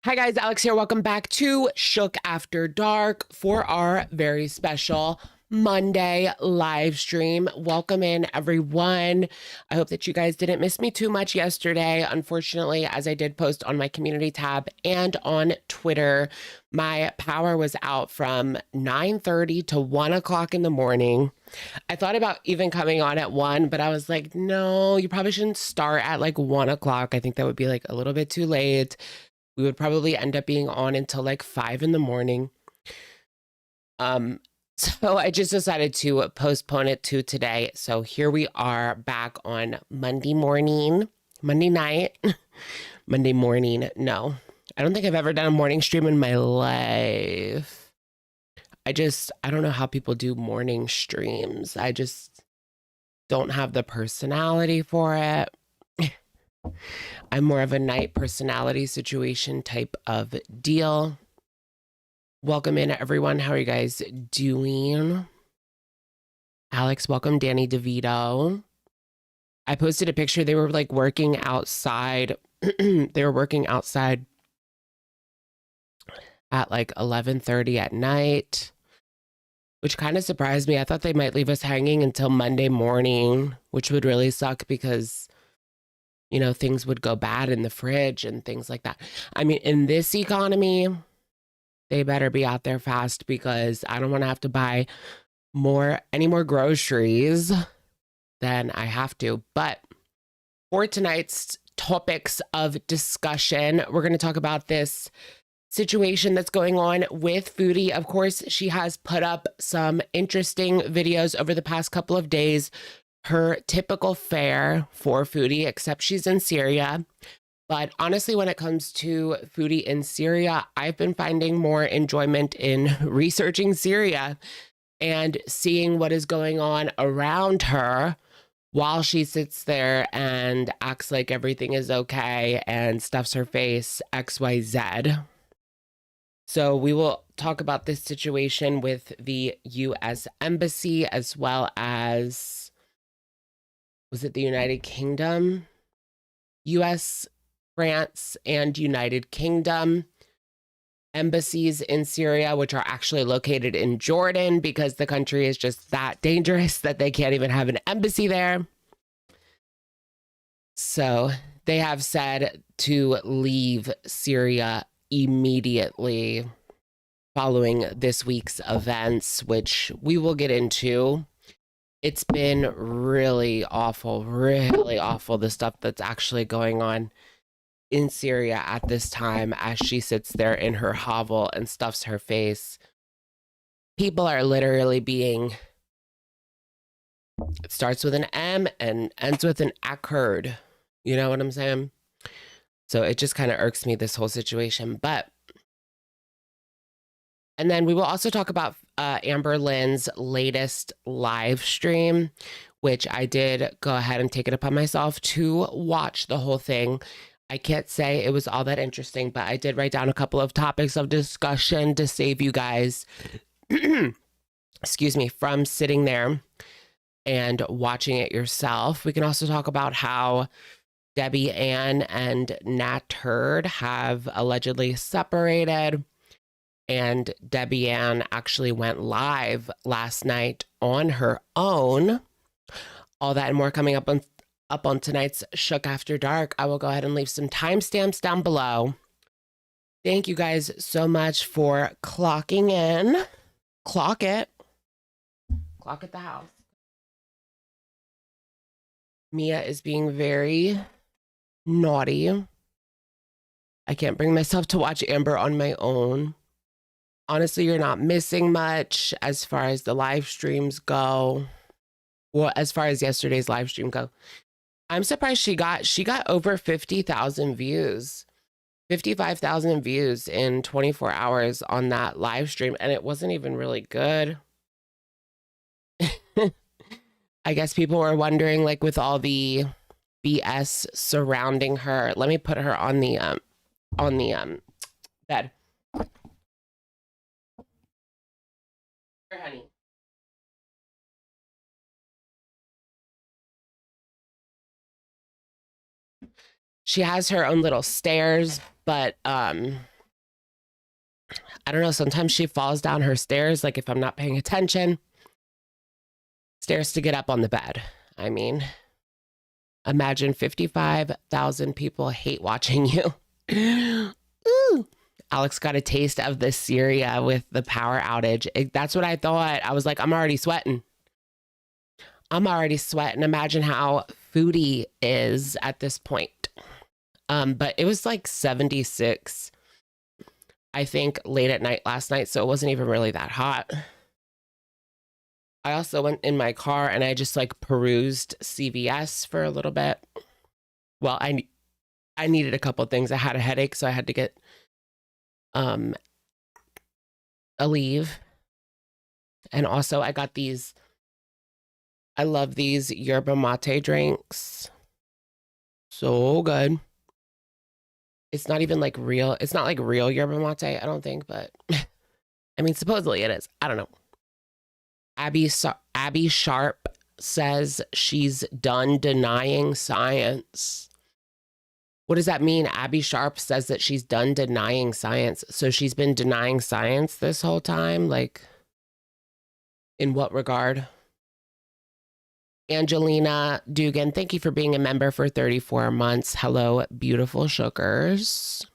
Hi guys, Alex here. Welcome back to Shook After Dark for our very special Monday live stream. Welcome in everyone. I hope that you guys didn't miss me too much yesterday. Unfortunately, as I did post on my community tab and on Twitter, my power was out from 9:30 to 1 o'clock in the morning. I thought about even coming on at 1, but I was like, no, you probably shouldn't start at like 1 o'clock. I think that would be like a little bit too late. We would probably end up being on until like 5 in the morning. So I just decided to postpone it to today. So here we are back on Monday night, Monday morning. No, I don't think I've ever done a morning stream in my life. I don't know how people do morning streams. I just don't have the personality for it. I'm more of a night personality situation type of deal. Welcome in, everyone. How are you guys doing? Alex, welcome. Danny DeVito. I posted a picture. They were like working outside. They were working outside at like 11:30 at night, which kind of surprised me. I thought they might leave us hanging until Monday morning, which would really suck because you know, things would go bad in the fridge and things like that. I mean, in this economy, they better be out there fast because I don't want to have to buy any more groceries than I have to. But for tonight's topics of discussion, we're going to talk about this situation that's going on with Foodie. Of course, she has put up some interesting videos over the past couple of days. Her typical fare for Foodie, except she's in Syria. But honestly, when it comes to Foodie in Syria, I've been finding more enjoyment in researching Syria and seeing what is going on around her while she sits there and acts like everything is okay and stuffs her face XYZ. So we will talk about this situation with the U.S. Embassy as well as, was it the United Kingdom? U.S., France, and United Kingdom embassies in Syria, which are actually located in Jordan because the country is just that dangerous that they can't even have an embassy there. So they have said to leave Syria immediately following this week's events, which we will get into. It's been really awful, the stuff that's actually going on in Syria at this time as she sits there in her hovel and stuffs her face. People are literally being, it starts with an M and ends with an accord. You know what I'm saying? So it just kind of irks me, this whole situation. And then we will also talk about Amberlynn's latest live stream, which I did go ahead and take it upon myself to watch the whole thing. I can't say it was all that interesting, but I did write down a couple of topics of discussion to save you guys, excuse me, from sitting there and watching it yourself. We can also talk about how Debbie Ann and Nader have allegedly separated. And Debbie Ann actually went live last night on her own. All that and more coming up on tonight's Shook After Dark. I will go ahead and leave some timestamps down below. Thank you guys so much for clocking in. Clock it. Clock at the house. Mia is being very naughty. I can't bring myself to watch Amber on my own. Honestly, you're not missing much as far as the live streams go. Well, as far as yesterday's live stream go. I'm surprised she got over 50,000 views. 55,000 views in 24 hours on that live stream, and it wasn't even really good. I guess people were wondering, like, with all the BS surrounding her. Let me put her on the bed. Here, honey. She has her own little stairs, but I don't know, sometimes she falls down her stairs, like if I'm not paying attention. Stairs to get up on the bed. I mean, imagine 55,000 people hate watching you. Ooh. Alex got a taste of the Syria with the power outage. That's what I thought. I was like, I'm already sweating. I'm already sweating. Imagine how Foodie is at this point. But it was like 76, I think, late at night last night. So it wasn't even really that hot. I also went in my car and I just like perused CVS for a little bit. Well, I needed a couple things. I had a headache, so I had to get a leave. And also I got these, I love these yerba mate drinks. So good. It's not even like real, it's not like real yerba mate, I don't think, but I mean, supposedly it is. I don't know. Abby Sharp says she's done denying science. What does that mean? Abby Sharp says that she's done denying science. So she's been denying science this whole time? Like, in what regard? Angelina Dugan, thank you for being a member for 34 months. Hello, beautiful sugars.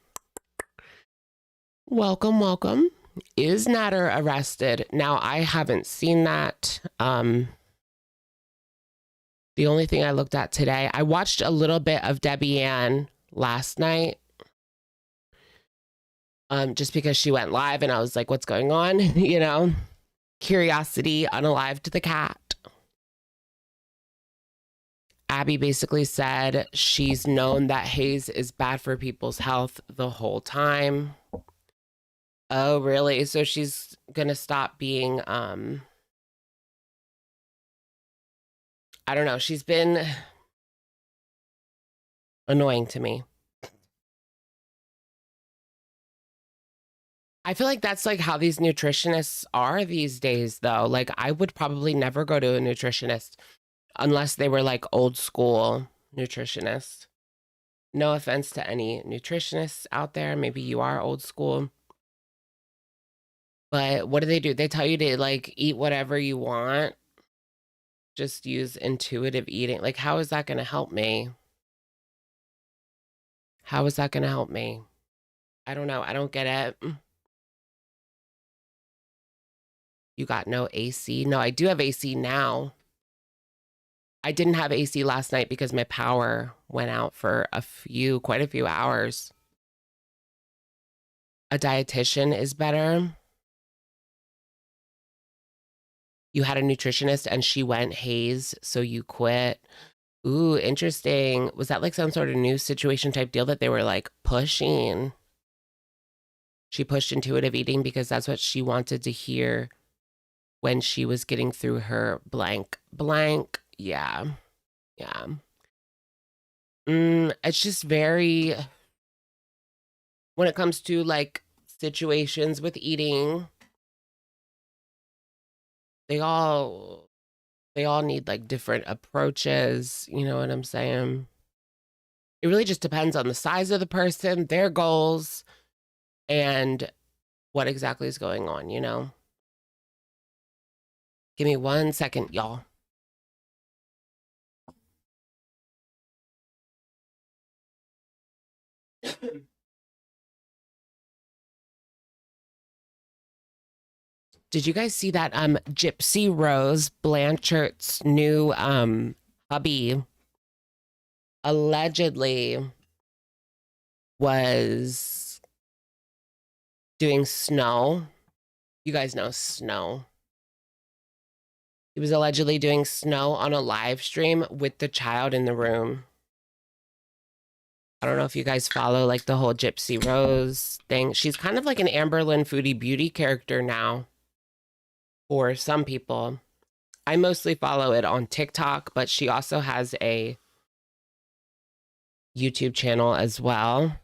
Welcome, welcome. Is Nader arrested? Now, I haven't seen that. The only thing I looked at today, I watched a little bit of Debbie Ann last night. Just because she went live and I was like, what's going on? You know, curiosity unalived the cat. Abby basically said she's known that haze is bad for people's health the whole time. Oh, really? So she's gonna stop being, I don't know. She's been annoying to me. I feel like that's like how these nutritionists are these days, though. Like, I would probably never go to a nutritionist unless they were like old school nutritionists. No offense to any nutritionists out there. Maybe you are old school. But what do? They tell you to like eat whatever you want. Just use intuitive eating. Like, how is that going to help me? How is that going to help me? I don't know. I don't get it. You got no AC? No, I do have AC now. I didn't have AC last night because my power went out for quite a few hours. A dietitian is better. You had a nutritionist and she went haze, so you quit. Ooh, interesting. Was that like some sort of new situation type deal that they were like pushing? She pushed intuitive eating because that's what she wanted to hear when she was getting through her blank. Yeah. Yeah. It's just very, when it comes to like situations with eating, they all need like different approaches. You know what I'm saying? It really just depends on the size of the person, their goals, and what exactly is going on, you know? Give me 1 second, y'all. Did you guys see that Gypsy Rose Blanchard's new hubby allegedly was doing snow? You guys know snow. He was allegedly doing snow on a live stream with the child in the room. I don't know if you guys follow like the whole Gypsy Rose thing. She's kind of like an Amberlynn Foodie Beauty character now. For some people. I mostly follow it on TikTok, but she also has a YouTube channel as well.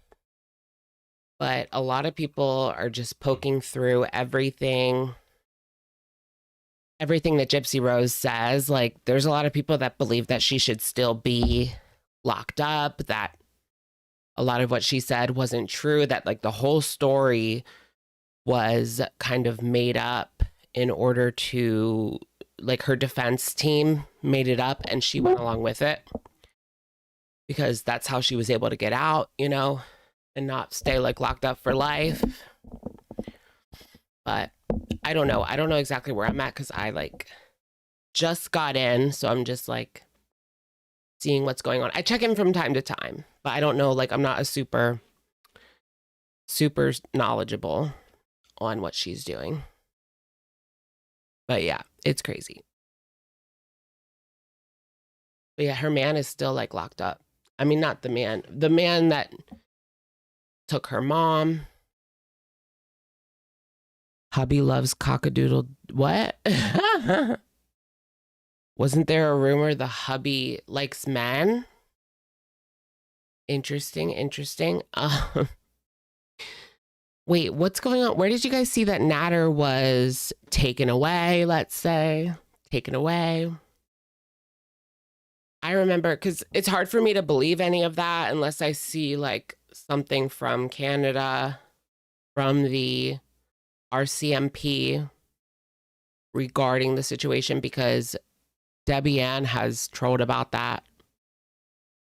But a lot of people are just poking through everything that Gypsy Rose says. Like, there's a lot of people that believe that she should still be locked up, that a lot of what she said wasn't true, that like the whole story was kind of made up in order to, like, her defense team made it up and she went along with it because that's how she was able to get out, you know, and not stay like locked up for life. But I don't know. I don't know exactly where I'm at because I like just got in. So I'm just like seeing what's going on. I check in from time to time, but I don't know. Like, I'm not a super knowledgeable on what she's doing. But yeah, it's crazy. But yeah, her man is still like locked up. I mean, not the man that took her mom. Hubby loves cockadoodle. What? Wasn't there a rumor the hubby likes men? Interesting. Wait, what's going on? Where did you guys see that Nader was taken away, let's say? Taken away. I remember, because it's hard for me to believe any of that unless I see like something from Canada, from the RCMP regarding the situation, because Debbie Ann has trolled about that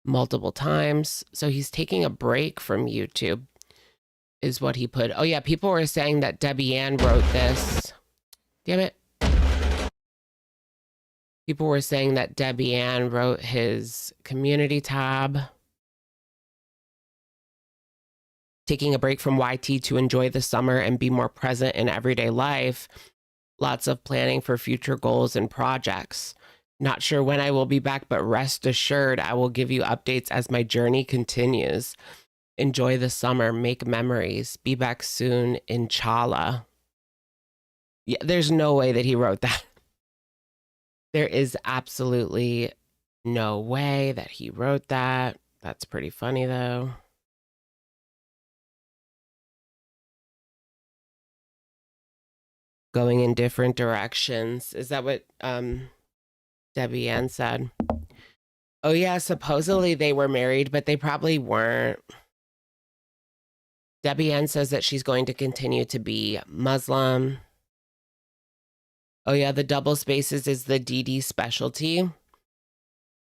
multiple times. So he's taking a break from YouTube is what he put. Oh yeah, people were saying that Debbie Ann wrote this. Damn it. People were saying that Debbie Ann wrote his community tab. Taking a break from YT to enjoy the summer and be more present in everyday life. Lots of planning for future goals and projects. Not sure when I will be back, but rest assured I will give you updates as my journey continues. Enjoy the summer, make memories, be back soon, inshallah. Yeah, there's no way that he wrote that. There is absolutely no way that he wrote that. That's pretty funny though. Going in different directions. Is that what Debbie Ann said? Oh yeah, supposedly they were married, but they probably weren't. Debbie Ann says that she's going to continue to be Muslim. Oh yeah, the double spaces is the DD specialty.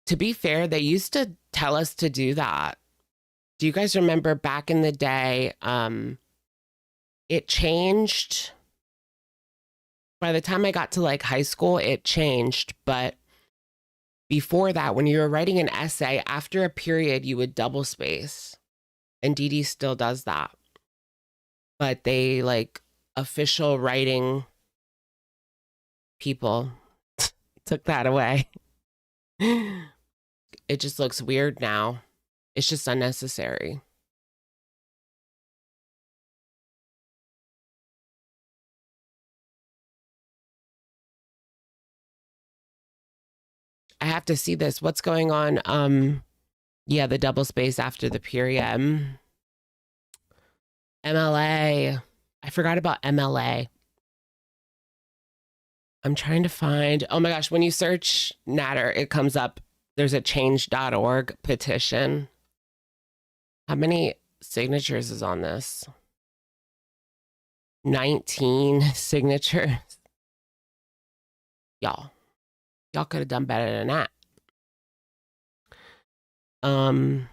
To be fair, they used to tell us to do that. Do you guys remember back in the day? It changed. By the time I got to like high school, it changed. But before that, when you were writing an essay, after a period, you would double space. And DD still does that. But they like official writing people took that away. It just looks weird now. It's just unnecessary. I have to see this. What's going on? Yeah, the double space after the period. MLA. I forgot about MLA. I'm trying to find, oh my gosh, when you search Nader, it comes up, there's a change.org petition. How many signatures is on this? 19 signatures. Y'all could have done better than that. I'm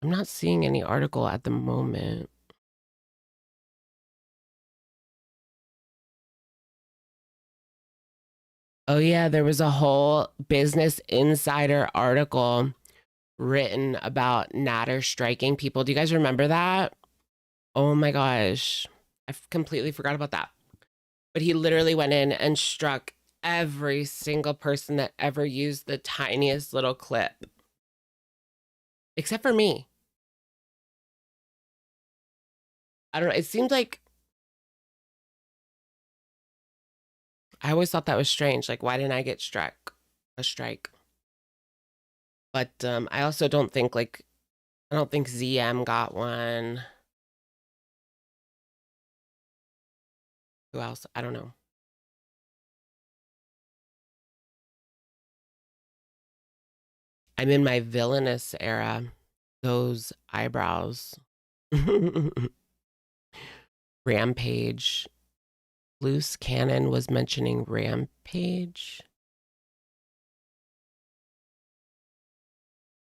not seeing any article at the moment. Oh yeah, there was a whole Business Insider article written about Nader striking people. Do you guys remember that? Oh my gosh. I completely forgot about that. But he literally went in and struck every single person that ever used the tiniest little clip. Except for me. I don't know. It seemed like I always thought that was strange. Like, why didn't I get a strike? But I also don't think like, I don't think ZM got one. Who else? I don't know. I'm in my villainous era. Those eyebrows. Rampage. Loose Cannon was mentioning Rampage.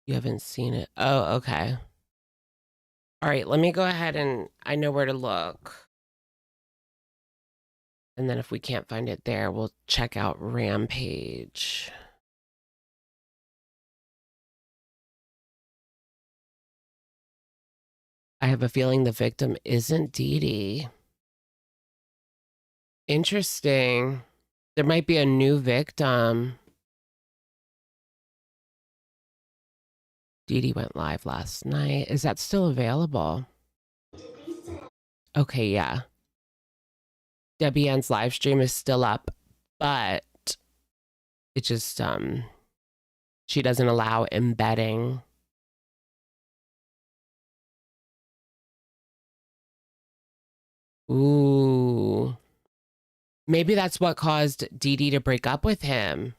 You haven't seen it. Oh, okay. All right, let me go ahead and I know where to look. And then if we can't find it there, we'll check out Rampage. I have a feeling the victim isn't Deedee. Interesting. There might be a new victim. Deedee went live last night. Is that still available? Okay, yeah. Debbie Ann's live stream is still up, but it just she doesn't allow embedding. Ooh. Maybe that's what caused Deedee to break up with him.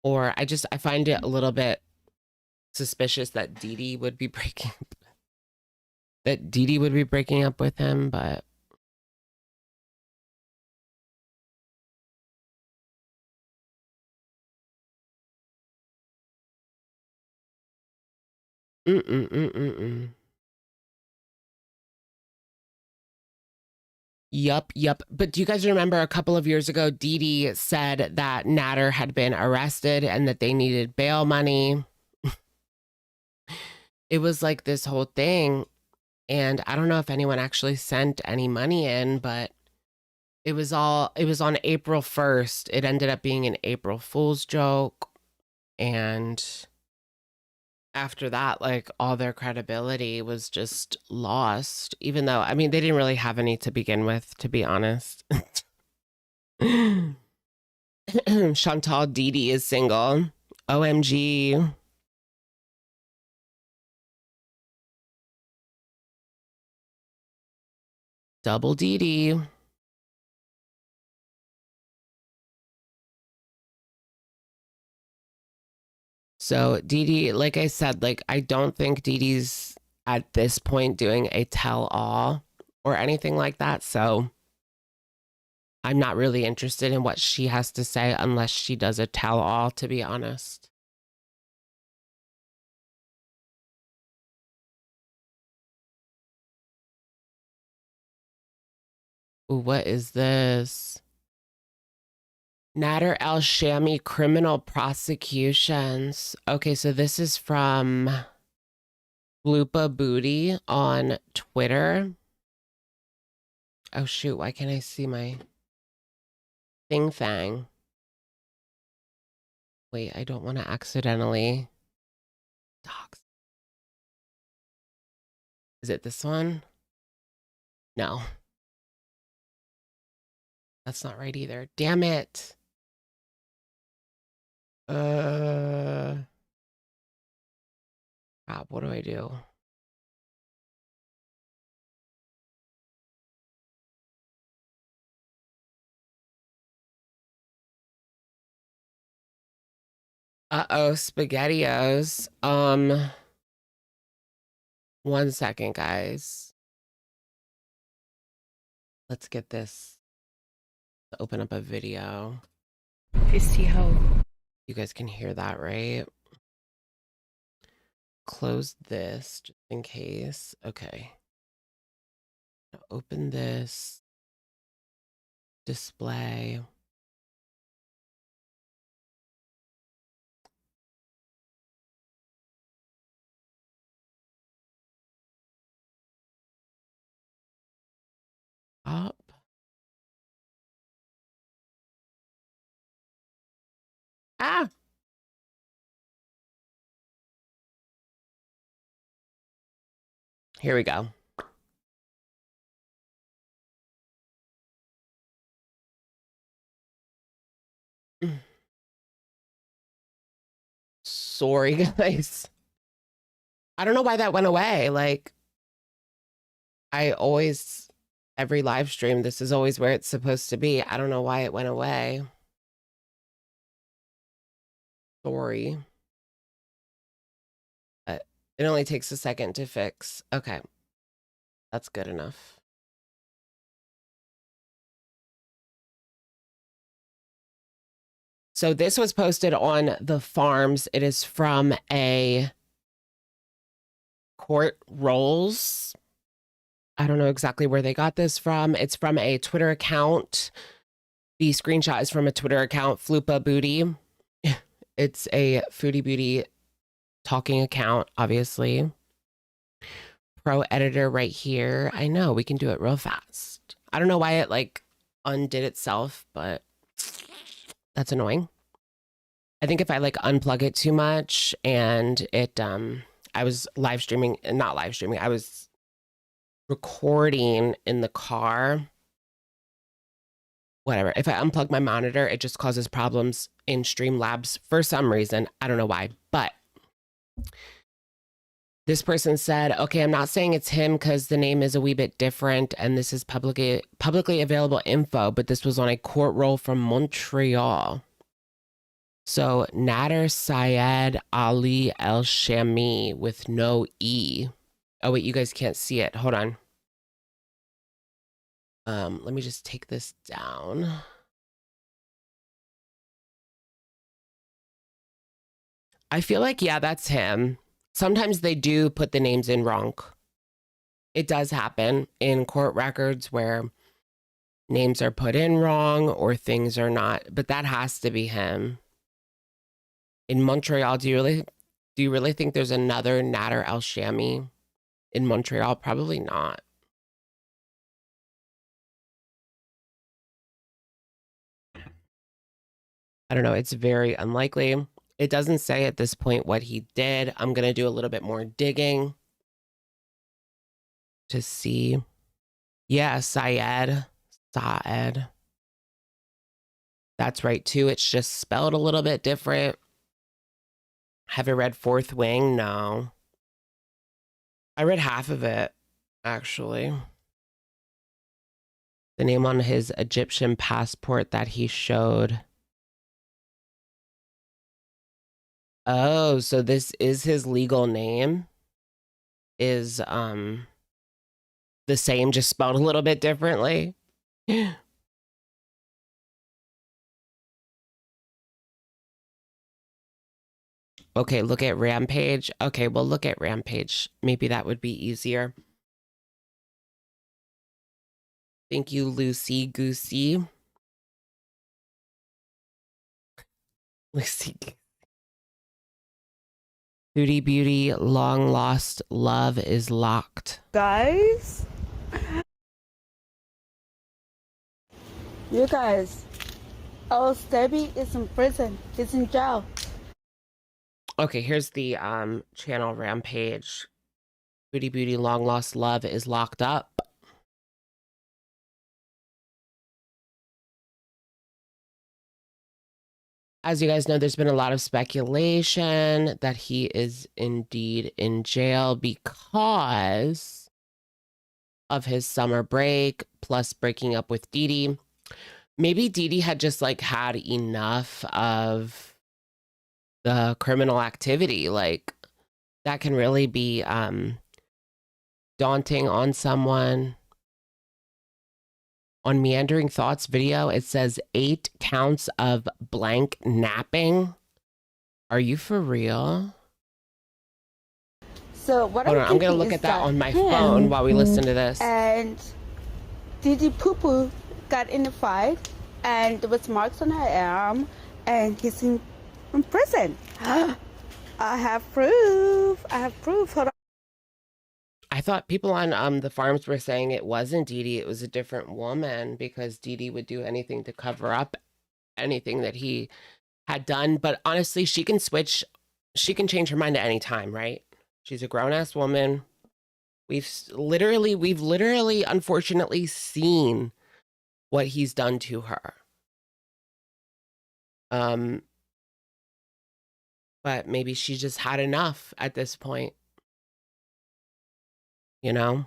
Or I find it a little bit suspicious that Deedee would be breaking up with him, but Yup. But do you guys remember a couple of years ago, Deedee said that Nader had been arrested and that they needed bail money? It was like this whole thing. And I don't know if anyone actually sent any money in, but it was on April 1st. It ended up being an April Fool's joke. And after that, like, all their credibility was just lost, even though, I mean, they didn't really have any to begin with, to be honest. Chantal Deedee is single. OMG. Double Deedee. So Deedee, like I said, like, I don't think Deedee's at this point doing a tell-all or anything like that. So I'm not really interested in what she has to say unless she does a tell-all, to be honest. Ooh, what is this? Nader Elshamy criminal prosecutions. Okay, so this is from Foodie Beauty on Twitter. Oh shoot, why can't I see my thing? Wait, I don't want to accidentally dox. Is it this one? No. That's not right either. Damn it. Crap, what do I do? Uh-oh, SpaghettiOs. 1 second, guys. Let's get this to open up a video. You see how you guys can hear that, right? Close this just in case. Okay. Open this. Display. Up. Ah! Here we go. Sorry, guys. I don't know why that went away. Like, every live stream, this is always where it's supposed to be. I don't know why it went away. Sorry. But It only takes a second to fix. Okay. That's good enough. So this was posted on the farms. It is from a court rolls. I don't know exactly where they got this from. It's from a Twitter account. The screenshot is from a Twitter account, Foodie Beauty. It's a Foodie Beauty talking account, obviously. Pro editor right here. I know, we can do it real fast. I don't know why it like undid itself, but that's annoying. I think if I like unplug it too much and it, I was live streaming, not live streaming, I was recording in the car. Whatever. If I unplug my monitor, it just causes problems in Streamlabs for some reason. I don't know why, but this person said, okay, I'm not saying it's him because the name is a wee bit different and this is publicly available info, but this was on a court roll from Montreal. So Nader Elshamy with no E. Oh wait, you guys can't see it. Hold on. Let me just take this down. I feel like, yeah, that's him. Sometimes they do put the names in wrong. It does happen in court records where names are put in wrong or things are not, but that has to be him. In Montreal, do you really think there's another Nader Elshamy in Montreal? Probably not. I don't know. It's very unlikely. It doesn't say at this point what he did. I'm going to do a little bit more digging to see. Yeah, Saed. That's right too. It's just spelled a little bit different. Have I read Fourth Wing? No. I read half of it, actually. The name on his Egyptian passport that he showed. Oh, so this is his legal name? Is the same, just spelled a little bit differently? Okay, look at Rampage. Okay, well, look at Rampage. Maybe that would be easier. Thank you, Lucy Goosey. Lucy. Foodie Beauty, long lost love is locked. Guys, you guys, oh, Stevie is in prison. He's in jail. Okay, here's the channel Rampage. Foodie Beauty, long lost love is locked up. As you guys know, there's been a lot of speculation that he is indeed in jail because of his summer break, plus breaking up with Deedee. Maybe Deedee had just like had enough of the criminal activity. Like that can really be daunting on someone. On Meandering Thoughts video, it says 8 counts of blank napping. Are you for real? So what Hold on, I'm gonna look at that on my phone while we listen to this. And Deedee Poo Poo got in a fight, and there was marks on her arm, and he's in prison. I have proof. I have proof. Hold on. I thought people on the farms were saying it wasn't Deedee, it was a different woman because Deedee would do anything to cover up anything that he had done. But honestly, she can switch. She can change her mind at any time, right? She's a grown-ass woman. We've literally, unfortunately, seen what he's done to her. But maybe she just had enough at this point. You know?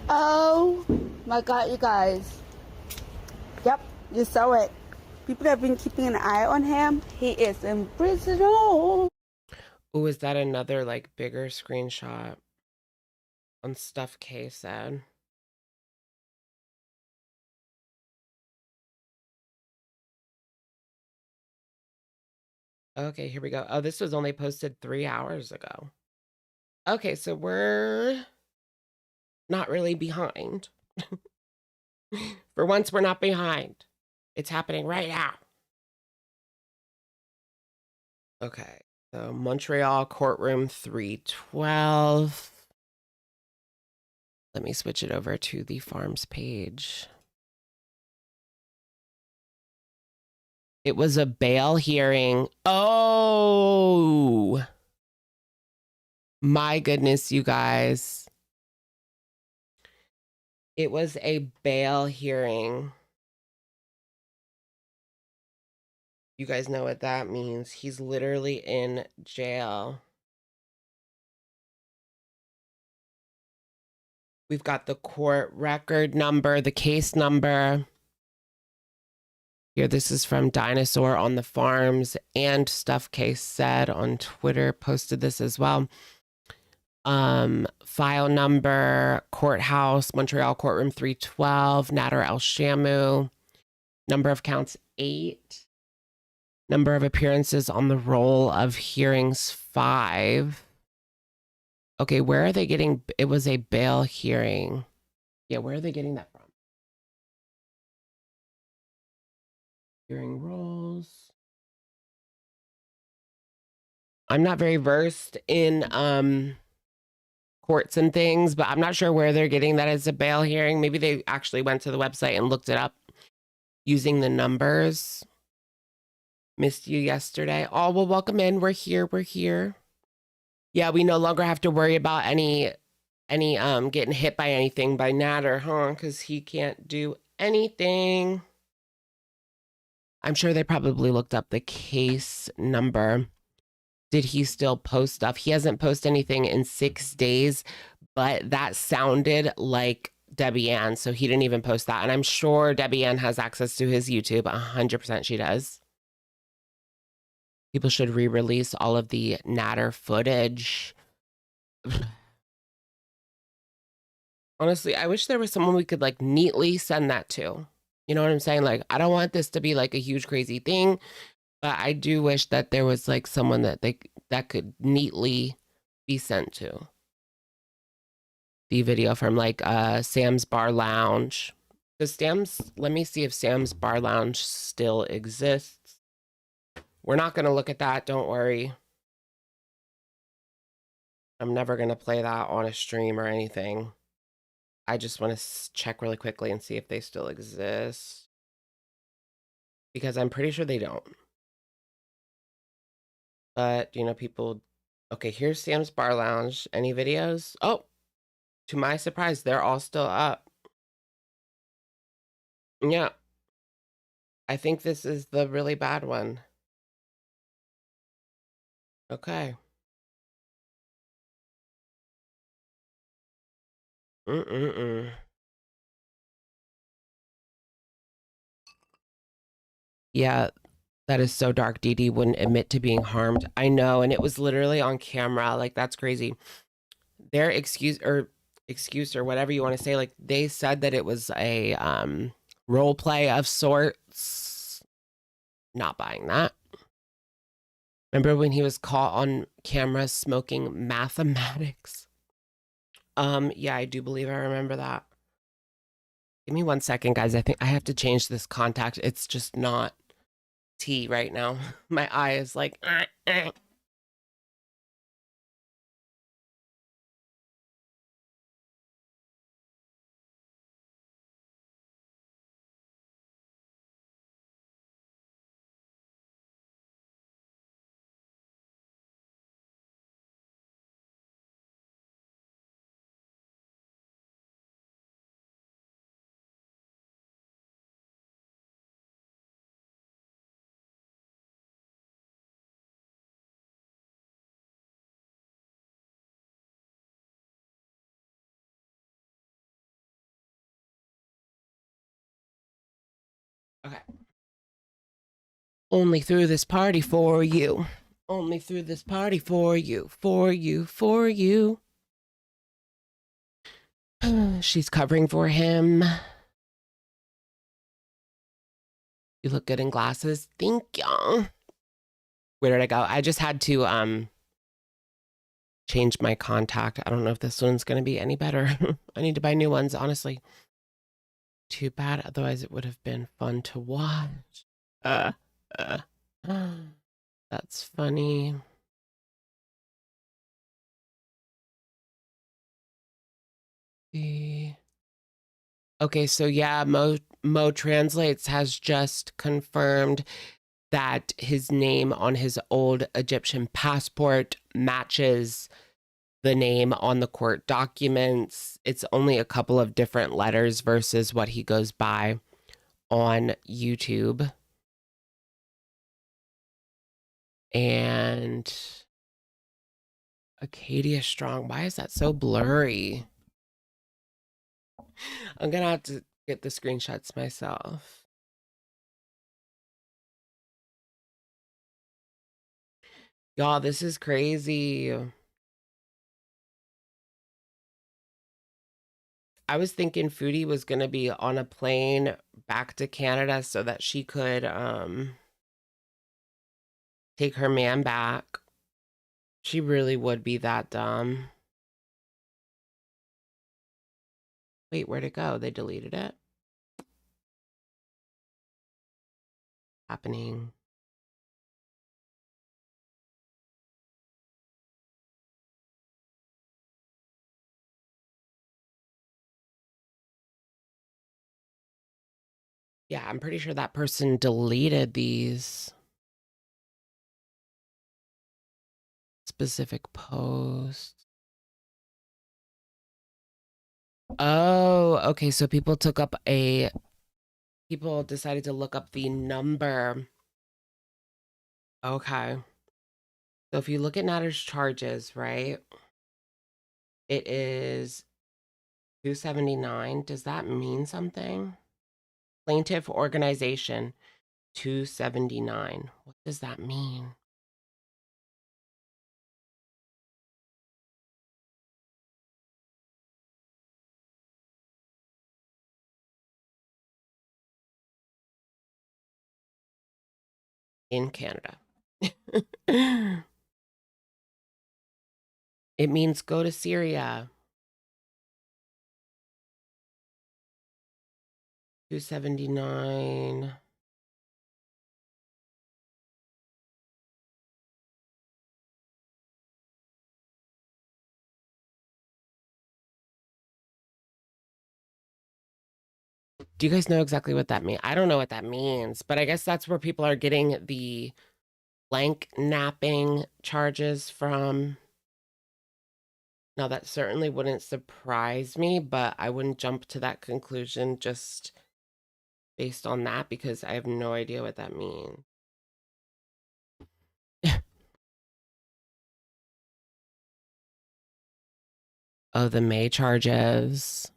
Oh my God, you guys. Yep, you saw it. People have been keeping an eye on him. He is in prison. Oh. Oh, is that another like bigger screenshot on stuff K said? Okay, here we go. Oh, this was only posted 3 hours ago. Okay, so we're not really behind. For once, we're not behind. It's happening right now. Okay, so Montreal courtroom 312. Let me switch it over to the farms page. It was a bail hearing. Oh, my goodness, you guys. It was a bail hearing. You guys know what that means. He's literally in jail. We've got the court record number, the case number. Here, this is from Dinosaur on the Farms, and Stuff Case said on Twitter, posted this as well. File number, courthouse, Montreal courtroom 312, Nader Elshamy. Number of counts 8. Number of appearances on the roll of hearings 5. Okay, where are they getting? It was a bail hearing. Yeah, where are they getting that from? Hearing rolls. I'm not very versed in courts and things, but I'm not sure where they're getting that as a bail hearing. Maybe they actually went to the website and looked it up using the numbers. Missed you yesterday. Oh, well, welcome in. We're here. We're here. Yeah, we no longer have to worry about any getting hit by anything by Nader, huh? Because he can't do anything. I'm sure they probably looked up the case number. Did he still post stuff? He hasn't posted anything in 6 days, but that sounded like Debbie Ann, so he didn't even post that. And I'm sure Debbie Ann has access to his YouTube. 100% she does. People should re-release all of the Nader footage. Honestly, I wish there was someone we could like neatly send that to. You know what I'm saying? Like, I don't want this to be like a huge crazy thing, but I do wish that there was like someone that could neatly be sent to. The video from like Sam's Bar Lounge. Let me see if Sam's Bar Lounge still exists. We're not going to look at that. Don't worry. I'm never going to play that on a stream or anything. I just want to check really quickly and see if they still exist. Because I'm pretty sure they don't. But, you know, people... Okay, here's Sam's Bar Lounge. Any videos? Oh! To my surprise, they're all still up. Yeah. I think this is the really bad one. Okay. Yeah, that is so dark. Deedee wouldn't admit to being harmed. I know, and it was literally on camera. Like, that's crazy. Their excuse or whatever you want to say, like, they said that it was a role play of sorts. Not buying that. Remember when he was caught on camera smoking mathematics? Yeah, I do believe I remember that. Give me 1 second, guys. I think I have to change this contact. It's just not tea right now. My eye is like... Okay. Only threw this party for you. Only threw this party for you, for you, for you. She's covering for him. You look good in glasses. Thank you. Where did I go? I just had to change my contact. I don't know if this one's going to be any better. I need to buy new ones, honestly. Too bad. Otherwise, it would have been fun to watch. Uh, uh. That's funny. Okay, so yeah, Mo Translates has just confirmed that his name on his old Egyptian passport matches the name on the court documents. It's only a couple of different letters versus what he goes by on YouTube. And Acadia Strong, why is that so blurry? I'm gonna have to get the screenshots myself. Y'all, this is crazy. I was thinking Foodie was gonna be on a plane back to Canada so that she could take her man back. She really would be that dumb. Wait, where'd it go? They deleted it? Happening. Yeah, I'm pretty sure that person deleted these specific posts. Oh, okay. So people decided to look up the number. Okay. So if you look at Nader's charges, right? It is 279. Does that mean something? Plaintiff organization 279. What does that mean? In Canada. It means go to Syria. 279. Do you guys know exactly what that means? I don't know what that means, but I guess that's where people are getting the blank napping charges from. Now, that certainly wouldn't surprise me, but I wouldn't jump to that conclusion just based on that because I have no idea what that means. Oh, the May charges.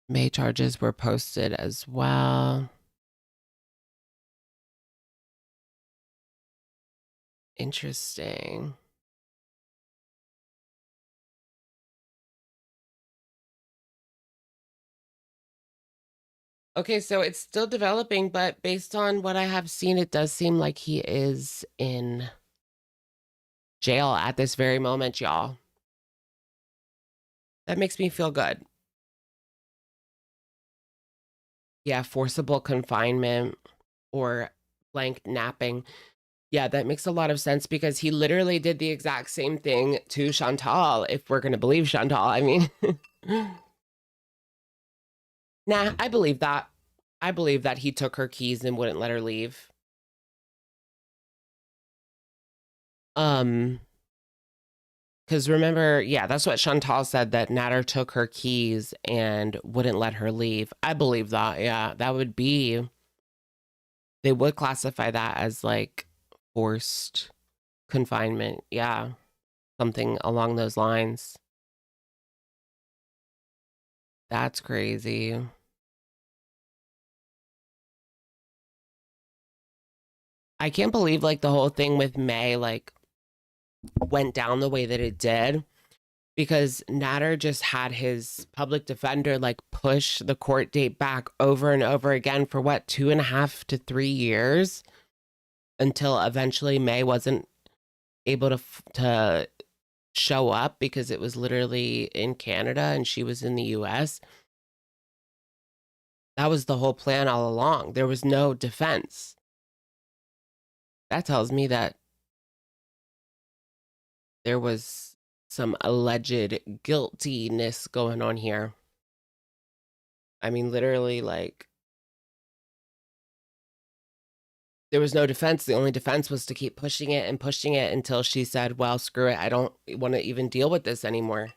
May charges were posted as well. Interesting. Okay, so it's still developing, but based on what I have seen, it does seem like he is in jail at this very moment, y'all. That makes me feel good. Yeah, forcible confinement or blank napping. Yeah, that makes a lot of sense because he literally did the exact same thing to Chantal, if we're going to believe Chantal. I mean, nah, I believe that. I believe that he took her keys and wouldn't let her leave. Because remember, yeah, that's what Chantal said, that Nader took her keys and wouldn't let her leave. I believe that. Yeah, that would be, they would classify that as like forced confinement. Yeah, something along those lines. That's crazy. I can't believe like the whole thing with May like went down the way that it did, because Nader just had his public defender like push the court date back over and over again for what, 2.5 to 3 years, until eventually May wasn't able to show up because it was literally in Canada and she was in the US. That was the whole plan all along. There was no defense. That tells me that there was some alleged guiltiness going on here. I mean, literally, like, there was no defense. The only defense was to keep pushing it until she said, well, screw it. I don't want to even deal with this anymore.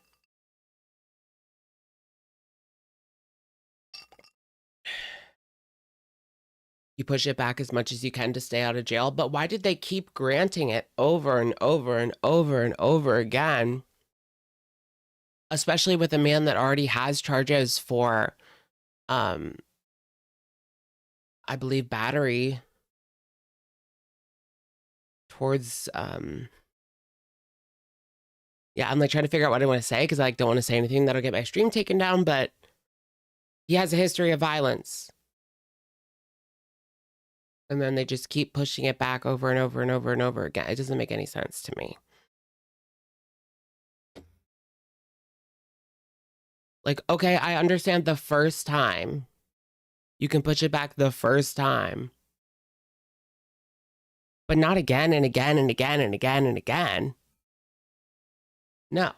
You push it back as much as you can to stay out of jail. But why did they keep granting it over and over and over and over again? Especially with a man that already has charges for, I believe, battery towards, yeah, I'm like trying to figure out what I want to say because I like don't want to say anything that'll get my stream taken down, but he has a history of violence. And then they just keep pushing it back over and over and over and over again. It doesn't make any sense to me. Like, okay, I understand the first time. You can push it back the first time. But not again and again and again and again and again. No.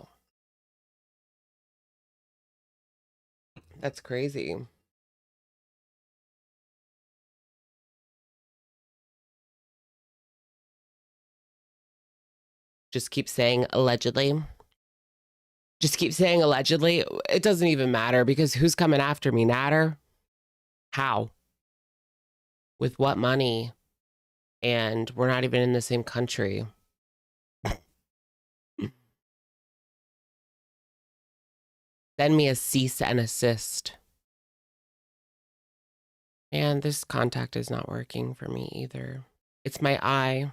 That's crazy. Just keep saying allegedly. Just keep saying allegedly. It doesn't even matter because who's coming after me? Nader? How? With what money? And we're not even in the same country. Send me a cease and assist. And this contact is not working for me either. It's my eye.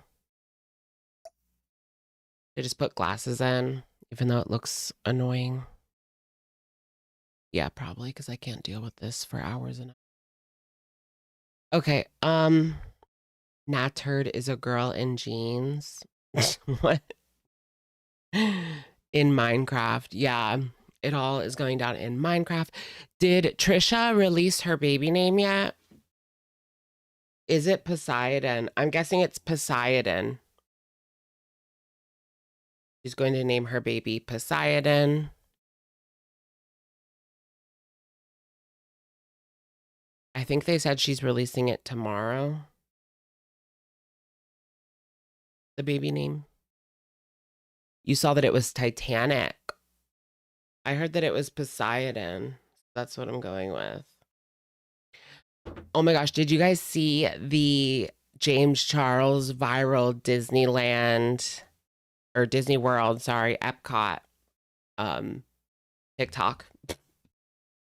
I just put glasses in, even though it looks annoying. Yeah, probably because I can't deal with this for hours and hours. Okay, Naturd is a girl in jeans. What? In Minecraft. Yeah, it all is going down in Minecraft. Did Trisha release her baby name yet? Is it Poseidon? I'm guessing it's Poseidon. She's going to name her baby Poseidon. I think they said she's releasing it tomorrow. The baby name. You saw that it was Titanic. I heard that it was Poseidon. That's what I'm going with. Oh my gosh, did you guys see the James Charles viral Disneyland or Disney World, sorry, Epcot TikTok?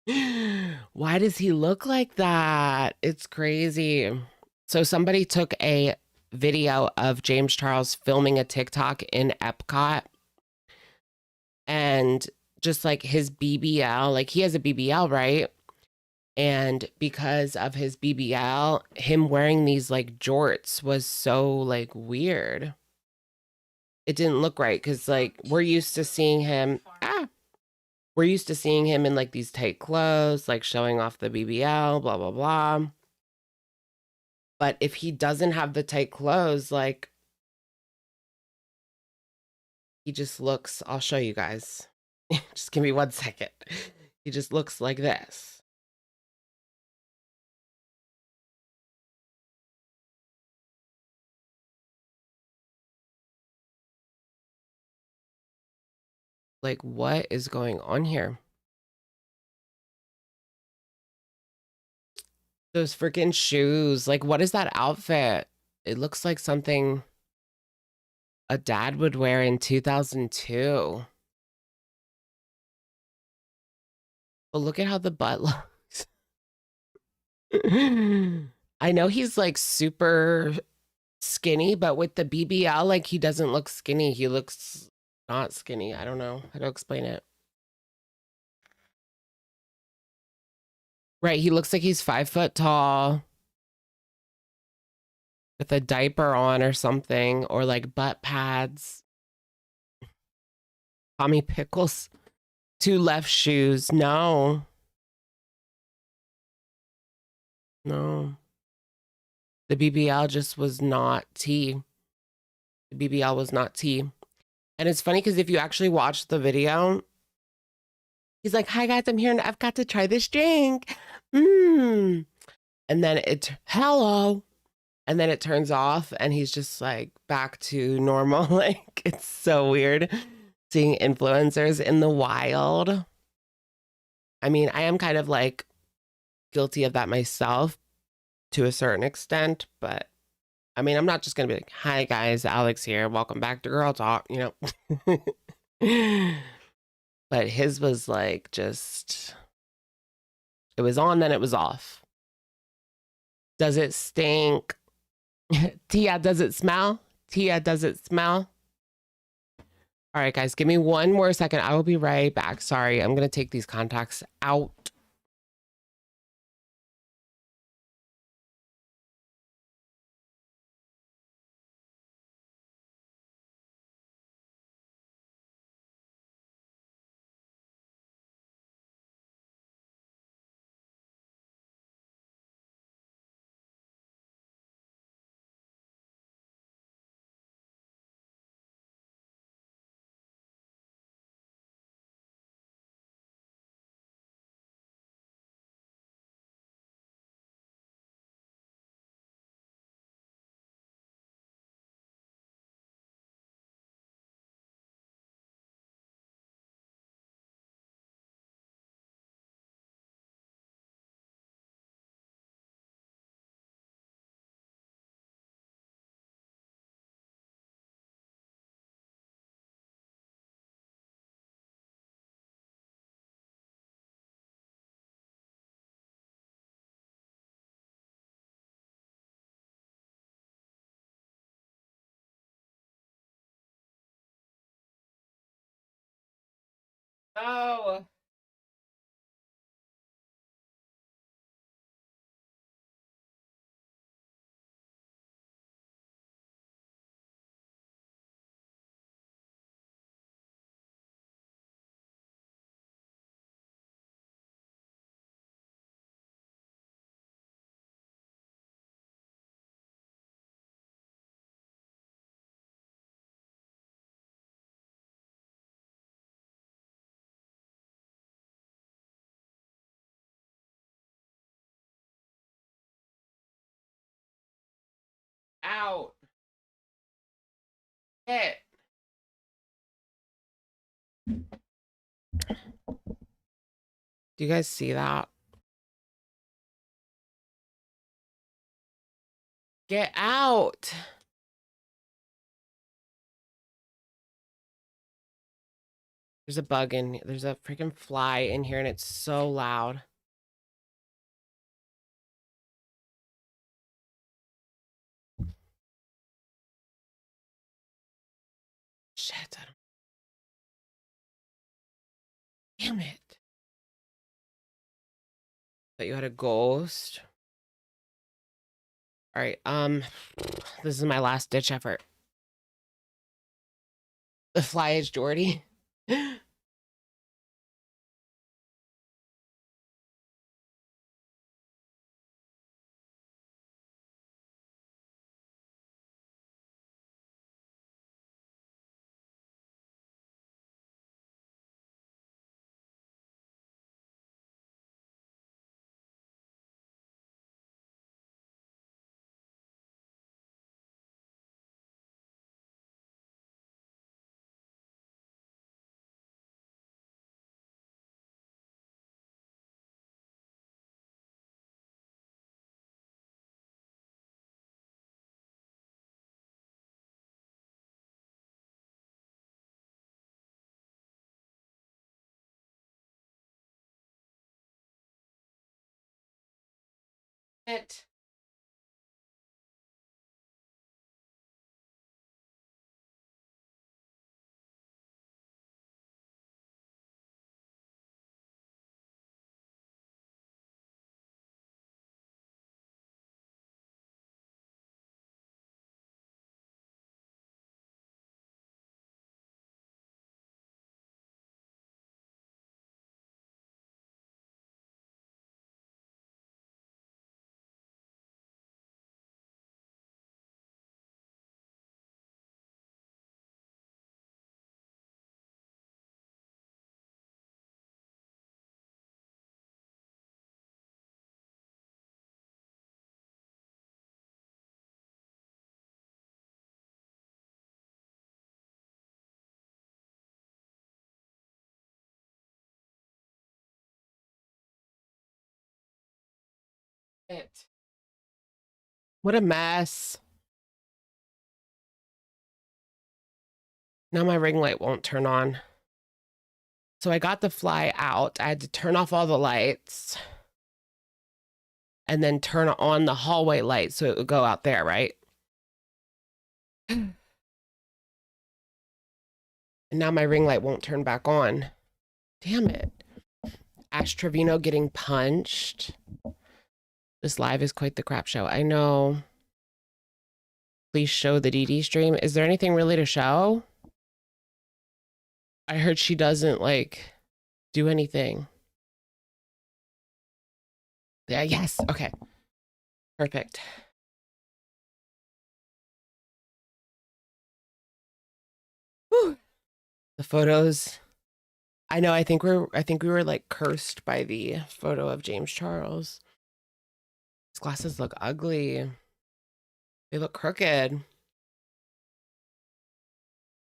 Why does he look like that? It's crazy. So somebody took a video of James Charles filming a TikTok in Epcot, and just like his BBL, like he has a BBL, right? And because of his BBL, him wearing these like jorts was so like weird. It didn't look right because like we're used to seeing him. We're used to seeing him in like these tight clothes, like showing off the BBL, blah, blah, blah. But if he doesn't have the tight clothes, like he just looks, I'll show you guys. Just give me 1 second. He just looks like this. Like, what is going on here? Those freaking shoes. Like, what is that outfit? It looks like something a dad would wear in 2002. But look at how the butt looks. I know he's like super skinny, but with the BBL, like he doesn't look skinny. He looks not skinny. I don't know how to explain it. Right, he looks like he's 5 foot tall with a diaper on or something, or like butt pads. Tommy Pickles. 2 left shoes. No. No. The BBL just was not tea. The BBL was not tea. And it's funny because if you actually watch the video, he's like, "Hi guys, I'm here and I've got to try this drink." And then hello. And then it turns off and he's just like back to normal. Like, it's so weird seeing influencers in the wild. I mean, I am kind of like guilty of that myself to a certain extent, but I mean, I'm not just gonna be like, "Hi guys, Alex here. Welcome back to Girl Talk," you know. But his was like just, it was on, then it was off. Does it stink? Tia, does it smell? Tia, does it smell? All right, guys, give me one more second. I will be right back. Sorry, I'm gonna take these contacts out. Oh. Out. Hit. Do you guys see that? Get out. There's a bug there's a freaking fly in here and it's so loud. Shit. Damn it. But you had a ghost. All right. This is my last ditch effort. The fly is Jordy. It. What a mess. Now my ring light won't turn on. So I got the fly out. I had to turn off all the lights and then turn on the hallway light so it would go out there, right? And now my ring light won't turn back on. Damn it. Ash Trevino getting punched. This live is quite the crap show. I know. Please show the Deedee stream. Is there anything really to show? I heard she doesn't like do anything. Yeah, yes. Okay. Perfect. Whew. The photos. I know, I think we were like cursed by the photo of James Charles. His glasses look ugly. They look crooked.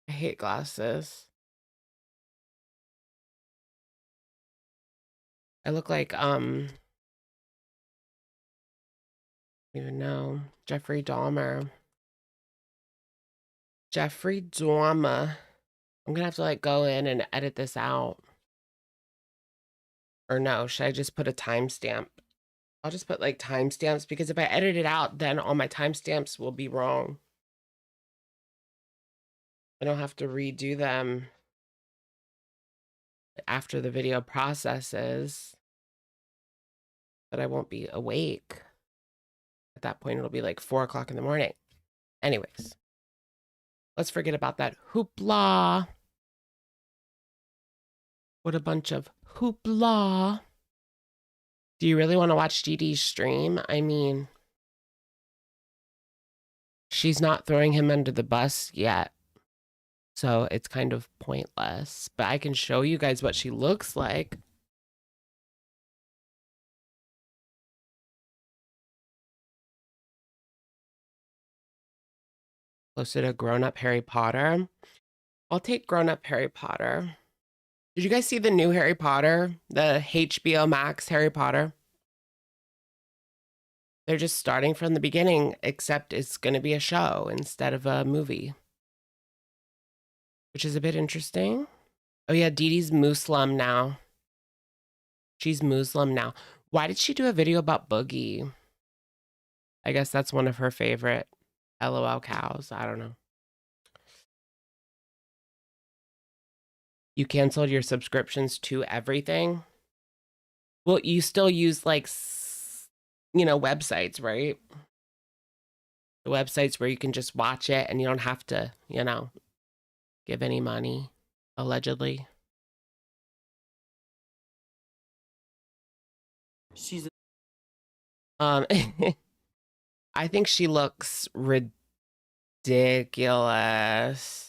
I hate glasses. I look like I don't even know. Jeffrey Dahmer. Jeffrey Dahmer. I'm gonna have to like go in and edit this out. Or no, should I just put a timestamp? I'll just put like timestamps because if I edit it out, then all my timestamps will be wrong. I don't have to redo them after the video processes, but I won't be awake. At that point, it'll be like 4 o'clock in the morning. Anyways, let's forget about that hoopla. What a bunch of hoopla. Do you really want to watch Deedee's stream? I mean, she's not throwing him under the bus yet, so it's kind of pointless. But I can show you guys what she looks like. Closer to grown-up Harry Potter. I'll take grown-up Harry Potter. Did you guys see the new Harry Potter? The HBO Max Harry Potter? They're just starting from the beginning, except it's going to be a show instead of a movie. Which is a bit interesting. Oh yeah, Deedee's Muslim now. She's Muslim now. Why did she do a video about Boogie? I guess that's one of her favorite LOL cows. I don't know. You canceled your subscriptions to everything? Well, you still use like, you know, websites, right? The websites where you can just watch it and you don't have to, you know, give any money, allegedly. She's I think she looks ridiculous.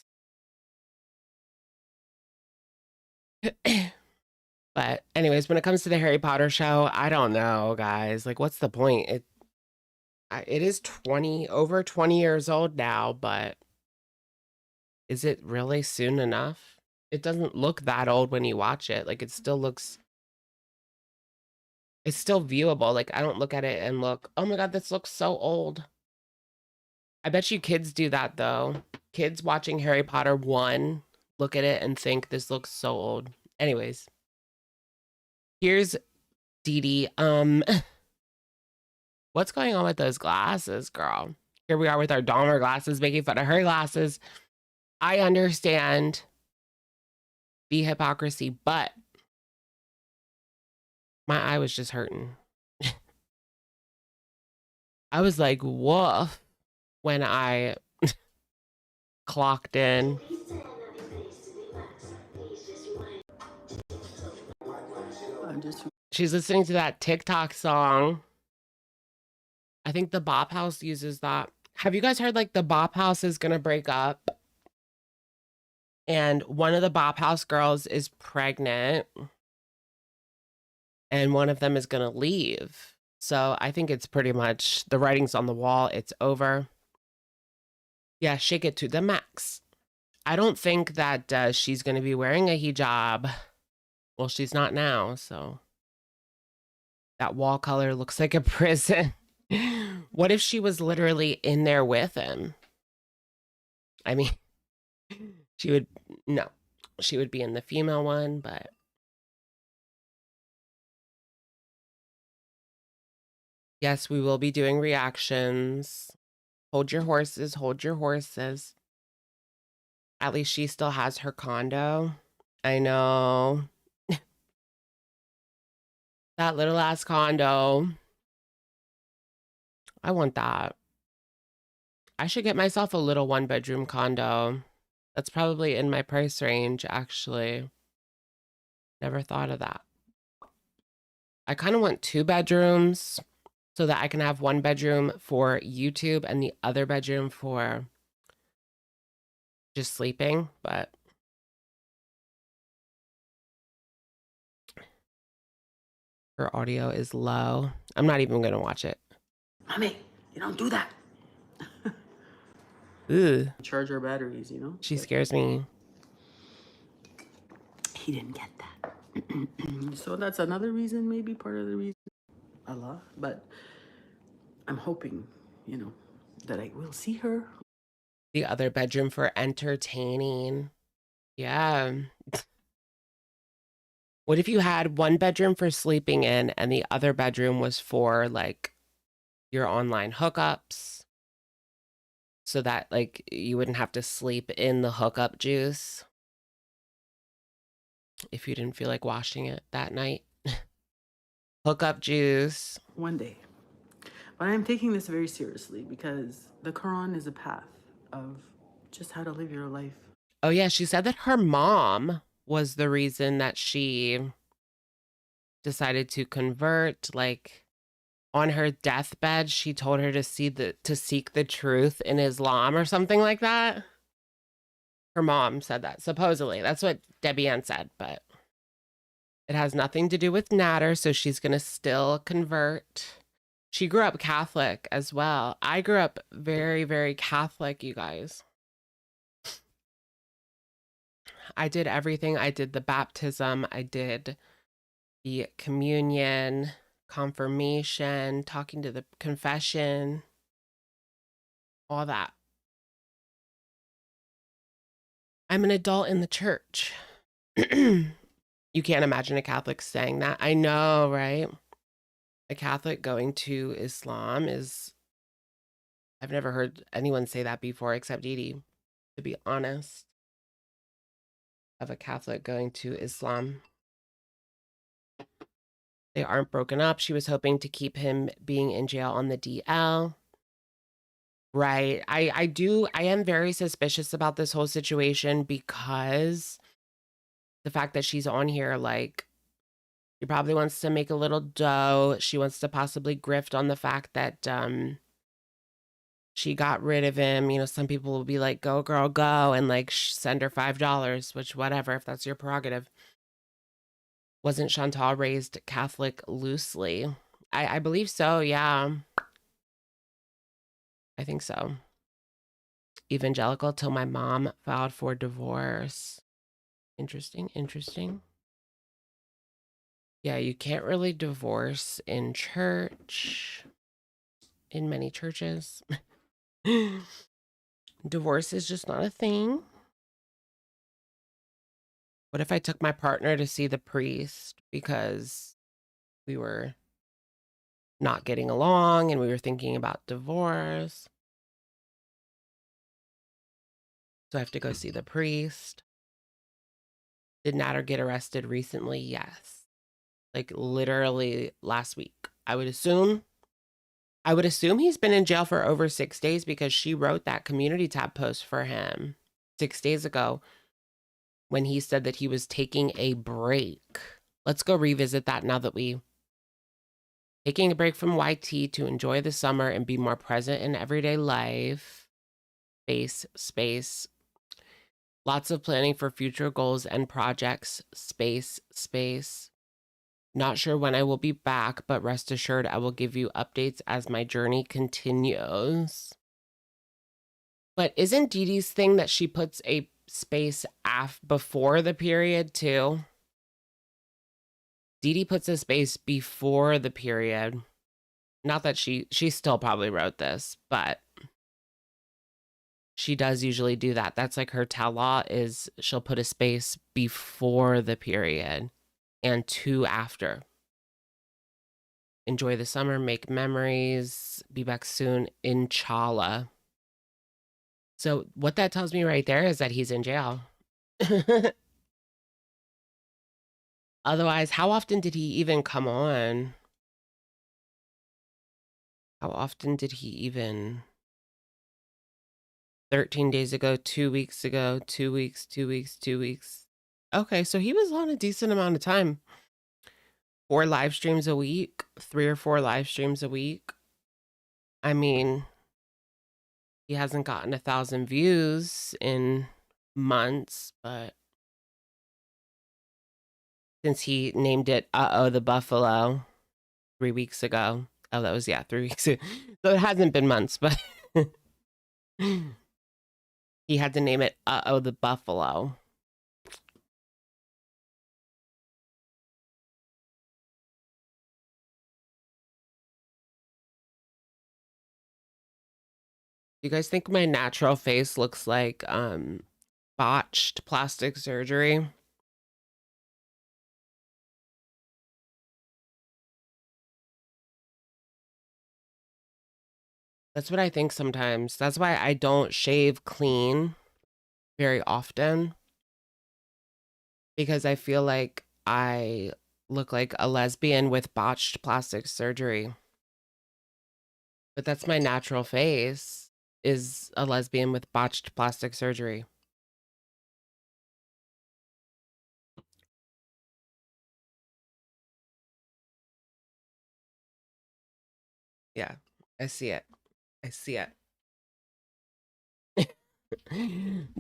But anyways, when it comes to the Harry Potter show, I don't know, guys. Like, what's the point? It is over 20 years old now, but is it really soon enough? It doesn't look that old when you watch it. Like, it still looks, it's still viewable. Like, I don't look at it and look, oh my God, this looks so old. I bet you kids do that though. Kids watching Harry Potter 1 look at it and think this looks so old. Anyways, here's Deedee. What's going on with those glasses, girl? Here we are with our Dahmer glasses, making fun of her glasses. I understand the hypocrisy, but my eye was just hurting. I was like, woof, when I clocked in. She's listening to that TikTok song. I think the Bop House uses that. Have you guys heard like the Bop House is gonna break up? And one of the Bop House girls is pregnant. And one of them is gonna leave. So I think it's pretty much, the writing's on the wall. It's over. Yeah, shake it to the max. I don't think that she's gonna be wearing a hijab. Well, she's not now, so That wall color looks like a prison. What if she was literally in there with him? I mean, she would, no, she would be in the female one, but yes, we will be doing reactions. Hold your horses, hold your horses. At least she still has her condo. I know. That little ass condo. I want that. I should get myself a little 1-bedroom condo. That's probably in my price range, actually. Never thought of that. I kind of want 2 bedrooms so that I can have 1 bedroom for YouTube and the other bedroom for just sleeping, but her audio is low. I'm not even going to watch it. Mommy, you don't do that. Ooh. Charge our batteries, you know? She scares me. He didn't get that. So that's another reason, maybe part of the reason. Allah. But I'm hoping, you know, that I will see her. The other bedroom for entertaining. Yeah. What if you had 1 bedroom for sleeping in and the other bedroom was for like your online hookups so that like you wouldn't have to sleep in the hookup juice if you didn't feel like washing it that night? Hookup juice. One day. But I'm taking this very seriously because the Quran is a path of just how to live your life. Oh yeah, she said that her mom was the reason that she decided to convert. Like on her deathbed, she told her to seek the truth in Islam or something like that. Her mom said that, supposedly. That's what Debbie Ann said, but it has nothing to do with Nader, so she's gonna still convert. She grew up Catholic as well. I grew up very, very Catholic, you guys. I did everything. I did the baptism. I did the communion, confirmation, talking to the confession, all that. I'm an adult in the church. You can't imagine a Catholic saying that. I know, right? A Catholic going to Islam is... I've never heard anyone say that before except Deedee, to be honest. Of a Catholic going to Islam. They aren't broken up. She was hoping to keep him being in jail on the DL. Right. I am very suspicious about this whole situation because the fact that she's on here, like, she probably wants to make a little dough. She wants to possibly grift on the fact that she got rid of him. You know, some people will be like, go girl, go, and like send her $5, which whatever, if that's your prerogative. Wasn't Chantal raised Catholic loosely? I believe so, yeah. I think so. Evangelical till my mom filed for divorce. Interesting, interesting. Yeah, you can't really divorce in church, in many churches. Divorce is just not a thing. What if I took my partner to see the priest because we were not getting along and we were thinking about divorce? So I have to go see the priest. Did Nader get arrested recently? Yes. Like literally last week. I would assume he's been in jail for over 6 days because she wrote that community tab post for him 6 days ago when he said that he was taking a break. Let's go revisit that now that taking a break from YT to enjoy the summer and be more present in everyday life. Space. Lots of planning for future goals and projects. Space. Not sure when I will be back, but rest assured I will give you updates as my journey continues. But isn't Deedee's thing that she puts a space before the period too? Deedee puts a space before the period. Not that she still probably wrote this, but she does usually do that. That's like her tell-all is she'll put a space before the period and 2 after. Enjoy the summer, make memories, be back soon, inshallah. So what that tells me right there is that he's in jail. Otherwise, how often did he even come on? How often did he even... 13 days ago, 2 weeks ago, 2 weeks, 2 weeks, 2 weeks. Okay, so he was on a decent amount of time. 4 live streams a week, 3 or 4 live streams a week. I mean, he hasn't gotten 1,000 views in months, but since he named it Uh-Oh the Buffalo 3 weeks ago. Oh, that was, yeah, 3 weeks ago. So it hasn't been months, but he had to name it Uh-Oh the Buffalo. Do you guys think my natural face looks like botched plastic surgery? That's what I think sometimes. That's why I don't shave clean very often, because I feel like I look like a lesbian with botched plastic surgery. But that's my natural face, is a lesbian with botched plastic surgery. Yeah, I see it. I see it.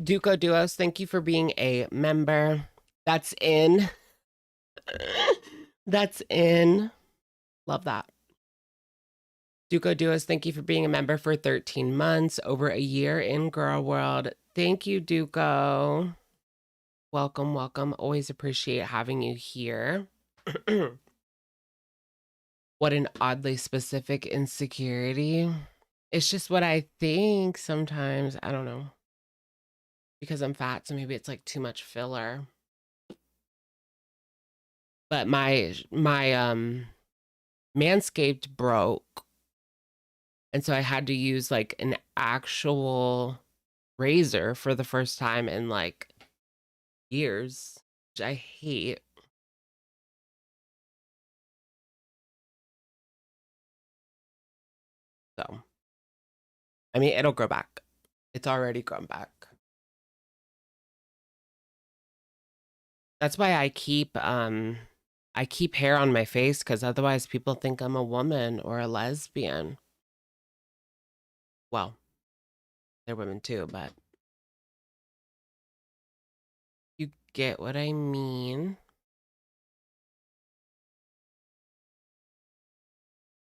Duco Duos, thank you for being a member. That's in. That's in. Love that. Duco Duos, thank you for being a member for 13 months, over a year in Girl World. Thank you, Duco. Welcome, welcome. Always appreciate having you here. What an oddly specific insecurity. It's just what I think sometimes. I don't know. Because I'm fat, so maybe it's like too much filler. But my Manscaped broke. And so I had to use like an actual razor for the first time in like years, which I hate. So, I mean, it'll grow back. It's already grown back. That's why I keep hair on my face, because otherwise people think I'm a woman or a lesbian. Well, they're women too, but you get what I mean.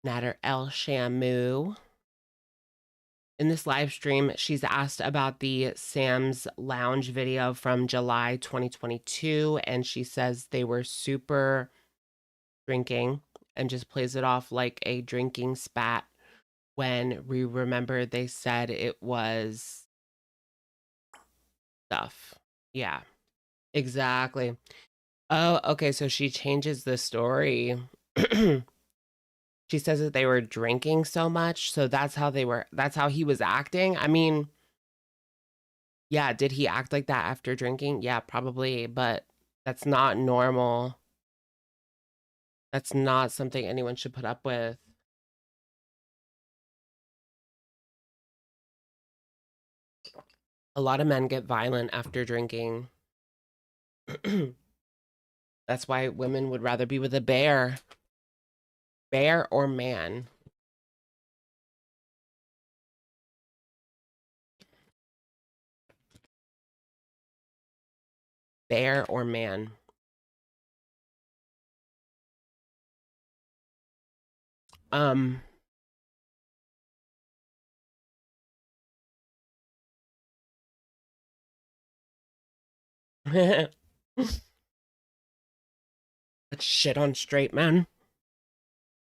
Nader Elshamy. In this live stream, she's asked about the Sam's Lounge video from July 2022, and she says they were super drinking, and just plays it off like a drinking spat when we remember they said it was stuff. Yeah, exactly. Oh, okay, so she changes the story. She says that they were drinking so much, so that's how he was acting. I mean, yeah, did he act like that after drinking? Yeah, probably, but that's not normal. That's not something anyone should put up with. A lot of men get violent after drinking. That's why women would rather be with a bear. Bear or man. Bear or man. Let's shit on straight men.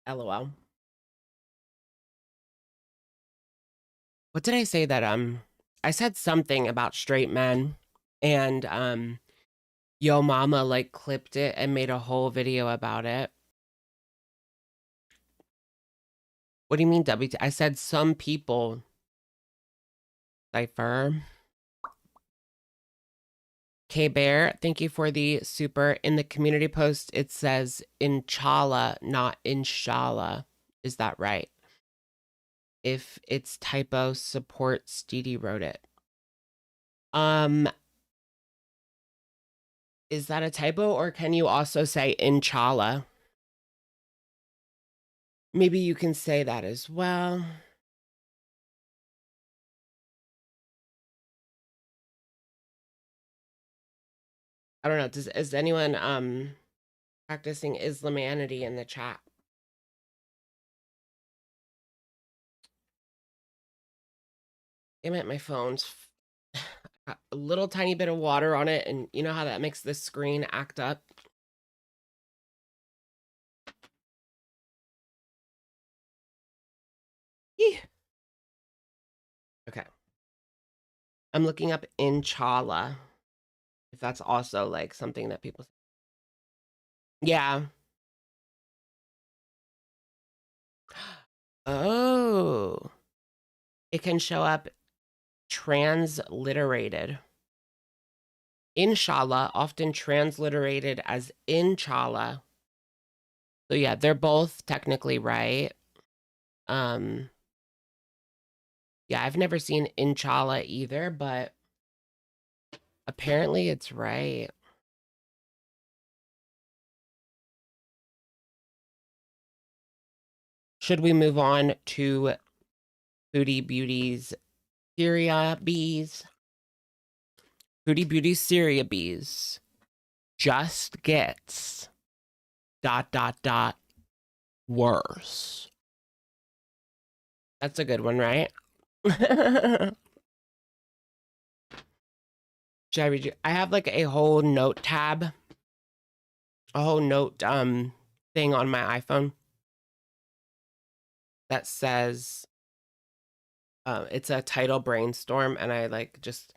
LOL. What did I say that I said something about straight men, and Yo Mama like clipped it and made a whole video about it. What do you mean WT? I said some people cipher. K Bear, thank you for the super. In the community post, it says Inshallah, not Inshallah. Is that right? If it's typo, supports Deedee wrote it. Is that a typo, or can you also say Inshallah? Maybe you can say that as well. I don't know. Is anyone practicing Islamanity in the chat? Damn it, my phone's got a little tiny bit of water on it, and you know how that makes the screen act up? Yee. Okay. I'm looking up Inshallah. If that's also like something that people say. Yeah. Oh. It can show up transliterated. Inshallah, often transliterated as Inshallah. So yeah, they're both technically right. Yeah, I've never seen Inshallah either, but apparently it's right. Should we move on to Foodie Beauty's Syria bees? Foodie Beauty's Syria bees just gets ... worse. That's a good one, right? Should I read you? I have like a whole note tab, a whole note thing on my iPhone that says it's a title brainstorm, and I like just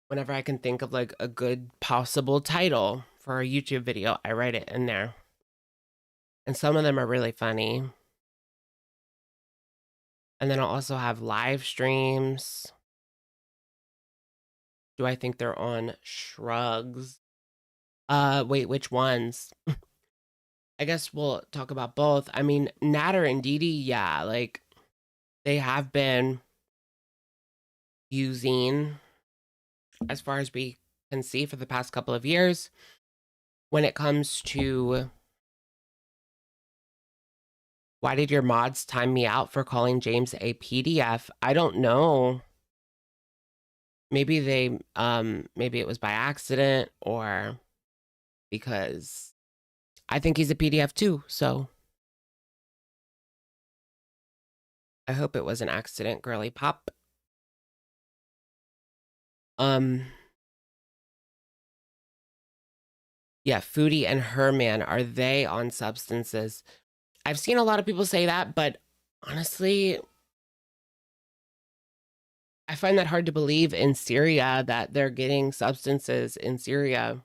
whenever I can think of like a good possible title for a YouTube video, I write it in there. And some of them are really funny. And then I'll also have live streams. Do I think they're on shrugs? Wait, which ones? I guess we'll talk about both. I mean, Nader and Deedee, yeah, like they have been using, as far as we can see, for the past couple of years, when it comes to why did your mods time me out for calling James a PDF? I don't know. Maybe they maybe it was by accident, or because I think he's a PDF too, so I hope it was an accident, girly pop. Yeah, Foodie and Herman, are they on substances? I've seen a lot of people say that, but honestly, I find that hard to believe in Syria, that they're getting substances in Syria.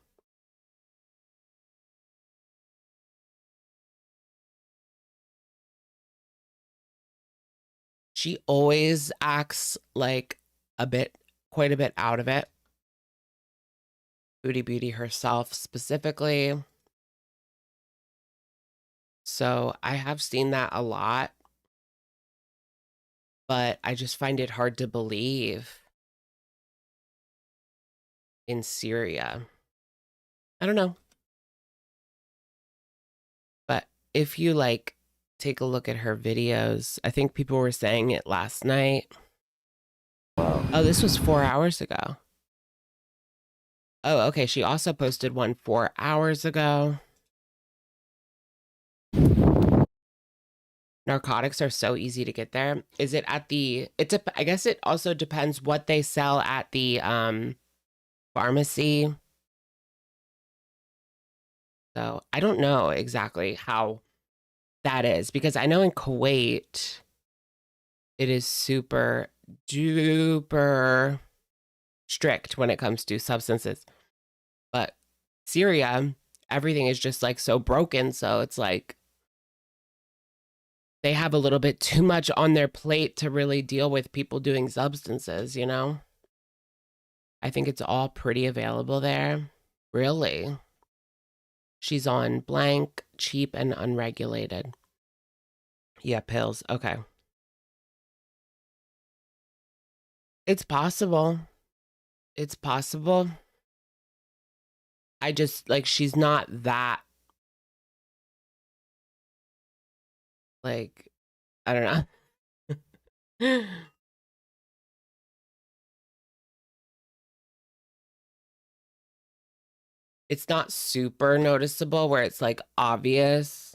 She always acts like quite a bit out of it. Foodie Beauty herself specifically. So I have seen that a lot, but I just find it hard to believe in Syria. I don't know. But if you like take a look at her videos, I think people were saying it last night. Oh, this was 4 hours ago. Oh, okay. She also posted one 4 hours ago. Narcotics are so easy to get there. Is it at the, I guess it also depends what they sell at the pharmacy. So I don't know exactly how that is, because I know in Kuwait, it is super duper strict when it comes to substances. But Syria, everything is just like so broken. So it's like they have a little bit too much on their plate to really deal with people doing substances, you know? I think it's all pretty available there. Really? She's on blank, cheap, and unregulated. Yeah, pills. Okay. It's possible. It's possible. I just, like, she's not that, like, I don't know. It's not super noticeable where it's, like, obvious.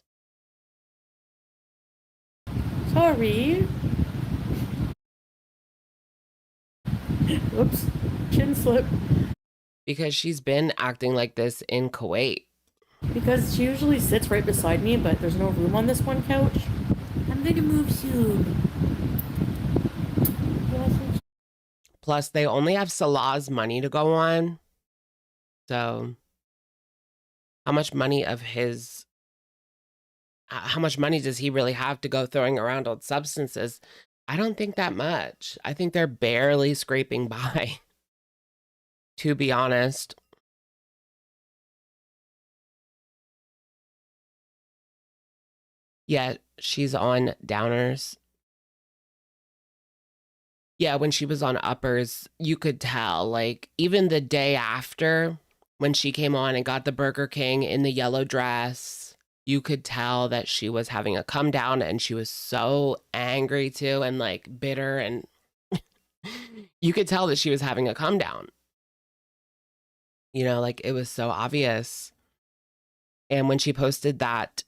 Sorry. Whoops. Chin slip. Because she's been acting like this in Kuwait. Because she usually sits right beside me, but there's no room on this one couch. I'm gonna move soon. Plus, they only have Salah's money to go on. So, how much money does he really have to go throwing around on substances? I don't think that much. I think they're barely scraping by, to be honest. Yeah, she's on downers. Yeah, when she was on uppers, you could tell, like, even the day after when she came on and got the Burger King in the yellow dress, you could tell that she was having a come down, and she was so angry too, and like bitter, and you could tell that she was having a come down. You know, like, it was so obvious. And when she posted that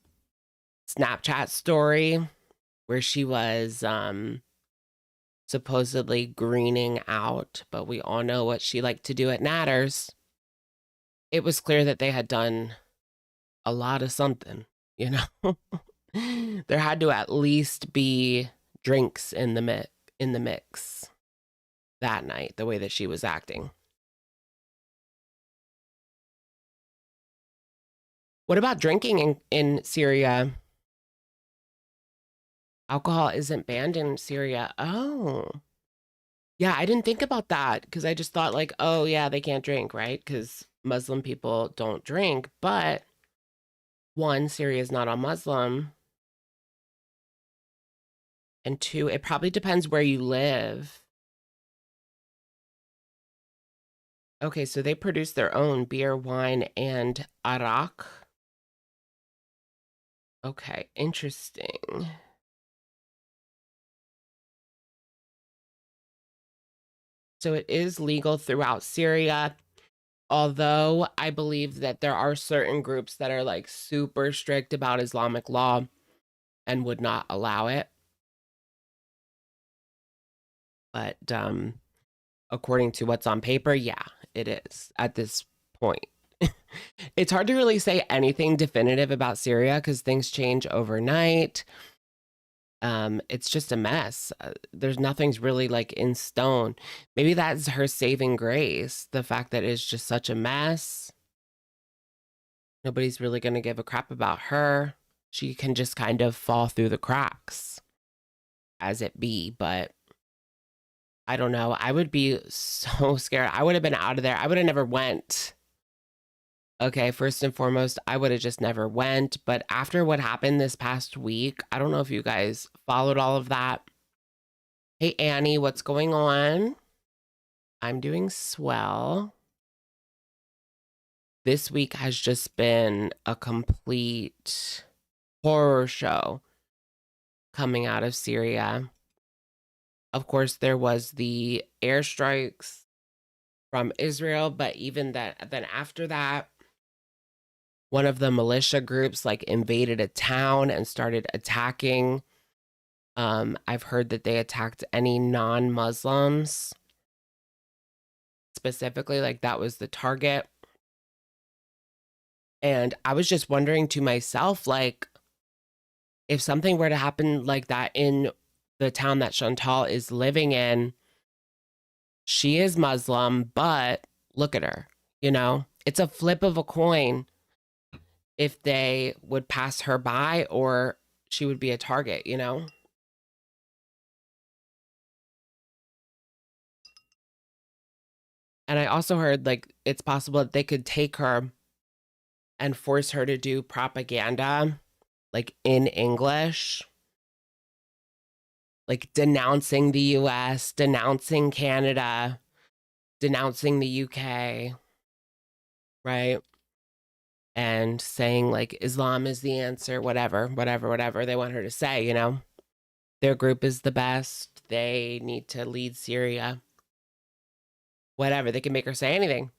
Snapchat story where she was supposedly greening out, but we all know what she liked to do at Nader's, it was clear that they had done a lot of something, you know? There had to at least be drinks in the mix that night, the way that she was acting. What about drinking in Syria? Alcohol isn't banned in Syria. Oh. Yeah, I didn't think about that because I just thought, like, oh, yeah, they can't drink, right? Because Muslim people don't drink. But one, Syria is not a Muslim. And two, it probably depends where you live. Okay, so they produce their own beer, wine, and arak. Okay, interesting. So it is legal throughout Syria, although I believe that there are certain groups that are like super strict about Islamic law and would not allow it. But according to what's on paper, yeah, it is at this point. It's hard to really say anything definitive about Syria because things change overnight. It's just a mess. Nothing's really like in stone. Maybe that's her saving grace, the fact that it's just such a mess. Nobody's really going to give a crap about her. She can just kind of fall through the cracks as it be, but I don't know. I would be so scared. I would have been out of there. I would have never went. Okay, first and foremost, I would have just never went. But after what happened this past week, I don't know if you guys followed all of that. Hey, Annie, what's going on? I'm doing swell. This week has just been a complete horror show coming out of Syria. Of course, there was the airstrikes from Israel, but even then after that, one of the militia groups like invaded a town and started attacking. I've heard that they attacked any non-Muslims. Specifically, like that was the target. And I was just wondering to myself, like, if something were to happen like that in the town that Chantal is living in, she is Muslim, but look at her, you know? It's a flip of a coin if they would pass her by or she would be a target, you know? And I also heard like it's possible that they could take her and force her to do propaganda like in English, like denouncing the US, denouncing Canada, denouncing the UK, right? And saying like Islam is the answer, whatever they want her to say, you know? Their group is the best. They need to lead Syria. Whatever, they can make her say anything.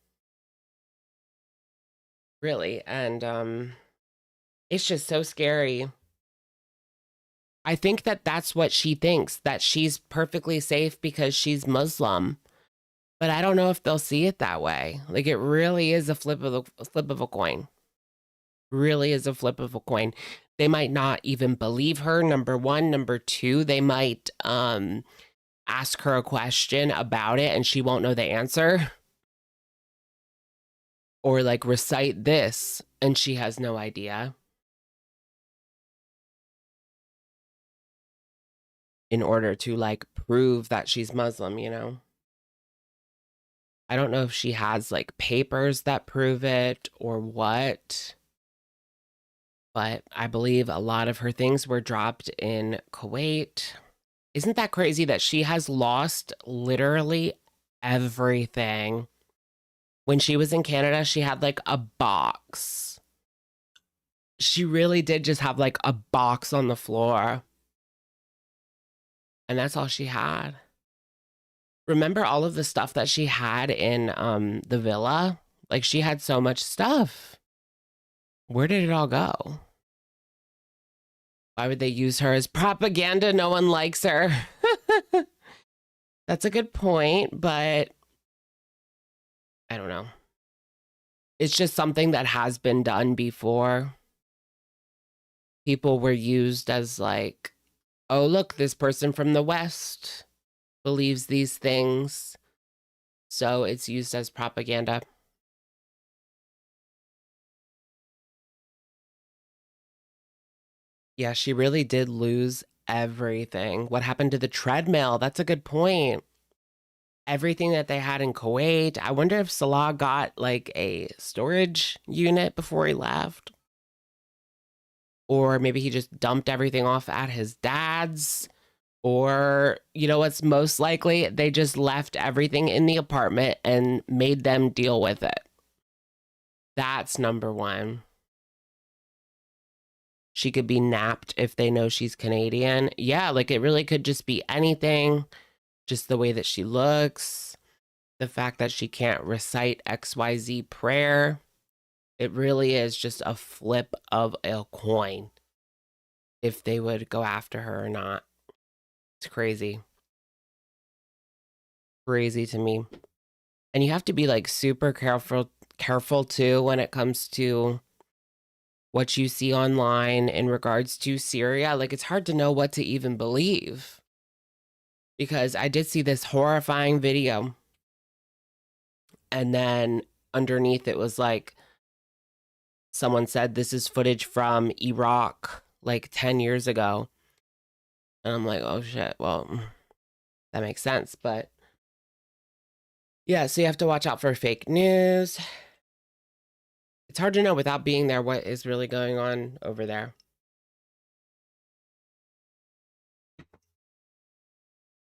Really. And it's just so scary. I think that that's what she thinks, that she's perfectly safe because she's Muslim. But I don't know if they'll see it that way. Like it really is a flip of a coin. Really is a flip of a coin. They might not even believe her, number one. Number two, they might ask her a question about it and she won't know the answer. Or like recite this and she has no idea. In order to like prove that she's Muslim, you know? I don't know if she has like papers that prove it or what. But I believe a lot of her things were dropped in Kuwait. Isn't that crazy that she has lost literally everything? When she was in Canada, she had like a box. She really did just have like a box on the floor. And that's all she had. Remember all of the stuff that she had in the villa? Like she had so much stuff. Where did it all go? Why would they use her as propaganda? No one likes her. That's a good point, but I don't know. It's just something that has been done before. People were used as like, oh, look, this person from the West believes these things. So it's used as propaganda. Yeah, she really did lose everything. What happened to the treadmill? That's a good point. Everything that they had in Kuwait. I wonder if Salah got like a storage unit before he left. Or maybe he just dumped everything off at his dad's. Or, you know what's most likely? They just left everything in the apartment and made them deal with it. That's number one. She could be napped if they know she's Canadian. Yeah, like it really could just be anything. Just the way that she looks. The fact that she can't recite XYZ prayer. It really is just a flip of a coin. If they would go after her or not. It's crazy. Crazy to me. And you have to be like super careful too when it comes to what you see online in regards to Syria. Like it's hard to know what to even believe. Because I did see this horrifying video. And then underneath it was like, someone said this is footage from Iraq like 10 years ago. And I'm like, oh shit, well, that makes sense. But yeah, so you have to watch out for fake news. It's hard to know without being there what is really going on over there.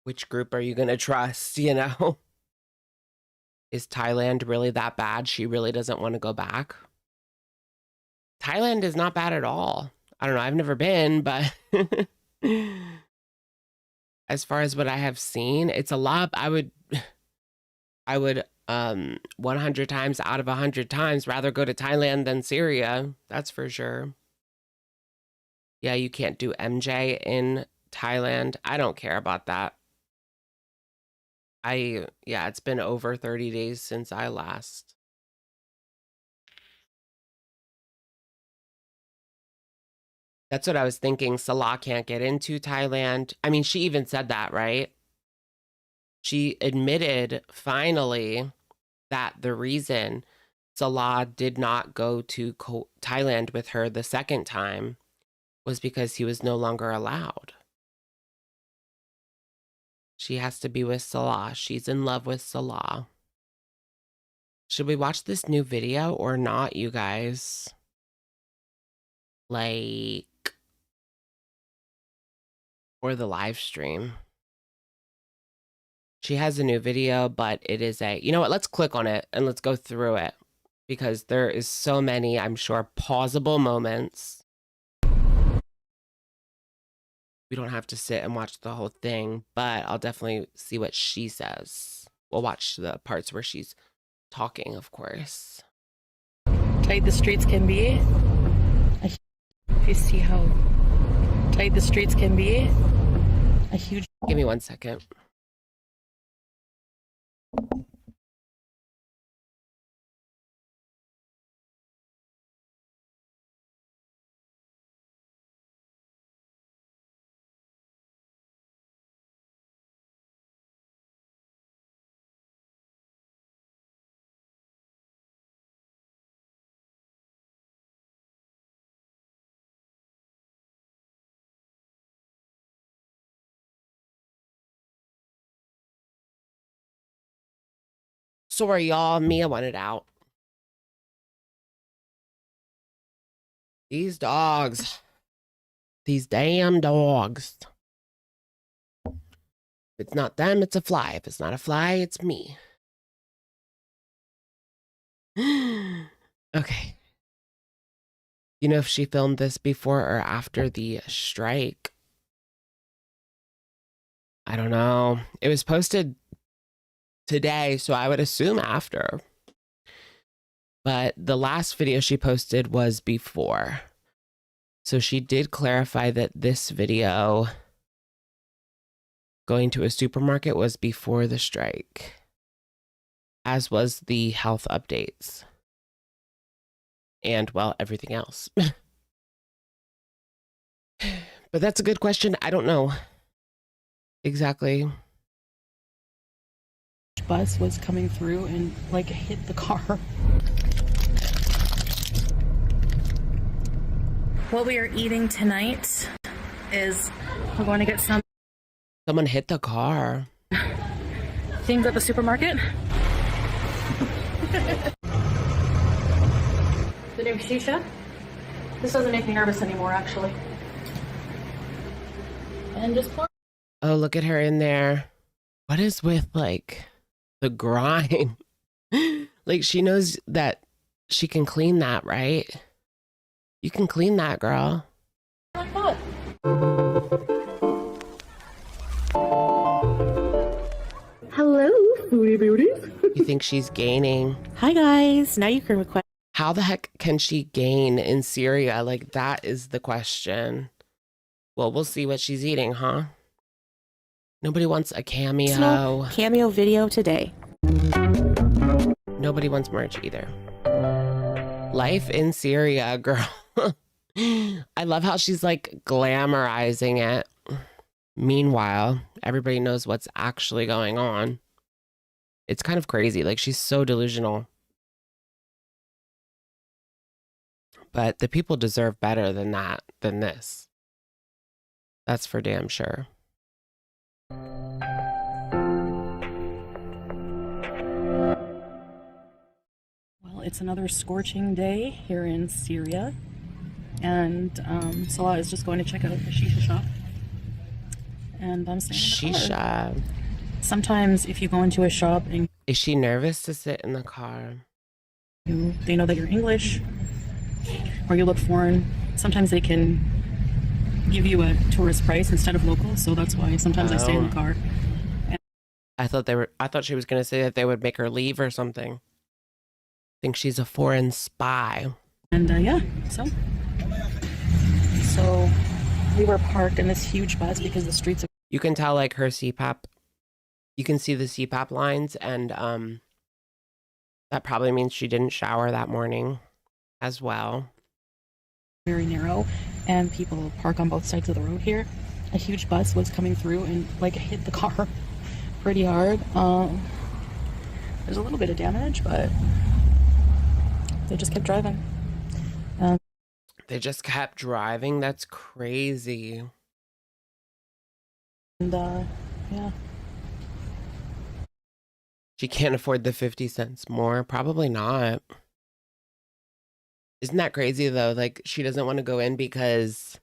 Which group are you going to trust, you know? Is Thailand really that bad? She really doesn't want to go back? Thailand is not bad at all. I don't know. I've never been, but as far as what I have seen, it's a lot. I would 100 times out of 100 times rather go to Thailand than Syria. That's for sure. Yeah, you can't do MJ in Thailand. I don't care about that. Yeah, it's been over 30 days since I last That's what I was thinking. Salah can't get into Thailand. I mean, she even said that, right? She admitted finally that the reason Salah did not go to Thailand with her the second time was because he was no longer allowed. She has to be with Salah. She's in love with Salah. Should we watch this new video or not, you guys? Like, or the live stream. She has a new video, but it is a, you know what, let's click on it and let's go through it because there is so many, I'm sure, pausable moments. We don't have to sit and watch the whole thing, but I'll definitely see what she says. We'll watch the parts where she's talking, of course. Tight the streets can be. If you see how tight the streets can be, a huge. Give me 1 second. Sorry, y'all. Mia wanted out. These dogs. These damn dogs. If it's not them, it's a fly. If it's not a fly, it's me. Okay. You know if she filmed this before or after the strike? I don't know. It was posted today, so I would assume after. But the last video she posted was before. So she did clarify that this video going to a supermarket was before the strike, as was the health updates. And, well, everything else. But that's a good question. I don't know exactly. Bus was coming through and like hit the car. What we are eating tonight is we're going to get some Someone hit the car. things at the supermarket. The new shisha. This doesn't make me nervous anymore, actually. And just pour. Oh, look at her in there. What is with, like, the grime? Like, she knows that she can clean that, right? You can clean that, girl. Like what? Hello, Foodie Beauty. You think she's gaining? Hi, guys. Now you can request. How the heck can she gain in Syria? Like, that is the question. Well, we'll see what she's eating, huh? Nobody wants a cameo. Cameo video today. Nobody wants merch either. Life in Syria, girl. I love how she's like glamorizing it. Meanwhile, everybody knows what's actually going on. It's kind of crazy. Like, she's so delusional. But the people deserve better than that, than this. That's for damn sure. Well, it's another scorching day here in Syria, and Salah is just going to check out the shisha shop. And I'm staying in the car. Shisha. Sometimes if you go into a shop and Is she nervous to sit in the car? they know that you're English or you look foreign, sometimes they can give you a tourist price instead of local. So that's why sometimes I stay in the car. I thought she was going to say that they would make her leave or something. Think she's a foreign spy. And yeah, so we were parked in this huge bus because the streets are. You can tell like her CPAP. You can see the CPAP lines, and that probably means she didn't shower that morning as well. Very narrow, and people park on both sides of the road here. A huge bus was coming through and like hit the car pretty hard. There's a little bit of damage, but they just kept driving. They just kept driving? That's crazy. And yeah. She can't afford the 50 cents more. Probably not. Isn't that crazy though? Like, she doesn't want to go in because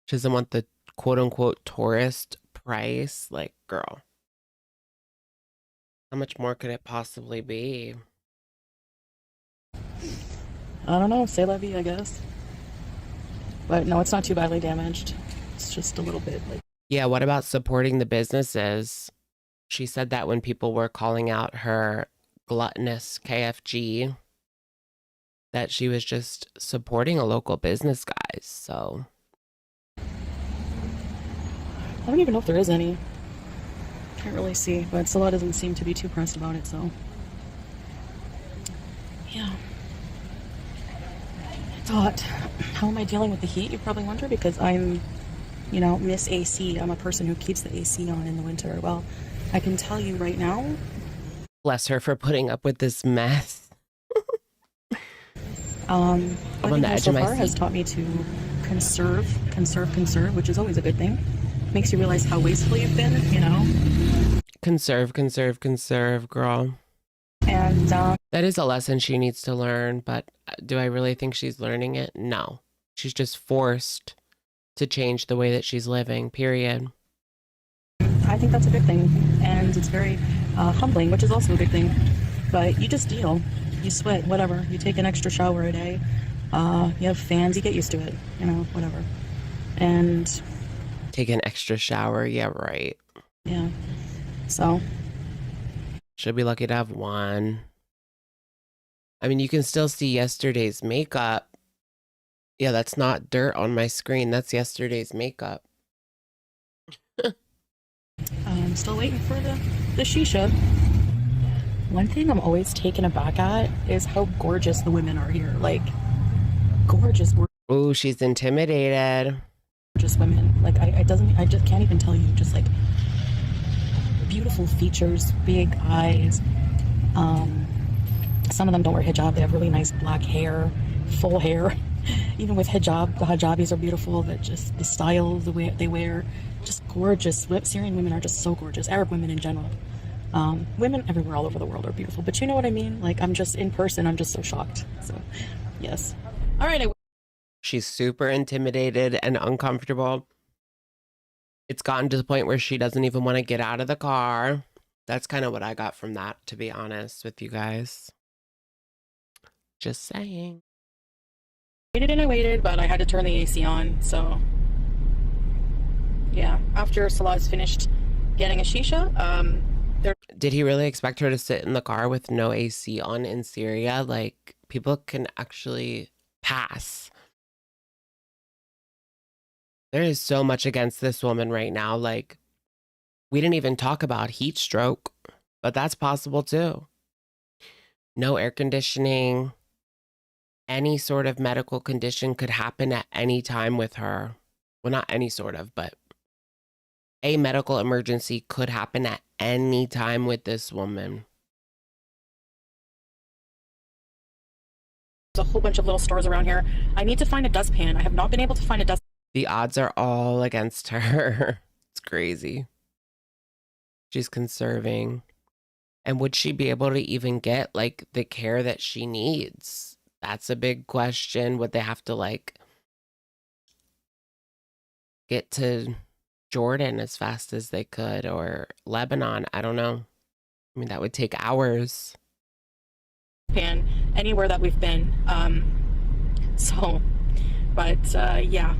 she doesn't want the quote unquote tourist price. Like, girl, how much more could it possibly be? I don't know, c'est la vie, I guess. But no, it's not too badly damaged. It's just a little bit like. Yeah, what about supporting the businesses? She said that when people were calling out her gluttonous KFG, that she was just supporting a local business, guys. So I don't even know if there is any. Can't really see, but Salah doesn't seem to be too pressed about it, so. Yeah. It's hot. How am I dealing with the heat, you probably wonder? Because I'm, you know, Miss AC. I'm a person who keeps the AC on in the winter. Well, I can tell you right now. bless her for putting up with this mess. I'm on the edge of my seat. Has taught me to conserve, which is always a good thing. Makes you realize how wasteful you've been, you know. Conserve, girl. And that is a lesson she needs to learn, but do I really think she's learning it? No. She's just forced to change the way that she's living, period. I think that's a good thing, and it's very humbling, which is also a good thing. But you just deal. You sweat, whatever. You take an extra shower a day. You have fans, you get used to it, you know, whatever. And take an extra shower, yeah, right. Yeah. So should be lucky to have one. I mean, you can still see yesterday's makeup. Yeah, that's not dirt on my screen. That's yesterday's makeup. I'm still waiting for the shisha. One thing I'm always taken aback at is how gorgeous the women are here. Like, gorgeous. Ooh, she's intimidated. Gorgeous women. Like, I just can't even tell you. Just like beautiful features, big eyes. Some of them don't wear hijab. They have really nice black hair, full hair. Even with hijab, the hijabis are beautiful. That just the style, the way they wear, just gorgeous. Syrian women are just so gorgeous. Arab women in general. Women everywhere all over the world are beautiful, but you know what I mean? Like, I'm just in person, I'm just so shocked. So, yes. All right. She's super intimidated and uncomfortable. It's gotten to the point where she doesn't even want to get out of the car. That's kind of what I got from that, to be honest with you guys. Just saying. I waited, but I had to turn the AC on, so yeah. After Salah's finished getting a shisha, did he really expect her to sit in the car with no AC on in Syria? Like, people can actually pass. There is so much against this woman right now. Like, we didn't even talk about heat stroke, but that's possible too. No air conditioning. Any sort of medical condition could happen at any time with her. Well, not any sort of, but a medical emergency could happen at any time with this woman. There's a whole bunch of little stores around here. I need to find a dustpan. I have not been able to find a dustpan. The odds are all against her. It's crazy. She's conserving. And would she be able to even get, like, the care that she needs? That's a big question. Would they have to, like, get to Jordan as fast as they could, or Lebanon? I don't know. I mean, that would take hours. Anywhere that we've been. Yeah.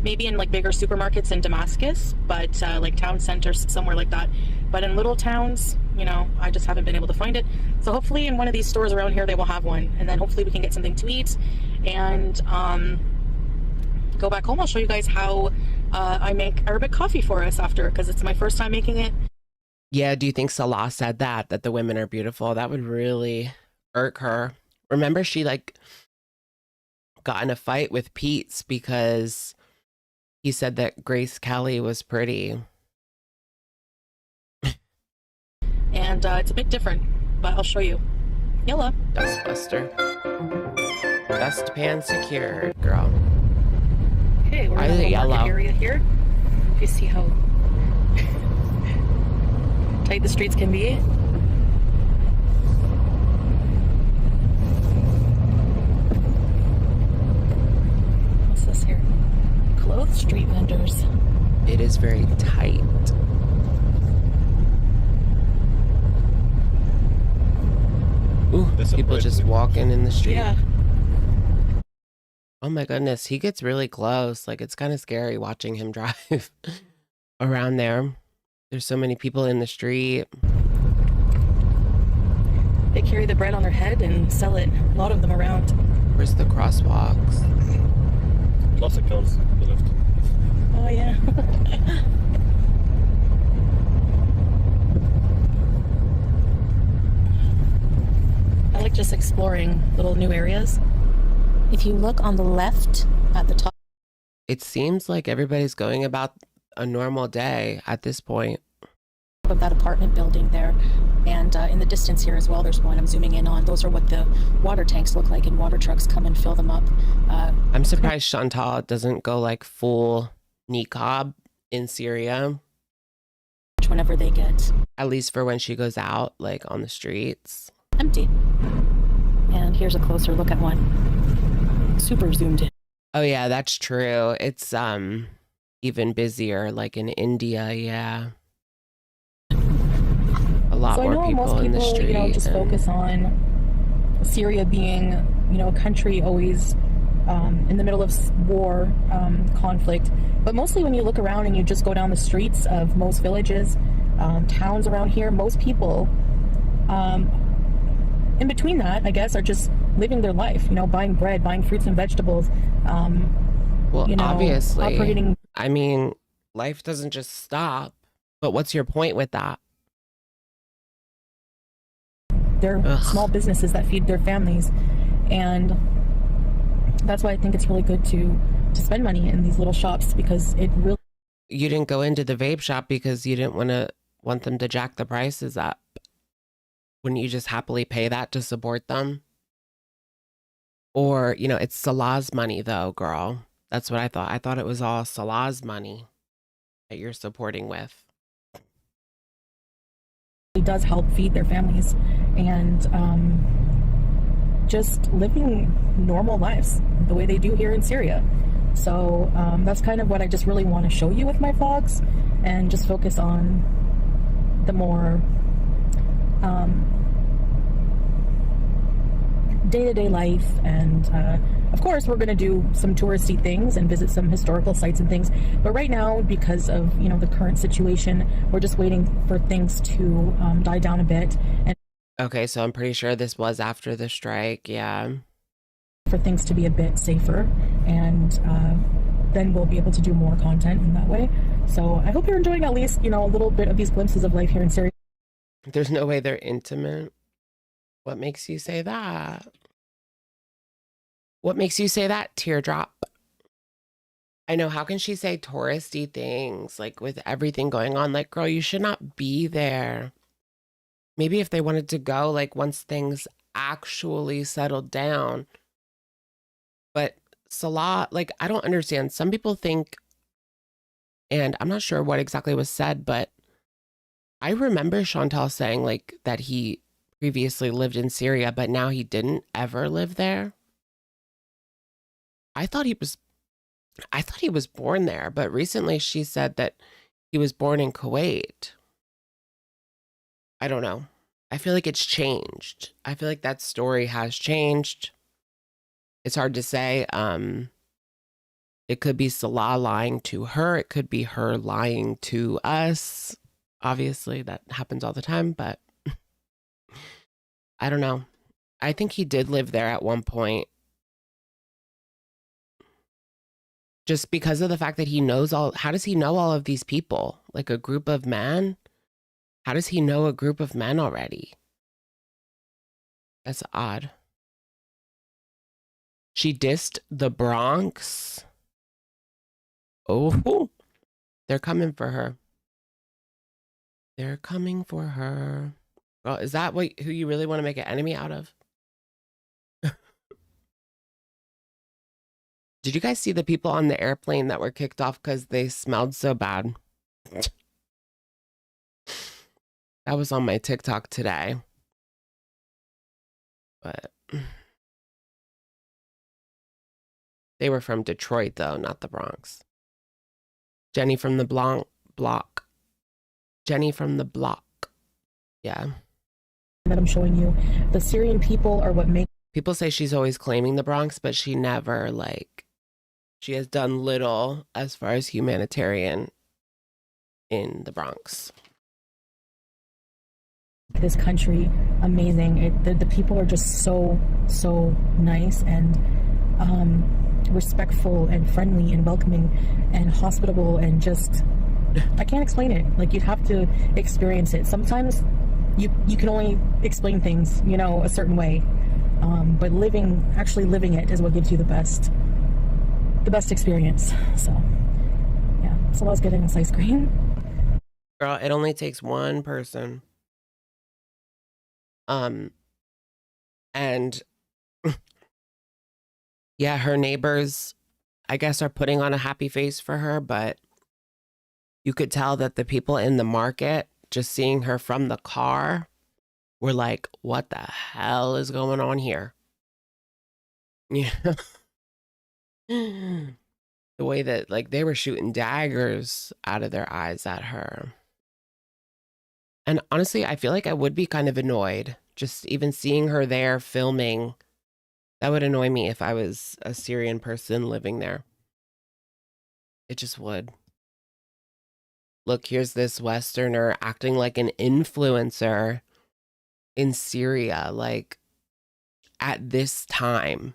Maybe in like bigger supermarkets in Damascus, but like town centers, somewhere like that. But in little towns, you know, I just haven't been able to find it. So hopefully in one of these stores around here, they will have one. And then hopefully we can get something to eat and go back home. I'll show you guys how I make Arabic coffee for us after, because it's my first time making it. Yeah, do you think Salah said that the women are beautiful? That would really irk her. Remember, she like got in a fight with Pete's because he said that Grace Kelly was pretty. And it's a bit different, but I'll show you. Yellow. Dustbuster. Dustpan secured, girl. Okay, we're Why in is the it little market yellow? area here. If you see how tight the streets can be. What's this here? Clothes street vendors. It is very tight. Ooh, people just walking in the street. Yeah. Oh my goodness, he gets really close. Like, it's kind of scary watching him drive around there. There's so many people in the street. They carry the bread on their head and sell it. A lot of them around. Where's the crosswalks? Classic cars on the left. Oh, yeah. I like just exploring little new areas. If you look on the left at the top It seems like everybody's going about a normal day at this point. of that apartment building there, and in the distance here as well, there's one I'm zooming in on. Those are what the water tanks look like, and water trucks come and fill them up. I'm surprised Chantal doesn't go like full niqab in Syria, Whenever they get at least for when she goes out, like on the streets. empty. And here's a closer look at one. Super zoomed in. Oh yeah, that's true. It's even busier, like in India, yeah. A lot So I more know people most in the people, street. just and- focus on Syria being, a country always in the middle of war, conflict. But mostly when you look around and you just go down the streets of most villages, towns around here, most people, in between that, I guess, are just living their life, buying bread, buying fruits and vegetables, Well, obviously. operating. I mean, life doesn't just stop. But what's your point with that? They're Ugh. small businesses that feed their families, and that's why I think it's really good to spend money in these little shops, because it really You didn't go into the vape shop because you didn't want them to jack the prices up. Wouldn't you just happily pay that to support them? Or, it's Salah's money though, girl. That's what I thought. I thought it was all Salah's money that you're supporting with. does help feed their families, and just living normal lives the way they do here in Syria. So that's kind of what I just really want to show you with my vlogs, and just focus on the more day-to-day life. And of course we're going to do some touristy things and visit some historical sites and things, but right now, because of the current situation, we're just waiting for things to die down a bit, and Okay, so I'm pretty sure this was after the strike, yeah. for things to be a bit safer, and then we'll be able to do more content in that way. So I hope you're enjoying at least a little bit of these glimpses of life here in Syria. There's no way they're intimate. What makes you say that? What makes you say that, Teardrop? I know, how can she say touristy things, like with everything going on? Like, girl, you should not be there. Maybe if they wanted to go, like once things actually settled down. But Salah, like, I don't understand. Some people think, and I'm not sure what exactly was said, but I remember Chantal saying like that he previously lived in Syria, but now he didn't ever live there. I thought he was born there, but recently she said that he was born in Kuwait. I don't know. I feel like it's changed. I feel like that story has changed. It's hard to say. It could be Salah lying to her. It could be her lying to us. Obviously, that happens all the time, but I don't know. I think he did live there at one point. Just because of the fact that he knows how does he know all of these people? Like a group of men? How does he know a group of men already? That's odd. She dissed the Bronx. Oh, they're coming for her. They're coming for her. Well, is that who you really want to make an enemy out of? Did you guys see the people on the airplane that were kicked off because they smelled so bad? That was on my TikTok today. But they were from Detroit, though, not the Bronx. Jenny from the block. Jenny from the block. Yeah. That I'm showing you. The Syrian people are what make... People say she's always claiming the Bronx, but she never, like... She has done little as far as humanitarian in the Bronx. This country amazing. The people are just so nice and respectful and friendly and welcoming and hospitable and just... I can't explain it. Like, you'd have to experience it. Sometimes you can only explain things, you know, a certain way. But actually living it is what gives you the best experience. So, yeah. So I was getting this ice cream. Girl, it only takes one person. And yeah, her neighbors, I guess, are putting on a happy face for her, but you could tell that the people in the market, just seeing her from the car, were like, what the hell is going on here? Yeah. The way that, like, they were shooting daggers out of their eyes at her. And honestly, I feel like I would be kind of annoyed just even seeing her there filming. That would annoy me if I was a Syrian person living there. It just would. Look, here's this Westerner acting like an influencer in Syria, like, at this time.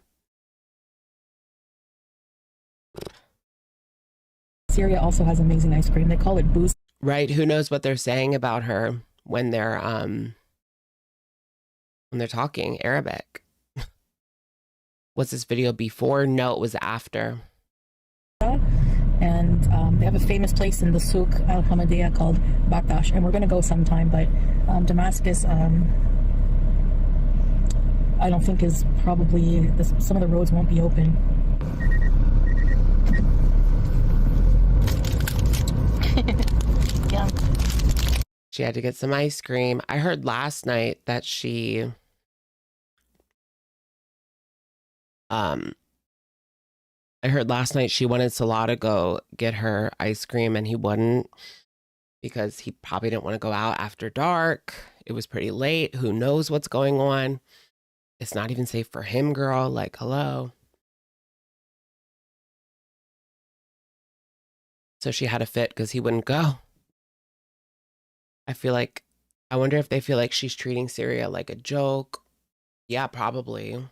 Syria also has amazing ice cream. They call it boost. Right? Who knows what they're saying about her when they're talking Arabic. Was this video before? No, it was after. And they have a famous place in the Souk Al Hamadiyah called Baktash, and we're going to go sometime, but Damascus, I don't think is probably, some of the roads won't be open. Yeah. She had to get some ice cream. I heard last night that she wanted Salah to go get her ice cream and he wouldn't because he probably didn't want to go out after dark. It was pretty late. Who knows what's going on? It's not even safe for him, girl. Like, hello. So she had a fit because he wouldn't go. I wonder if they feel like she's treating Syria like a joke. Yeah, probably.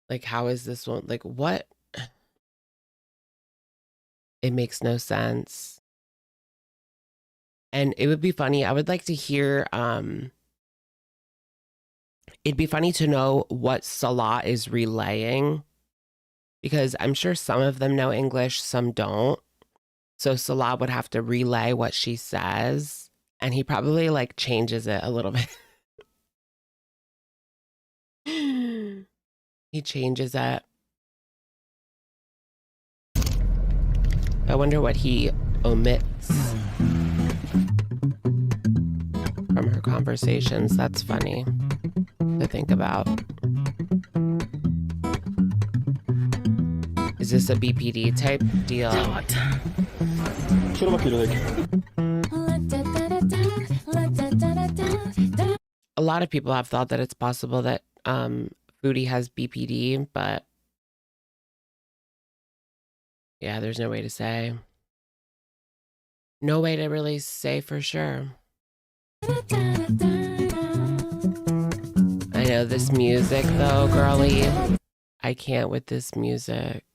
Like, how is this one? Like, what? It makes no sense. And it would be funny. I would like to hear, it'd be funny to know what Salah is relaying, because I'm sure some of them know English, some don't. So Salah would have to relay what she says, and he probably like changes it a little bit. He changes it. I wonder what he omits from her conversations. That's funny to think about. Is this a BPD type deal? A lot of people have thought that it's possible that Foodie has BPD, but yeah, there's no way to say. No way to really say for sure. I know this music though, girly. I can't with this music.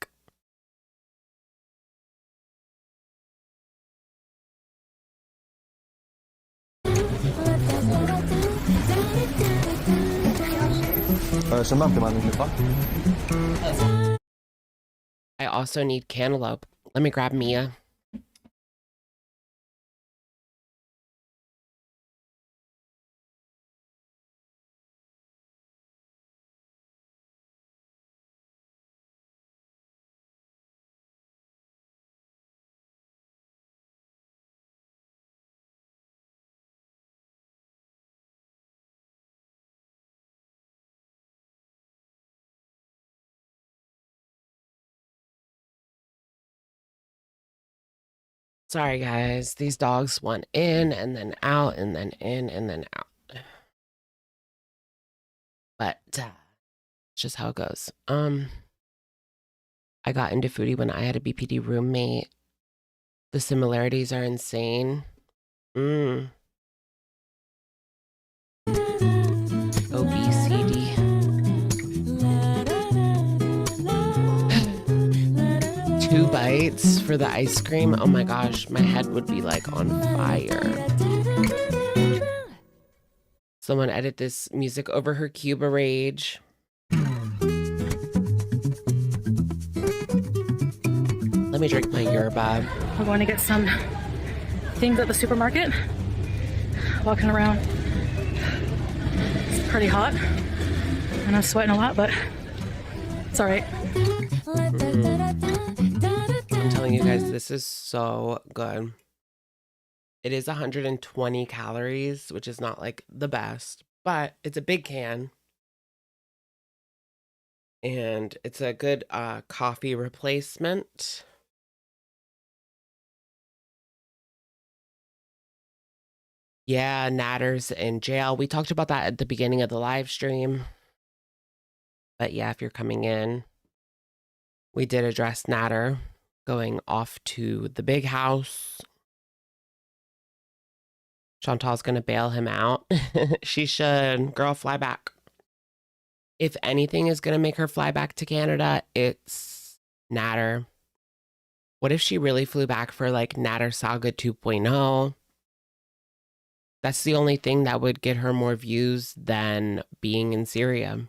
I also need cantaloupe. Let me grab Mia. Sorry, guys. These dogs want in and then out and then in and then out. But it's just how it goes. I got into Foodie when I had a BPD roommate. The similarities are insane. Obesity. 2 bites for the ice cream. Oh my gosh, my head would be like on fire. Someone edit this music over her Cuba rage. Let me drink my yerba. We're going to get some things at the supermarket. Walking around. It's pretty hot. And I'm sweating a lot, but it's all right. I'm telling you guys, this is so good. It is 120 calories, which is not like the best, but it's a big can. And it's a good coffee replacement. Yeah, Nader's in jail. We talked about that at the beginning of the live stream. But yeah, if you're coming in, we did address Nader going off to the big house. Chantal's going to bail him out. She should. Girl, fly back. If anything is going to make her fly back to Canada, it's Nader. What if she really flew back for like Nader Saga 2.0? That's the only thing that would get her more views than being in Syria.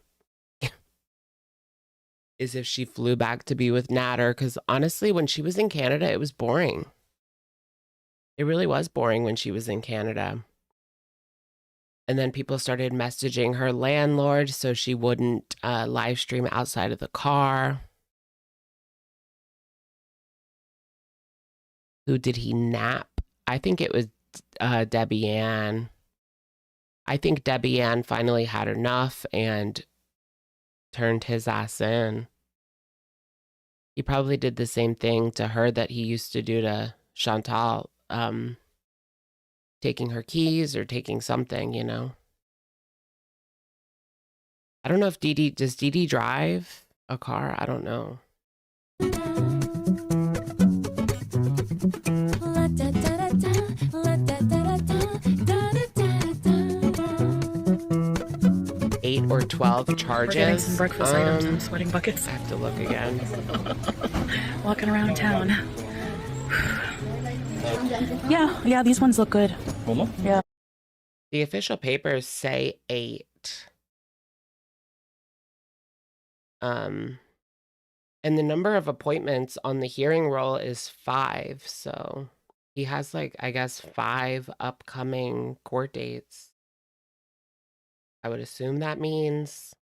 Is if she flew back to be with Nader. Because honestly, when she was in Canada, it was boring. It really was boring when she was in Canada. And then people started messaging her landlord so she wouldn't live stream outside of the car. Who did he nap? I think it was Debbie Ann. I think Debbie Ann finally had enough and turned his ass in. He probably did the same thing to her that he used to do to Chantal, taking her keys or taking something, you know. I don't know if does Deedee drive a car? I don't know. Eight or 12 charges. We're getting some breakfast items and sweating buckets. I have to look again. Walking around town. Yeah, these ones look good. Yeah. The official papers say 8. And the number of appointments on the hearing roll is 5. So he has like, I guess, 5 upcoming court dates. I would assume that means.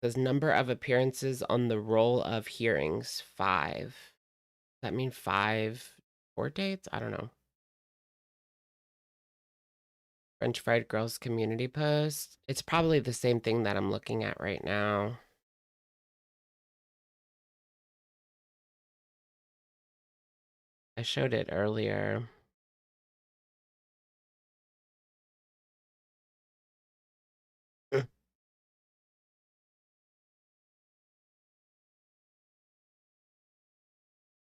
Says number of appearances on the roll of hearings, 5. Does that mean 5 court dates? I don't know. French Fried Girls community post. It's probably the same thing that I'm looking at right now. I showed it earlier.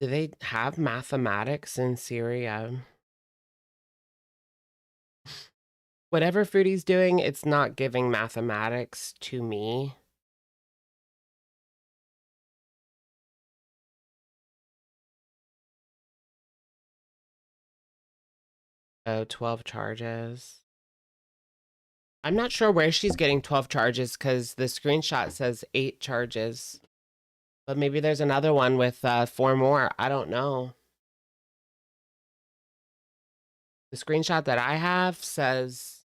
Do they have mathematics in Syria? Whatever Foodie's doing, it's not giving mathematics to me. Oh, 12 charges. I'm not sure where she's getting 12 charges because the screenshot says 8 charges. But maybe there's another one with 4 more. I don't know. The screenshot that I have says,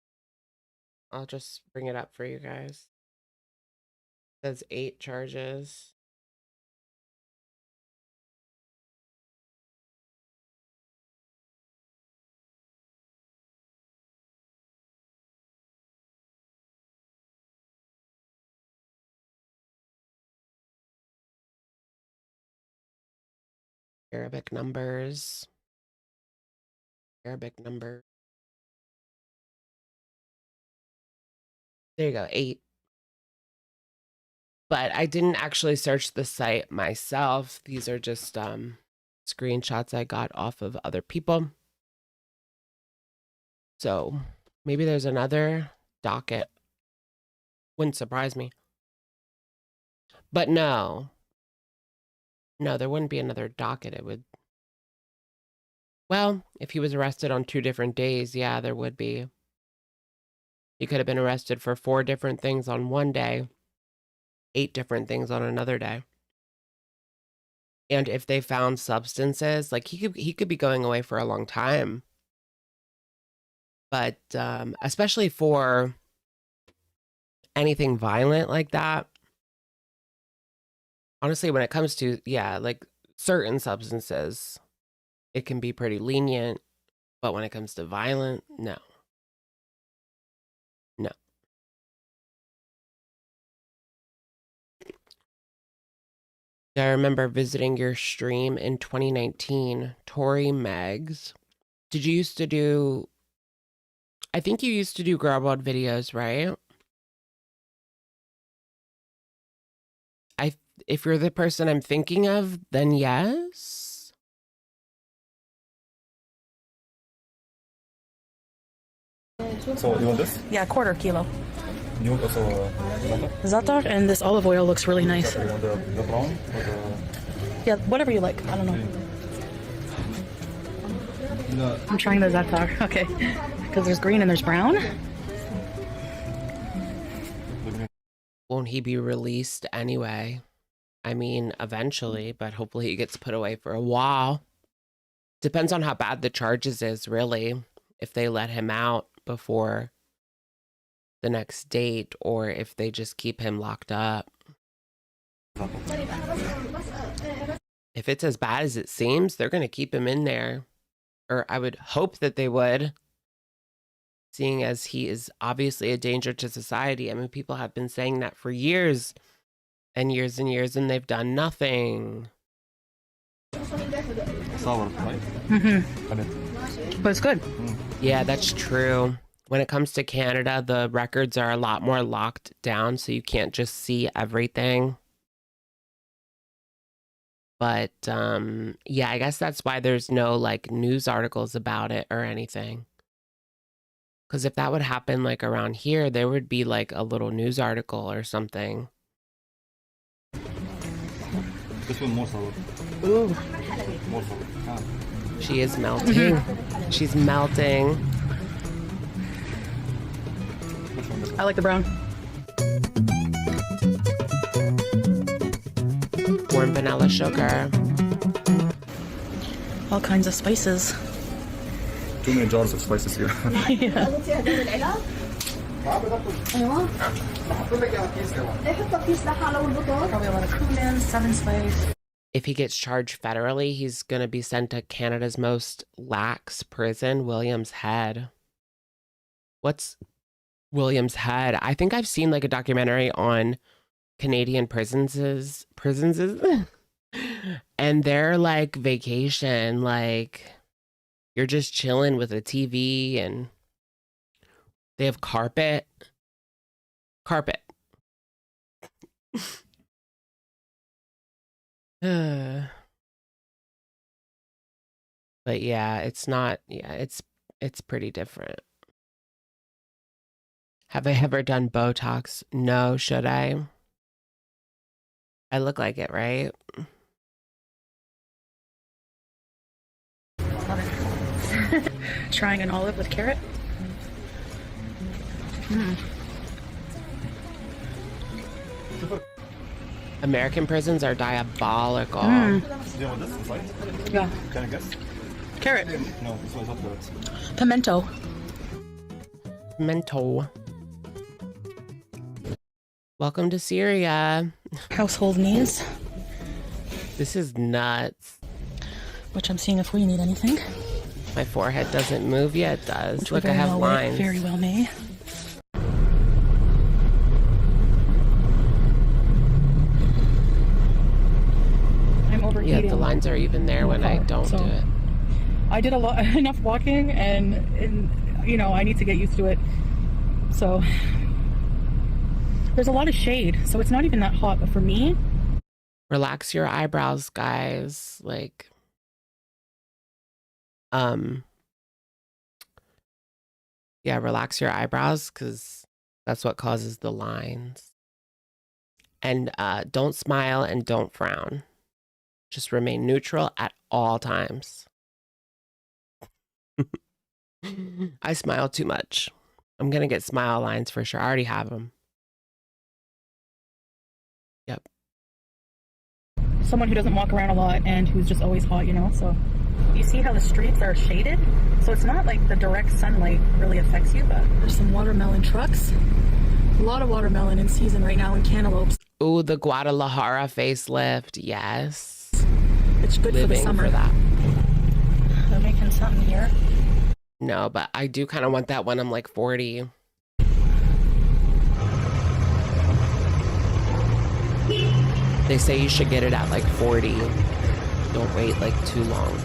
I'll just bring it up for you guys. It says 8 charges. Arabic numbers. Arabic number. There you go, 8. But I didn't actually search the site myself. These are just screenshots I got off of other people. So maybe there's another docket. Wouldn't surprise me. But no. No, there wouldn't be another docket. It would. Well, if he was arrested on 2 different days, yeah, there would be. He could have been arrested for 4 different things on one day, 8 different things on another day. And if they found substances, like he could be going away for a long time. But especially for anything violent like that, honestly, when it comes to, yeah, like certain substances, it can be pretty lenient. But when it comes to violent, no. No. I remember visiting your stream in 2019, Tori Megs. Did you used to do, I think you used to do girl bod videos, right? If you're the person I'm thinking of, then yes. So you want this? Yeah, quarter kilo. You want also Za'atar, and this olive oil looks really nice. you want the brown or the? Yeah, whatever you like. I don't know. No. I'm trying the za'atar. Okay. Because there's green and there's brown. Won't he be released anyway? I mean, eventually, but hopefully he gets put away for a while. Depends on how bad the charges is, really. If they let him out before the next date, or if they just keep him locked up. If it's as bad as it seems, they're going to keep him in there. Or I would hope that they would, seeing as he is obviously a danger to society. I mean, people have been saying that for years and years and years, and they've done nothing. Sour, right? Mm-hmm. But it's good. Yeah, that's true. When it comes to Canada, the records are a lot more locked down, so you can't just see everything. But yeah, I guess that's why there's no like news articles about it or anything. Because if that would happen like around here, there would be like a little news article or something. This one more sour. Ooh. More sour. Ah. She is melting. She's melting. Which one? I like the brown. Warm vanilla sugar. All kinds of spices. Too many jars of spices here. Yeah. Probably a lot of cumin, 7 spice. If he gets charged federally, he's going to be sent to Canada's most lax prison, Williams Head. What's Williams Head? I think I've seen like a documentary on Canadian prisons, and they're like vacation, like you're just chilling with a TV and they have carpet. But yeah, it's not, yeah, it's pretty different. Have I ever done Botox? No, should I? I look like it, right? Trying an olive with carrot. American prisons are diabolical. Do you want this inside? Yeah. Can I guess? Carrot. No, this one's not carrots. Pimento. Mental. Welcome to Syria. Household needs, This is nuts. which I'm seeing if we need anything. My forehead doesn't move yet. It does. Which Look, we I have lines. very well may. I'm Yeah, overheating. the lines are even there when I don't So- do it. I did enough walking, and you know, I need to get used to it. So there's a lot of shade, so it's not even that hot. But for me, Relax your eyebrows, guys. Like, yeah, relax your eyebrows because that's what causes the lines. And don't smile and don't frown. Just remain neutral at all times. I smile too much. I'm gonna get smile lines for sure. I already have them. Yep. someone who doesn't walk around a lot and who's just always hot, you know. So you see how the streets are shaded, so it's not like the direct sunlight really affects you. But there's some watermelon trucks. A lot of watermelon in season right now, and cantaloupes. Ooh, the Guadalajara facelift. Yes. It's good for the Living summer. for that. They're making something here. No, but I do kind of want that when I'm like 40. They say you should get it at like 40. Don't wait like too long.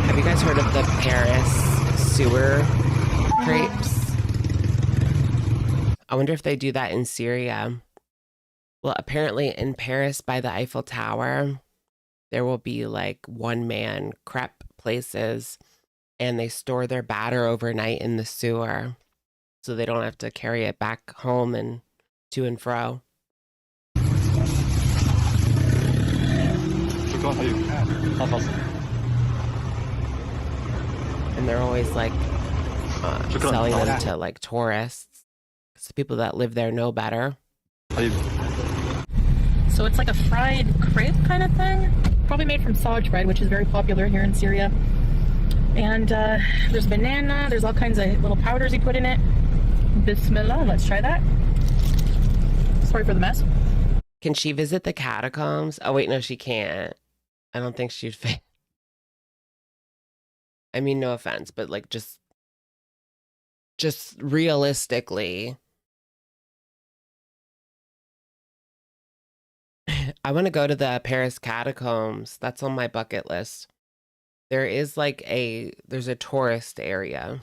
Have you guys heard of the Paris sewer crepes? I wonder if they do that in Syria. Well, apparently in Paris by the Eiffel Tower, there will be like one-man crepe places, and they store their batter overnight in the sewer so they don't have to carry it back home and to and fro. And they're always like selling them to like tourists because the people that live there know better. So it's like a fried crepe kind of thing. Probably made from sage bread, which is very popular here in Syria. And there's banana, there's all kinds of little powders you put in it. Bismillah, let's try that. Sorry for the mess. Can she visit the catacombs? Oh, wait, no, she can't. I don't think she'd fit. I mean, no offense, but like just realistically, I want to go to the Paris catacombs. That's on my bucket list. There is like there's a tourist area.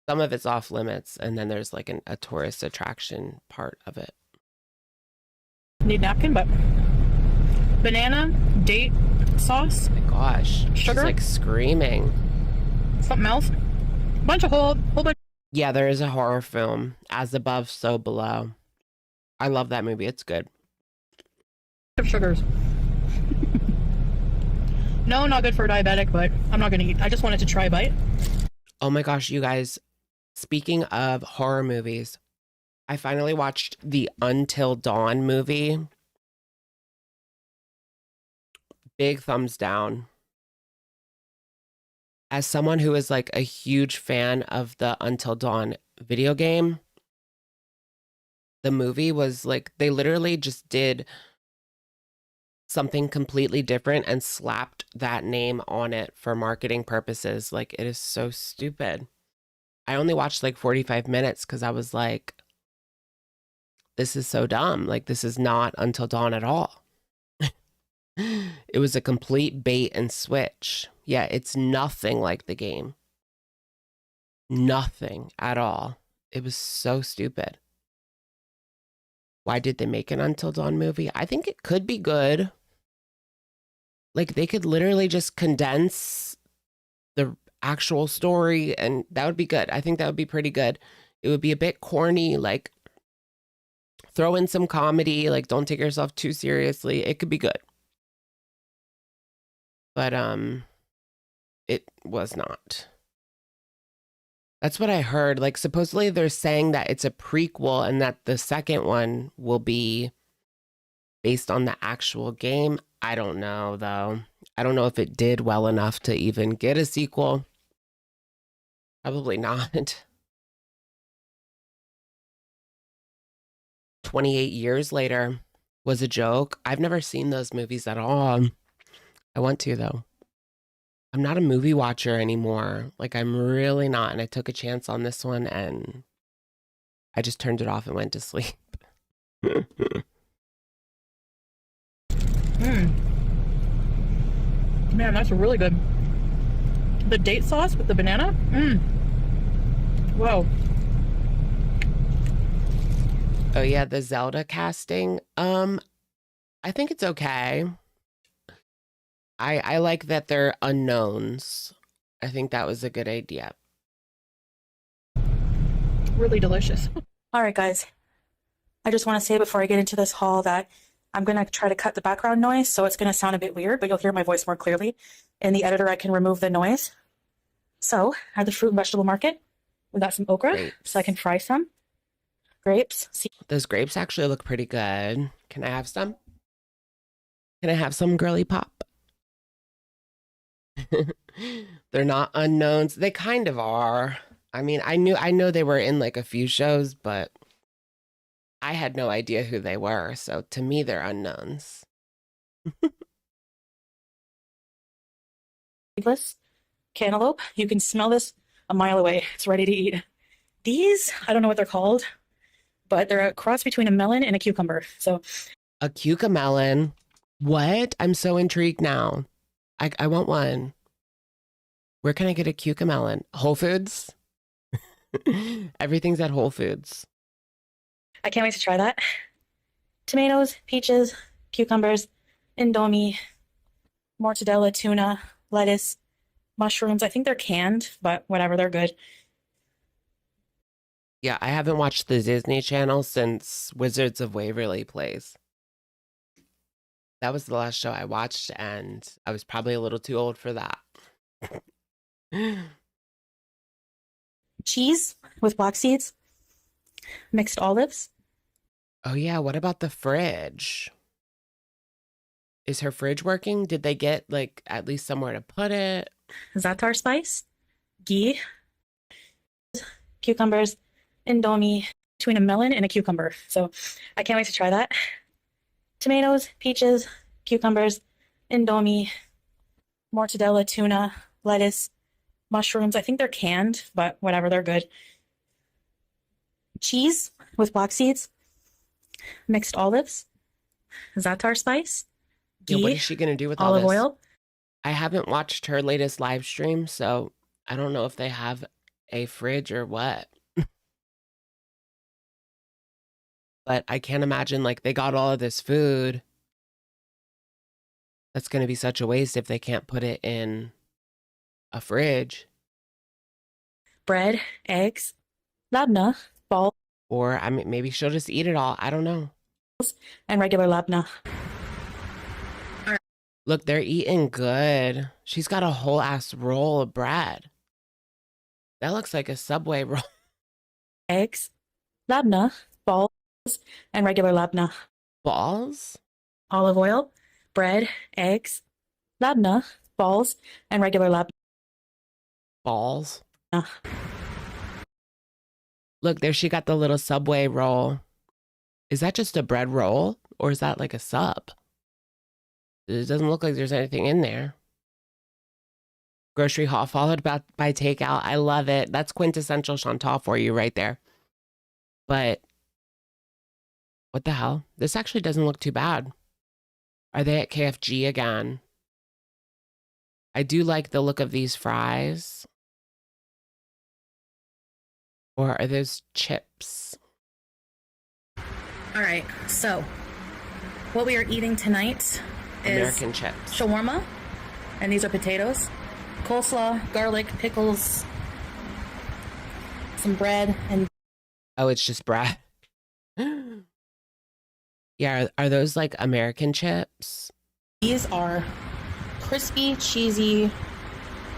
Some of it's off limits, and then there's like a tourist attraction part of it. Need napkin, but banana, date, sauce, Oh my gosh, she's Sugar? like screaming. something else. Whole bunch Yeah, there is a horror film, As Above, So Below. I love that movie. It's good. of sugars. No, not good for a diabetic, but I'm not gonna eat. I just wanted to try a bite. Oh my gosh, you guys. Speaking of horror movies, I finally watched the Until Dawn movie. Big thumbs down. As someone who is like a huge fan of the Until Dawn video game, the movie was like, they literally just did something completely different and slapped that name on it for marketing purposes. Like, it is so stupid. I only watched like 45 minutes because I was like, this is so dumb. Like, this is not Until Dawn at all. It was a complete bait and switch. Yeah, it's nothing like the game. Nothing at all. It was so stupid. Why did they make an Until Dawn movie? I think it could be good. Like, they could literally just condense the actual story, and that would be good. I think that would be pretty good It would be a bit corny, like throw in some comedy, like don't take yourself too seriously. It could be good. But it was not. That's what I heard. Like supposedly they're saying that it's a prequel and that the second one will be based on the actual game. I don't know though. I don't know if it did well enough to even get a sequel. Probably not. 28 years later was a joke. I've never seen those movies at all. I want to though. I'm not a movie watcher anymore. Like I'm really not. And I took a chance on this one and I just turned it off and went to sleep. Man, that's really good. The date sauce with the banana? Whoa. Oh yeah, the Zelda casting. I think it's okay. I like that they're unknowns. I think that was a good idea. Really delicious. All right, guys. I just want to say before I get into this haul that I'm going to try to cut the background noise, so it's going to sound a bit weird, but you'll hear my voice more clearly. In the editor, I can remove the noise. So, at the fruit and vegetable market, we got some okra, Grapes. so I can fry some. Grapes. Those grapes actually look pretty good. Can I have some? Can I have some girly pop? They're not unknowns. They kind of are. I mean, I know they were in like a few shows, but I had no idea who they were. So to me, they're unknowns. Seedless cantaloupe. You can smell this a mile away. It's ready to eat. These, I don't know what they're called, but they're a cross between a melon and a cucumber. So A cucamelon. What? I'm so intrigued now. I want one. Where can I get a cucamelon? Whole Foods? Everything's at Whole Foods. I can't wait to try that. Tomatoes, peaches, cucumbers, indomie, mortadella, tuna, lettuce, mushrooms. I think they're canned, but whatever, they're good. Yeah, I haven't watched the Disney Channel since Wizards of Waverly Place. That was the last show I watched, and I was probably a little too old for that. Cheese with black seeds, mixed olives. Oh yeah, what about the fridge? Is her fridge working? Did they get like at least somewhere to put it? Za'atar spice, ghee, cucumbers, indomie, between a melon and a cucumber. So I can't wait to try that. Tomatoes, peaches, cucumbers, indomie, mortadella, tuna, lettuce, mushrooms. I think they're canned, but whatever, they're good. Cheese with black seeds, mixed olives, za'atar spice, Yeah, ghee, what is she gonna do with all olive this? oil. I haven't watched her latest live stream, so I don't know if they have a fridge or what. But I can't imagine like they got all of this food. That's going to be such a waste if they can't put it in a fridge. Bread, eggs, labna, balls, Or I mean, maybe she'll just eat it all. I don't know. and regular labna. Look, they're eating good. She's got a whole ass roll of bread. That looks like a Subway roll. Eggs, labna, balls, and regular labna. Balls? Olive oil, bread, eggs, labna, balls, and regular labna. Balls? Look, there she got the little Subway roll. Is that just a bread roll? Or is that like a sub? It doesn't look like there's anything in there. Grocery haul followed by takeout. I love it. That's quintessential Chantal for you right there. But what the hell? This actually doesn't look too bad. Are they at KFG again? I do like the look of these fries. Or are those chips? All right, so what we are eating tonight is American chips. shawarma, and these are potatoes, coleslaw, garlic, pickles, some bread, and Oh, it's just bread. Yeah, are those like American chips? These are crispy, cheesy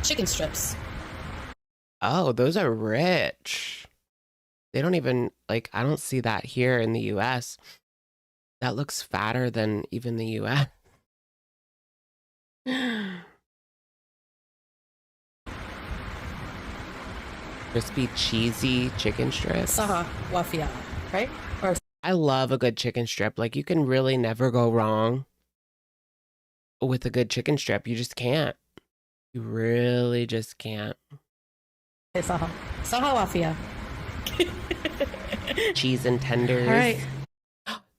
chicken strips. Oh, those are rich. They don't even, like, I don't see that here in the US. That looks fatter than even the US. Crispy, cheesy chicken strips. Wafia, right? Or I love a good chicken strip. Like, you can really never go wrong with a good chicken strip. You just can't. You really just can't. Saha Wafia. Cheese and tenders. All right.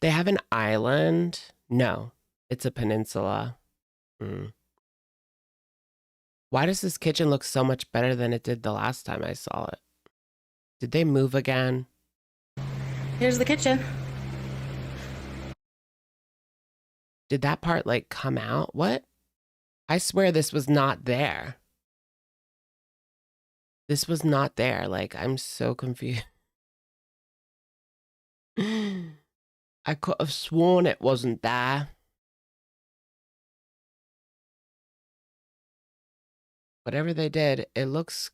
They have an island. No, it's a peninsula. Why does this kitchen look so much better than it did the last time I saw it? Did they move again? Here's the kitchen. Did that part like come out? What? I swear this was not there. This was not there. Like, I'm so confused. I could have sworn it wasn't there. Whatever they did, it looks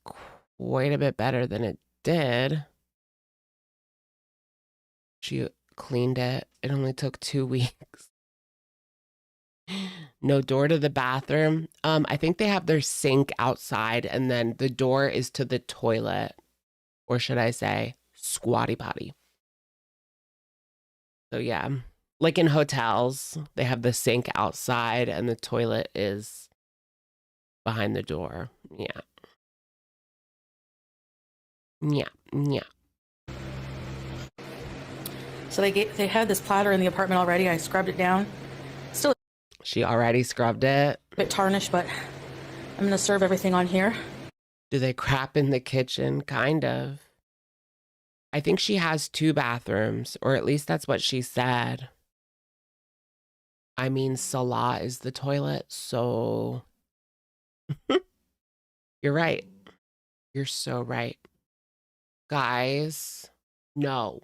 quite a bit better than it did. She cleaned it. It only took 2 weeks. No door to the bathroom. I think they have their sink outside and then the door is to the toilet. Or should I say squatty potty. So yeah, like in hotels, they have the sink outside and the toilet is behind the door. Yeah. So they had this platter in the apartment already. I scrubbed it down. Still She already scrubbed it. a bit tarnished, but I'm gonna serve everything on here. Do they crap in the kitchen? Kind of. I think she has 2 bathrooms, or at least that's what she said. I mean, Salah is the toilet, so... You're right. You're so right. Guys, no.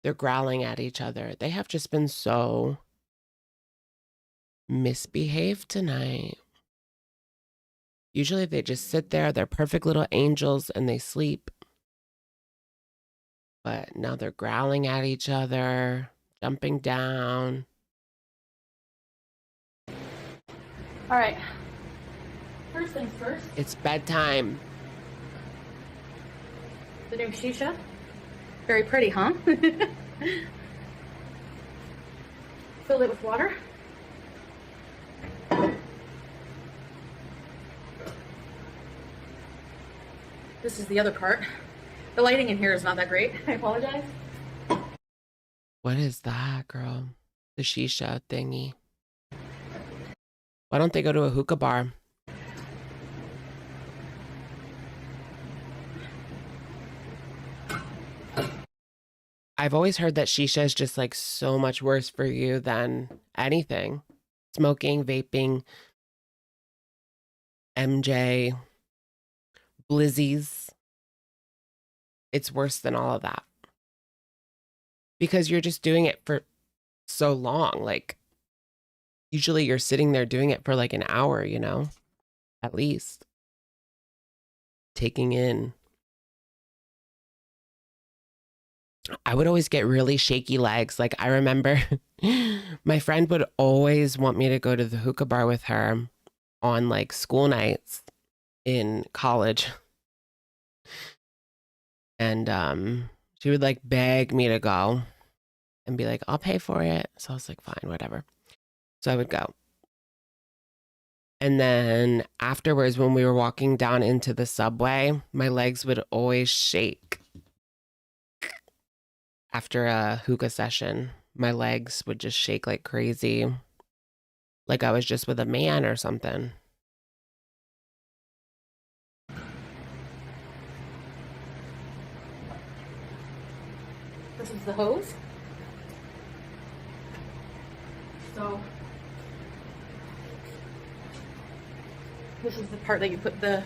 They're growling at each other. They have just been so misbehaved tonight. Usually they just sit there, they're perfect little angels, and they sleep. But now they're growling at each other, jumping down. All right. First things first. It's bedtime. The new shisha. Very pretty, huh? Filled it with water. This is the other part. The lighting in here is not that great. I apologize. What is that, girl? The shisha thingy. Why don't they go to a hookah bar? I've always heard that shisha is just like so much worse for you than anything. Smoking, vaping, MJ, blizzies. It's worse than all of that. Because you're just doing it for so long. Like, usually you're sitting there doing it for like an hour, you know, at least. Taking in. I would always get really shaky legs. Like, I remember my friend would always want me to go to the hookah bar with her on like school nights in college. And she would like beg me to go and be like, I'll pay for it. So I was like, fine, whatever. So I would go. And then afterwards, when we were walking down into the subway, my legs would always shake. After a hookah session, my legs would just shake like crazy. Like I was just with a man or something. This is the hose. So this is the part that you put the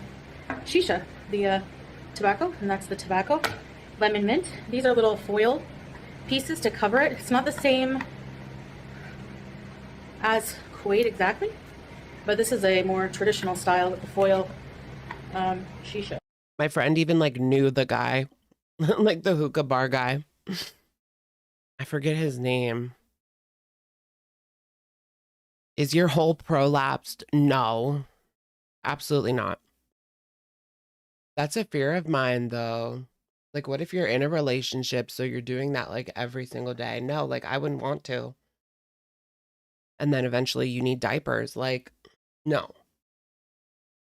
shisha, the tobacco, and that's the tobacco. lemon mint. These are little foil pieces to cover it. It's not the same as Kuwait exactly, but this is a more traditional style with the foil shisha. My friend even like knew the guy, like the hookah bar guy. I forget his name. Is your hole prolapsed? No, absolutely not. That's a fear of mine though. Like, what if you're in a relationship, so you're doing that like every single day? No, like I wouldn't want to. And then eventually you need diapers. Like, no,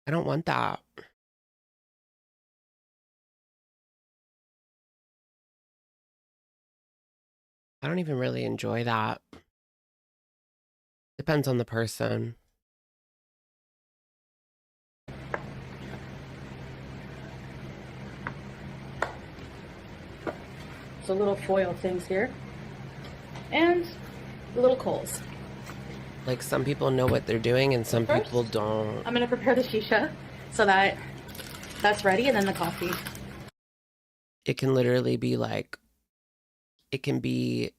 I don't want that. I don't even really enjoy that. Depends on the person. So little foil things here. And the little coals. Like some people know what they're doing and some First, people don't. I'm gonna prepare the shisha so that that's ready, and then the coffee. It can literally be like, it can be,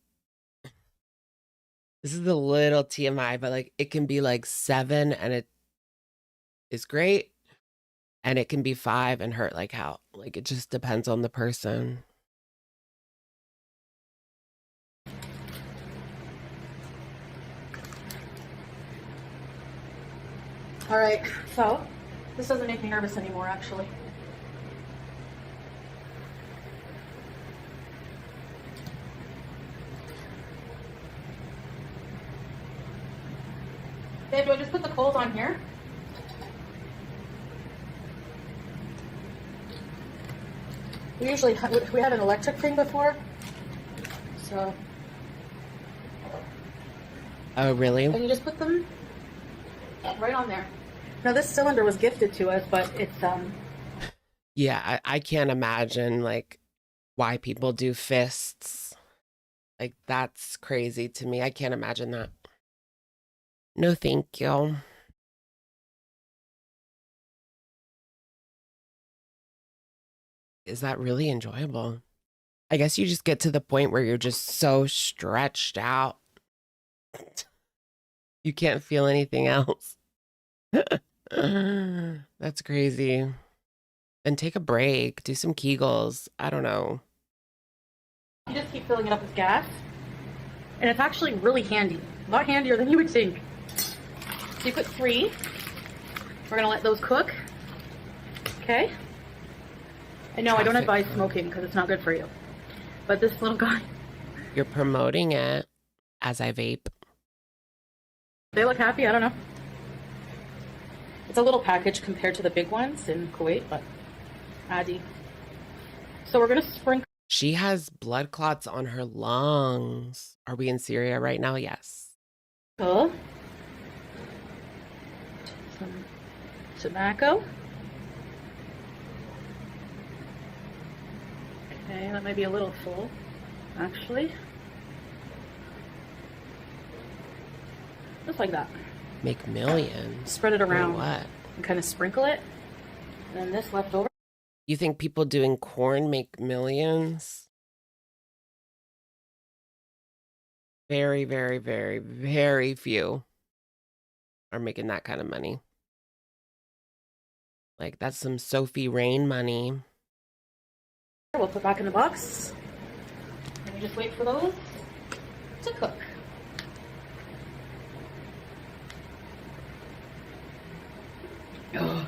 this is a little TMI, but like it can be like 7 and it is great. And it can be 5 and hurt like hell. Like it just depends on the person. All right, so this doesn't make me nervous anymore, actually. Babe, do I just put the coals on here? We usually we had an electric thing before, so. Oh, really? And you just put them right on there. Now this cylinder was gifted to us, but it's Yeah, I can't imagine like why people do fists. Like that's crazy to me. I can't imagine that. No, thank you. Is that really enjoyable? I guess you just get to the point where you're just so stretched out. You can't feel anything else. That's crazy. Then take a break, do some Kegels. I don't know. you just keep filling it up with gas, and it's actually really handy. A lot handier than you would think. So you put 3. We're gonna let those cook. Okay. I know I don't advise smoking because it's not good for you, but this little guy. You're promoting it as I vape. They look happy. I don't know. It's a little package compared to the big ones in Kuwait, but Adi. So we're gonna sprinkle. She has blood clots on her lungs. Are we in Syria right now? Yes. Some tobacco. Okay, that might be a little full, actually. Just like that. Make millions. Spread it around. For what? And kind of sprinkle it. And then this left over. You think people doing corn make millions? Very, very, very, very few are making that kind of money. Like that's some Sophie Rain money. We'll put back in the box. And we just wait for those to cook. Oh.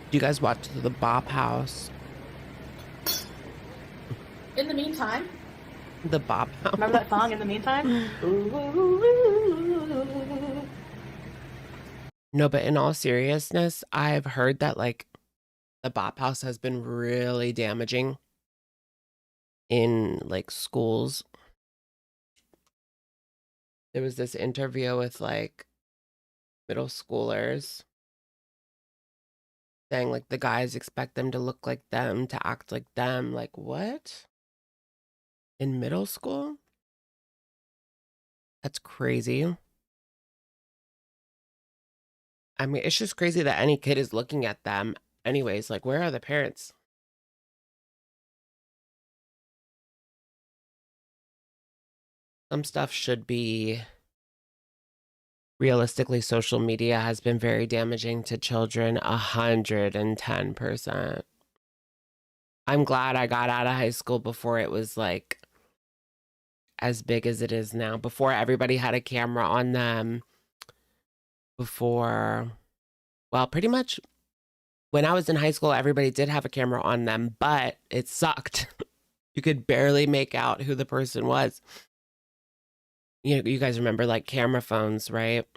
Do you guys watch The Bop House? In the meantime, The Bop House. remember that song, In the Meantime? No, but in all seriousness, I've heard that like the Bop House has been really damaging in like schools. There was this interview with like middle schoolers saying like the guys expect them to look like them, to act like them. Like what? In middle school? That's crazy. I mean, it's just crazy that any kid is looking at them. Anyways, like, where are the parents? Some stuff should be... Realistically, social media has been very damaging to children, 110%. I'm glad I got out of high school before it was, like, as big as it is now. Before everybody had a camera on them. Before... Well, pretty much when I was in high school, everybody did have a camera on them, but it sucked. You could barely make out who the person was. You know, you guys remember like camera phones, right?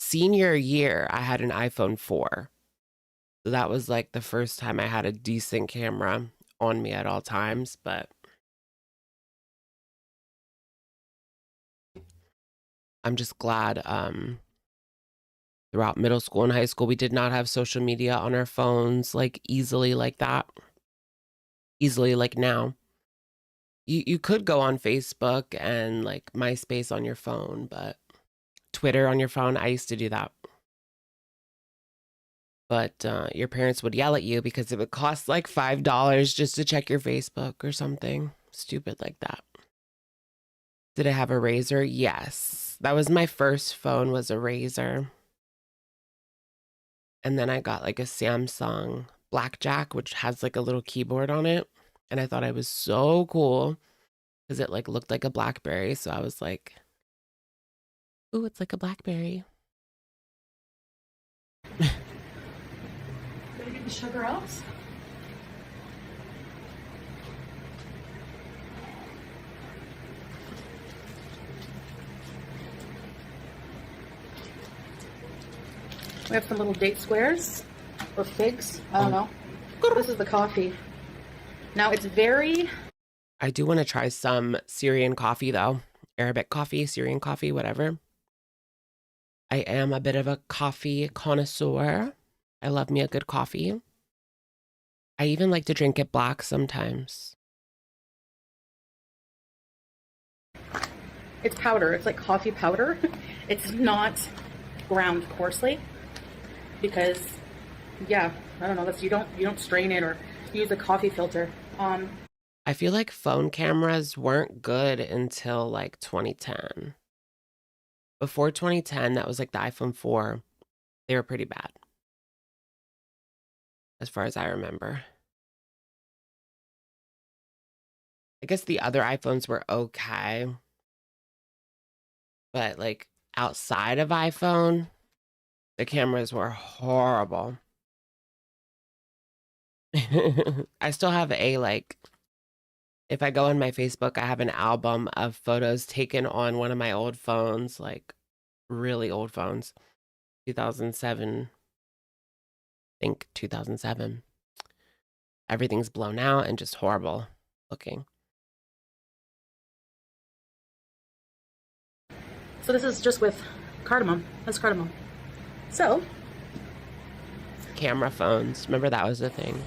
Senior year, I had an iPhone 4. So that was like the first time I had a decent camera on me at all times, but I'm just glad throughout middle school and high school, we did not have social media on our phones like easily like that. Easily like now. You could go on Facebook and like MySpace on your phone, but Twitter on your phone, I used to do that. But your parents would yell at you because it would cost like $5 just to check your Facebook or something stupid like that. Did it have a Razr? Yes. That was my first phone, was a Razr. And then I got like a Samsung Blackjack, which has like a little keyboard on it. And I thought I was so cool because it like looked like a Blackberry. So I was like, ooh, it's like a Blackberry. Gotta get the sugar out. We have some little date squares or figs. I don't know. This is the coffee. Now it's very... I do want to try some Syrian coffee though. Arabic coffee, Syrian coffee, whatever. I am a bit of a coffee connoisseur. I love me a good coffee. I even like to drink it black sometimes. It's powder. It's like coffee powder. It's not ground coarsely. Because, yeah, I don't know. You don't strain it or use a coffee filter. I feel like phone cameras weren't good until like 2010. Before 2010, that was like the iPhone 4. They were pretty bad, as far as I remember. I guess the other iPhones were okay, but like outside of iPhone, the cameras were horrible. I still have like, if I go on my Facebook, I have an album of photos taken on one of my old phones, like really old phones, 2007, I think 2007. Everything's blown out and just horrible looking. So this is just with cardamom. That's cardamom. So, camera phones. Remember that was the thing.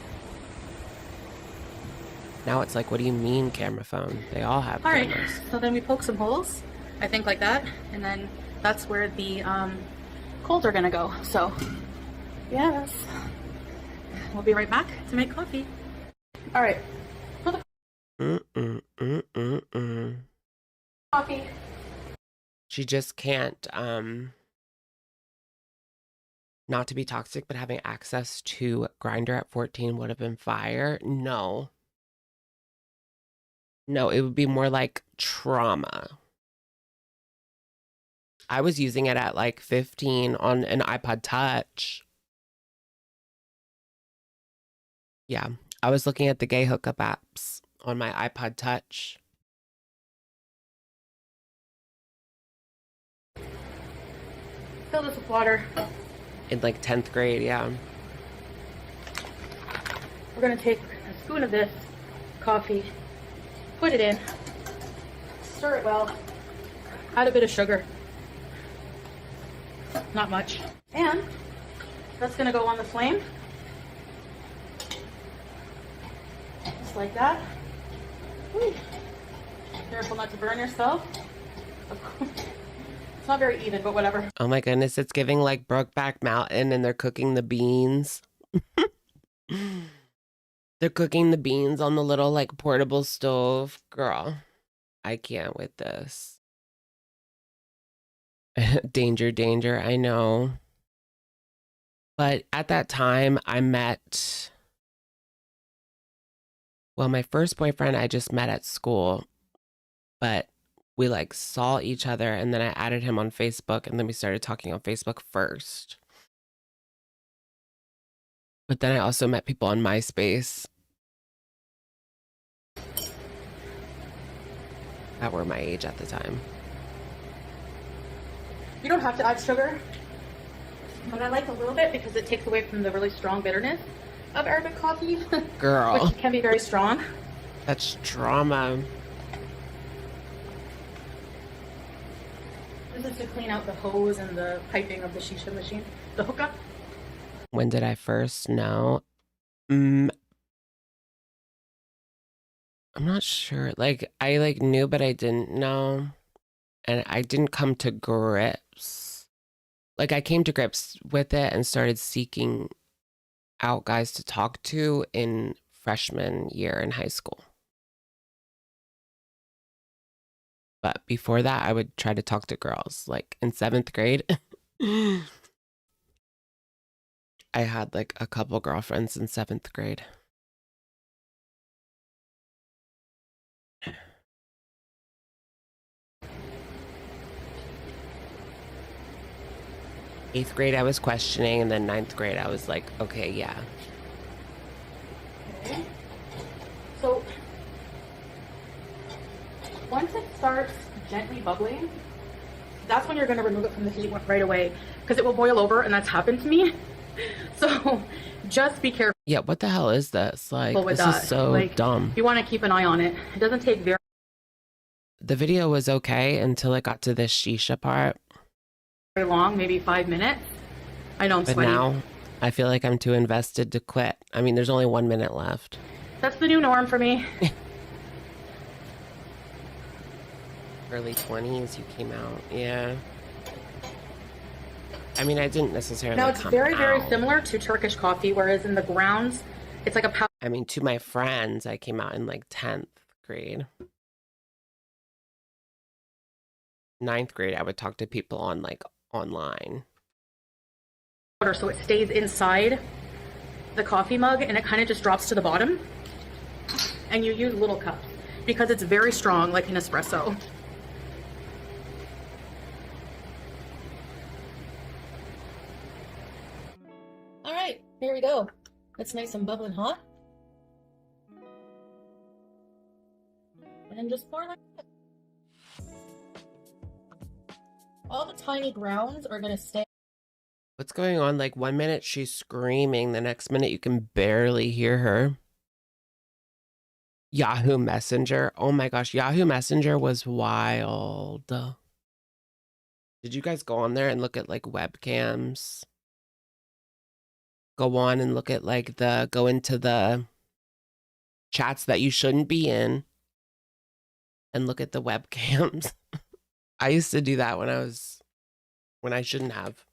Now it's like, what do you mean camera phone? They all have cameras. Alright, so then we poke some holes, I think like that, and then that's where the coals are gonna go. So, yes. We'll be right back to make coffee. Alright. Coffee. She just can't, not to be toxic, but having access to Grindr at 14 would have been fire. No, it would be more like trauma. I was using it at like 15 on an iPod Touch. Yeah, I was looking at the gay hookup apps on my iPod Touch. Fill this with water. In like 10th grade, yeah. We're gonna take a spoon of this coffee, put it in, stir it well, add a bit of sugar. Not much. And that's gonna go on the flame. Just like that. Woo. Careful not to burn yourself. not very even, but whatever. Oh my goodness, it's giving like Brokeback Mountain and they're cooking the beans. They're cooking the beans on the little like portable stove. Girl, I can't with this. Danger, danger, I know. But at that time, I met, well, my first boyfriend I just met at school, but we like saw each other and then I added him on Facebook and then we started talking on Facebook first. But then I also met people on MySpace that were my age at the time. You don't have to add sugar, but I like a little bit because it takes away from the really strong bitterness of Arabic coffee. Girl. Which can be very strong. That's drama. This is to clean out the hose and the piping of the shisha machine, the hookah. When did I first know? I'm not sure. Like, I like knew, but I didn't know. And I didn't come to grips. Like, I came to grips with it and started seeking out guys to talk to in freshman year in high school. But before that, I would try to talk to girls. Like, in 7th grade, I had like a couple girlfriends in 7th grade. 8th grade, I was questioning, and then 9th grade, I was like, okay, yeah. Okay. So once it starts gently bubbling, that's when you're going to remove it from the heat right away because it will boil over, and that's happened to me. So just be careful. Yeah, what the hell is this? Like, with this that. is so Like, dumb. You want to keep an eye on it. It doesn't take very The video was okay until it got to this shisha part. long, maybe 5 minutes. I know I'm But sweating. now, I feel like I'm too invested to quit. I mean, there's only 1 minute left. That's the new norm for me. Early 20s, you came out. Yeah. I mean, I didn't necessarily Now it's come very, very out. similar to Turkish coffee, whereas in the grounds, it's like a powder. I mean, to my friends, I came out in like 10th grade. 9th grade, I would talk to people on like online. So it stays inside the coffee mug and it kind of just drops to the bottom. And you use little cups because it's very strong, like an espresso. All right, here we go. It's nice and bubbling hot. And just pour like that. All the tiny grounds are going to stay. What's going on? Like 1 minute she's screaming, the next minute you can barely hear her. Yahoo Messenger. Oh my gosh, Yahoo Messenger was wild. Did you guys go on there and look at like webcams? Go on and look at like go into the chats that you shouldn't be in and look at the webcams. I used to do that when I shouldn't have.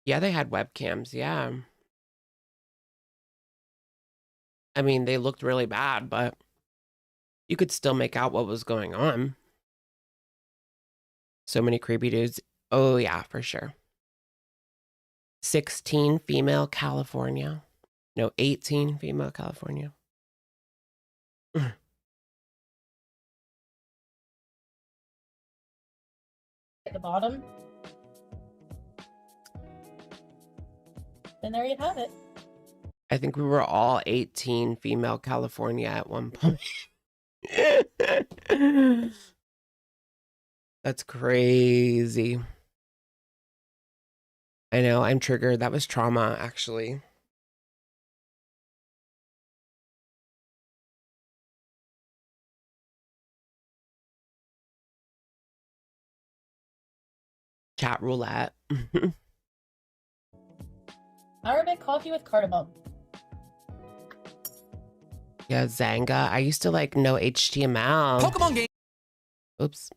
Yeah, they had webcams, yeah. I mean, they looked really bad, but you could still make out what was going on. So many creepy dudes. Oh, yeah, for sure. 16 female California. No, 18 female California. At the bottom. And there you have it. I think we were all 18 female California at one point. That's crazy. I know, I'm triggered. That was trauma, actually. Chat roulette. Arabic coffee with cardamom. Yeah, Zanga. I used to like know HTML. Pokemon game. Oops.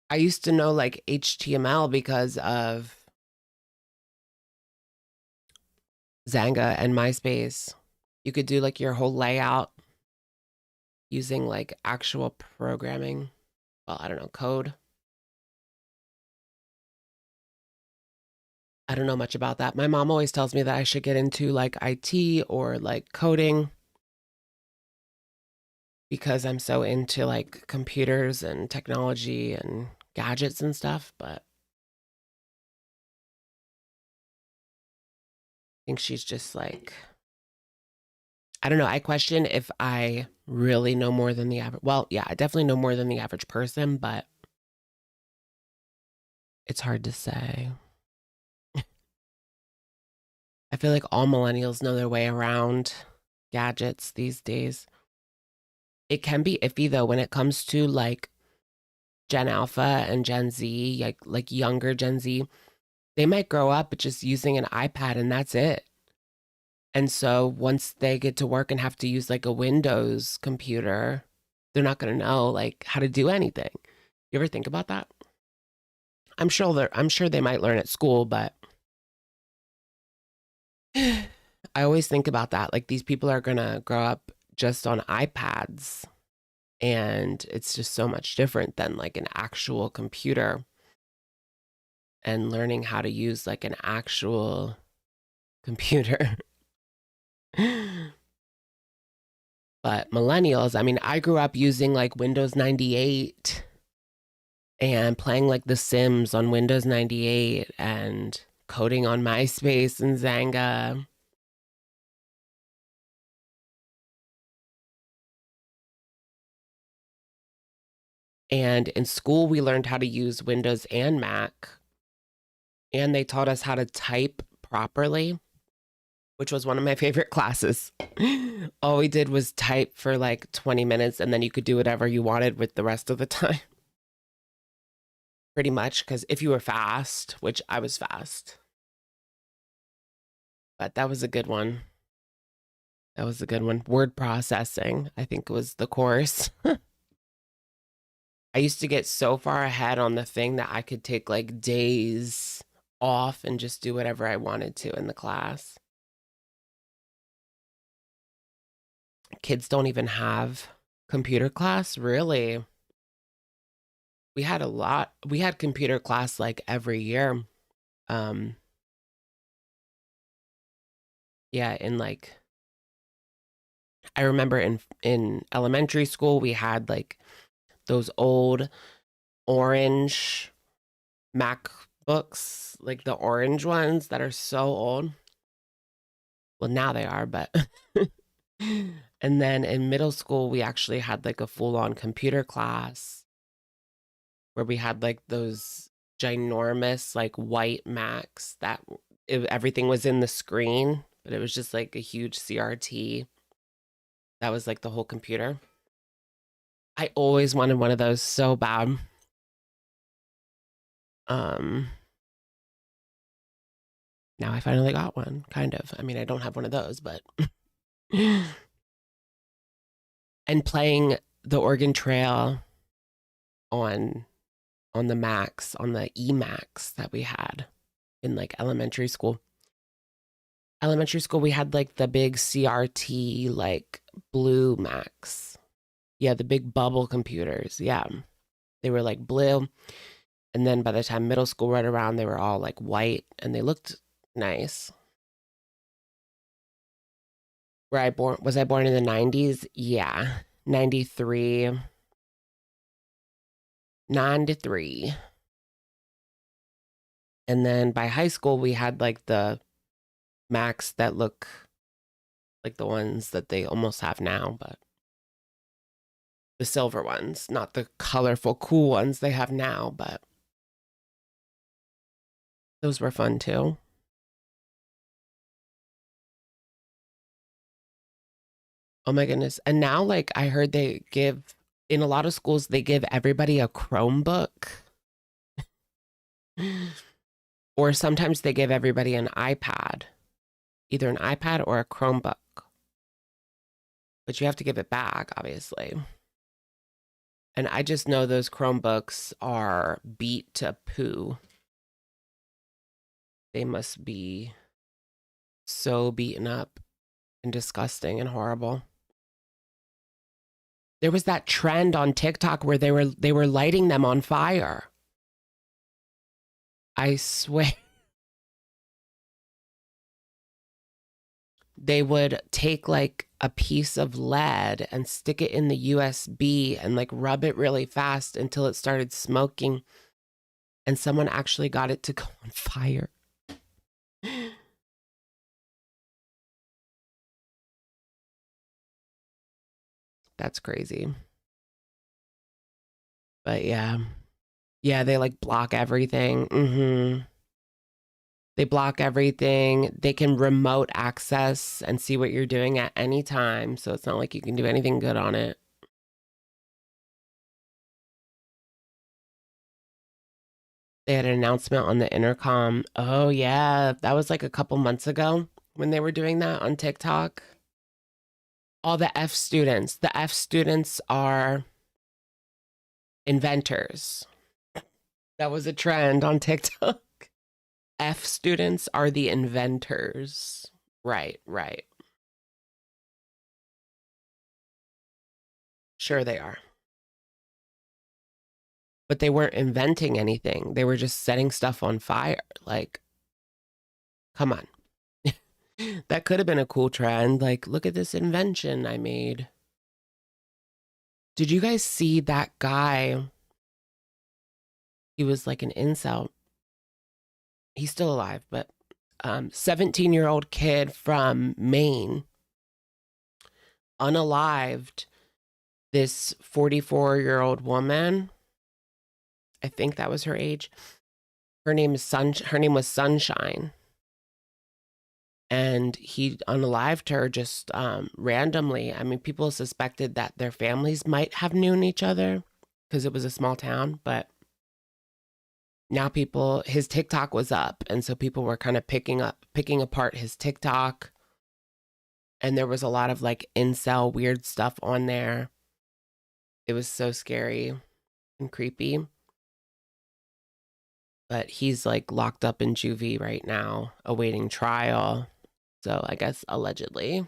I used to know like HTML because of Zanga and MySpace. You could do like your whole layout using like actual programming. Well, I don't know, code. I don't know much about that. My mom always tells me that I should get into like IT or like coding because I'm so into like computers and technology and gadgets and stuff, but I think she's just like, I don't know. I question if I really know more than the average. Well, yeah, I definitely know more than the average person, but it's hard to say. I feel like all millennials know their way around gadgets these days. It can be iffy though when it comes to like Gen Alpha and Gen Z, like younger Gen Z. They might grow up just using an iPad and that's it. And so once they get to work and have to use like a Windows computer, they're not going to know like how to do anything. You ever think about that? I'm sure they might learn at school, but I always think about that. Like these people are going to grow up just on iPads and it's just so much different than like an actual computer and learning how to use like an actual computer. But millennials, I mean, I grew up using like Windows 98 and playing like The Sims on Windows 98 and coding on MySpace and Zanga. And in school, we learned how to use Windows and Mac. And they taught us how to type properly, which was one of my favorite classes. All we did was type for like 20 minutes and then you could do whatever you wanted with the rest of the time. Pretty much, because if you were fast, which I was fast. But that was a good one. That was a good one. Word processing, I think was the course. I used to get so far ahead on the thing that I could take like days off and just do whatever I wanted to in the class. Kids don't even have computer class, really. We had computer class like every year. Yeah, in like, I remember in elementary school, we had like those old orange MacBooks, like the orange ones that are so old. Well, now they are, but. And then in middle school, we actually had like a full-on computer class where we had like those ginormous like white Macs that everything was in the screen, but it was just like a huge CRT. That was like the whole computer. I always wanted one of those so bad. Now I finally got one, kind of. I mean, I don't have one of those, but and playing the Oregon Trail on the Macs, on the E-Macs that we had in like elementary school. Elementary school, we had like the big CRT, like blue Macs. Yeah, the big bubble computers. Yeah, they were like blue. And then by the time middle school rolled around, they were all like white and they looked nice. Was I born in the 90s? Yeah, 93. 93. And then by high school, we had like the Macs that look like the ones that they almost have now, but the silver ones, not the colorful, cool ones they have now, but those were fun too. Oh my goodness. And now, like, I heard they give, in a lot of schools, they give everybody a Chromebook. Or sometimes they give everybody an iPad. Either an iPad or a Chromebook. but you have to give it back, obviously. And I just know those Chromebooks are beat to poo. They must be so beaten up and disgusting and horrible. There was that trend on TikTok where they were lighting them on fire. I swear. They would take like a piece of lead and stick it in the USB and like rub it really fast until it started smoking. And someone actually got it to go on fire. That's crazy. But yeah. Yeah, they like block everything. They block everything. They can remote access and see what you're doing at any time. So it's not like you can do anything good on it. They had an announcement on the intercom. Oh, yeah. That was like a couple months ago when they were doing that on TikTok. All the F students. The F students are inventors. That was a trend on TikTok. F students are the inventors. Right. Sure they are. But they weren't inventing anything. They were just setting stuff on fire. Like, come on. That could have been a cool trend. Like, look at this invention I made. Did you guys see that guy? He was like an incel. He's still alive, but 17-year-old kid from Maine unalived this 44-year-old woman. I think that was her age. Her name was Sunshine. And he unalived her just randomly. I mean, people suspected that their families might have known each other because it was a small town, but now his TikTok was up. And so people were kind of picking apart his TikTok. And there was a lot of like incel weird stuff on there. It was so scary and creepy. But he's like locked up in juvie right now, awaiting trial. So I guess allegedly.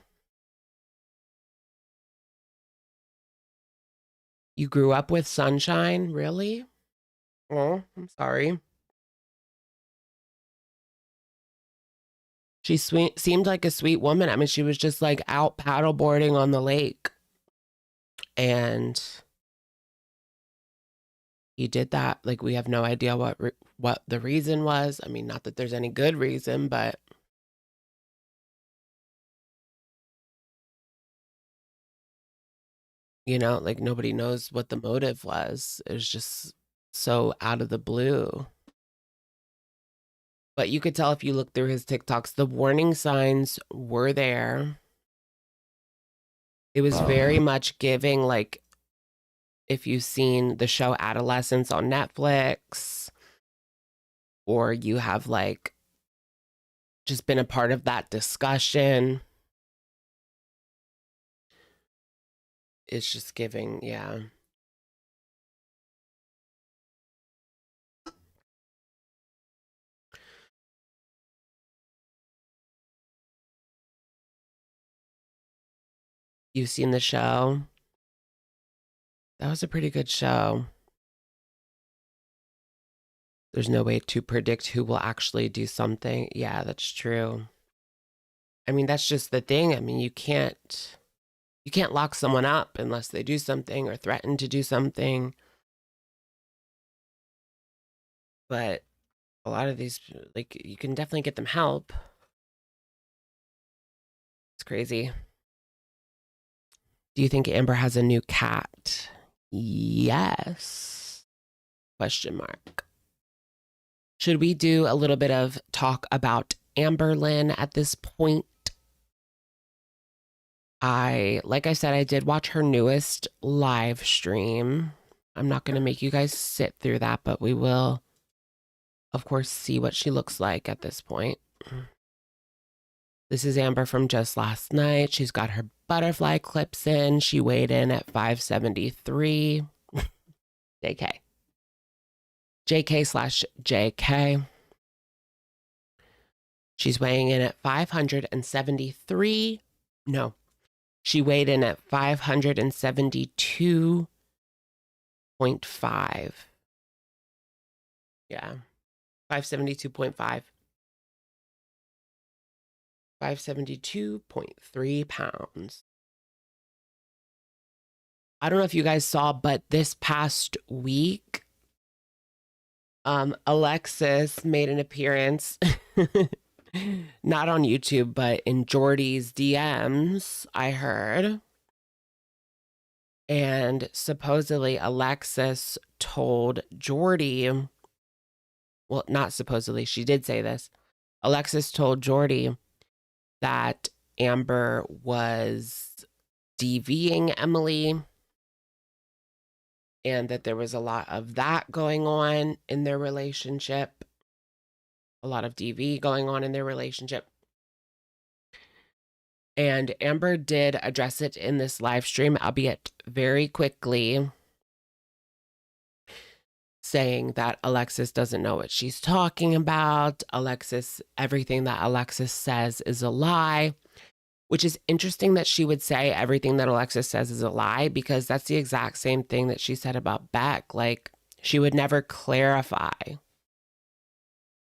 You grew up with Sunshine? Really? Oh, I'm sorry. She seemed like a sweet woman. I mean, she was just like out paddleboarding on the lake. And he did that. Like, we have no idea what the reason was. I mean, not that there's any good reason, but you know, like nobody knows what the motive was. It was just so out of the blue. But you could tell if you look through his TikToks, the warning signs were there. It was very much giving, like, if you've seen the show Adolescence on Netflix, or you have like just been a part of that discussion. It's just giving, yeah. You've seen the show? That was a pretty good show. There's no way to predict who will actually do something. Yeah, that's true. I mean, that's just the thing. I mean, you can't lock someone up unless they do something or threaten to do something. But a lot of these, like, you can definitely get them help. It's crazy. Do you think Amber has a new cat? Yes. Question mark. Should we do a little bit of talk about Amberlynn at this point? Like I said, I did watch her newest live stream. I'm not going to make you guys sit through that, but we will, of course, see what she looks like at this point. This is Amber from just last night. She's got her butterfly clips in. She weighed in at 573. JK/JK. She's weighing in at 573. No, she weighed in at 572.5. Yeah, 572.5. 572.3 pounds. I don't know if you guys saw, but this past week, Alexis made an appearance, not on YouTube, but in Jordy's DMs, I heard. And supposedly Alexis told Jordy, well, not supposedly, she did say this. Alexis told Jordy that Amber was DVing Emily and that there was a lot of that going on in their relationship. A lot of DV going on in their relationship. And Amber did address it in this live stream, albeit very quickly, saying that Alexis doesn't know what she's talking about. Everything that Alexis says is a lie, which is interesting that she would say everything that Alexis says is a lie, because that's the exact same thing that she said about Beck. Like, she would never clarify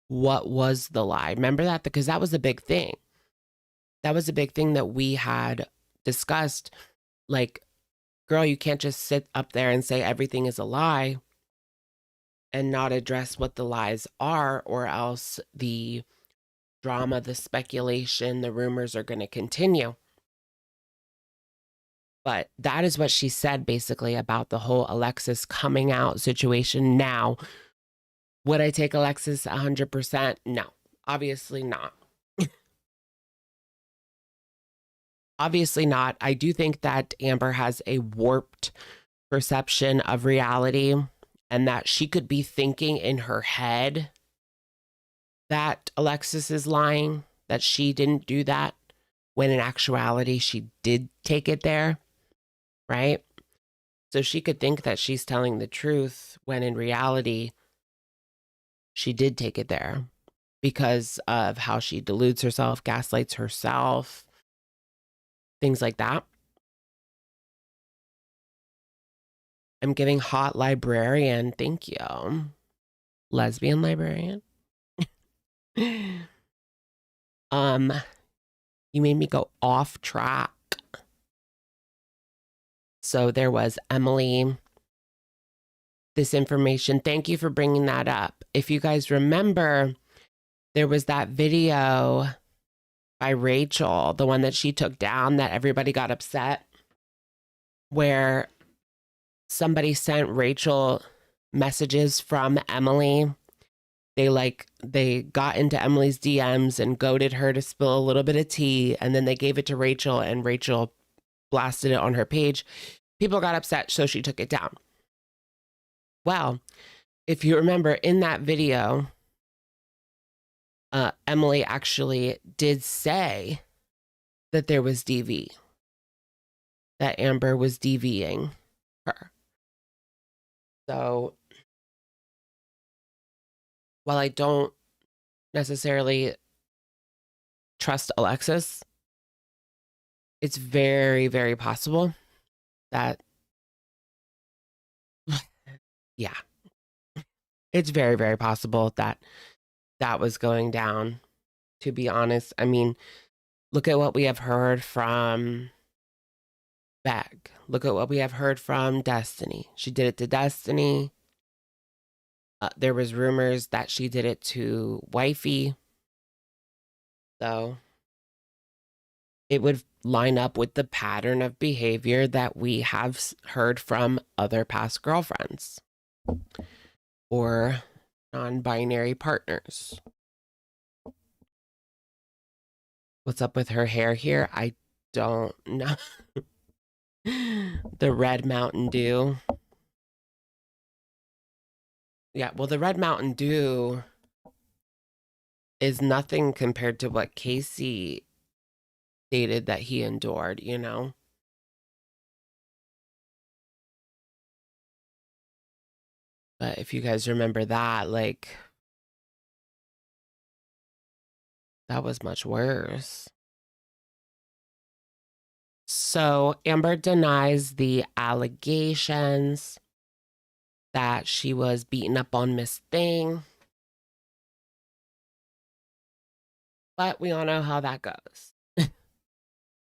what was the lie. Remember that? Because that was a big thing. That was a big thing that we had discussed. Like, girl, you can't just sit up there and say everything is a lie and not address what the lies are, or else the drama, the speculation, the rumors are going to continue. But that is what she said basically about the whole Alexis coming out situation. Now, would I take Alexis 100%? No, obviously not. Obviously not. I do think that Amber has a warped perception of reality, and that she could be thinking in her head that Alexis is lying, that she didn't do that, when in actuality she did take it there, right? So she could think that she's telling the truth when in reality she did take it there because of how she deludes herself, gaslights herself, things like that. I'm giving hot librarian. Thank you. Lesbian librarian. You made me go off track. So there was Emily. This information. Thank you for bringing that up. If you guys remember, there was that video by Rachel, the one that she took down that everybody got upset, where somebody sent Rachel messages from Emily. They got into Emily's DMs and goaded her to spill a little bit of tea, and then they gave it to Rachel, and Rachel blasted it on her page. People got upset, so she took it down. Well, if you remember in that video, Emily actually did say that there was DV, that Amber was DVing her. So while I don't necessarily trust Alexis, it's very, very possible that, yeah, it's very, very possible that that was going down, to be honest. I mean, look at what we have heard from Beck. Look at what we have heard from Destiny. She did it to Destiny. There was rumors that she did it to Wifey. So it would line up with the pattern of behavior that we have heard from other past girlfriends or non-binary partners. What's up with her hair here? I don't know. The red Mountain Dew. Yeah, well, the red Mountain Dew is nothing compared to what Casey stated that he endured, you know? But if you guys remember that, like, that was much worse. So Amber denies the allegations that she was beaten up on Miss Thing. But we all know how that goes.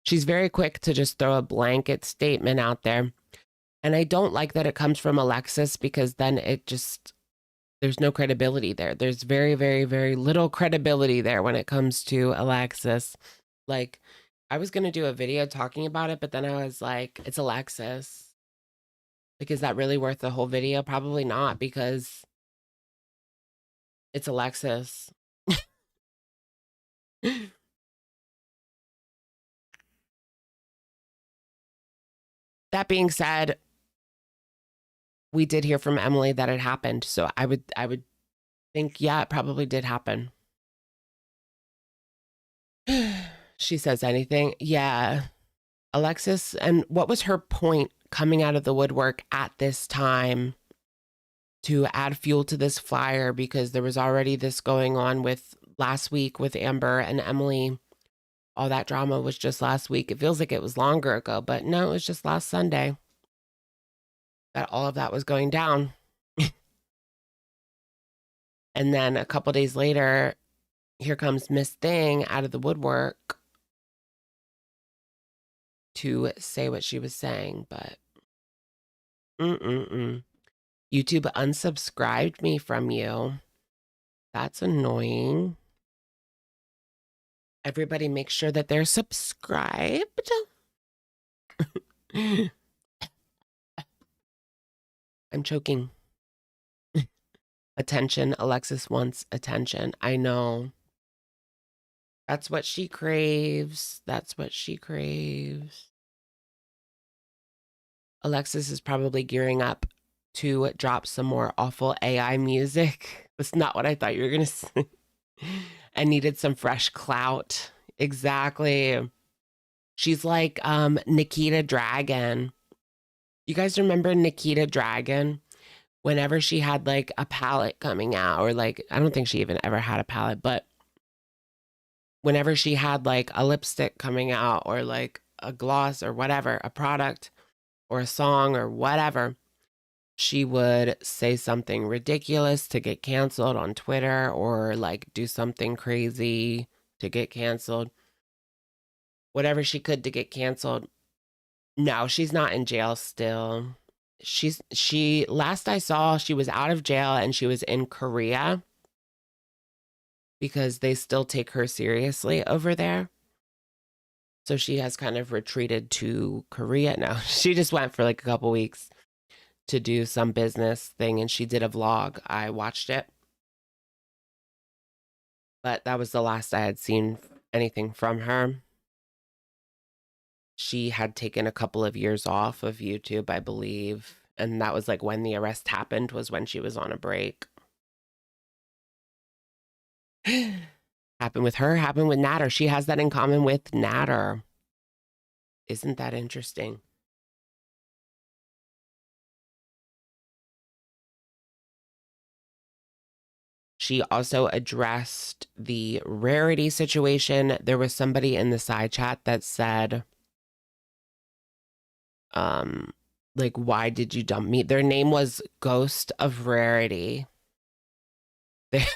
She's very quick to just throw a blanket statement out there. And I don't like that it comes from Alexis, because then it just, there's no credibility there. There's very, very, very little credibility there when it comes to Alexis. Like, I was going to do a video talking about it, but then I was like, it's Alexis. Like, is that really worth the whole video? Probably not, because it's Alexis. That being said, we did hear from Emily that it happened. So I would think, yeah, it probably did happen. She says anything. Yeah. Alexis, and what was her point coming out of the woodwork at this time to add fuel to this fire? Because there was already this going on with last week with Amber and Emily. All that drama was just last week. It feels like it was longer ago, but no, it was just last Sunday that all of that was going down. And then a couple days later, here comes Miss Thing out of the woodwork to say what she was saying, but YouTube unsubscribed me from you. That's annoying. Everybody make sure that they're subscribed. I'm choking. Attention. Alexis wants attention. I know. That's what she craves. That's what she craves. Alexis is probably gearing up to drop some more awful AI music. That's not what I thought you were going to say. And needed some fresh clout. Exactly. She's like Nikita Dragon. You guys remember Nikita Dragon? Whenever she had like a palette coming out, or like, I don't think she even ever had a palette, but whenever she had like a lipstick coming out, or like a gloss or whatever, a product or a song or whatever, she would say something ridiculous to get canceled on Twitter, or like do something crazy to get canceled. Whatever she could to get canceled. No, she's not in jail still. She last I saw, she was out of jail and she was in Korea, because they still take her seriously over there. So she has kind of retreated to Korea now. She just went for like a couple weeks to do some business thing, and she did a vlog. I watched it. But that was the last I had seen anything from her. She had taken a couple of years off of YouTube, I believe. And that was like when the arrest happened, was when she was on a break. Happened with her, happened with Nader. She has that in common with Nader. Isn't that interesting? She also addressed the rarity situation. There was somebody in the side chat that said, like, why did you dump me? Their name was Ghost of Rarity. They're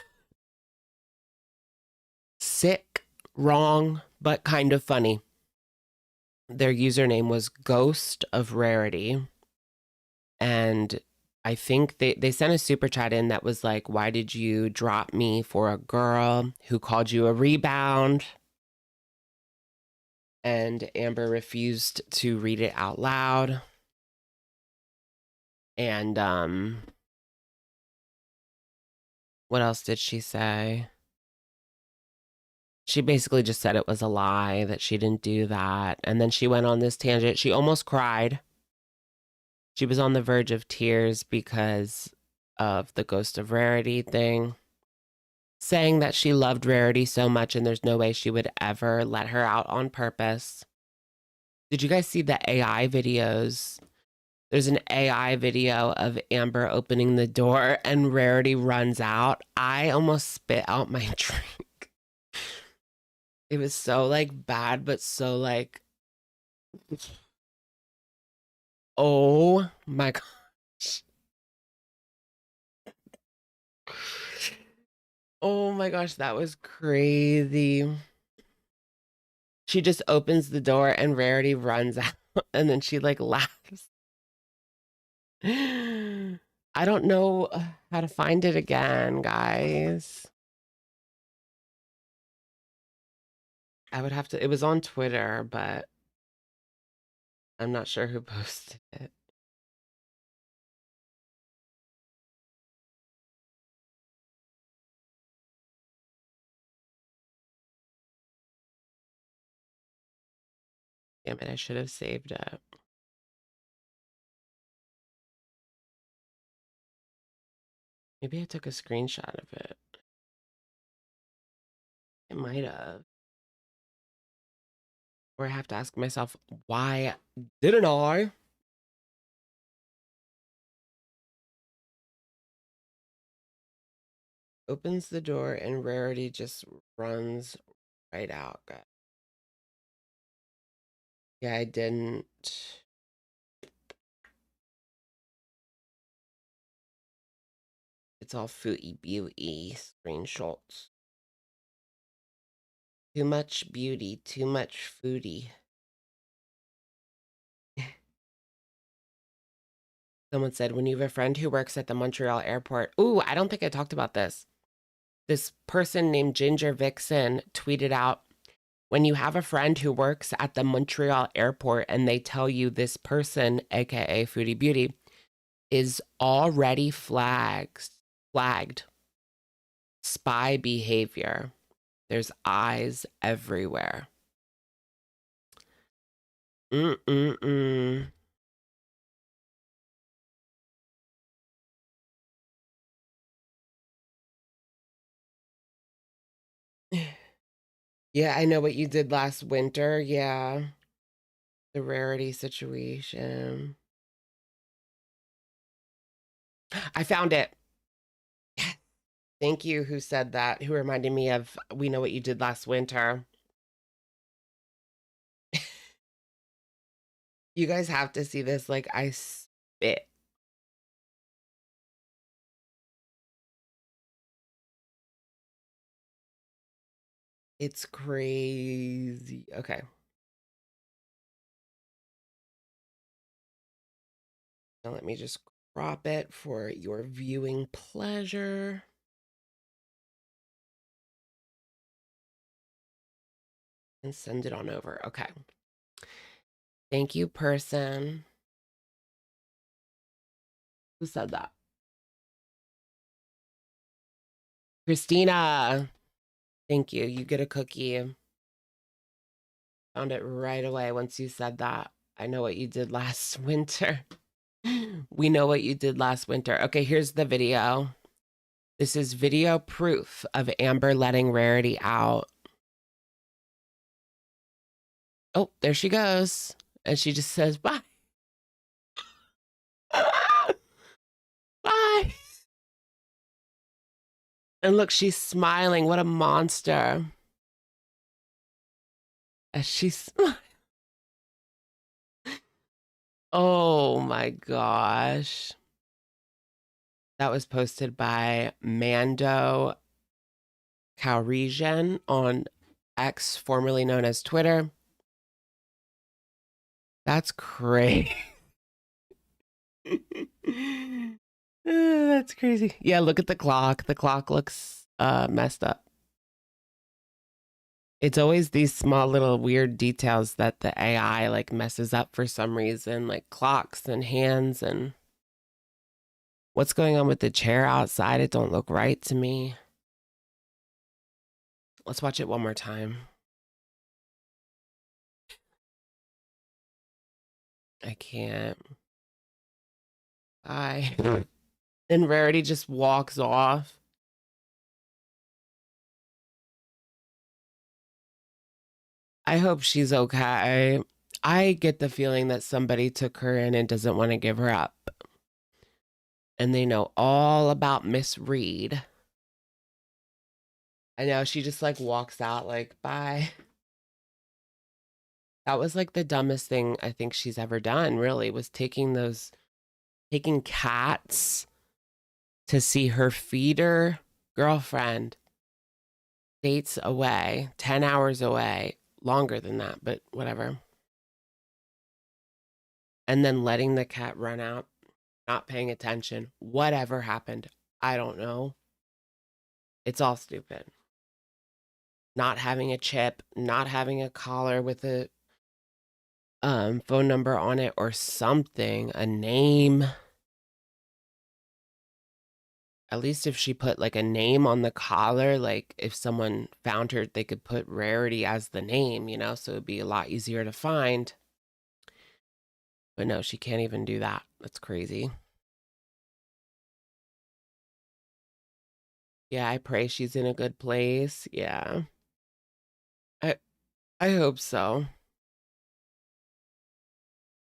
sick, wrong, but kind of funny. Their username was Ghost of Rarity. And I think they sent a super chat in that was like, why did you drop me for a girl who called you a rebound? And Amber refused to read it out loud. And what else did she say? She basically just said it was a lie, that she didn't do that. And then she went on this tangent. She almost cried. She was on the verge of tears because of the Ghost of Rarity thing. saying that she loved Rarity so much and there's no way she would ever let her out on purpose. Did you guys see the AI videos? There's an AI video of Amber opening the door and Rarity runs out. I almost spit out my drink. It was so like bad, but so like, oh my gosh. Oh my gosh, that was crazy. She just opens the door and Rarity runs out and then she like laughs. I don't know how to find it again, guys. I would have to, it was on Twitter, but I'm not sure who posted it. Damn it, I should have saved it. Maybe I took a screenshot of it. It might have. Or I have to ask myself, why didn't I? Opens the door and Rarity just runs right out, guys. Yeah, I didn't. It's all Foodie Beauty screenshots. Too much beauty, too much foodie. Someone said, when you have a friend who works at the Montreal airport. Ooh, I don't think I talked about this. This person named Ginger Vixen tweeted out, when you have a friend who works at the Montreal airport and they tell you this person, aka Foodie Beauty, is already flagged. Spy behavior. There's eyes everywhere. Mm-mm-mm. Yeah, I know what you did last winter. Yeah. The Rarity situation. I found it. Thank you who said that, who reminded me of we know what you did last winter. You guys have to see this. Like, I spit. It's crazy. Okay. Now let me just crop it for your viewing pleasure. And send it on over. Okay. Thank you, person. Who said that? Christina. Thank you. You get a cookie. Found it right away once you said that. I know what you did last winter. We know what you did last winter. Okay, here's the video. This is video proof of Amber letting Rarity out. Oh, there she goes. And she just says, bye. Bye. And look, she's smiling. What a monster. As she's... Oh my gosh. That was posted by Mando Calrissian on X, formerly known as Twitter. That's crazy. That's crazy. Yeah, look at the clock. The clock looks messed up. It's always these small little weird details that the AI like messes up for some reason, like clocks and hands and what's going on with the chair outside. It don't look right to me. Let's watch it one more time. I can't. Bye. And Rarity just walks off. I hope she's okay. I get the feeling that somebody took her in and doesn't want to give her up. And they know all about Miss Reed. I know, she just like walks out like, bye. That was like the dumbest thing I think she's ever done, really, was taking cats to see her feeder girlfriend dates away, 10 hours away, longer than that, but whatever. And then letting the cat run out, not paying attention. Whatever happened, I don't know. It's all stupid. Not having a chip, not having a collar with a phone number on it or something, a name. At least if she put like a name on the collar, like if someone found her, they could put Rarity as the name, you know, so it'd be a lot easier to find. But no, she can't even do that. That's crazy. Yeah, I pray she's in a good place. Yeah. I hope so.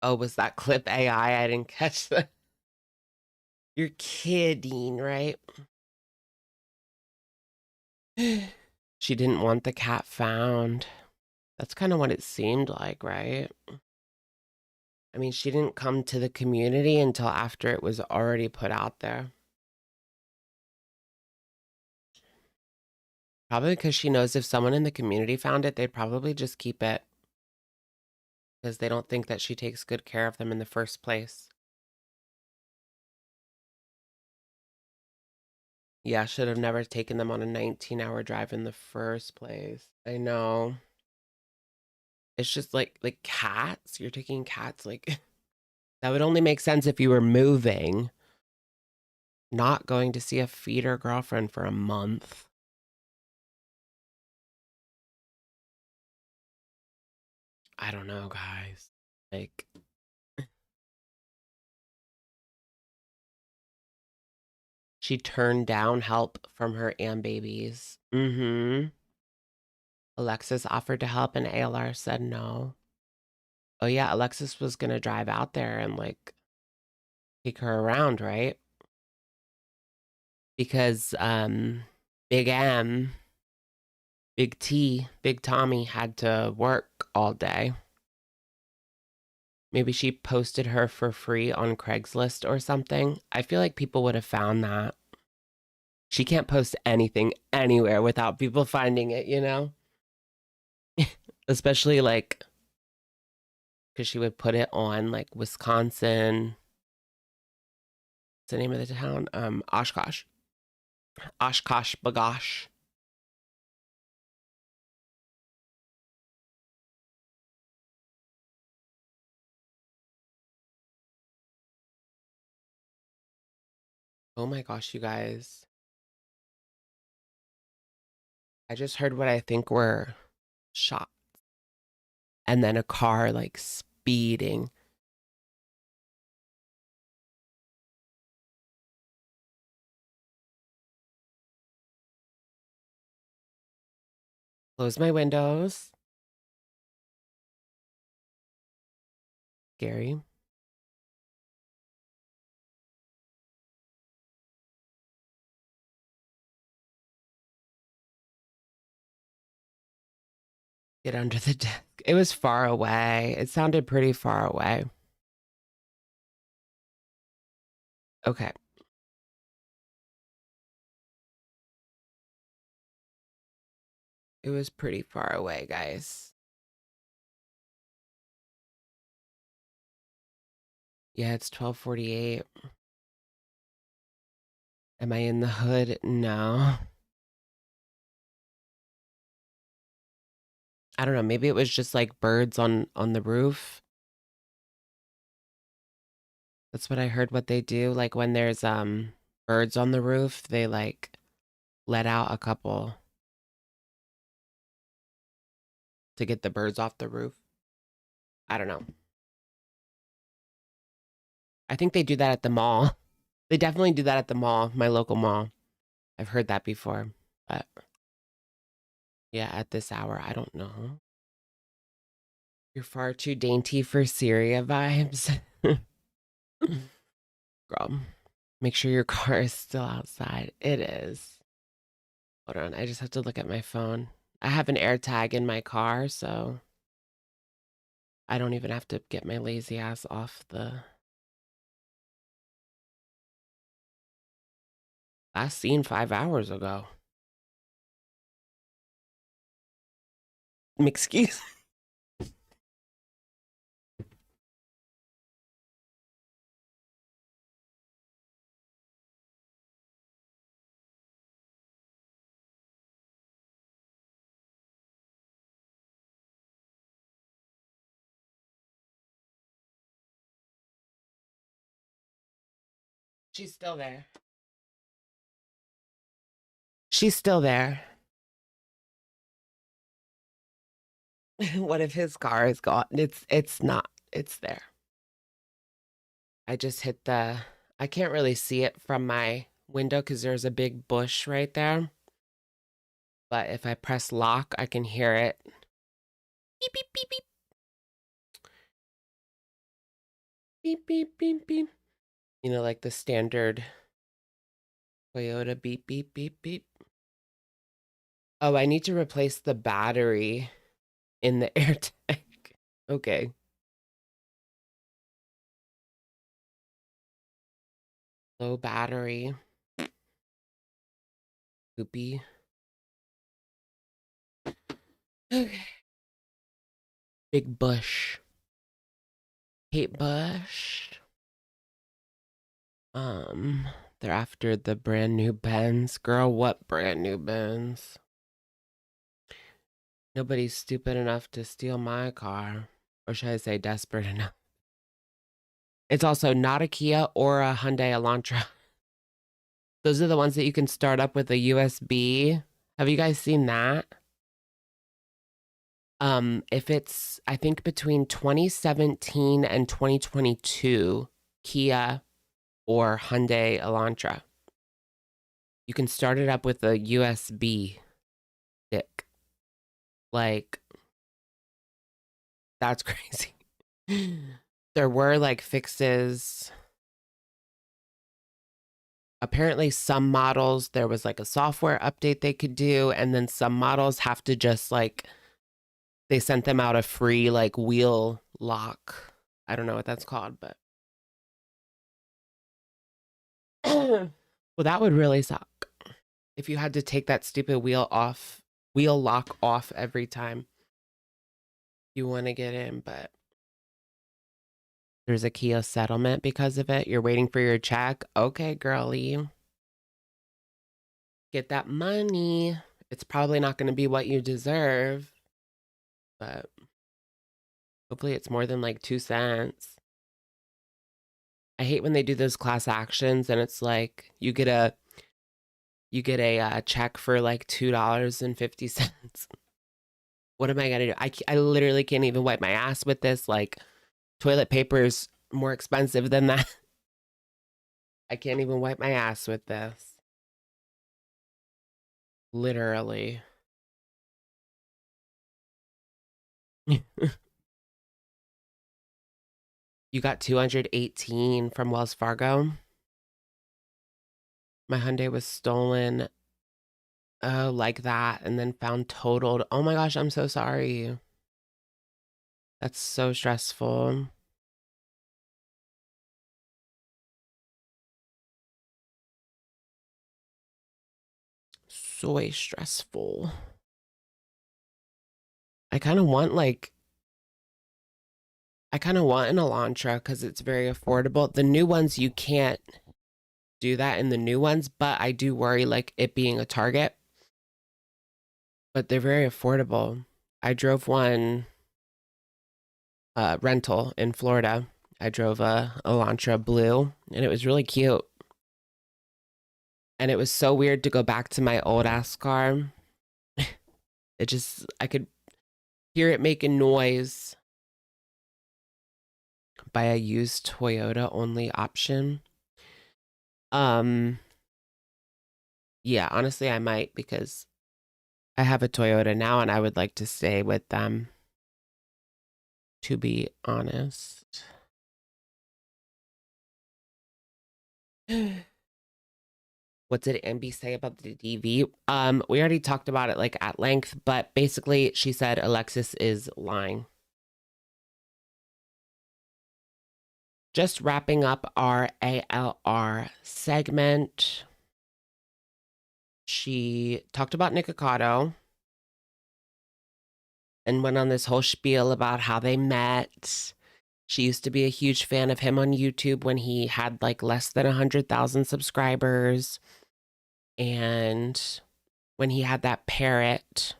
Oh, was that clip AI? I didn't catch that. You're kidding, right? She didn't want the cat found. That's kind of what it seemed like, right? I mean, she didn't come to the community until after it was already put out there. Probably because she knows if someone in the community found it, they'd probably just keep it. Because they don't think that she takes good care of them in the first place. Yeah, should have never taken them on a 19-hour drive in the first place. I know. It's just like cats. You're taking cats, like that would only make sense if you were moving, not going to see a feeder girlfriend for a month. I don't know, guys. Like, she turned down help from her babies. Alexis offered to help and ALR said no. Oh yeah, Alexis was gonna drive out there and like take her around, right? Because Big M, Big T, Big Tommy had to work all day. Maybe she posted her for free on Craigslist or something. I feel like people would have found that. She can't post anything anywhere without people finding it, you know? Especially like, because she would put it on like Wisconsin. What's the name of the town? Oshkosh. Oshkosh Bagosh. Oh my gosh, you guys. I just heard what I think were shots. And then a car like speeding. Close my windows. Scary. Get under the desk. It was far away. It sounded pretty far away. Okay. It was pretty far away, guys. Yeah, it's 12:48. Am I in the hood? No. I don't know. Maybe it was just like birds on the roof. That's what I heard what they do. Like when there's birds on the roof, they like let out a couple to get the birds off the roof. I don't know. I think they do that at the mall. They definitely do that at the mall, my local mall. I've heard that before, but yeah, at this hour, I don't know. You're far too dainty for Syria vibes. Girl, make sure your car is still outside. It is. Hold on, I just have to look at my phone. I have an AirTag in my car, so I don't even have to get my lazy ass off the... Last seen 5 hours ago. Excuse. She's still there. She's still there. What if his car is gone? It's not. It's there. I just hit the... I can't really see it from my window because there's a big bush right there. But if I press lock, I can hear it. Beep, beep, beep, beep. Beep, beep, beep, beep. You know, like the standard Toyota beep, beep, beep, beep. Oh, I need to replace the battery in the AirTag. Okay. Low battery. Poopy. Okay. Big bush. Kate Bush. They're after the brand new Benz. Girl, what brand new Benz? Nobody's stupid enough to steal my car. Or should I say desperate enough? It's also not a Kia or a Hyundai Elantra. Those are the ones that you can start up with a USB. Have you guys seen that? If it's, I think between 2017 and 2022, Kia or Hyundai Elantra, you can start it up with a USB stick. Like, that's crazy. There were like fixes. Apparently some models, there was like a software update they could do, and then some models have to just like, they sent them out a free like wheel lock. I don't know what that's called, but well, that would really suck if you had to take that stupid wheel lock off every time you want to get in. But there's a Kia settlement because of it. You're waiting for your check. Okay, girlie. Get that money. It's probably not going to be what you deserve, but hopefully it's more than like 2 cents. I hate when they do those class actions and it's like you get a check for like $2.50. What am I gonna do? I literally can't even wipe my ass with this. Like, toilet paper is more expensive than that. I can't even wipe my ass with this. Literally. You got 218 from Wells Fargo. My Hyundai was stolen. Oh, like that, and then found totaled. Oh my gosh, I'm so sorry. That's so stressful. So stressful. I kind of want an Elantra because it's very affordable. The new ones, you can't do that in the new ones, but I do worry like it being a Target. But they're very affordable. I drove one rental in Florida. I drove a Elantra blue and it was really cute. And it was so weird to go back to my old ass car. I could hear it making noise by a used Toyota only option. Yeah, honestly, I might because I have a Toyota now and I would like to stay with them. to be honest. What did Amby say about the DV? We already talked about it like at length, but basically she said Alexis is lying. Just wrapping up our ALR segment. She talked about Nikocado and went on this whole spiel about how they met. She used to be a huge fan of him on YouTube when he had like less than 100,000 subscribers. And when he had that parrot.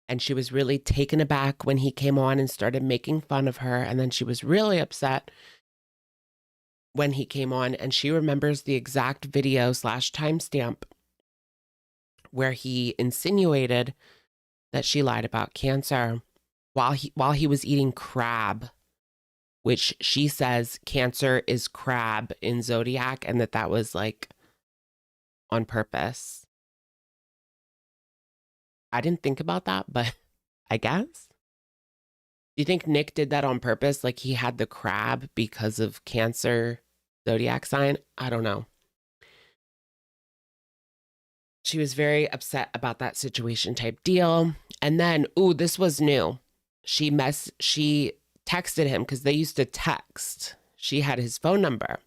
And she was really taken aback when he came on and started making fun of her. And then she was really upset when he came on. And she remembers the exact video / timestamp where he insinuated that she lied about cancer while he was eating crab, which she says cancer is crab in Zodiac, and that was like on purpose. I didn't think about that, but I guess. Do you think Nick did that on purpose? Like he had the crab because of Cancer zodiac sign? I don't know. She was very upset about that situation type deal. And then, ooh, this was new. She texted him because they used to text. She had his phone number.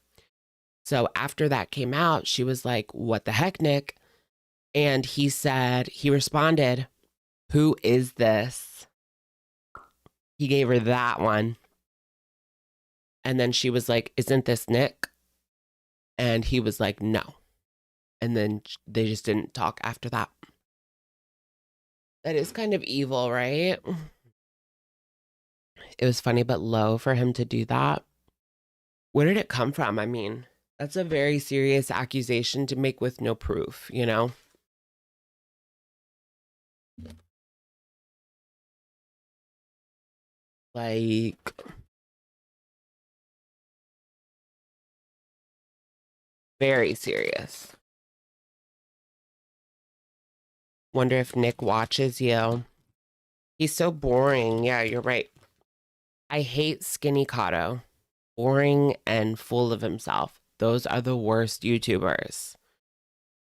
So after that came out, she was like, what the heck, Nick? And he responded, who is this? He gave her that one. And then she was like, isn't this Nick? And he was like, no. And then they just didn't talk after that. That is kind of evil, right? It was funny but low for him to do that. Where did it come from? I mean, that's a very serious accusation to make with no proof, you know? Like, very serious. Wonder if Nick watches you. He's so boring. Yeah, you're right. I hate Skinny Cotto. Boring and full of himself. Those are the worst YouTubers.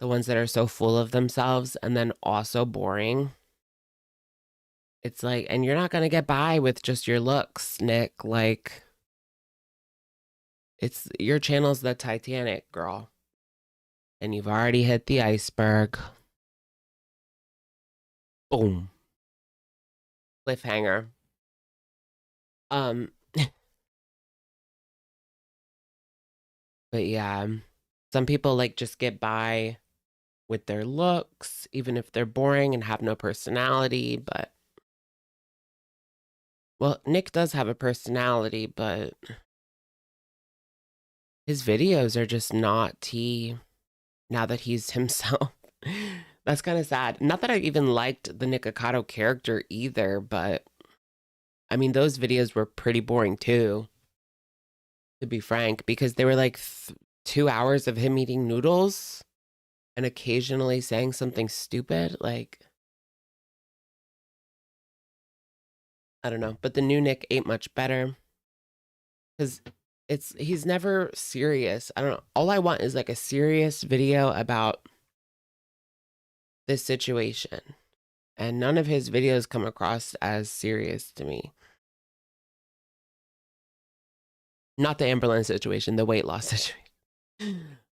The ones that are so full of themselves and then also boring. It's like, and you're not going to get by with just your looks, Nick. Like, it's your channel's the Titanic, girl. And you've already hit the iceberg. Boom. Cliffhanger. But yeah, some people like just get by with their looks, even if they're boring and have no personality, but well, Nick does have a personality, but his videos are just not tea now that he's himself. That's kind of sad. Not that I even liked the Nikocado character either, but I mean, those videos were pretty boring too, to be frank, because they were like 2 hours of him eating noodles and occasionally saying something stupid. Like, I don't know, but the new Nick ain't much better because he's never serious. I don't know. All I want is like a serious video about this situation, and none of his videos come across as serious to me. Not the Amberlynn situation, the weight loss situation.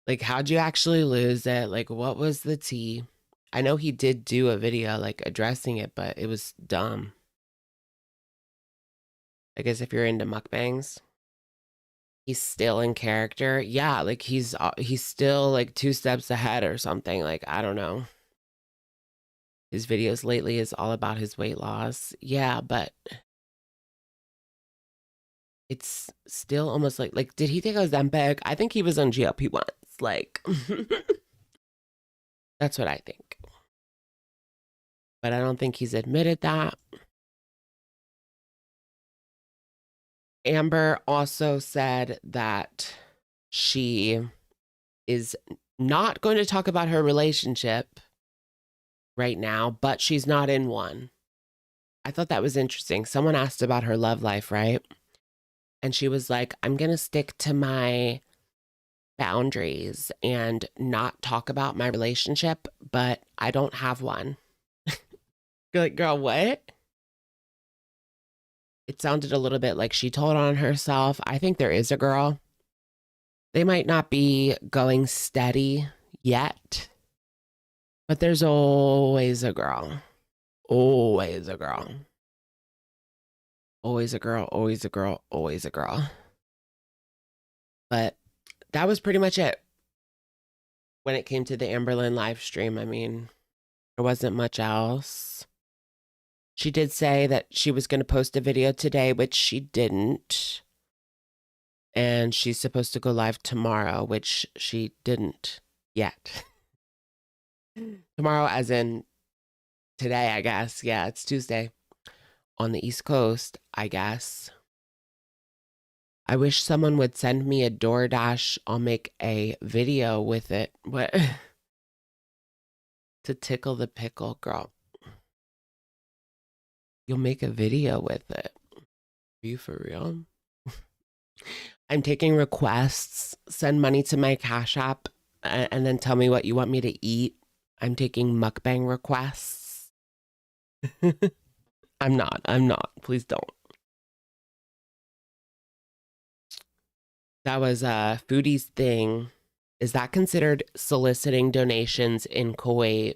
Like, how'd you actually lose it? Like, what was the tea? I know he did do a video like addressing it, but it was dumb. I guess if you're into mukbangs, he's still in character. Yeah, like he's still like 2 steps ahead or something. Like, I don't know. His videos lately is all about his weight loss. Yeah, but it's still almost like did he take Ozempic? I think he was on GLP once. Like, that's what I think. But I don't think he's admitted that. Amber also said that she is not going to talk about her relationship right now, but she's not in one. I thought that was interesting. Someone asked about her love life, right? And she was like, I'm going to stick to my boundaries and not talk about my relationship, but I don't have one. You're like, girl, what? It sounded a little bit like she told on herself. I think there is a girl. They might not be going steady yet, but there's always a girl. Always a girl. Always a girl, always a girl, always a girl. But that was pretty much it when it came to the Amberlynn live stream. I mean, there wasn't much else. She did say that she was going to post a video today, which she didn't. And she's supposed to go live tomorrow, which she didn't yet. Tomorrow, as in today, I guess. Yeah, it's Tuesday on the East Coast, I guess. I wish someone would send me a DoorDash. I'll make a video with it. What? To tickle the pickle, girl. You'll make a video with it. Are you for real? I'm taking requests. Send money to my Cash App and then tell me what you want me to eat. I'm taking mukbang requests. I'm not. Please don't. That was Foodie's thing. Is that considered soliciting donations in Kuwait?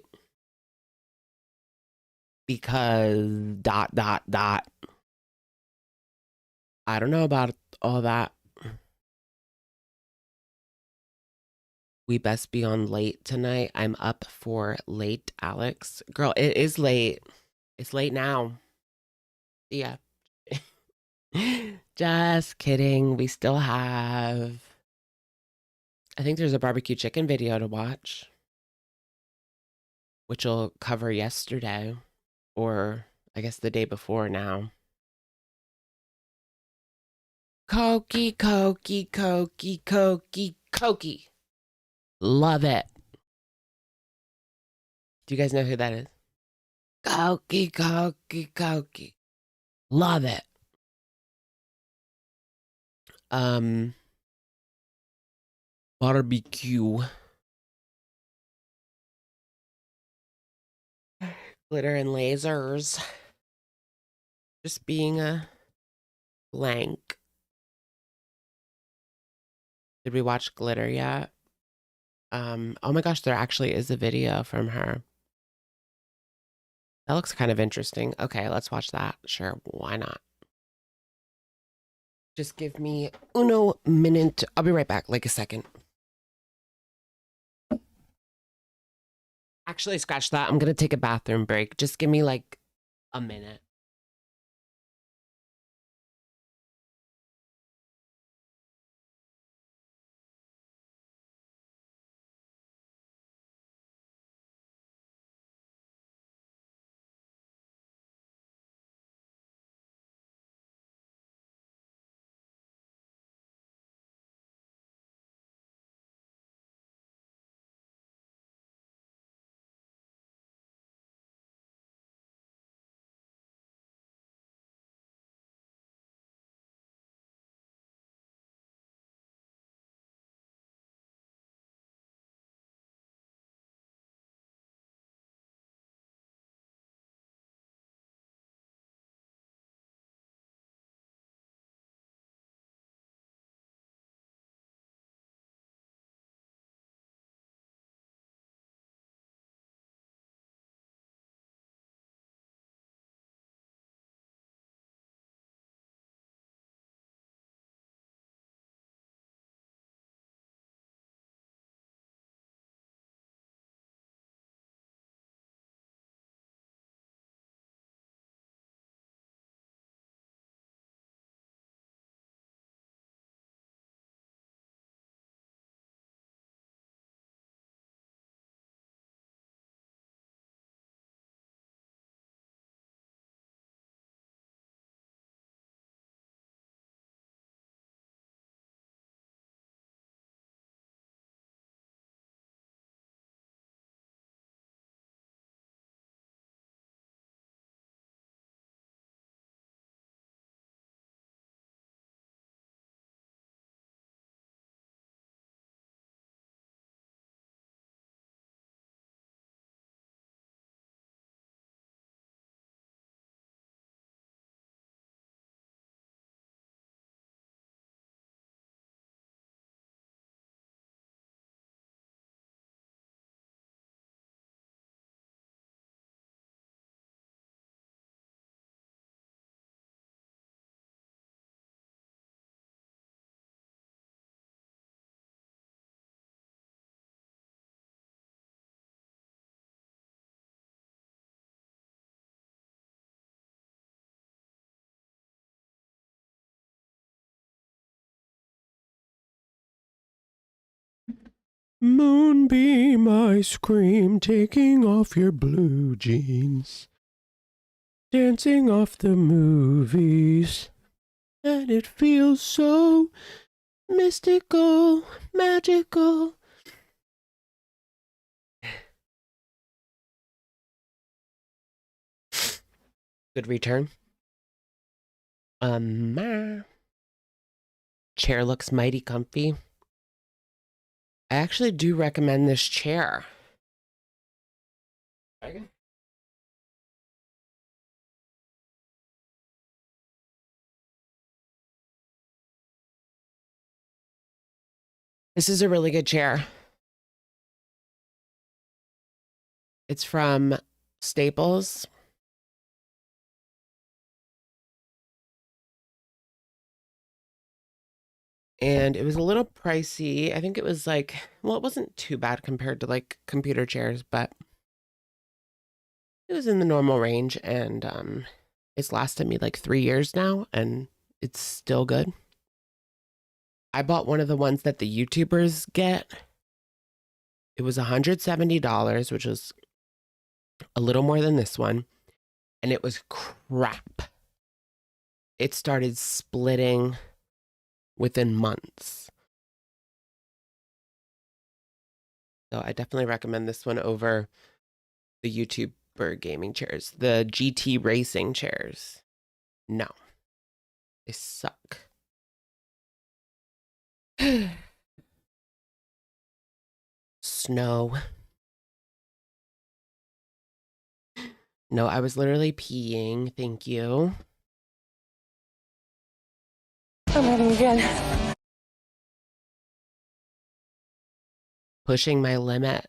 Because ... I don't know about all that. We best be on late tonight. I'm up for late, Alex. Girl, it is late. It's late now. Yeah. Just kidding. We still have... I think there's a barbecue chicken video to watch, which will cover yesterday, or I guess the day before now. Cokey, cokey, cokey, cokey, cokey. Love it. Do you guys know who that is? Cokey, cokey, cokey. Love it. Barbecue. Glitter and lasers. Just being a blank. Did we watch Glitter yet? Oh my gosh, there actually is a video from her. That looks kind of interesting. Okay, let's watch that. Sure, why not? Just give me uno minute. I'll be right back, like a second. Actually, scratch that. I'm gonna take a bathroom break. Just give me like a minute. Moonbeam ice cream, taking off your blue jeans, dancing off the movies, and it feels so mystical, magical. Good return. Chair looks mighty comfy. I actually do recommend this chair. This is a really good chair. It's from Staples. And it was a little pricey. I think it was like, well, it wasn't too bad compared to like computer chairs, but it was in the normal range. And it's lasted me like 3 years now, and it's still good. I bought one of the ones that the YouTubers get. It was $170, which was a little more than this one. And it was crap. It started splitting within months. So I definitely recommend this one over the YouTuber gaming chairs. The GT racing chairs. No. They suck. Snow. No, I was literally peeing. Thank you. I'm running again. Pushing my limit.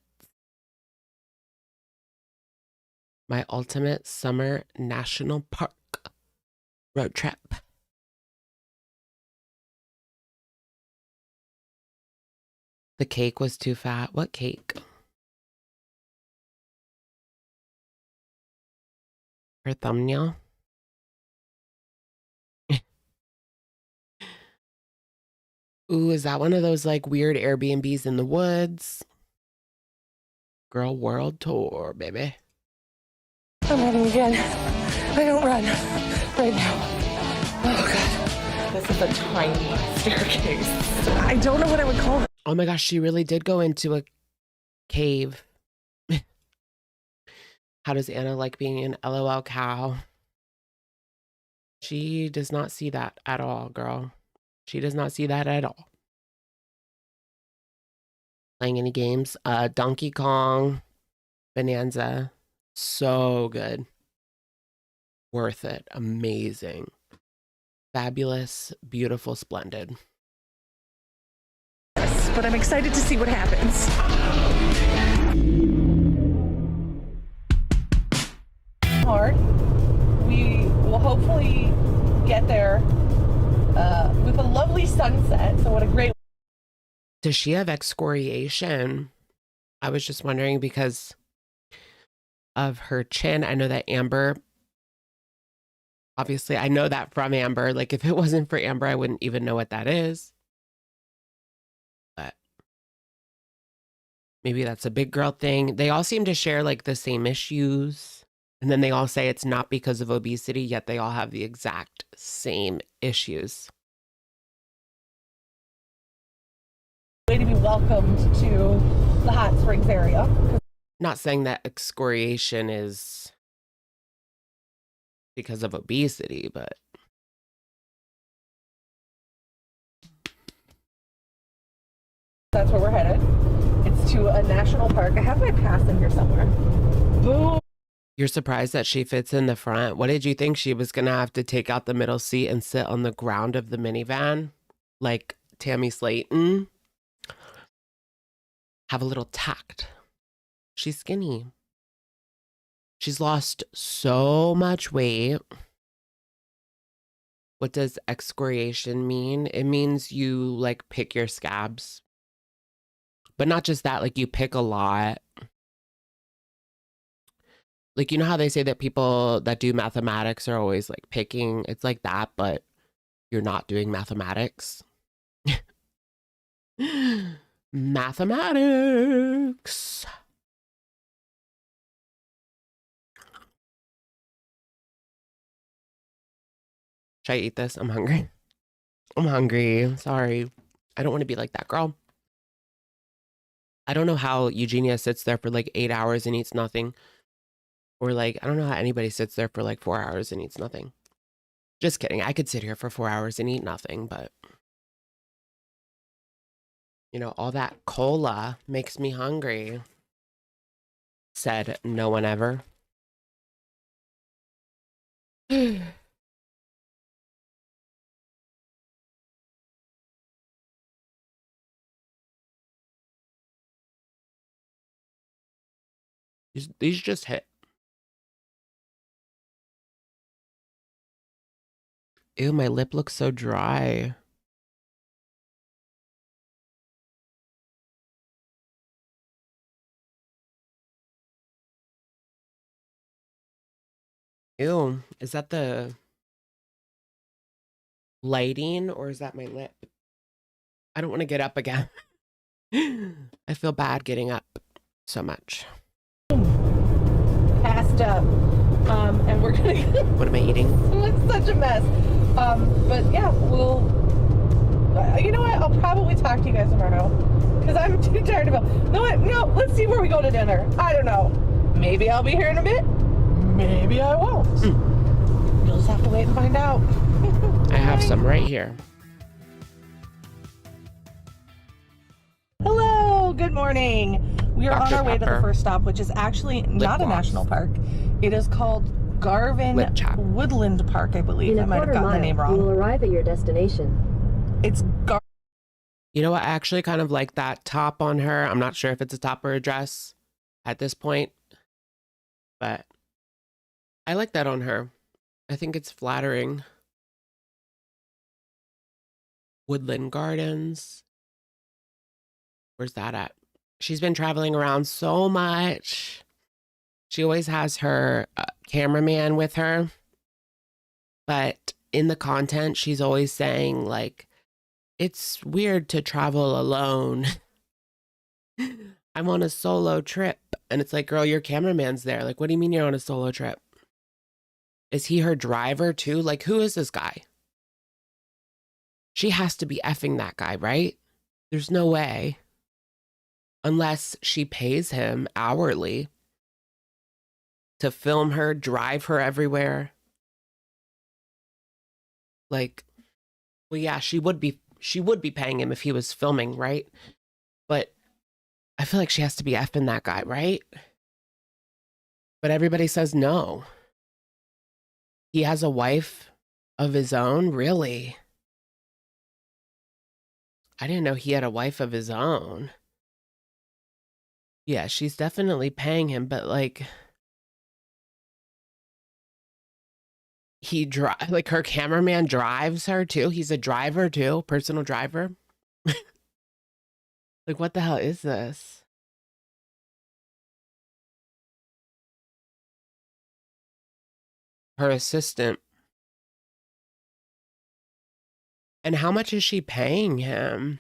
My ultimate summer national park road trip. The cake was too fat. What cake? Her thumbnail? Ooh, is that one of those like weird Airbnbs in the woods? Girl world tour, baby. I'm running again. I don't run right now. Oh God. This is a tiny staircase. I don't know what I would call it. Oh my gosh, she really did go into a cave. How does Anna like being an LOL cow? She does not see that at all, girl. She does not see that at all. Playing any games? Donkey Kong, Bonanza. So good. Worth it. Amazing. Fabulous, beautiful, splendid. Yes, but I'm excited to see what happens. Hard. We will hopefully get there with a lovely sunset. So what a great. Does she have excoriation? I was just wondering because of her chin. I know that Amber, obviously I know that from Amber. Like if it wasn't for Amber, I wouldn't even know what that is. But maybe that's a big girl thing. They all seem to share like the same issues. And then they all say it's not because of obesity, yet they all have the exact same issues. Way to be welcomed to the Hot Springs area. Not saying that excoriation is because of obesity, but That's where we're headed. It's to a national park. I have my pass in here somewhere. Boom. you're surprised that she fits in the front. What did you think? She was going to have to take out the middle seat and sit on the ground of the minivan like Tammy Slayton? Have a little tact. She's skinny. She's lost so much weight. What does excoriation mean? It means you like pick your scabs. But not just that, like you pick a lot. Like, you know how they say that people that do mathematics are always like picking? It's like that, but you're not doing mathematics. Mathematics. Should I eat this? I'm hungry. I'm hungry. Sorry. I don't want to be like that girl. I don't know how Eugenia sits there for like 8 hours and eats nothing. Or like, I don't know how anybody sits there for like 4 hours and eats nothing. Just kidding. I could sit here for 4 hours and eat nothing, but you know, all that cola makes me hungry. Said no one ever. These just hit. Ew, my lip looks so dry. Ew, is that the lighting or is that my lip? I don't want to get up again. I feel bad getting up so much. Passed up. And we're gonna What am I eating? it's such a mess. But yeah, we'll you know what? I'll probably talk to you guys tomorrow. Because I'm too tired of it. No, let's see where we go to dinner. I don't know. Maybe I'll be here in a bit. Maybe I won't. You'll just have to wait and find out. I have some right here. Hello, good morning. We are on Dr. our way to the Pepper. first stop, which is actually not a gloss. national park. It is called Garvin Lip chap. Woodland Park, I believe. In I a might have quarter gotten the mile, name you will wrong. arrive at your destination. It's You know what? I actually kind of like that top on her. I'm not sure if it's a top or a dress at this point, but I like that on her. I think it's flattering. Woodland Gardens. Where's that at? She's been traveling around so much. She always has her cameraman with her. But in the content, she's always saying, like, it's weird to travel alone. I'm on a solo trip. And it's like, girl, your cameraman's there. Like, what do you mean you're on a solo trip? Is he her driver too? Like, who is this guy? She has to be effing that guy, right? There's no way. Unless she pays him hourly to film her, drive her everywhere. Like, well, yeah, she would be paying him if he was filming, right? But I feel like she has to be effing that guy, right? But everybody says no. He has a wife of his own? Really? I didn't know he had a wife of his own. Yeah, she's definitely paying him, but like like her cameraman drives her too. He's a driver too, personal driver. Like, what the hell is this? Her assistant. And how much is she paying him?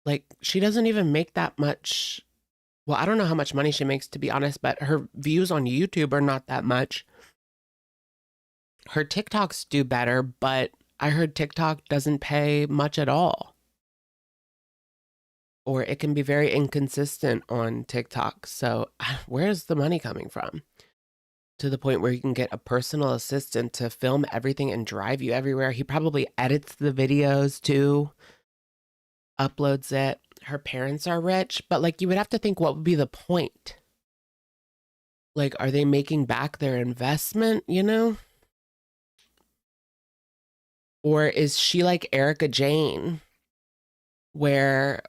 Like, she doesn't even make that much. Well, I don't know how much money she makes, to be honest, but her views on YouTube are not that much. Her TikToks do better, but I heard TikTok doesn't pay much at all. Or it can be very inconsistent on TikTok. So where's the money coming from? To the point where you can get a personal assistant to film everything and drive you everywhere. He probably edits the videos too, uploads it. Her parents are rich, but like, you would have to think, what would be the point? Like, are they making back their investment, you know? Or is she like Erica Jane, where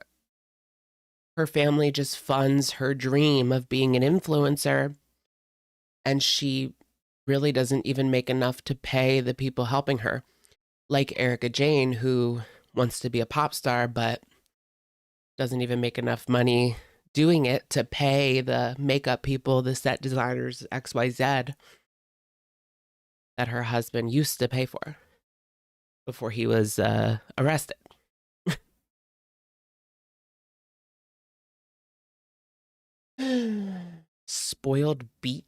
her family just funds her dream of being an influencer, and she really doesn't even make enough to pay the people helping her? Like Erica Jane, who wants to be a pop star, but doesn't even make enough money doing it to pay the makeup people, the set designers, XYZ, that her husband used to pay for before he was arrested. Spoiled beat.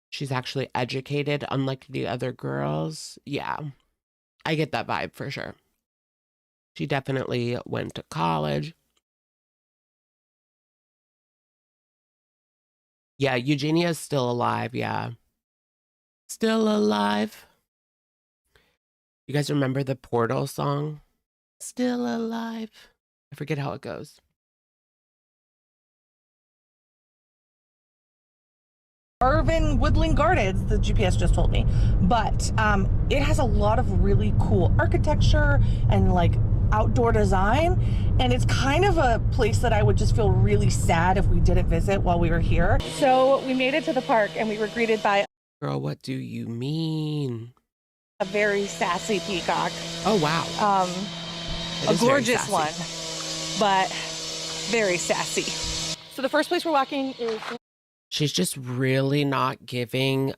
She's actually educated, unlike the other girls. Yeah, I get that vibe for sure. She definitely went to college. Yeah, Eugenia's still alive. Yeah. Still alive. You guys remember the Portal song? Still alive. I forget how it goes. Urban woodland gardens, the GPS just told me, but it has a lot of really cool architecture and like outdoor design, and it's kind of a place that I would just feel really sad if we didn't visit while we were here. So we made it to the park and we were greeted by Girl, what do you mean? a very sassy peacock. Oh, wow. A gorgeous one, but very sassy. So the first place we're walking is... She's just really not giving,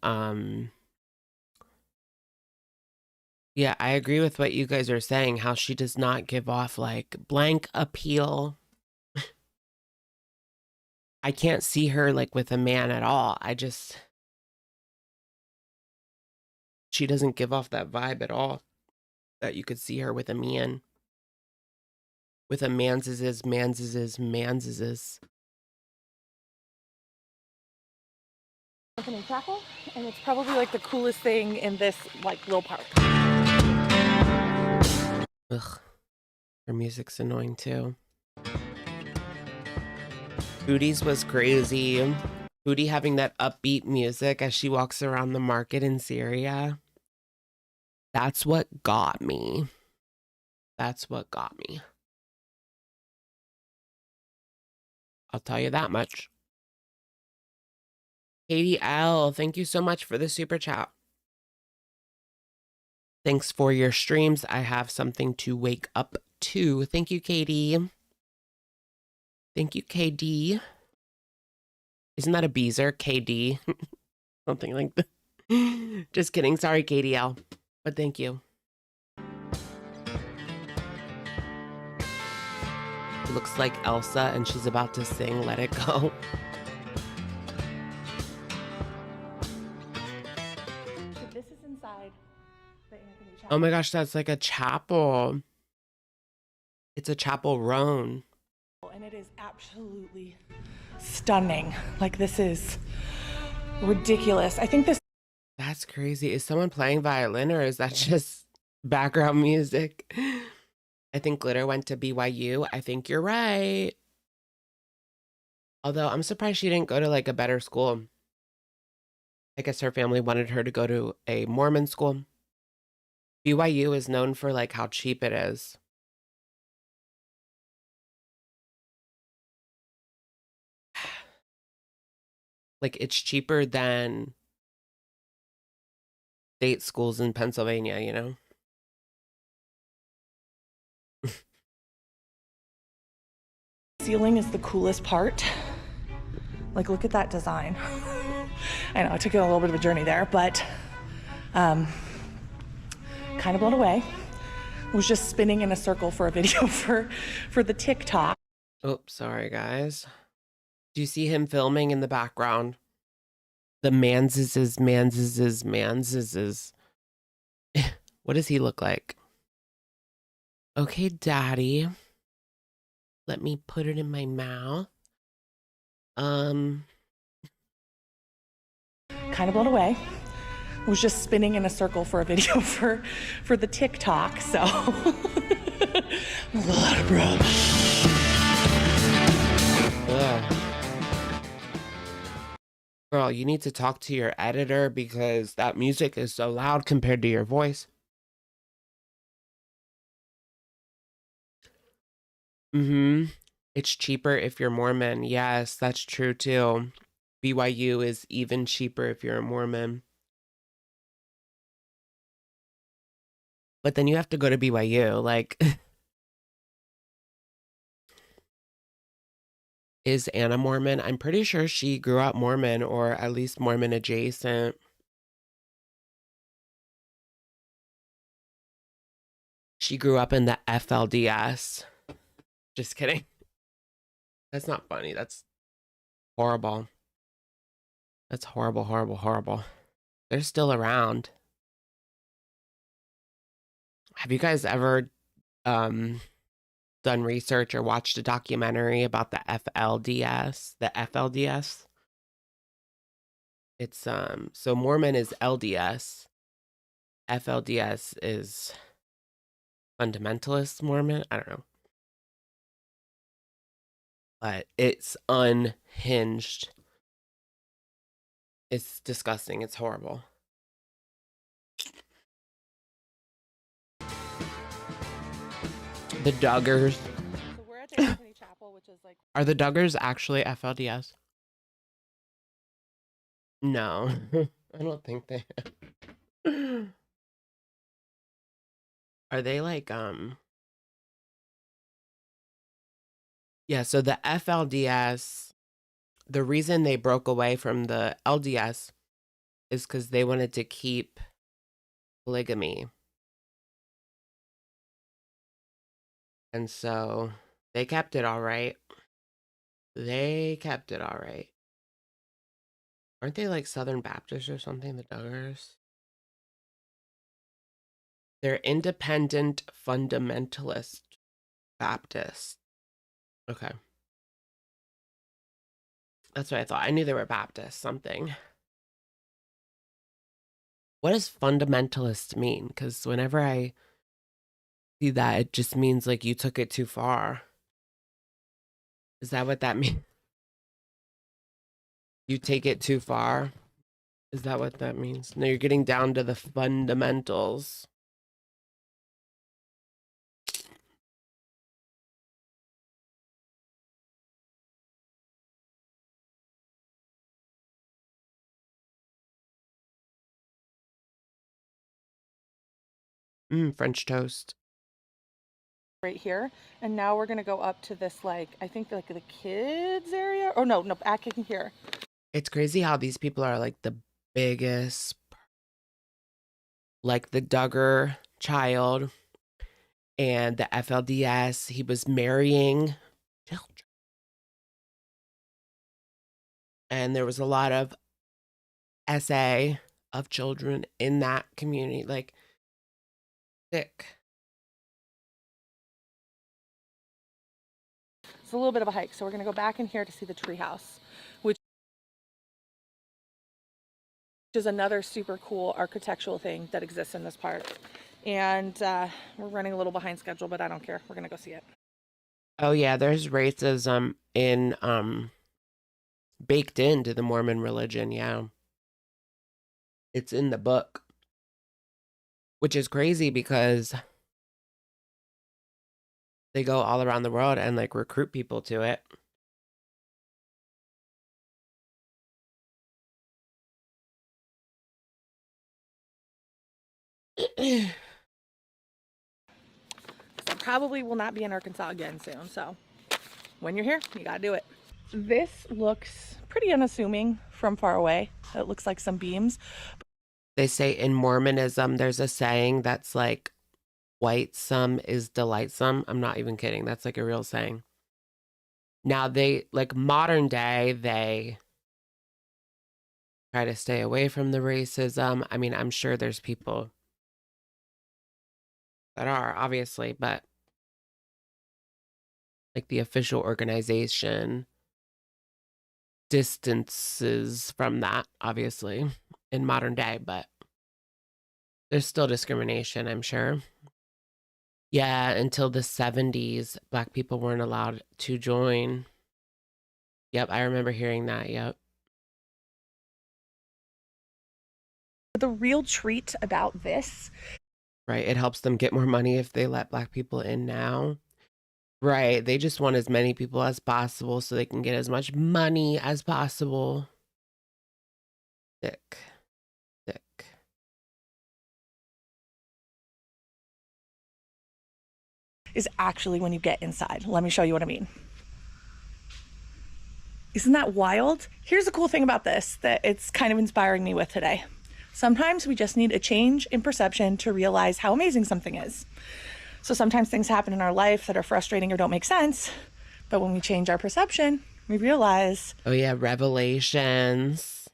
yeah, I agree with what you guys are saying, how she does not give off like blank appeal. I can't see her like with a man at all. She doesn't give off that vibe at all that you could see her with a man. With a man's. Opening chapel, and it's probably like the coolest thing in this like little park. Ugh, her music's annoying too. Foodie's was crazy. Foodie having that upbeat music as she walks around the market in Syria. That's what got me. That's what got me. I'll tell you that much. Katie L, thank you so much for the super chat. Thanks for your streams. I have something to wake up to. Thank you, Katie. Thank you, KD. Isn't that a Beezer? KD. Something like that. Just kidding. Sorry, Katie L. But thank you. Looks like Elsa and she's about to sing Let It Go. This is inside the Anthony Chapel. Oh my gosh, that's like a chapel. It's a chapel roan. And it is absolutely stunning. Like, this is ridiculous. I think this... That's crazy. Is someone playing violin or is that just background music? I think Glitter went to BYU. I think you're right. Although I'm surprised she didn't go to like a better school. I guess her family wanted her to go to a Mormon school. BYU is known for like how cheap it is. Like it's cheaper than state schools in Pennsylvania, you know? Ceiling is the coolest part. Like, look at that design. I know, it took a little bit of a journey there, but kind of blown away. Was just spinning in a circle for a video for the TikTok. Oh, sorry, guys. Do you see him filming in the background? The manses. What does he look like? Okay, Daddy. Let me put it in my mouth. Kind of blown away. Was just spinning in a circle for a video for the TikTok, so. A lot of problems. Girl, you need to talk to your editor because that music is so loud compared to your voice. It's cheaper if you're Mormon. Yes, that's true too. BYU is even cheaper if you're a Mormon. But then you have to go to BYU. Like, is Anna Mormon? I'm pretty sure she grew up Mormon or at least Mormon adjacent. She grew up in the FLDS. Just kidding. That's not funny. That's horrible. That's horrible, horrible, horrible. They're still around. Have you guys ever done research or watched a documentary about the FLDS? The FLDS? It's so Mormon is LDS. FLDS is fundamentalist Mormon. I don't know. But it's unhinged. It's disgusting. It's horrible. The Duggars. So we're at the Anthony Chapel, which is like... Are the Duggars actually FLDS? No. I don't think they are they like yeah, so the FLDS, the reason they broke away from the LDS is because they wanted to keep polygamy. And so they kept it all right. They kept it all right. Aren't they like Southern Baptist or something, the Duggars? They're independent fundamentalist Baptist. Okay. That's what I thought. I knew they were Baptist, something. What does fundamentalist mean? Because whenever I see that, it just means like you took it too far. Is that what that means? You take it too far? Is that what that means? No, you're getting down to the fundamentals. French toast. right here, and now we're gonna go up to this, like, I think like the kids area. Oh no, back in here. It's crazy how these people are like the biggest, like the Duggar child and the FLDS. He was marrying children. And there was a lot of SA of children in that community. Like, sick. It's a little bit of a hike, so we're gonna go back in here to see the treehouse, which is another super cool architectural thing that exists in this park. And we're running a little behind schedule, but I don't care. We're gonna go see it. Oh yeah, there's racism in baked into the Mormon religion. Yeah, it's in the book, which is crazy because they go all around the world and like recruit people to it. So probably will not be in Arkansas again soon. So when you're here, you gotta do it. This looks pretty unassuming from far away. It looks like some beams. They say in Mormonism, there's a saying that's like, whitesome is delightsome. I'm not even kidding. That's like a real saying. Now they, like modern day, they try to stay away from the racism. I mean, I'm sure there's people that are, obviously, but like the official organization distances from that, obviously, in modern day, but there's still discrimination, I'm sure. Yeah, until the 70s, Black people weren't allowed to join. Yep, I remember hearing that, yep. The real treat about this, right, it helps them get more money if they let Black people in now. Right, they just want as many people as possible so they can get as much money as possible. Sick. Sick. is actually when you get inside. Let me show you what I mean. Isn't that wild? Here's the cool thing about this that it's kind of inspiring me with today. Sometimes we just need a change in perception to realize how amazing something is. So sometimes things happen in our life that are frustrating or don't make sense. But when we change our perception, we realize, oh yeah, revelations.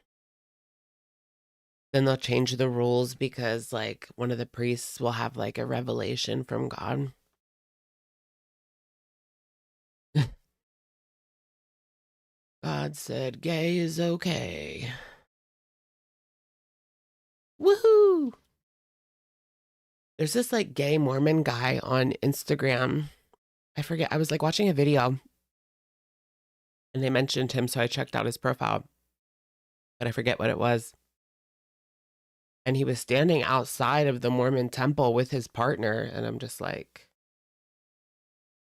Then they'll change the rules because like one of the priests will have like a revelation from God. God said gay is okay. Woohoo! There's this like gay Mormon guy on Instagram. I forget. I was like watching a video and they mentioned him. So I checked out his profile, but I forget what it was. And he was standing outside of the Mormon temple with his partner. And I'm just like,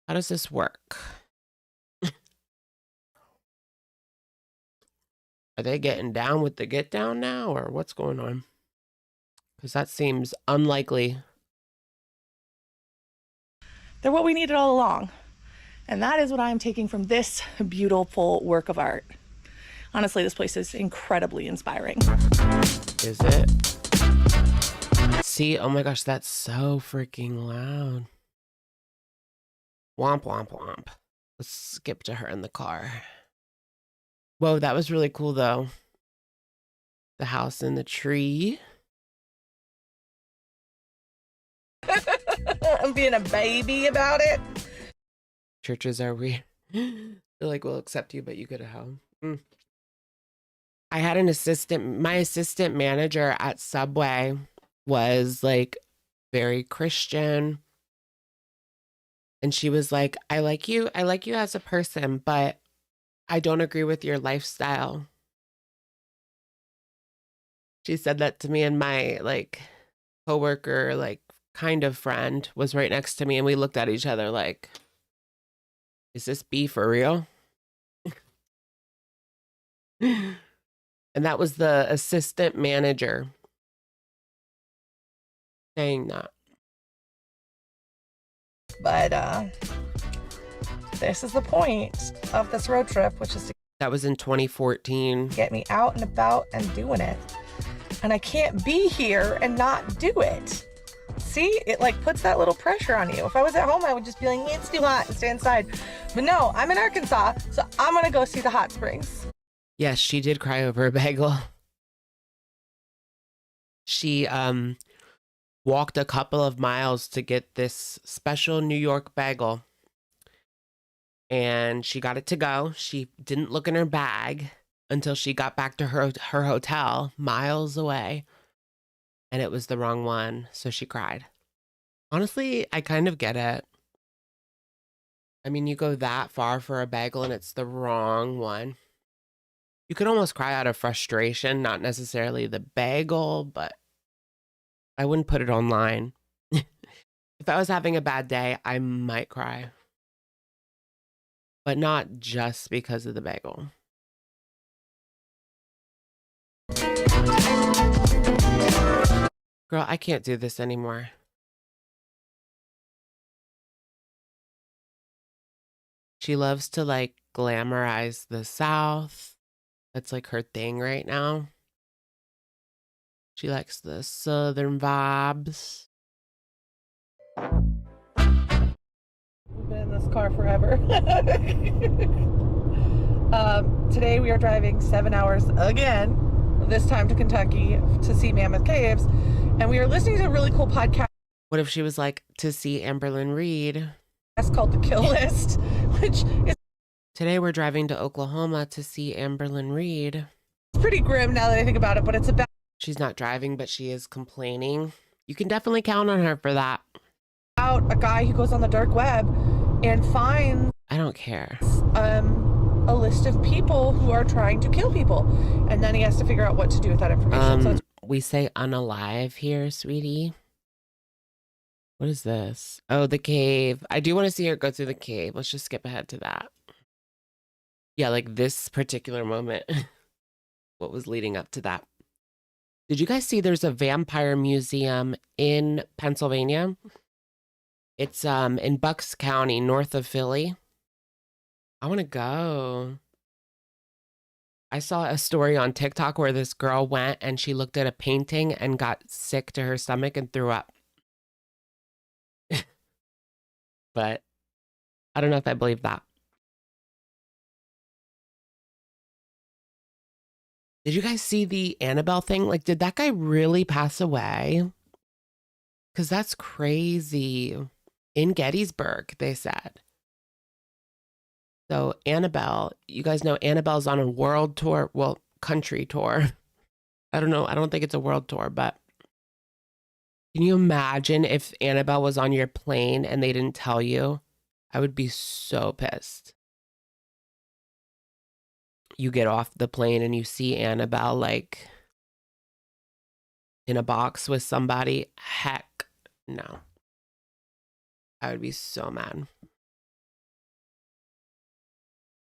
how does this work? Are they getting down with the get down now or what's going on? Because that seems unlikely. they're what we needed all along. And that is what I'm taking from this beautiful work of art. Honestly, this place is incredibly inspiring. Is it? See, oh my gosh, that's so freaking loud. Womp, womp, womp. Let's skip to her in the car. Whoa, that was really cool though. The house in the tree. I'm being a baby about it. Churches are weird. They're like, we'll accept you, but you go to hell. I had an assistant, my assistant manager at Subway was like very Christian. And she was like, I like you as a person, but I don't agree with your lifestyle. She said that to me, and my like coworker, like kind of friend, was right next to me, and we looked at each other like, is this B for real? And that was the assistant manager saying that. But this is the point of this road trip, which is to That was in 2014. get me out and about and doing it. And I can't be here and not do it. See, it like puts that little pressure on you. If I was at home, I would just be like, it's too hot and stay inside. But no, I'm in Arkansas, so I'm gonna go see the hot springs. Yes, she did cry over a bagel. She walked a couple of miles to get this special New York bagel. And she got it to go. She didn't look in her bag until she got back to her hotel miles away. And it was the wrong one, so she cried. Honestly, I kind of get it. I mean, you go that far for a bagel and it's the wrong one. You could almost cry out of frustration, not necessarily the bagel, but I wouldn't put it online. If I was having a bad day, I might cry. But not just because of the bagel. Girl, I can't do this anymore. She loves to like glamorize the South. That's like her thing right now. She likes the Southern vibes. We've been in this car forever. Today we are driving 7 hours again, this time to Kentucky to see Mammoth Caves. And we are listening to a really cool podcast. What if she was like, to see Amberlynn Reed? That's called The Kill List, which is Today we're driving to Oklahoma to see Amberlynn Reed. pretty grim now that I think about it, but it's about She's not driving, but she is complaining. You can definitely count on her for that. a guy who goes on the dark web and finds I don't care. a list of people who are trying to kill people. And then he has to figure out what to do with that information. So it's We say unalive here, sweetie. What is this? Oh, the cave. I do want to see her go through the cave. Let's just skip ahead to that. Yeah, like this particular moment. What was leading up to that? Did you guys see there's a vampire museum in Pennsylvania? It's in Bucks County, north of Philly. I want to go. I saw a story on TikTok where this girl went and she looked at a painting and got sick to her stomach and threw up. but I don't know if I believe that. Did you guys see the Annabelle thing? Like, did that guy really pass away? Because that's crazy. In Gettysburg, they said. So Annabelle, you guys know Annabelle's on a world tour, well, country tour. I don't know. I don't think it's a world tour, but can you imagine if Annabelle was on your plane and they didn't tell you? I would be so pissed. You get off the plane and you see Annabelle like in a box with somebody. Heck no. I would be so mad.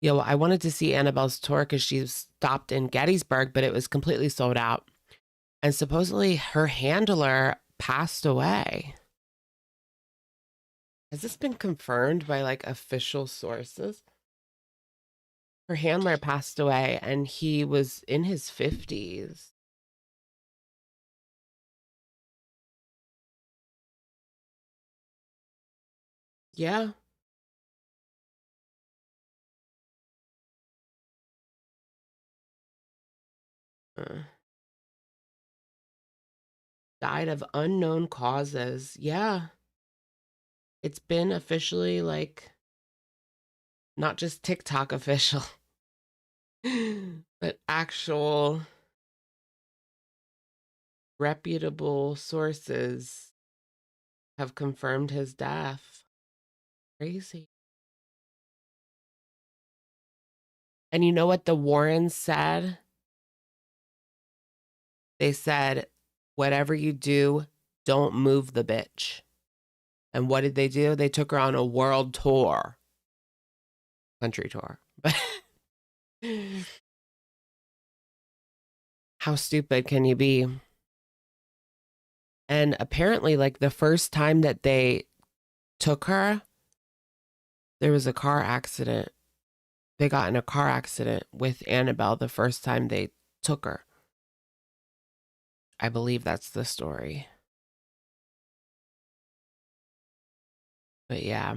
Yeah, well, I wanted to see Annabelle's tour because she stopped in Gettysburg, but it was completely sold out. And supposedly her handler passed away. Has this been confirmed by like official sources? Her handler passed away and he was in his 50s. Yeah. Died of unknown causes. Yeah. It's been officially like not just TikTok official, but actual reputable sources have confirmed his death. Crazy. And you know what the Warrens said? They said, whatever you do, don't move the bitch. And what did they do? They took her on a world tour. Country tour. How stupid can you be? And apparently, like the first time that they took her, there was a car accident. They got in a car accident with Annabelle the first time they took her. I believe that's the story. But yeah,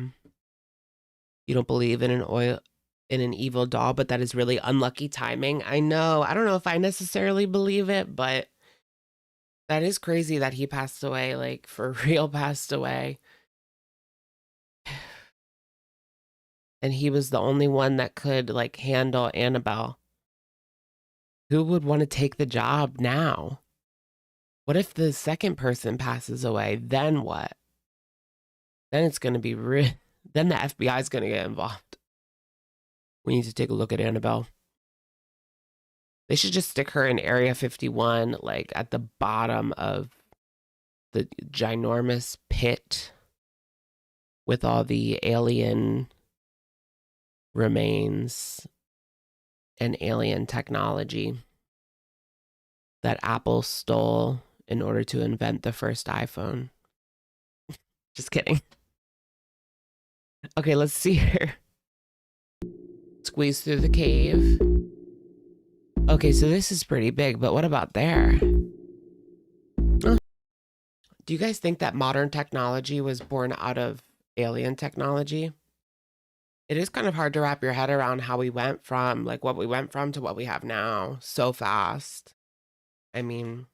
you don't believe in an evil doll, but that is really unlucky timing. I know. I don't know if I necessarily believe it, but that is crazy that he passed away, like for real passed away. And he was the only one that could like handle Annabelle. Who would want to take the job now? What if the second person passes away? Then what? Then it's going to be then the FBI is going to get involved. We need to take a look at Annabelle. They should just stick her in Area 51, like at the bottom of the ginormous pit with all the alien remains and alien technology that Apple stole in order to invent the first iPhone. Just kidding. Okay, let's see here. Squeeze through the cave. Okay, so this is pretty big, but what about there? Oh. Do you guys think that modern technology was born out of alien technology? It is kind of hard to wrap your head around how we went from, like what we went from to what we have now so fast. I mean,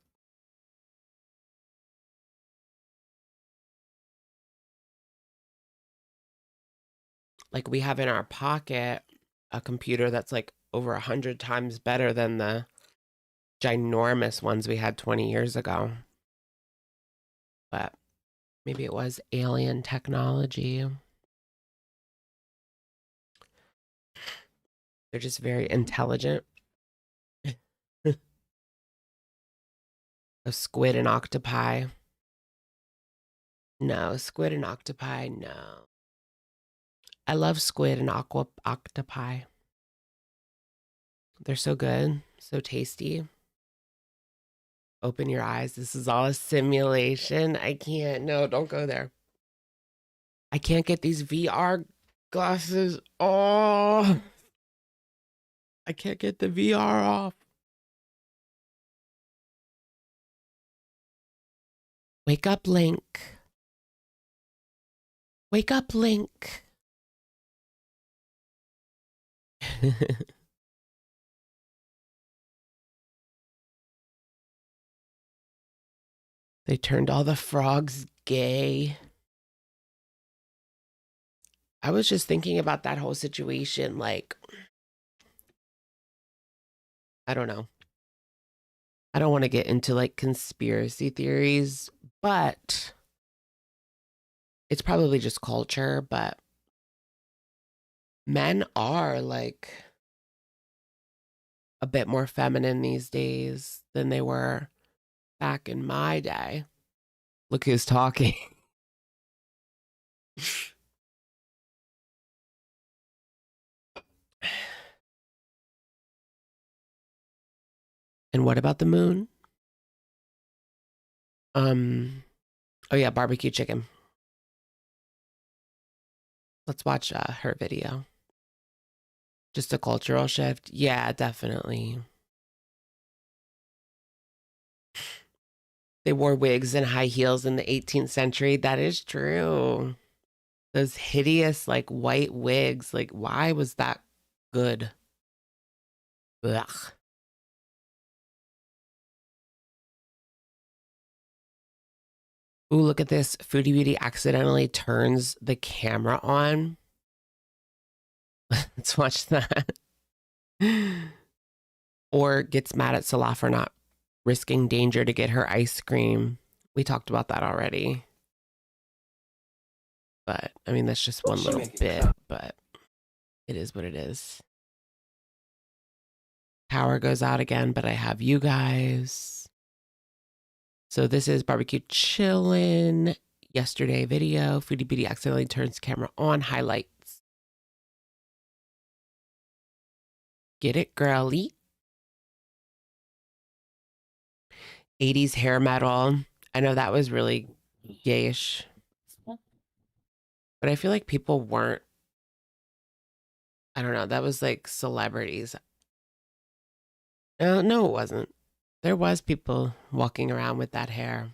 like we have in our pocket a computer that's like over 100 times better than the ginormous ones we had 20 years ago. But maybe it was alien technology. They're just very intelligent. A squid and octopi. No, squid and octopi, no. I love squid and octopi. They're so good, so tasty. Open your eyes. This is all a simulation. I can't. No, don't go there. I can't get these VR glasses off. I can't get the VR off. Wake up, Link. Wake up, Link. They turned all the frogs gay. I was just thinking about that whole situation. Like, I don't know. I don't want to get into like conspiracy theories, but it's probably just culture. But men are like a bit more feminine these days than they were back in my day. Look who's talking. And what about the moon? Oh yeah, barbecue chicken. Let's watch her video. Just a cultural shift. Yeah, definitely. They wore wigs and high heels in the 18th century. That is true. Those hideous, like, white wigs. Like, why was that good? Ugh. Ooh, look at this. Foodie Beauty accidentally turns the camera on. Let's watch that. Or gets mad at Salah for not risking danger to get her ice cream. We talked about that already. But, I mean, that's just one little bit, but it is what it is. Power goes out again, but I have you guys. So this is barbecue chillin'. Yesterday video. Foodie Beauty accidentally turns camera on. Highlights. Get it, girly? 80s hair metal. I know that was really gayish. But I feel like people weren't. I don't know. That was like celebrities. No, it wasn't. There was people walking around with that hair.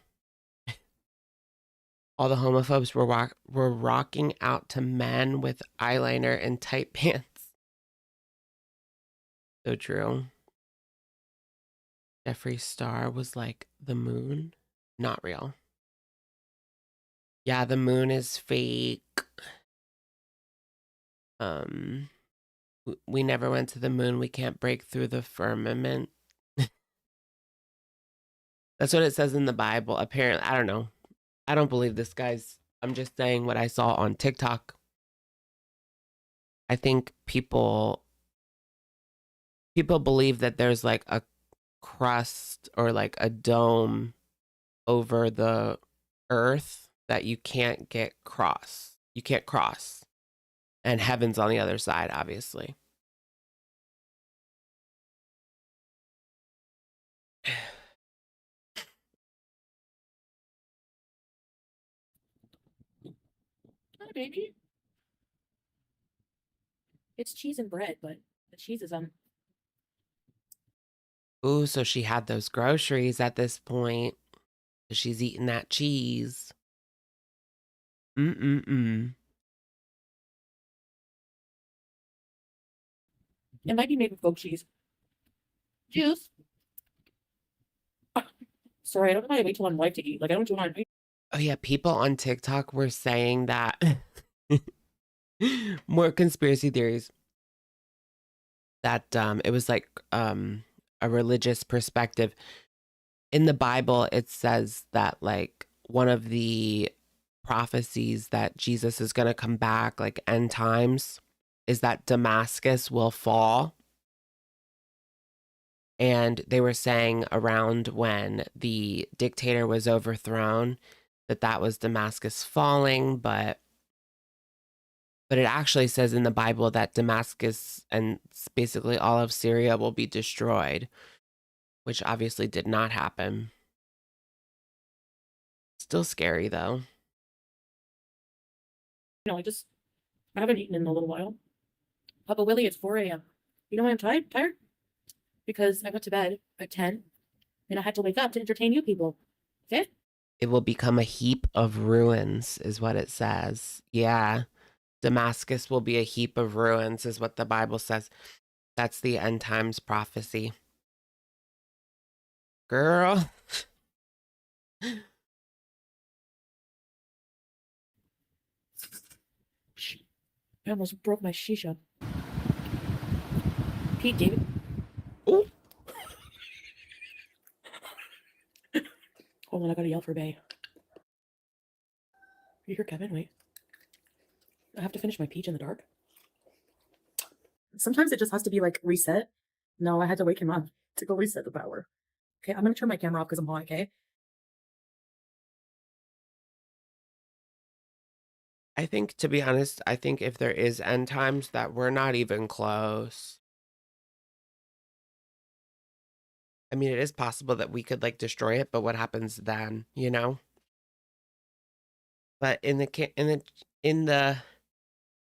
All the homophobes were rocking out to men with eyeliner and tight pants. So true. Jeffree Star was like, the moon? Not real. Yeah, the moon is fake. We never went to the moon. We can't break through the firmament. That's what it says in the Bible. Apparently, I don't know. I don't believe this, guys. I'm just saying what I saw on TikTok. I think people believe that there's like a crust or like a dome over the earth that you can't get cross. You can't cross. And heaven's on the other side, obviously. Hi, baby. It's cheese and bread, but the cheese is on. Ooh, so she had those groceries at this point. She's eating that cheese. Mm-mm-mm. It might be made with goat cheese. Juice. Sorry, I don't know why I wait till I'm wife to eat. Like, I don't do it on. Oh yeah, people on TikTok were saying that more conspiracy theories that it was like a religious perspective. In the Bible, it says that like one of the prophecies that Jesus is going to come back, like end times, is that Damascus will fall. And they were saying around when the dictator was overthrown that was Damascus falling, but it actually says in the Bible that Damascus and basically all of Syria will be destroyed, which obviously did not happen. Still scary though. You know, I haven't eaten in a little while. Papa Willie, it's 4 a.m. You know why I'm tired? Because I went to bed at 10 and I had to wake up to entertain you people. Okay? It will become a heap of ruins, is what it says. Yeah. Damascus will be a heap of ruins, is what the Bible says. That's the end times prophecy. Girl. I almost broke my shisha. Pete, David. Ooh. Hold on, I gotta yell for Bay. You hear Kevin? Wait. I have to finish my peach in the dark. Sometimes it just has to be like reset. No, I had to wake him up to go reset the power. Okay, I'm gonna turn my camera off because I'm hot, okay? I think, to be honest, I think if there is end times, that we're not even close. I mean, it is possible that we could like destroy it, but what happens then, you know? But in the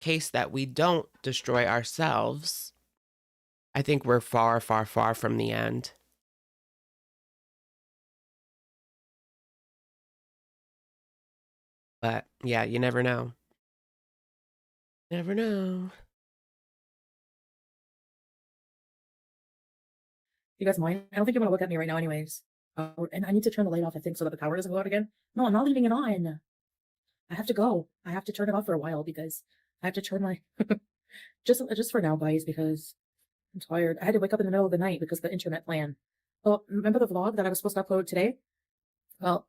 case that we don't destroy ourselves, I think we're far, far, far from the end. But yeah, you never know. Never know. You guys mind? I don't think you want to look at me right now anyways. And I need to turn the light off, I think, so that the power doesn't go out again. No, I'm not leaving it on. I have to go. I have to turn it off for a while because I have to turn my... just for now, guys, because I'm tired. I had to wake up in the middle of the night because the internet plan. Well, remember the vlog that I was supposed to upload today? Well...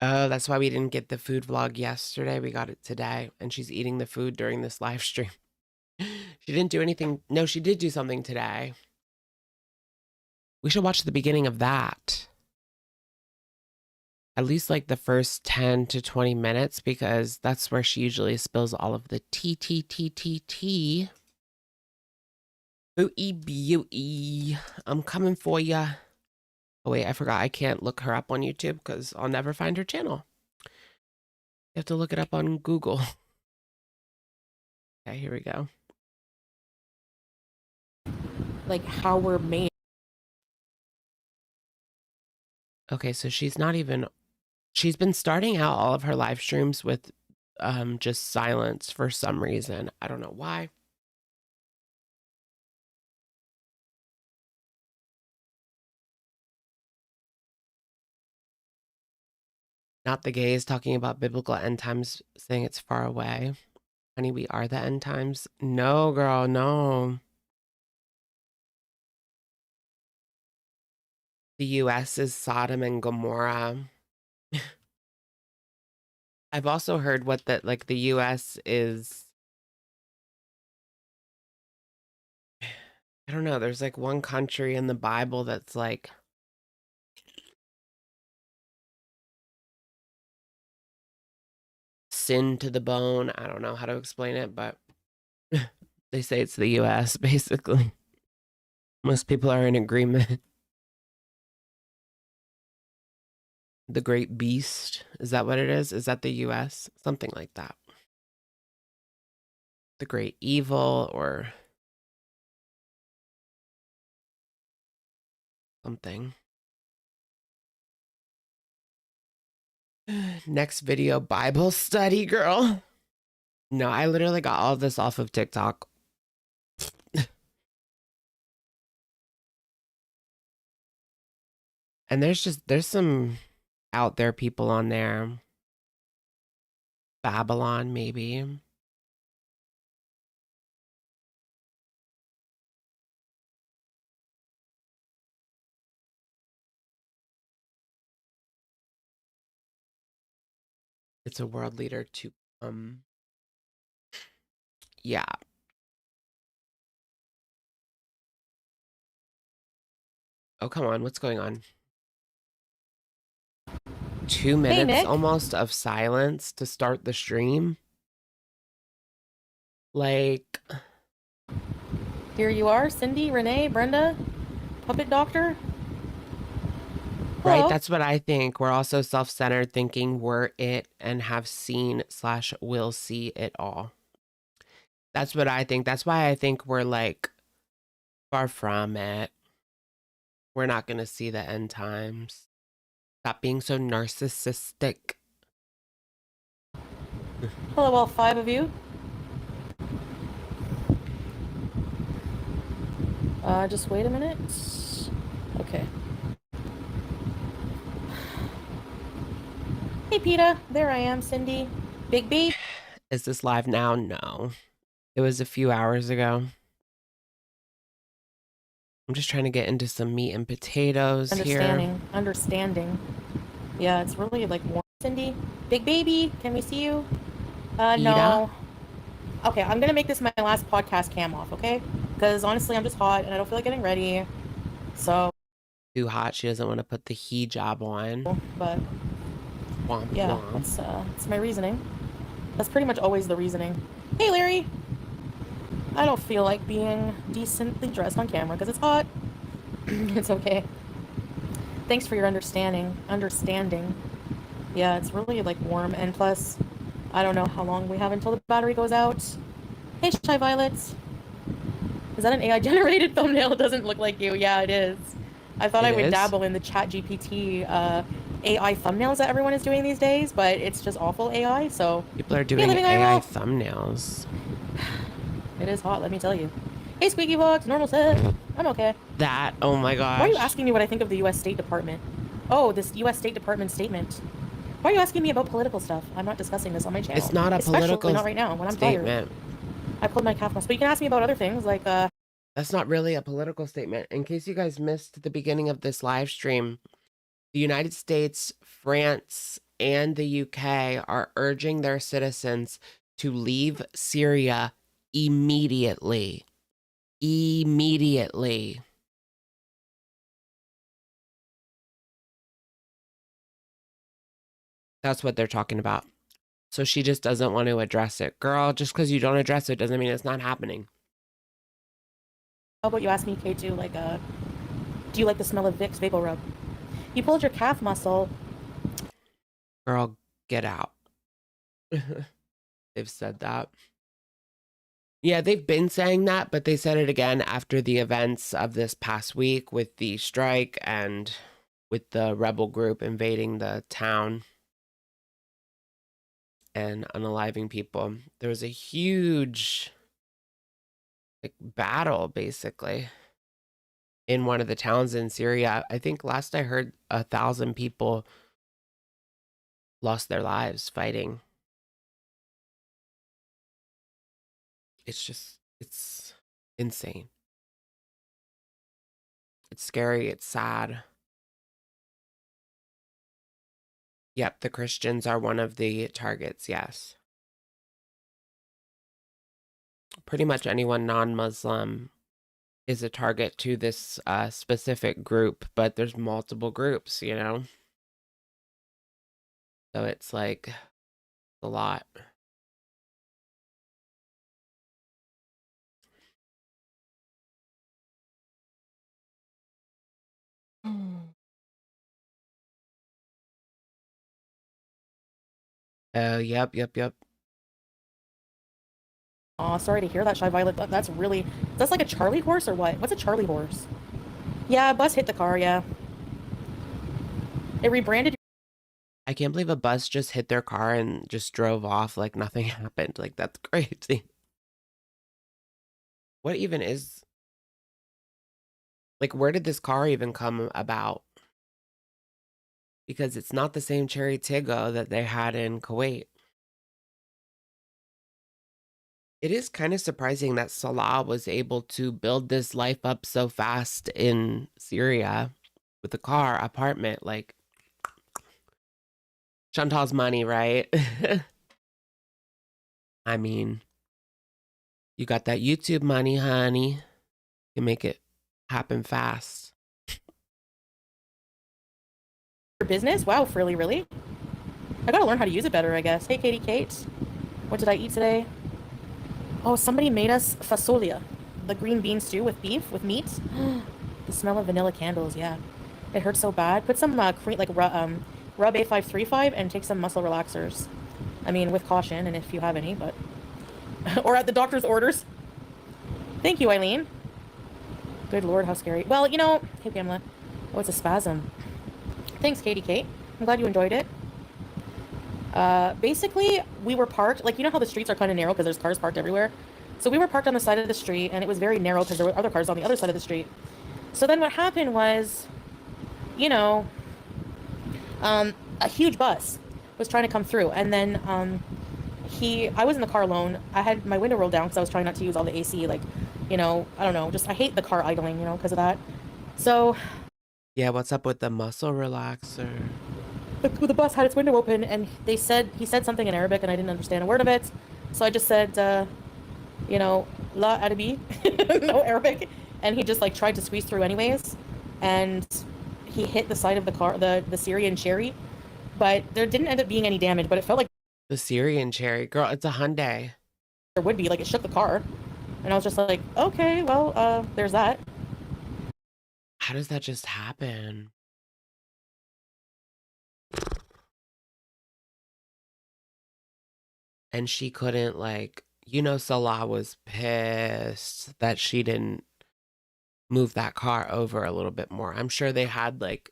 Oh, that's why we didn't get the food vlog yesterday. We got it today. And she's eating the food during this live stream. She didn't do anything. No, she did do something today. We should watch the beginning of that. At least like the first 10 to 20 minutes, because that's where she usually spills all of the tea. Foodie Beauty. I'm coming for ya. Oh wait, I forgot. I can't look her up on YouTube because I'll never find her channel. You have to look it up on Google. Okay, here we go. Like how we're made. Okay, so she's been starting out all of her live streams with just silence for some reason. I don't know why. Not the gays talking about biblical end times, saying it's far away. Honey, we are the end times. No, girl, no. The US is Sodom and Gomorrah. I've also heard the US is, I don't know, there's like one country in the Bible that's like sin to the bone. I don't know how to explain it, but they say it's the US basically. Most people are in agreement. The Great Beast, is that what it is? Is that the US? Something like that. The Great Evil or something. Next video, Bible study, girl. No, I literally got all of this off of TikTok. And there's some out there people on there. Babylon, maybe. It's a world leader to yeah. Oh, come on, what's going on? 2 minutes Nick. almost of silence to start the stream. Like, Here you are, Cindy, Renee, Brenda, Puppet Doctor. right? Hello. That's what I think. We're also self-centered, thinking we're it and have seen / will see it all. That's what I think. That's why I think we're like far from it. We're not going to see the end times. Stop being so narcissistic. Hello, all 5 of you. Just wait a minute. Okay. Hey, PETA. There I am, Cindy. Big B. Is this live now? No. It was a few hours ago. I'm just trying to get into some meat and potatoes here. Understanding. Yeah, it's really like warm. Cindy. Big baby. Can we see you? No. Okay, I'm gonna make this my last podcast cam off, okay? Because honestly, I'm just hot and I don't feel like getting ready. So. Too hot. She doesn't want to put the hijab on. But. Womp, Yeah, womp. that's my reasoning. That's pretty much always the reasoning. Hey, Larry. I don't feel like being decently dressed on camera because it's hot. It's okay. Thanks for your understanding. Yeah, it's really like warm, and plus, I don't know how long we have until the battery goes out. Hey, Shy Violets. Is that an AI generated thumbnail? It doesn't look like you. Yeah, it is. I thought I would dabble in the chat GPT AI thumbnails that everyone is doing these days, but it's just awful AI, so... People are doing AI thumbnails. It is hot, let me tell you. Hey, Squeaky Box, normal set. I'm okay. That, oh my gosh. Why are you asking me what I think of the U.S. State Department? Oh, this U.S. State Department statement. Why are you asking me about political stuff? I'm not discussing this on my channel. It's not a political not right now, when I'm statement. tired. I pulled my calf muscle. But you can ask me about other things, like, That's not really a political statement. In case you guys missed the beginning of this live stream, the United States, France, and the UK are urging their citizens to leave Syria immediately. Immediately. That's what they're talking about. So she just doesn't want to address it. Girl, just because you don't address it doesn't mean it's not happening. how about you ask me, K2, like, do you like the smell of Vicks Vapor Rub? You pulled your calf muscle. Girl, get out. They've said that. Yeah, they've been saying that, but they said it again after the events of this past week with the strike and with the rebel group invading the town and unaliving people. There was a huge battle, basically, in one of the towns in Syria. I think last I heard 1,000 people lost their lives fighting. It's insane. It's scary. It's sad. Yep, the Christians are one of the targets, yes. Pretty much anyone non-Muslim is a target to this specific group, but there's multiple groups, you know? So it's like a lot. Oh, yep. Aw, sorry to hear that, Shy Violet. That's like a Charlie horse or what? What's a Charlie horse? Yeah, a bus hit the car, yeah. It rebranded. I can't believe a bus just hit their car and just drove off like nothing happened. Like, that's crazy. What even is... Like, where did this car even come about? Because it's not the same Cherry Tiggo that they had in Kuwait. It is kind of surprising that Salah was able to build this life up so fast in Syria with a car, apartment, like Chantal's money, right? I mean, you got that YouTube money, honey. You can make it happen fast. Your business? Wow, Frilly, really? I gotta learn how to use it better, I guess. Hey, Katie Kate. What did I eat today? Oh, somebody made us fasolia. The green bean stew with beef, with meat. The smell of vanilla candles, yeah. It hurts so bad. Put some cream, like Rub A535 and take some muscle relaxers. I mean, with caution, and if you have any, but... or at the doctor's orders. Thank you, Eileen. Good lord, how scary. Well, you know... Hey, Pamela. Oh, it's a spasm. Thanks, Katie Kate. I'm glad you enjoyed it. Basically, we were parked, like, you know how the streets are kind of narrow because there's cars parked everywhere? So we were parked on the side of the street, and it was very narrow because there were other cars on the other side of the street. So then what happened was, you know, a huge bus was trying to come through, and then I was in the car alone. I had my window rolled down because I was trying not to use all the AC, like, you know, I don't know, just I hate the car idling, you know, because of that. So Yeah, what's up with the muscle relaxer? the bus had its window open, and he said something in Arabic, and I didn't understand a word of it. So I just said, you know, La Arabi, no Arabic, and he just like tried to squeeze through anyways, and he hit the side of the car, the Syrian Cherry, but there didn't end up being any damage, but it felt like The Syrian cherry. Girl, it's a Hyundai. there would be, like it shook the car, and I was just like, okay, well, there's that. How does that just happen? And she couldn't, like, you know, Salah was pissed that she didn't move that car over a little bit more. I'm sure they had like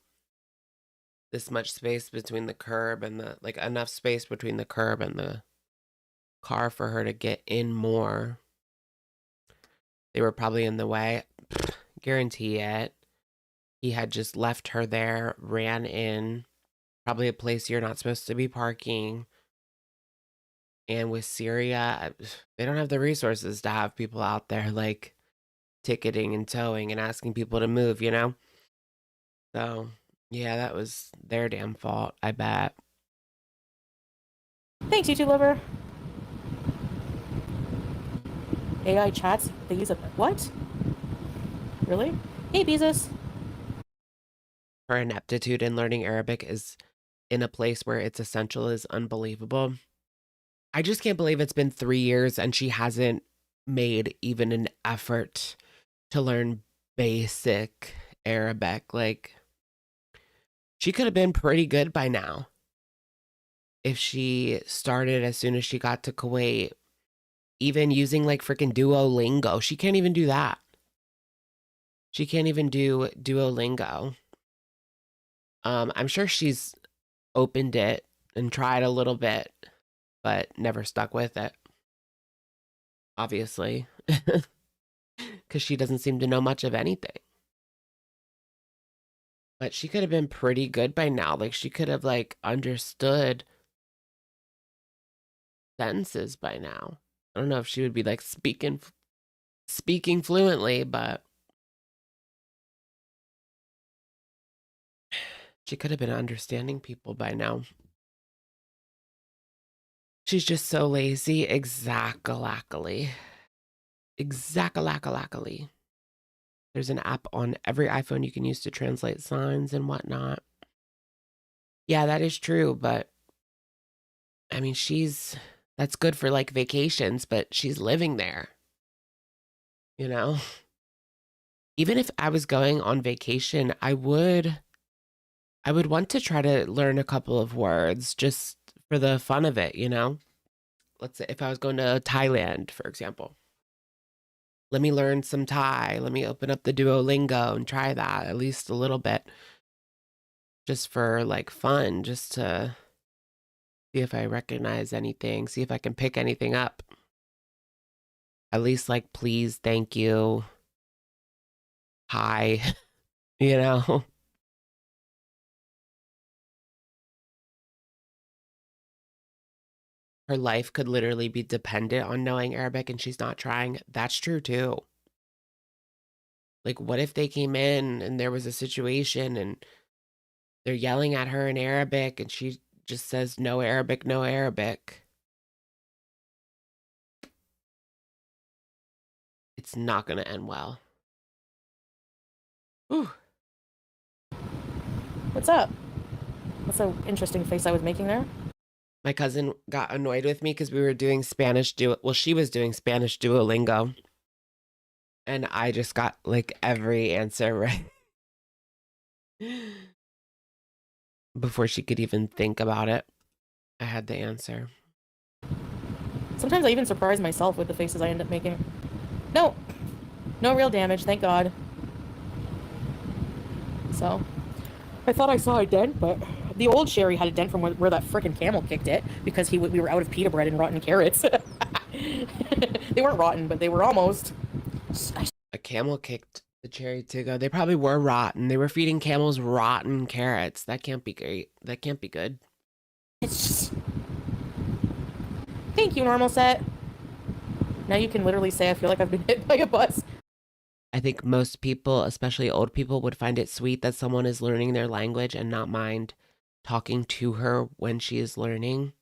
this much space between the curb and like enough space between the curb and the car for her to get in more. They were probably in the way. Guarantee it. He had just left her there, ran in, probably a place you're not supposed to be parking. And with Syria, they don't have the resources to have people out there like ticketing and towing and asking people to move, you know? So, yeah, that was their damn fault, I bet. Thanks, YouTube lover. AI chats, they use a what? Really? Hey, Beezus. Her ineptitude in learning Arabic is in a place where it's essential is unbelievable. I just can't believe it's been 3 years and she hasn't made even an effort to learn basic Arabic. Like, she could have been pretty good by now if she started as soon as she got to Kuwait. Even using like freaking Duolingo. She can't even do that. She can't even do Duolingo. I'm sure she's opened it and tried a little bit, but never stuck with it. Obviously. Because she doesn't seem to know much of anything. But she could have been pretty good by now. Like, she could have, like, understood sentences by now. I don't know if she would be, like, speaking fluently, but she could have been understanding people by now. She's just so lazy. Exactly. Exactly. There's an app on every iPhone you can use to translate signs and whatnot. Yeah, that is true, but I mean, that's good for like vacations, but she's living there. You know? Even if I was going on vacation, I would want to try to learn a couple of words just for the fun of it, you know? Let's say if I was going to Thailand, for example. Let me learn some Thai. Let me open up the Duolingo and try that at least a little bit. Just for like fun, just to see if I recognize anything, see if I can pick anything up. At least like please, thank you, hi, you know? Her life could literally be dependent on knowing Arabic and she's not trying. That's true too. Like, what if they came in and there was a situation and they're yelling at her in Arabic and she just says, no Arabic, no Arabic. It's not going to end well. Whew. What's up? That's an interesting face I was making there. My cousin got annoyed with me because we were doing she was doing Spanish Duolingo. And I just got like every answer right. Before she could even think about it, I had the answer. Sometimes I even surprise myself with the faces I end up making. No real damage, thank God. So, I thought I saw a dent, but the old Sherry had a dent from where that frickin' camel kicked it because we were out of pita bread and rotten carrots. They weren't rotten, but they were almost. A camel kicked the cherry to go. They probably were rotten. They were feeding camels rotten carrots. That can't be great. That can't be good. It's just. Thank you, normal set. Now you can literally say I feel like I've been hit by a bus. I think most people, especially old people, would find it sweet that someone is learning their language and not mind talking to her when she is learning.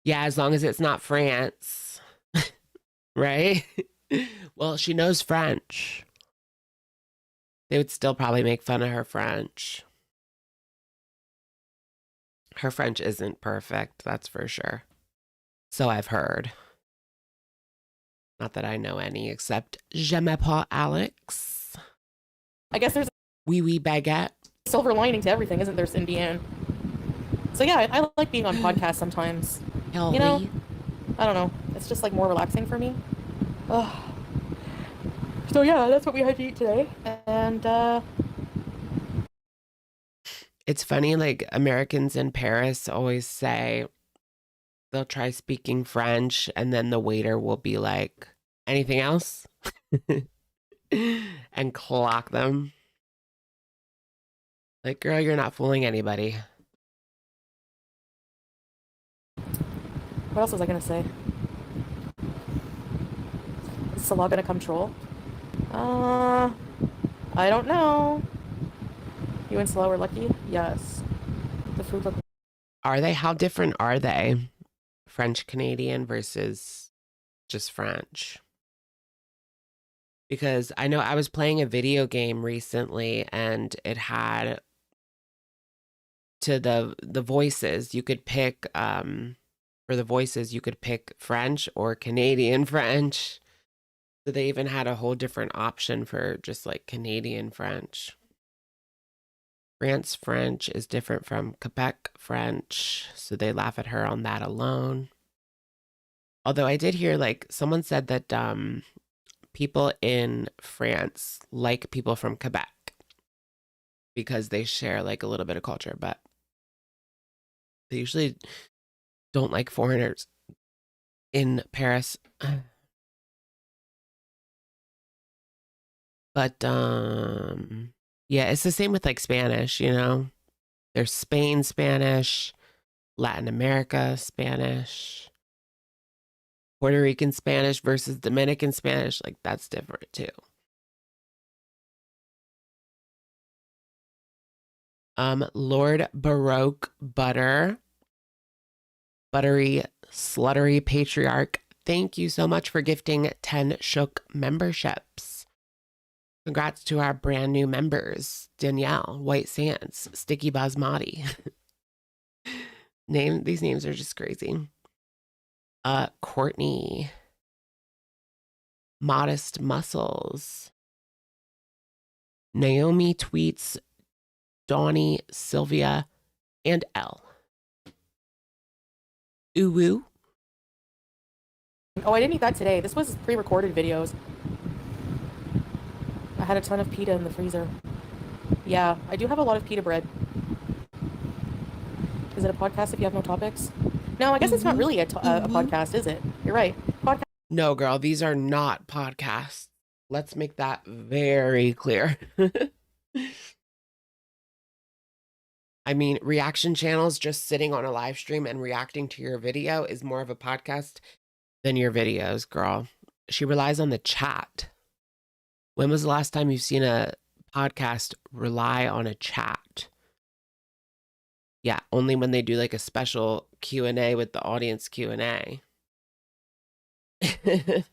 Yeah, as long as it's not France. Right? Well, she knows French. They would still probably make fun of her French. Her French isn't perfect, that's for sure. So I've heard. Not that I know any, except Je m'appelle Alex. I guess there's Oui, oui, baguette. a silver lining to everything, isn't there, Cindy Ann? So yeah, I like being on podcasts sometimes. Hell, You know, I don't know. It's just like more relaxing for me. Ugh. So yeah, that's what we had to eat today. And it's funny, like Americans in Paris always say they'll try speaking French and then the waiter will be like, anything else? And clock them. Like, girl, you're not fooling anybody. what else was I gonna say? Is Salah gonna come troll? I don't know. You and Salah were lucky? Yes. The food looked. Are they? How different are they? French Canadian versus just French? Because I know I was playing a video game recently and it had to the voices, you could pick for the voices you could pick French or Canadian French. So they even had a whole different option for just like Canadian French. France French is different from Quebec French, so they laugh at her on that alone. Although I did hear like someone said that people in France like people from Quebec because they share like a little bit of culture, but they usually don't like foreigners in Paris. But yeah, it's the same with like Spanish, you know. There's Spain Spanish, Latin America Spanish, Puerto Rican Spanish versus Dominican Spanish, like that's different too. Lord Baroque Butter, Buttery Sluttery Patriarch, thank you so much for gifting 10 Shook memberships. Congrats to our brand new members, Danielle, White Sands, Sticky Basmati. These names are just crazy. Courtney, Modest Muscles, Naomi Tweets, Donnie, Sylvia, and Elle. Uwu. Oh, I didn't eat that today. This was pre-recorded videos. I had a ton of pita in the freezer. Yeah, I do have a lot of pita bread. Is it a podcast if you have no topics? No, I guess it's not really a podcast, is it? You're right. Podcast. No, girl, these are not podcasts. Let's make that very clear. I mean, reaction channels just sitting on a live stream and reacting to your video is more of a podcast than your videos, girl. She relies on the chat. When was the last time you've seen a podcast rely on a chat? Yeah, only when they do like a special Q&A with the audience Q&A. Do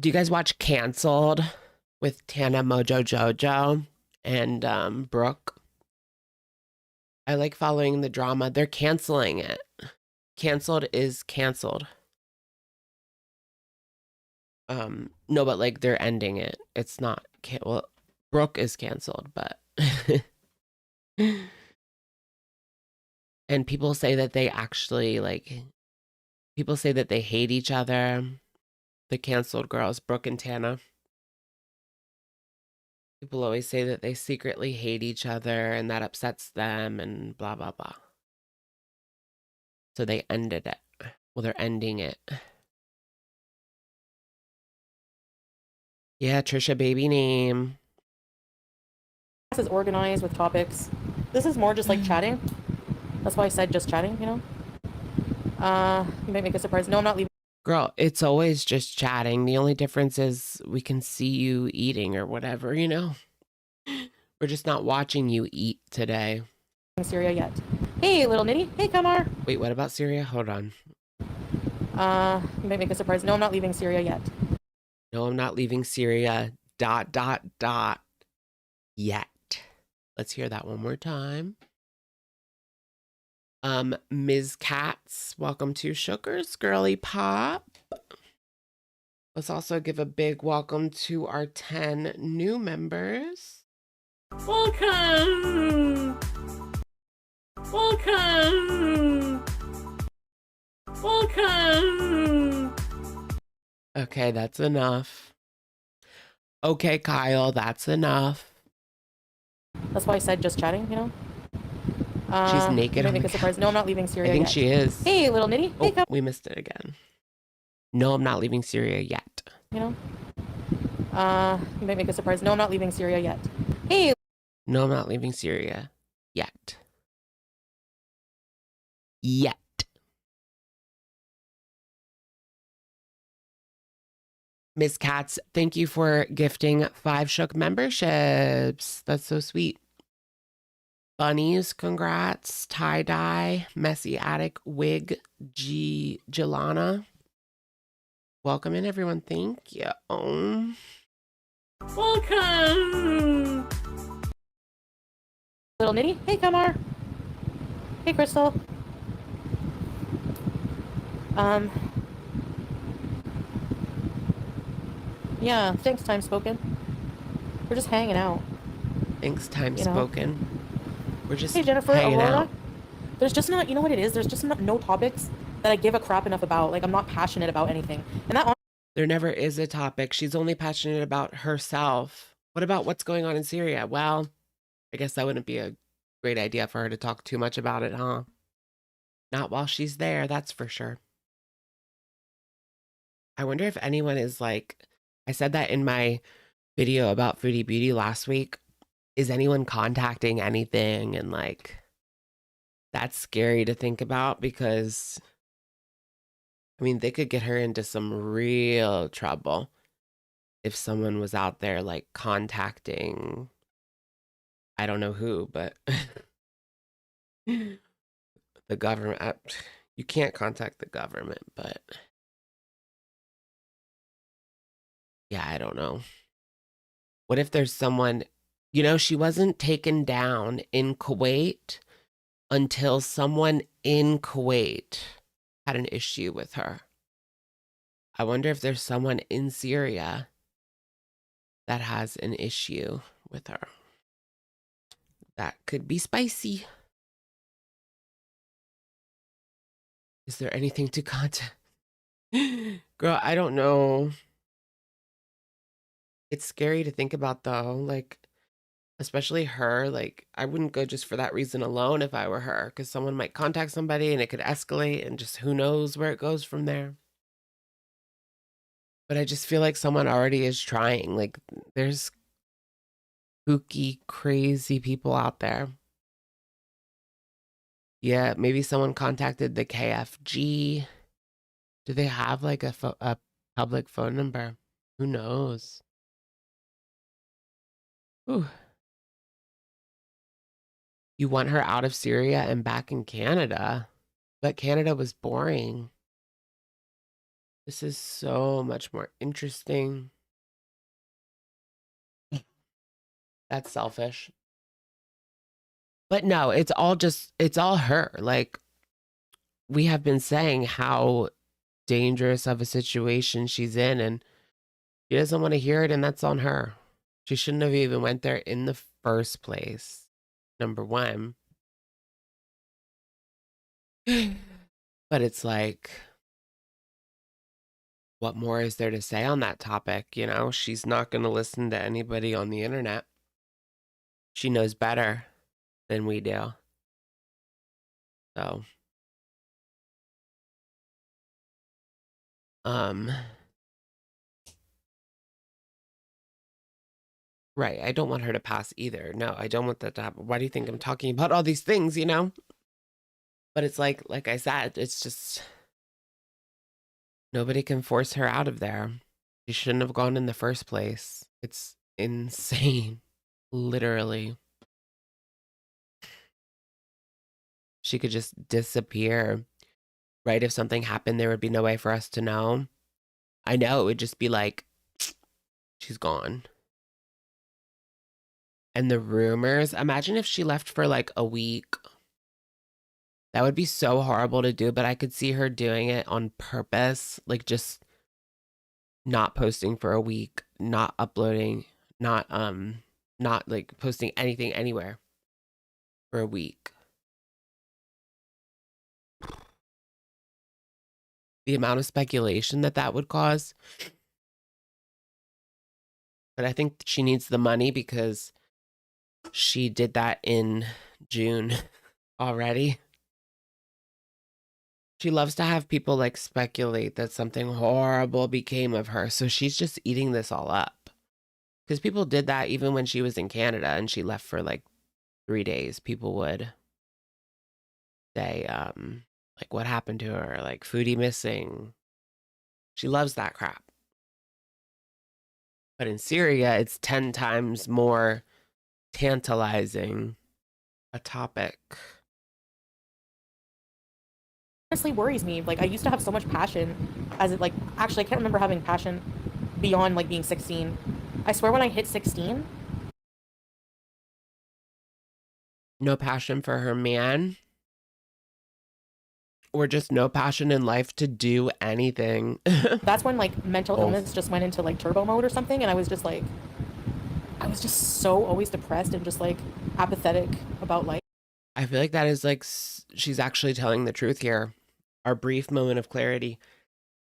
you guys watch Canceled with Tana Mojo Jojo and Brooke? I like following the drama. They're canceling it. Canceled is canceled. No, but like they're ending it. It's not well, Brooke is canceled, but and people say that they actually people say that they hate each other. The canceled girls, Brooke and Tana. People always say that they secretly hate each other and that upsets them and blah, blah, blah. So they ended it. Well, they're ending it. Yeah, Trisha, baby name. This is organized with topics. This is more just like chatting. That's why I said just chatting, you know? You might make a surprise. No, I'm not leaving. Girl, it's always just chatting. The only difference is we can see you eating or whatever, you know? We're just not watching you eat today. Syria yet. Hey, little nitty. Hey, Kamar. Wait, what about Syria? Hold on. You might make a surprise. No, I'm not leaving Syria yet. No, I'm not leaving Syria. ... Yet. Let's hear that one more time. Ms. Katz, welcome to Shookers Girly Pop. Let's also give a big welcome to our 10 new members. Welcome! Welcome! Welcome! Okay, that's enough. Okay, Kyle, that's enough. That's why I said just chatting, you know? She's naked You might on make the a surprise. couch. No, I'm not leaving Syria I think yet. she is. Hey, little nitty. Hey, Oh, we missed it again. No, I'm not leaving Syria yet. you know? You might make a surprise. No, I'm not leaving Syria yet. Hey. No, I'm not leaving Syria yet. Yet. Ms. Katz, thank you for gifting 5 Shook memberships. That's so sweet. Bunnies, congrats. Tie-dye, Messy Attic, Wig, Jelana. Welcome in, everyone. Thank you. Welcome! Little nitty. Hey, Kamar. Hey, Crystal. Yeah, thanks, time spoken. We're just hanging out. Thanks, time You know? spoken. We're just Hey, Jennifer, hanging Aurora. out. There's just not, you know what it is? There's just no topics that I give a crap enough about. Like, I'm not passionate about anything. And that There never is a topic. She's only passionate about herself. What about what's going on in Syria? Well, I guess that wouldn't be a great idea for her to talk too much about it, huh? Not while she's there, that's for sure. I wonder if anyone is like, I said that in my video about Foodie Beauty last week. Is anyone contacting anything? And like, that's scary to think about because, I mean, they could get her into some real trouble if someone was out there like contacting, I don't know who, but the government. You can't contact the government, but yeah, I don't know. What if there's someone, you know, she wasn't taken down in Kuwait until someone in Kuwait had an issue with her. I wonder if there's someone in Syria that has an issue with her. That could be spicy. Is there anything to contact? Girl, I don't know. It's scary to think about though, like, especially her. Like, I wouldn't go just for that reason alone if I were her, because someone might contact somebody and it could escalate and just who knows where it goes from there. But I just feel like someone already is trying. Like, there's kooky, crazy people out there. Yeah, maybe someone contacted the KFG. Do they have like a public phone number? Who knows? Ooh. You want her out of Syria and back in Canada. But Canada was boring. This is so much more interesting. That's selfish. But no, it's all her. Like, we have been saying how dangerous of a situation she's in, and she doesn't want to hear it, and that's on her. She shouldn't have even went there in the first place. Number one. But it's like, what more is there to say on that topic? You know, she's not going to listen to anybody on the internet. she knows better than we do. So, right. I don't want her to pass either. No, I don't want that to happen. Why do you think I'm talking about all these things, you know? But it's like I said, it's just nobody can force her out of there. She shouldn't have gone in the first place. It's insane. Literally. She could just disappear. Right? If something happened, there would be no way for us to know. I know it would just be like, she's gone. And the rumors, imagine if she left for like a week. That would be so horrible to do, but I could see her doing it on purpose, like just not posting for a week, not uploading, not like posting anything anywhere for a week. The amount of speculation that would cause. But I think she needs the money because she did that in June already. She loves to have people like speculate that something horrible became of her. So she's just eating this all up. Because people did that even when she was in Canada and she left for like 3 days. People would say, like, what happened to her? Like, Foodie missing. She loves that crap. But in Syria, it's 10 times more tantalizing a topic. Honestly worries me. Like, I used to have so much passion as it, like, actually I can't remember having passion beyond like being 16. I swear when I hit 16, No passion for her man, or just no passion in life to do anything. that's when like mental illness just went into like turbo mode or something, and I was just so always depressed and just like apathetic about life. I feel like that is like, she's actually telling the truth here. Our brief moment of clarity.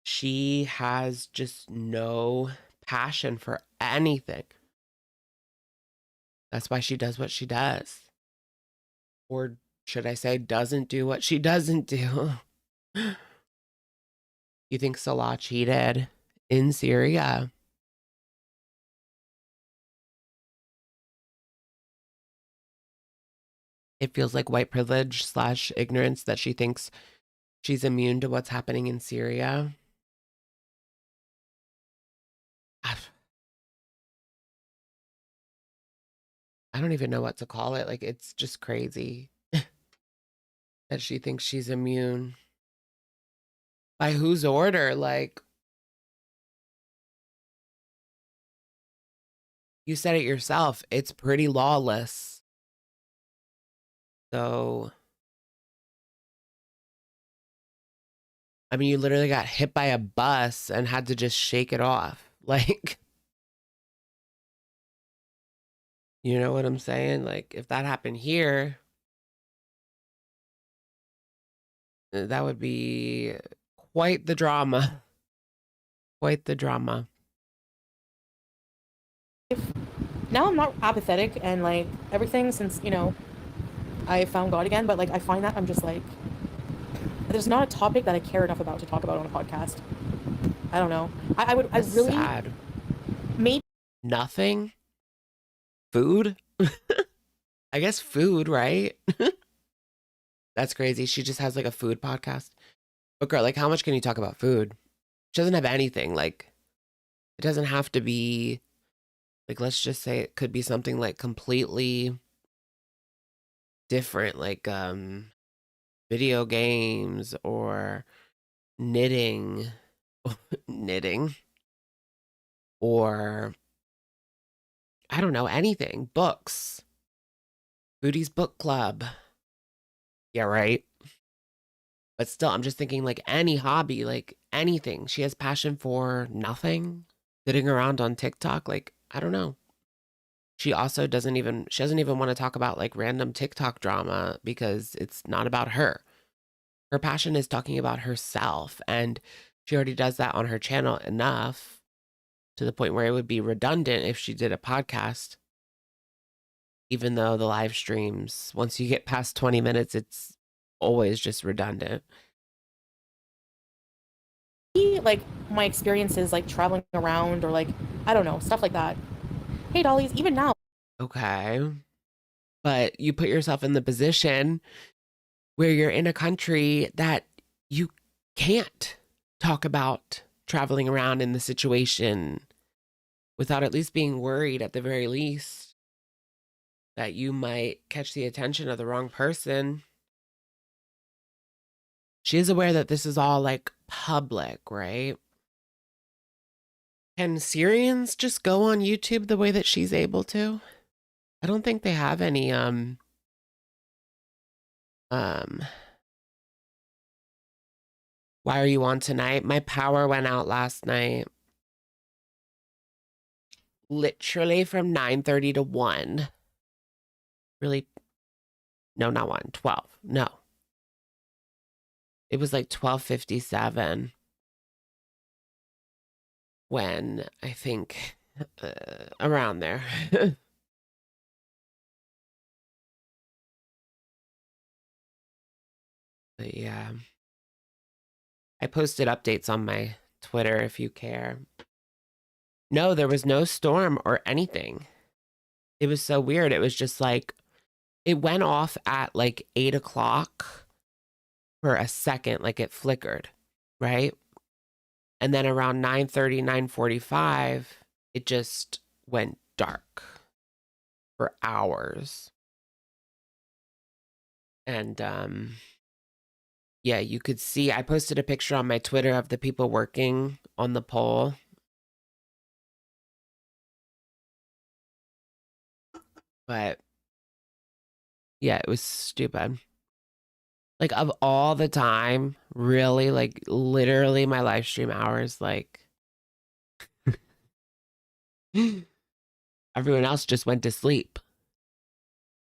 She has just no passion for anything. That's why she does what she does. Or should I say, doesn't do what she doesn't do. You think Salah cheated in Syria? It feels like white privilege / ignorance that she thinks she's immune to what's happening in Syria. I don't even know what to call it. Like, it's just crazy that she thinks she's immune. By whose order? Like, you said it yourself. It's pretty lawless. So, I mean, you literally got hit by a bus and had to just shake it off. Like, you know what I'm saying? Like, if that happened here, that would be quite the drama. Quite the drama. Now I'm not apathetic and like everything since, you know, I found God again, but like I find that I'm just like, there's not a topic that I care enough about to talk about on a podcast. I don't know. I really sad. Maybe Nothing. Food. I guess food, right? That's crazy. She just has like a food podcast. But girl, like, how much can you talk about food? She doesn't have anything. Like, it doesn't have to be like, let's just say it could be something like completely different, like video games or knitting. Knitting. Or I don't know, anything. Books. Foodie's book club. Yeah, right. But still, I'm just thinking like any hobby, like anything. She has passion for nothing. Sitting around on TikTok, like, I don't know. She doesn't even want to talk about like random TikTok drama because it's not about her. Her passion is talking about herself, and she already does that on her channel enough to the point where it would be redundant if she did a podcast. even though the live streams, once you get past 20 minutes, it's always just redundant. Like my experiences like traveling around or like, I don't know, stuff like that. Hey dollies, even now. Okay. But you put yourself in the position where you're in a country that you can't talk about traveling around in the situation without at least being worried at the very least that you might catch the attention of the wrong person. She is aware that this is all like public, right? Can Syrians just go on YouTube the way that she's able to? I don't think they have any why are you on tonight? My power went out last night. Literally from 9:30 to 1. Really? No, not 1, 12. No. It was like 12:57 when I think around there. But yeah. I posted updates on my Twitter if you care. No, there was no storm or anything. It was so weird. It was just like, it went off at like 8 o'clock for a second, like it flickered, right? And then around 9:30, 9:45, it just went dark for hours. And yeah, you could see, I posted a picture on my Twitter of the people working on the pole. But yeah, it was stupid. Like, of all the time, really, like, literally my live stream hours, like, everyone else just went to sleep.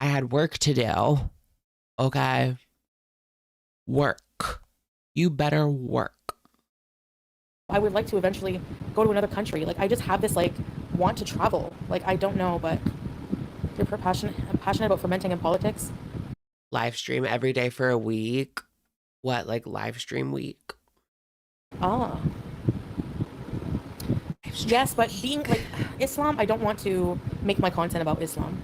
I had work to do. Okay? Work. You better work. I would like to eventually go to another country. Like I just have this like want to travel. Like I don't know, but you're passionate about fermenting in politics. Live stream every day for a week. What, like live stream week? Ah. Yes, but being like Islam, I don't want to make my content about Islam.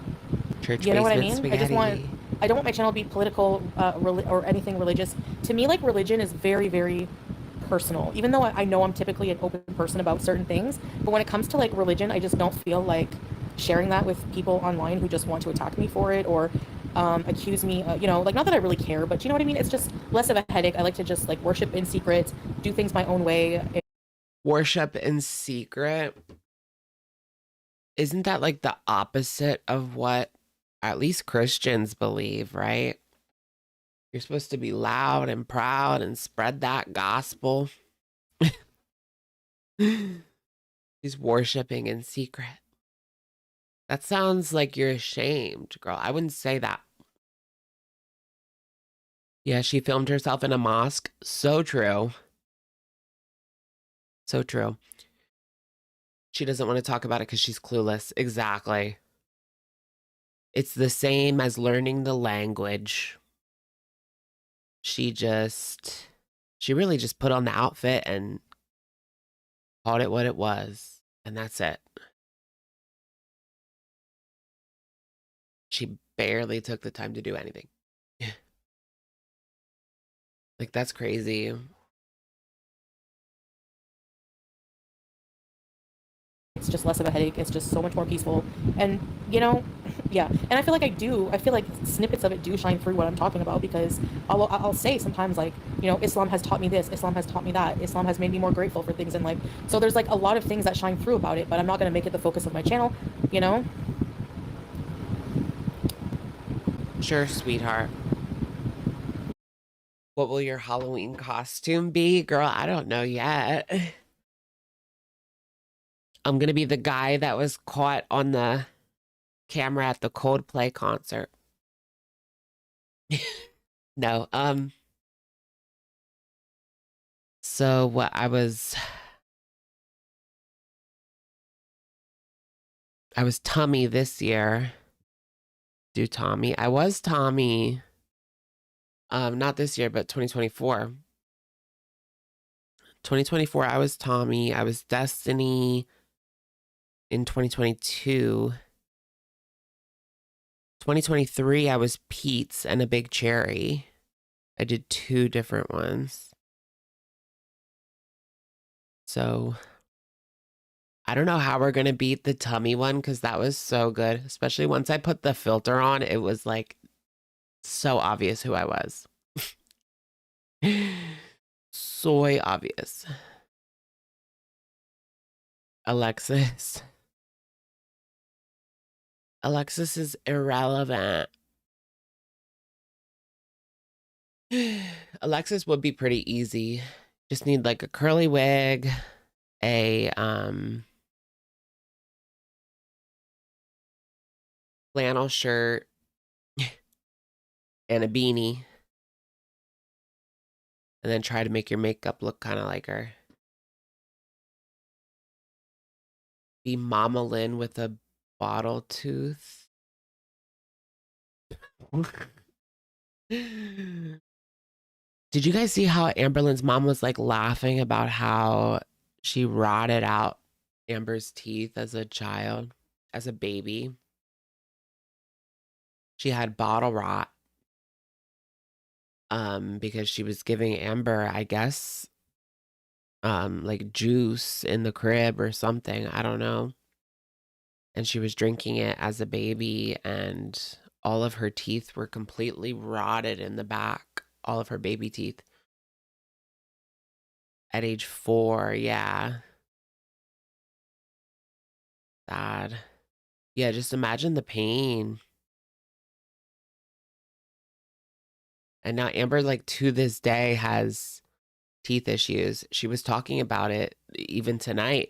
Church You know what I basement mean? spaghetti. I don't want my channel to be political or anything religious. To me, like religion is very, very personal. Even though I know I'm typically an open person about certain things, but when it comes to like religion, I just don't feel like sharing that with people online who just want to attack me for it or accuse me. You know, like not that I really care, but you know what I mean? It's just less of a headache. I like to just like worship in secret, do things my own way. Worship in secret. Isn't that like the opposite of what at least Christians believe, right? You're supposed to be loud and proud and spread that gospel. He's worshiping in secret. That sounds like you're ashamed, girl. I wouldn't say that. Yeah, she filmed herself in a mosque. So true. So true. She doesn't want to talk about it because she's clueless. Exactly. It's the same as learning the language. She really just put on the outfit and called it what it was. And that's it. She barely took the time to do anything. Like, that's crazy. It's just less of a headache. It's just so much more peaceful. And, you know, yeah. And I feel like I feel like snippets of it do shine through what I'm talking about because I'll say sometimes like, you know, Islam has taught me this, Islam has taught me that, Islam has made me more grateful for things in life. So there's like a lot of things that shine through about it, but I'm not going to make it the focus of my channel, you know? Sure, sweetheart. What will your Halloween costume be? Girl, I don't know yet. I'm going to be the guy that was caught on the camera at the Coldplay concert. No, so what I was tummy this year. do Tommy. I was Tommy. Not this year, but 2024. 2024, I was Tommy. I was Destiny in 2022. 2023, I was Pete's and a big cherry. I did 2 different ones. So I don't know how we're going to beat the tummy one because that was so good. Especially once I put the filter on, it was like so obvious who I was. Soy obvious. Alexis. Alexis is irrelevant. Alexis would be pretty easy. Just need like a curly wig, a flannel shirt, and a beanie. And then try to make your makeup look kind of like her. Be Mama Lynn with a bottle tooth. Did you guys see how Amberlynn's mom was like laughing about how she rotted out Amber's teeth as a child, as a baby? She had bottle rot because she was giving Amber, I guess, like juice in the crib or something. I don't know. And she was drinking it as a baby, and all of her teeth were completely rotted in the back. All of her baby teeth. At age 4, yeah. Sad. Yeah, just imagine the pain. And now Amber, like, to this day has teeth issues. She was talking about it even tonight.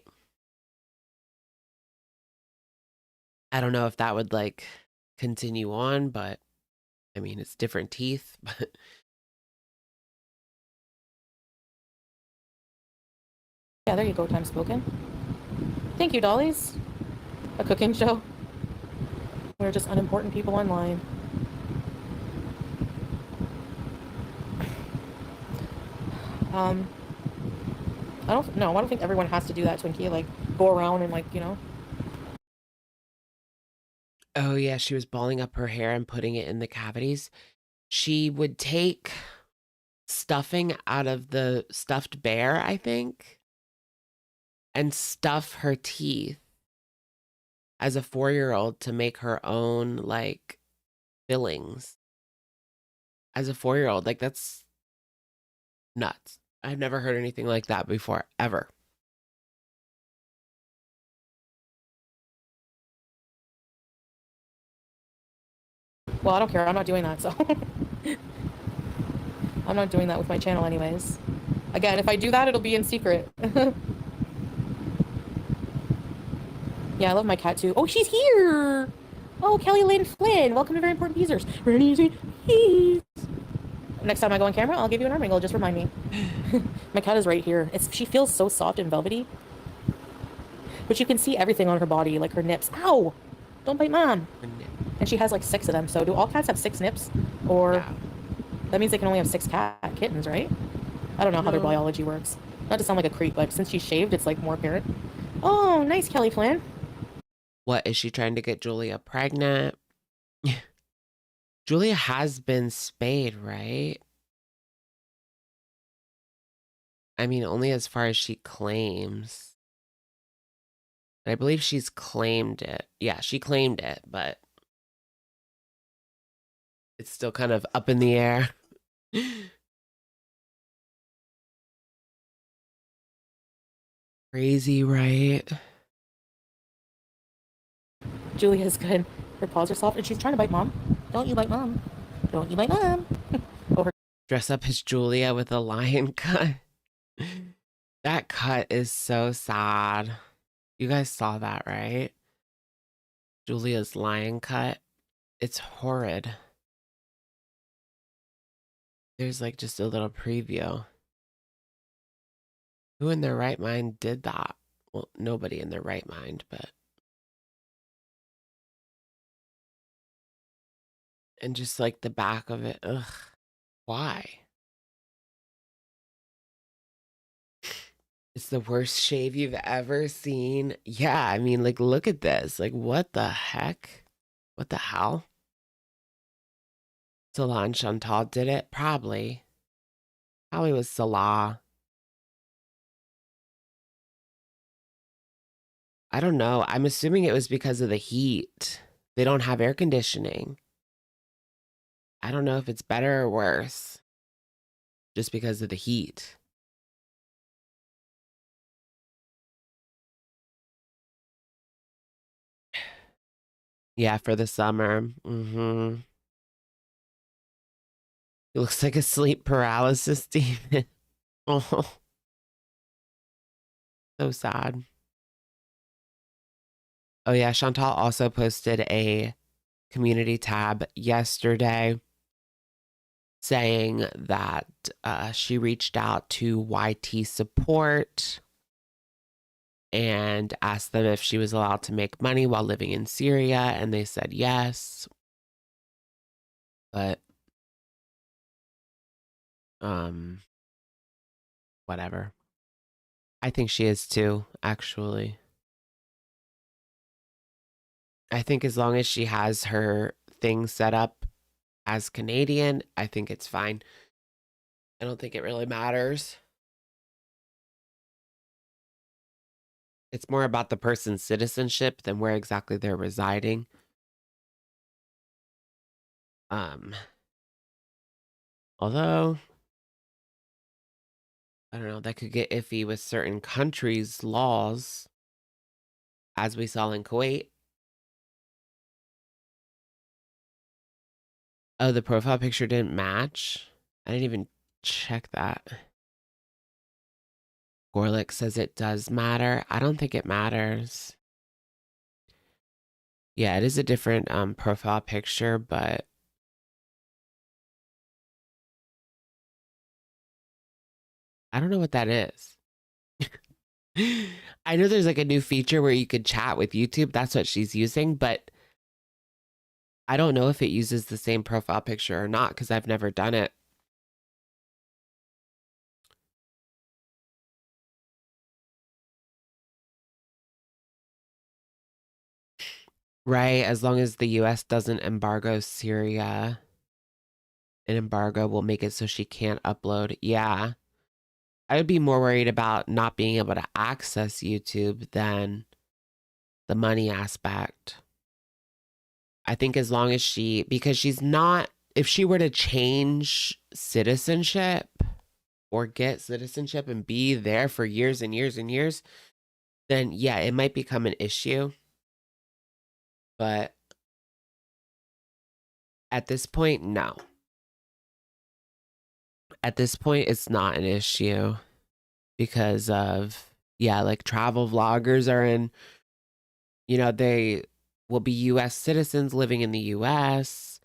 I don't know if that would, like, continue on, but, I mean, it's different teeth, but... Yeah, there you go, time spoken. Thank you, dollies. A cooking show. We're just unimportant people online. I don't think everyone has to do that, Twinkie. Like, go around and, like, you know. Oh, yeah, she was balling up her hair and putting it in the cavities. She would take stuffing out of the stuffed bear, I think, and stuff her teeth as a 4-year-old to make her own, like, fillings. As a 4-year-old, like, that's nuts. I've never heard anything like that before, ever. Well, I don't care. I'm not doing that, so. I'm not doing that with my channel anyways. Again, if I do that, it'll be in secret. Yeah, I love my cat too. Oh, she's here! Oh, Kelly Lynn Flynn. Welcome to Very Important Users. Next time I go on camera, I'll give you an arm wrinkle. Just remind me. My cat is right here. She feels so soft and velvety. But you can see everything on her body, like her nips. Ow! Don't bite mom. And she has like 6 of them. So do all cats have 6 nips? Or yeah. That means they can only have 6 kittens, right? I don't know how their biology works. Not to sound like a creep, but since she's shaved, it's like more apparent. Oh, nice, Kelly Flynn. What, is she trying to get Julia pregnant? Julia has been spayed, right? I mean, only as far as she claims. I believe she's claimed it. Yeah, she claimed it, but it's still kind of up in the air. Crazy, right? Julia's good. Her paws are soft, and she's trying to bite mom. Don't you bite mom. Don't you bite mom. Oh, her Dress up as Julia with a lion cut. That cut is so sad. You guys saw that, right? Julia's lion cut. It's horrid. There's like just a little preview. Who in their right mind did that? Well, nobody in their right mind, but And just like the back of it. Ugh. Why? It's the worst shave you've ever seen. Yeah, I mean, like, look at this. Like, what the heck? What the hell? Salah and Chantal did it? Probably. Probably was Salah. I don't know. I'm assuming it was because of the heat. They don't have air conditioning. I don't know if it's better or worse. Just because of the heat. Yeah, for the summer. Mm-hmm. He looks like a sleep paralysis demon. Oh, so sad. Oh yeah, Chantal also posted a community tab yesterday saying that she reached out to YT support and asked them if she was allowed to make money while living in Syria, and they said yes. But whatever. I think she is too, actually. I think as long as she has her thing set up as Canadian, I think it's fine. I don't think it really matters. It's more about the person's citizenship than where exactly they're residing. Although, I don't know, that could get iffy with certain countries' laws, as we saw in Kuwait. Oh, the profile picture didn't match? I didn't even check that. Gorlick says it does matter. I don't think it matters. Yeah, it is a different profile picture, but I don't know what that is. I know there's like a new feature where you could chat with YouTube. That's what she's using, but I don't know if it uses the same profile picture or not because I've never done it. Right, as long as the US doesn't embargo Syria, an embargo will make it so she can't upload. Yeah. I would be more worried about not being able to access YouTube than the money aspect. I think as long as because she's not, if she were to change citizenship or get citizenship and be there for years and years and years, then yeah, it might become an issue. But at this point, no. At this point, it's not an issue because of, yeah, like travel vloggers are in, they will be US citizens living in the US,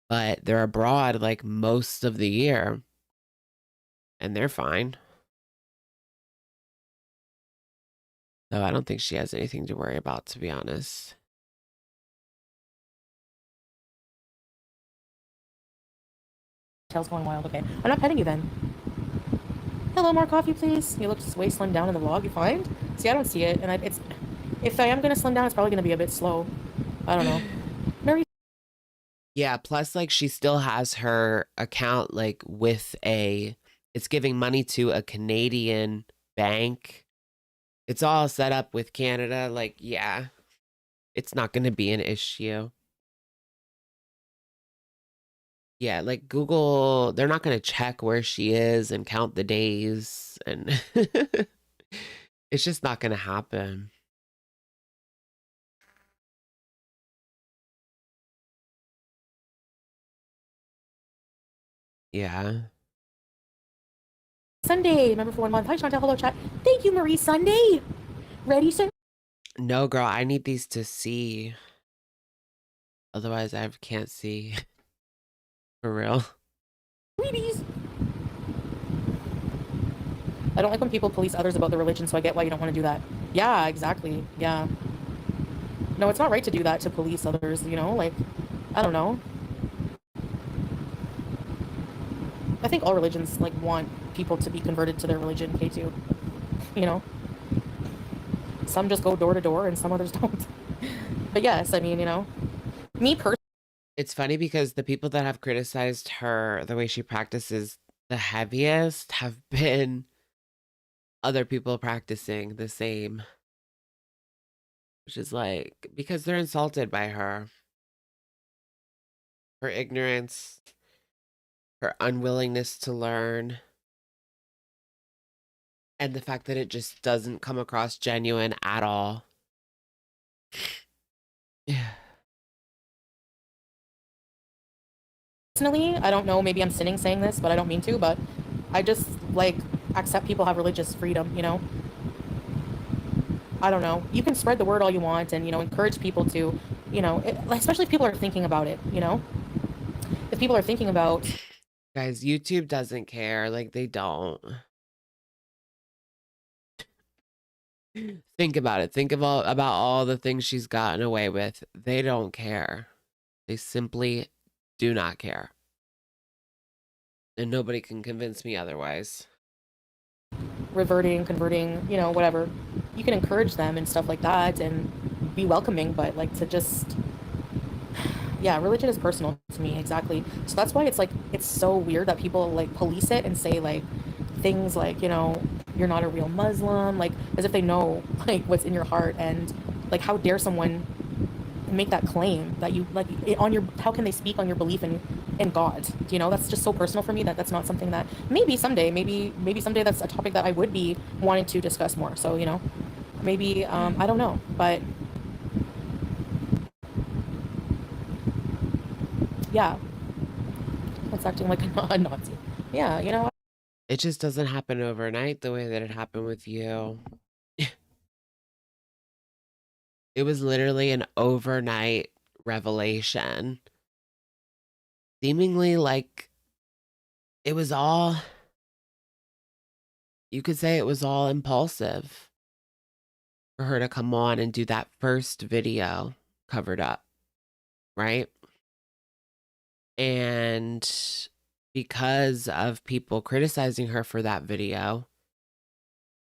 but they're abroad like most of the year and they're fine. So I don't think she has anything to worry about, to be honest. Tail's going wild. Okay, I'm not petting you then. Hello, more coffee, please. You look way slimmed down in the vlog. You find? See, I don't see it, and if I am gonna slim down, it's probably gonna be a bit slow. I don't know. Mary. Yeah. Plus, like, she still has her account like with it's giving money to a Canadian bank. It's all set up with Canada. Like, yeah, it's not going to be an issue. Yeah, like Google, they're not going to check where she is and count the days. And it's just not going to happen. Yeah. Sunday, remember for 1 month. Hi, Chantal. Hello, chat. Thank you, Marie. Sunday. Ready, sir? No, girl, I need these to see. Otherwise, I can't see. For real. Freebies. I don't like when people police others about their religion, so I get why you don't want to do that. Yeah, exactly. Yeah. No, it's not right to do that, to police others, like, I don't know. think all religions like want people to be converted to their religion, K2. You know? Some just go door to door and some others don't. But yes, I mean, you know, me personally. It's funny because the people that have criticized her, the way she practices the heaviest, have been other people practicing the same. Which is like, because they're insulted by her. Her ignorance, her unwillingness to learn, and the fact that it just doesn't come across genuine at all. Yeah. Personally, I don't know, maybe I'm sinning saying this, but I don't mean to, but I just like accept people have religious freedom, you know? I don't know. You can spread the word all you want and, you know, encourage people to, you know, especially if people are thinking about it, you know? If people are thinking about... Guys, YouTube doesn't care. Like, they don't. Think about it. Think about all the things she's gotten away with. They don't care. They simply do not care. And nobody can convince me otherwise. Reverting, converting, you know, whatever. You can encourage them and stuff like that and be welcoming, but like to just... Yeah, religion is personal to me, exactly. So that's why it's like, it's so weird that people like police it and say like things like, you know, you're not a real Muslim, like as if they know like what's in your heart, and like how dare someone make that claim that you like on your, how can they speak on your belief in God? You know, that's just so personal for me that that's not something that maybe someday that's a topic that I would be wanting to discuss more. So, you know, maybe I don't know, but yeah, that's acting like a Nazi. Yeah, you know. It just doesn't happen overnight the way that it happened with you. It was literally an overnight revelation. Seemingly like it was all, you could say it was all impulsive for her to come on and do that first video covered up, right? And because of people criticizing her for that video,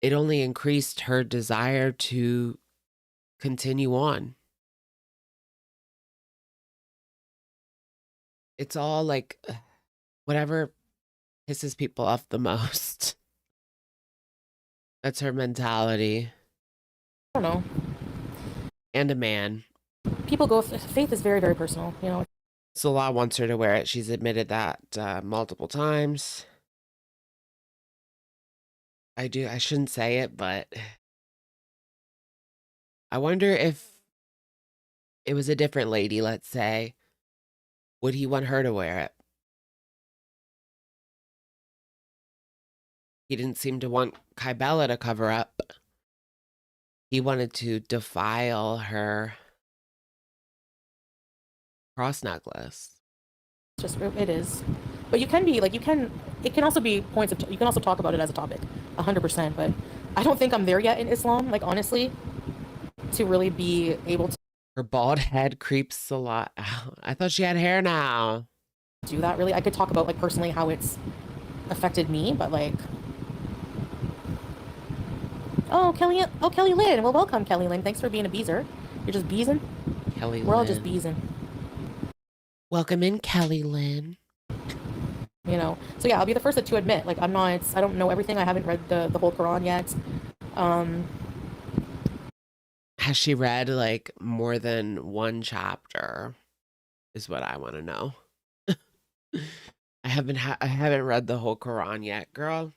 it only increased her desire to continue on. It's all like whatever pisses people off the most. That's her mentality. I don't know. And a man. People go, faith is very, very personal, you know. Salah wants her to wear it. She's admitted that multiple times. I shouldn't say it, but I wonder if it was a different lady, let's say, would he want her to wear it? He didn't seem to want Kybella to cover up. He wanted to defile her cross necklace. It's just, it is. But you can be like, it can also be points of, you can also talk about it as a topic, 100%. But I don't think I'm there yet in Islam, like honestly, to really be able to. Her bald head creeps a lot out. I thought she had hair now. Do that really. I could talk about like personally how it's affected me, but like, Kelly Lynn. Well, welcome, Kelly Lynn. Thanks for being a beezer. You're just beezing? Kelly We're Lynn. all just beezing. Welcome in, Kelly Lynn. You know, so yeah, I'll be the first to admit, like, I don't know everything. I haven't read the whole Quran yet. Has she read like more than one chapter is what I want to know. I haven't read the whole Quran yet, girl.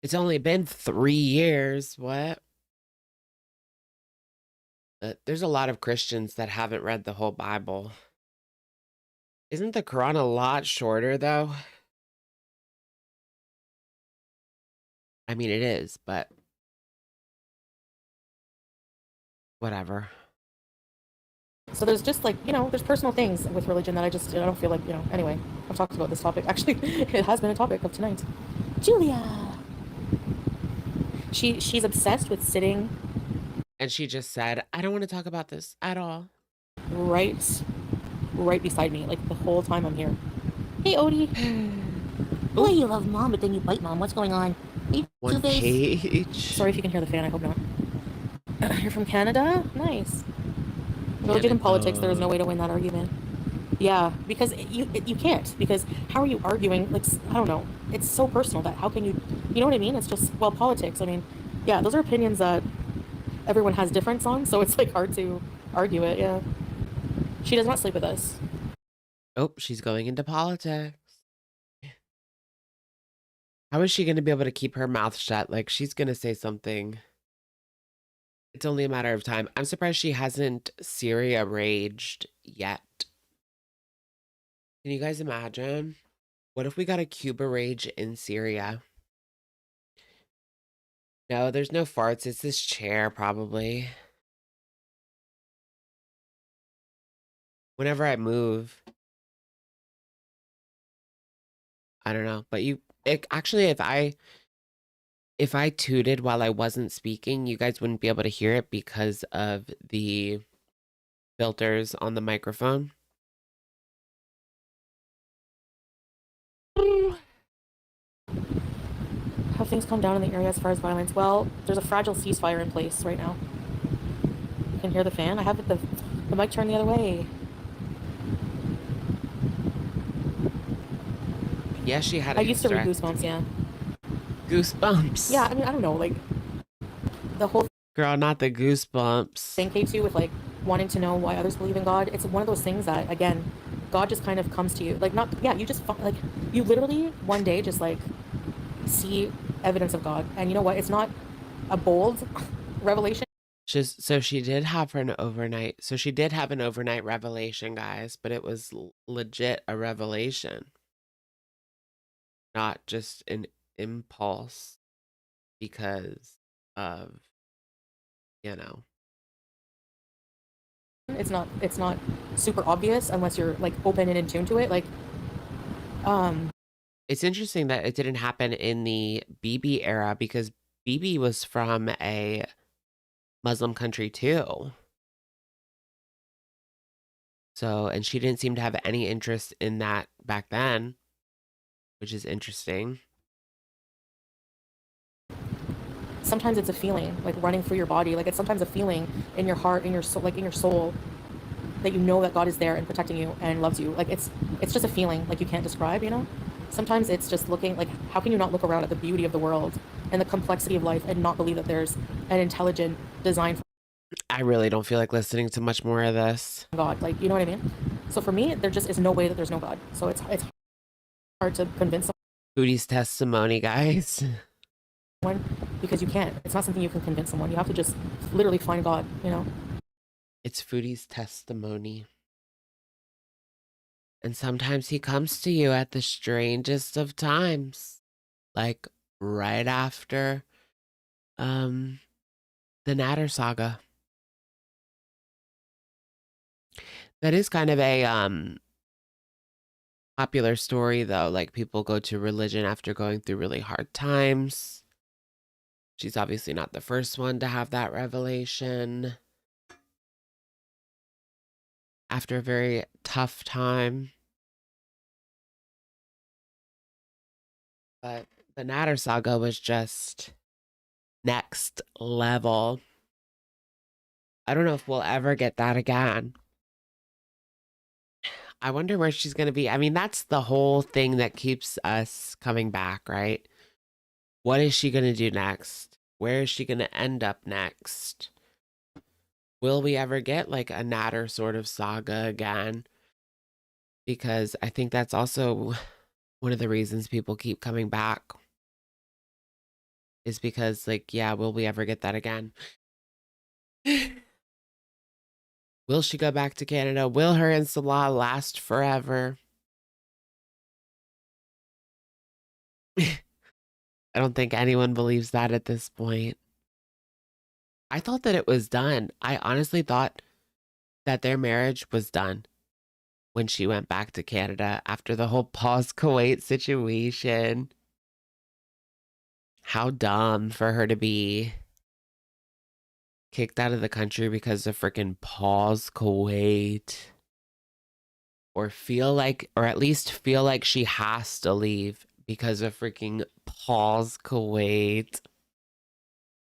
It's only been 3 years. What? There's a lot of Christians that haven't read the whole Bible. Isn't the Quran a lot shorter, though? I mean, it is, but whatever. So there's just like, you know, there's personal things with religion that I don't feel like, you know, anyway, I've talked about this topic. Actually, it has been a topic of tonight. Julia! She's obsessed with sitting. And she just said, I don't want to talk about this at all. Right beside me, like the whole time I'm here. Hey, Odie. Boy, you love mom, but then you bite mom. What's going on? Hey, One Two-Face. page. Sorry if you can hear the fan. I hope not. You're from Canada? Nice. Religion and politics, there is no way to win that argument. Yeah, because you can't. Because how are you arguing? Like, I don't know. It's so personal that how can you... You know what I mean? It's just, well, politics. I mean, yeah, those are opinions that everyone has difference on, so it's, like, hard to argue it, yeah. She does not sleep with us. Oh, she's going into politics. How is she going to be able to keep her mouth shut? Like, she's going to say something. It's only a matter of time. I'm surprised she hasn't Syria raged yet. Can you guys imagine? What if we got a Cuba rage in Syria? No, there's no farts. It's this chair, probably. Whenever I move. I don't know. But actually, if I tooted while I wasn't speaking, you guys wouldn't be able to hear it because of the filters on the microphone. Have things calmed down in the area as far as violence? Well, there's a fragile ceasefire in place right now. You can hear the fan? I have the mic turned the other way. Yeah, she had I used to read Goosebumps, yeah. Goosebumps. Yeah, I mean, I don't know, like, the whole Girl, not the goosebumps. thing, K2, with, like, wanting to know why others believe in God. It's one of those things that, again, God just kind of comes to you. Like, not, yeah, you just, like, you literally one day just, like, see evidence of God. And you know what? It's not a bold revelation. So she did have an overnight. So she did have an overnight revelation, guys, but it was legit a revelation. Not just an impulse because of, you know. It's not super obvious unless you're, like, open and in tune to it. Like, It's interesting that it didn't happen in the BB era because BB was from a Muslim country too. So, and she didn't seem to have any interest in that back then, which is interesting. sometimes it's a feeling, like, running through your body. Like, it's sometimes a feeling in your heart, in your soul, like, in your soul, that you know that God is there and protecting you and loves you. Like, it's just a feeling, like, you can't describe, you know? Sometimes it's just looking, like, how can you not look around at the beauty of the world and the complexity of life and not believe that there's an intelligent design for I really don't feel like listening to much more of this. God? Like, you know what I mean? So for me, there just is no way that there's no God. So it's hard to convince Foodie's testimony, guys. someone, because you can't. It's not something you can convince someone. You have to just literally find God, you know? It's Foodie's testimony. And sometimes he comes to you at the strangest of times. Like right after the Nader saga. That is kind of a popular story though. Like people go to religion after going through really hard times. She's obviously not the first one to have that revelation. After a very tough time. But the Nader saga was just next level. I don't know if we'll ever get that again. I wonder where she's going to be. I mean, that's the whole thing that keeps us coming back, right? What is she going to do next? Where is she going to end up next? Will we ever get like a Nader sort of saga again? Because I think that's also one of the reasons people keep coming back. Is because, like, yeah, will we ever get that again? Will she go back to Canada? Will her and Salah last forever? I don't think anyone believes that at this point. I thought that it was done. I honestly thought that their marriage was done when she went back to Canada after the whole Pause Kuwait situation. How dumb for her to be kicked out of the country because of freaking Pause Kuwait. or at least feel like she has to leave because of freaking Paul's Kuwait.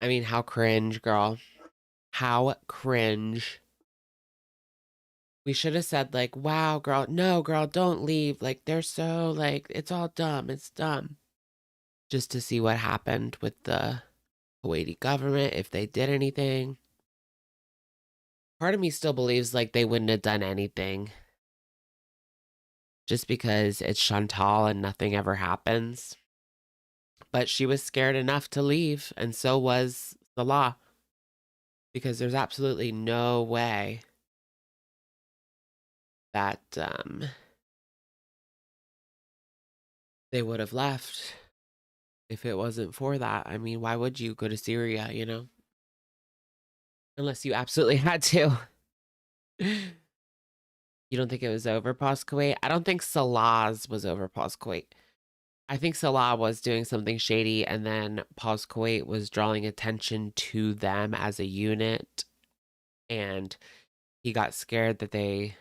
I mean, how cringe, girl. How cringe. We should have said, like, wow, girl, no, girl, don't leave. Like, they're so, like, it's all dumb. It's dumb. Just to see what happened with the Kuwaiti government, if they did anything. Part of me still believes, like, they wouldn't have done anything. Just because it's Chantal and nothing ever happens. But she was scared enough to leave, and so was Salah. Because there's absolutely no way that they would have left if it wasn't for that. I mean, why would you go to Syria, you know? Unless you absolutely had to. You don't think it was over past Kuwait? I don't think Salah's was over past Kuwait. I think Salah was doing something shady, and then past Kuwait was drawing attention to them as a unit, and he got scared that the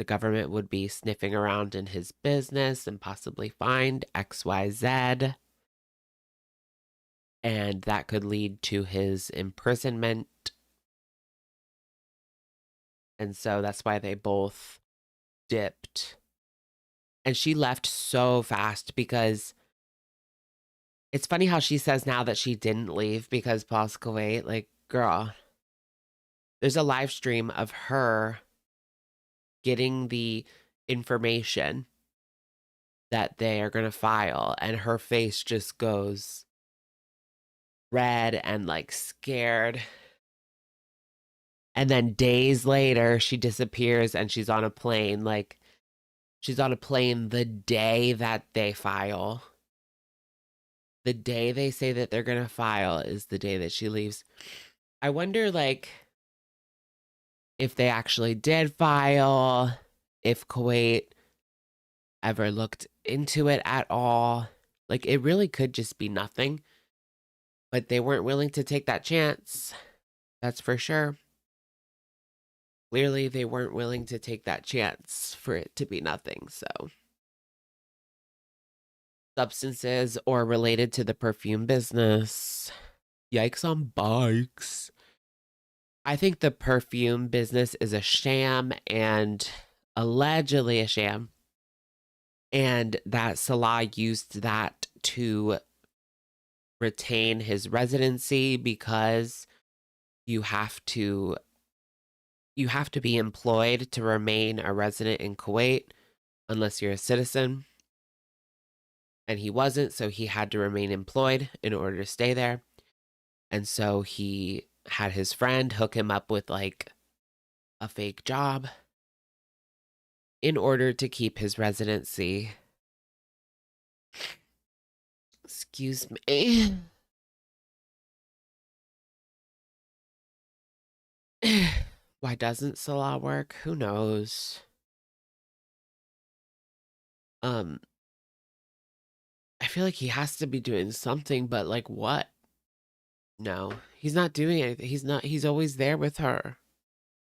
government would be sniffing around in his business and possibly find XYZ. And that could lead to his imprisonment. And so that's why they both dipped. And she left so fast because it's funny how she says now that she didn't leave because past Kuwait, like, girl, there's a live stream of her getting the information that they are going to file, and her face just goes red and like scared. And then days later, she disappears and she's on a plane. Like, she's on a plane the day that they file. The day they say that they're going to file is the day that she leaves. I wonder, like, if they actually did file, if Kuwait ever looked into it at all. Like, it really could just be nothing. But they weren't willing to take that chance. That's for sure. Clearly, they weren't willing to take that chance for it to be nothing, so. Substances or related to the perfume business. Yikes on bikes. I think the perfume business is a sham and allegedly a sham. And that Salah used that to retain his residency because you have to be employed to remain a resident in Kuwait unless you're a citizen. And he wasn't, so he had to remain employed in order to stay there. And so he had his friend hook him up with like a fake job in order to keep his residency. Excuse me. Why doesn't Salah work? Who knows? I feel like he has to be doing something, but like what? No, he's not doing anything. He's always there with her.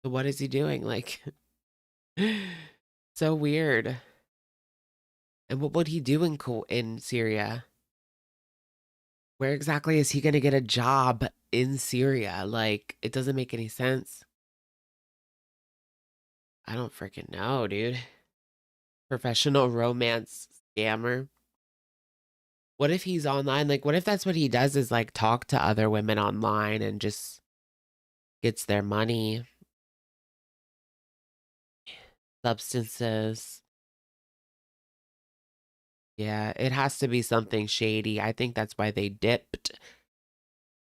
So what is he doing? Like, so weird. And what would he do in Syria? Where exactly is he going to get a job in Syria? Like, it doesn't make any sense. I don't freaking know, dude. Professional romance scammer. What if he's online? Like, what if that's what he does is like talk to other women online and just gets their money? Substances. Yeah, it has to be something shady. I think that's why they dipped.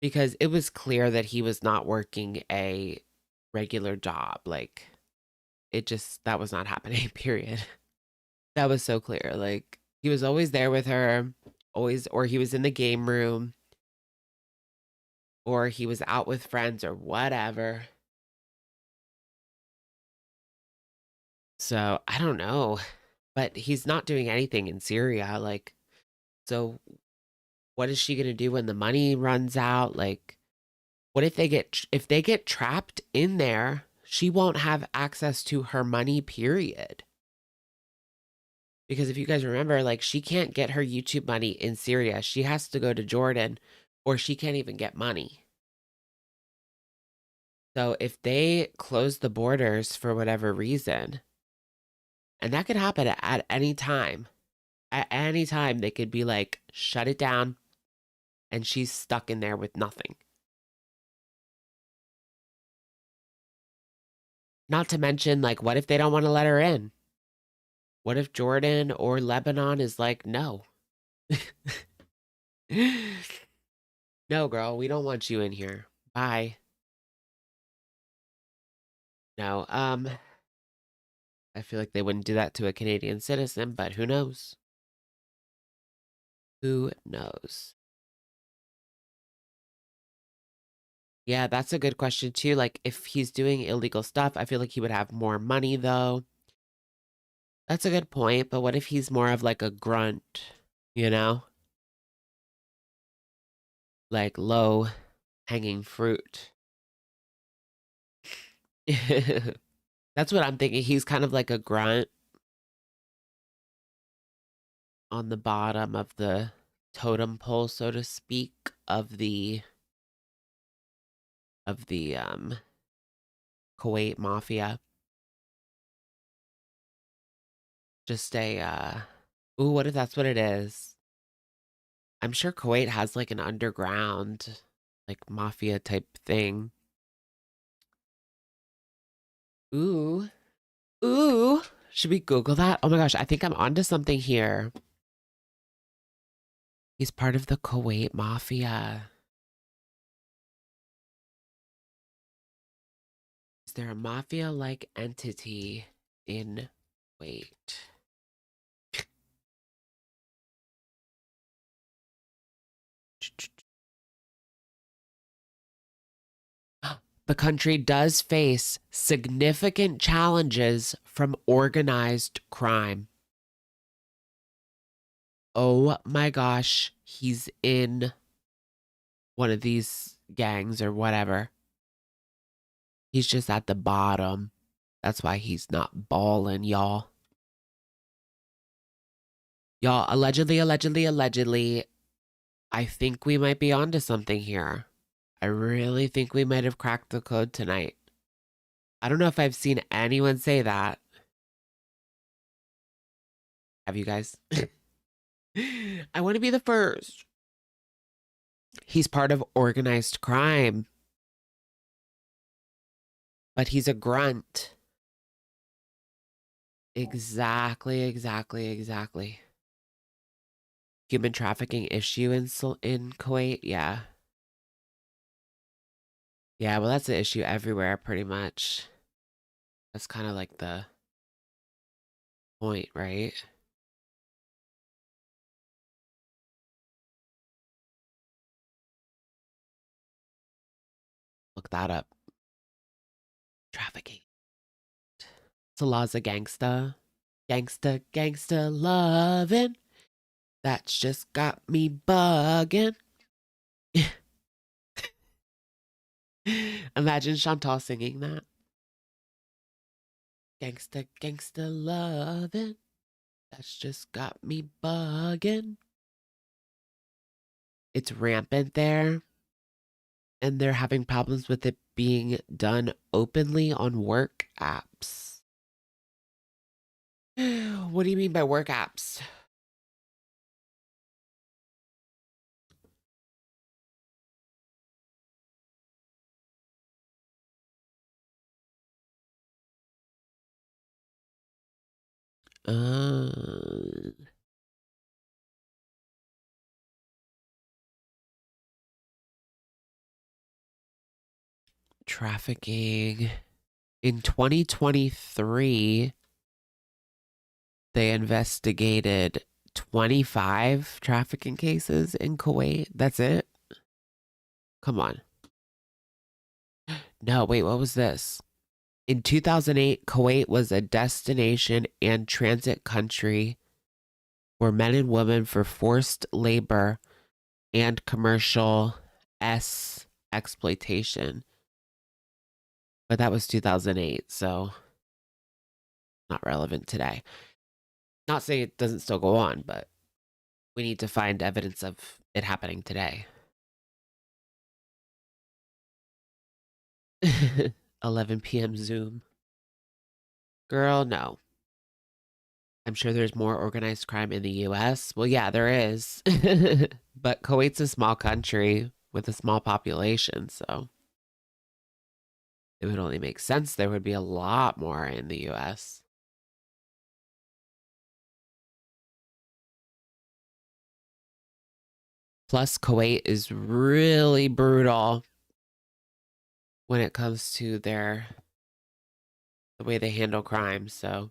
Because it was clear that he was not working a regular job. Like, that was not happening, period. That was so clear. Like, he was always there with her, always, or he was in the game room, or he was out with friends or whatever. So, I don't know. But he's not doing anything in Syria. Like, so what is she going to do when the money runs out? Like, what if they get trapped in there? She won't have access to her money, period. Because if you guys remember, like, she can't get her YouTube money in Syria. She has to go to Jordan, or she can't even get money. So if they close the borders for whatever reason, and that could happen at any time. At any time, they could be like, shut it down, and she's stuck in there with nothing. Not to mention, like, what if they don't want to let her in? What if Jordan or Lebanon is like, no? No, girl, we don't want you in here. Bye. No, I feel like they wouldn't do that to a Canadian citizen, but who knows? Who knows? Yeah, that's a good question too. Like, if he's doing illegal stuff, I feel like he would have more money though. That's a good point, but what if he's more of like a grunt, you know? Like low hanging fruit. That's what I'm thinking. He's kind of like a grunt on the bottom of the totem pole, so to speak, of the Kuwait mafia. Just a ooh, what if that's what it is? I'm sure Kuwait has like an underground like mafia type thing. Ooh. Ooh. Should we Google that? Oh my gosh, I think I'm onto something here. He's part of the Kuwait mafia. Is there a mafia-like entity in Kuwait? The country does face significant challenges from organized crime. Oh my gosh, he's in one of these gangs or whatever. He's just at the bottom. That's why he's not balling, y'all. Y'all, allegedly, I think we might be onto something here. I really think we might have cracked the code tonight. I don't know if I've seen anyone say that. Have you guys? I want to be the first. He's part of organized crime. But he's a grunt. Exactly. Human trafficking issue in Kuwait, yeah. Yeah, well, that's an issue everywhere, pretty much. That's kind of like the point, right? Look that up. Trafficking. Salah's a gangsta. Gangsta lovin'. That's just got me bugging. Imagine Chantal singing that. Gangsta lovin'. That's just got me bugging. It's rampant there. And they're having problems with it being done openly on work apps. What do you mean by work apps? Trafficking. In 2023, they investigated 25 trafficking cases in Kuwait. That's it? Come on. No, wait, what was this? In 2008, Kuwait was a destination and transit country for men and women for forced labor and commercial exploitation. But that was 2008, so not relevant today. Not saying it doesn't still go on, but we need to find evidence of it happening today. 11 p.m. Zoom. Girl, no. I'm sure there's more organized crime in the US. Well, yeah, there is. But Kuwait's a small country with a small population, so it would only make sense there would be a lot more in the US. Plus, Kuwait is really brutal when it comes to the way they handle crime. So,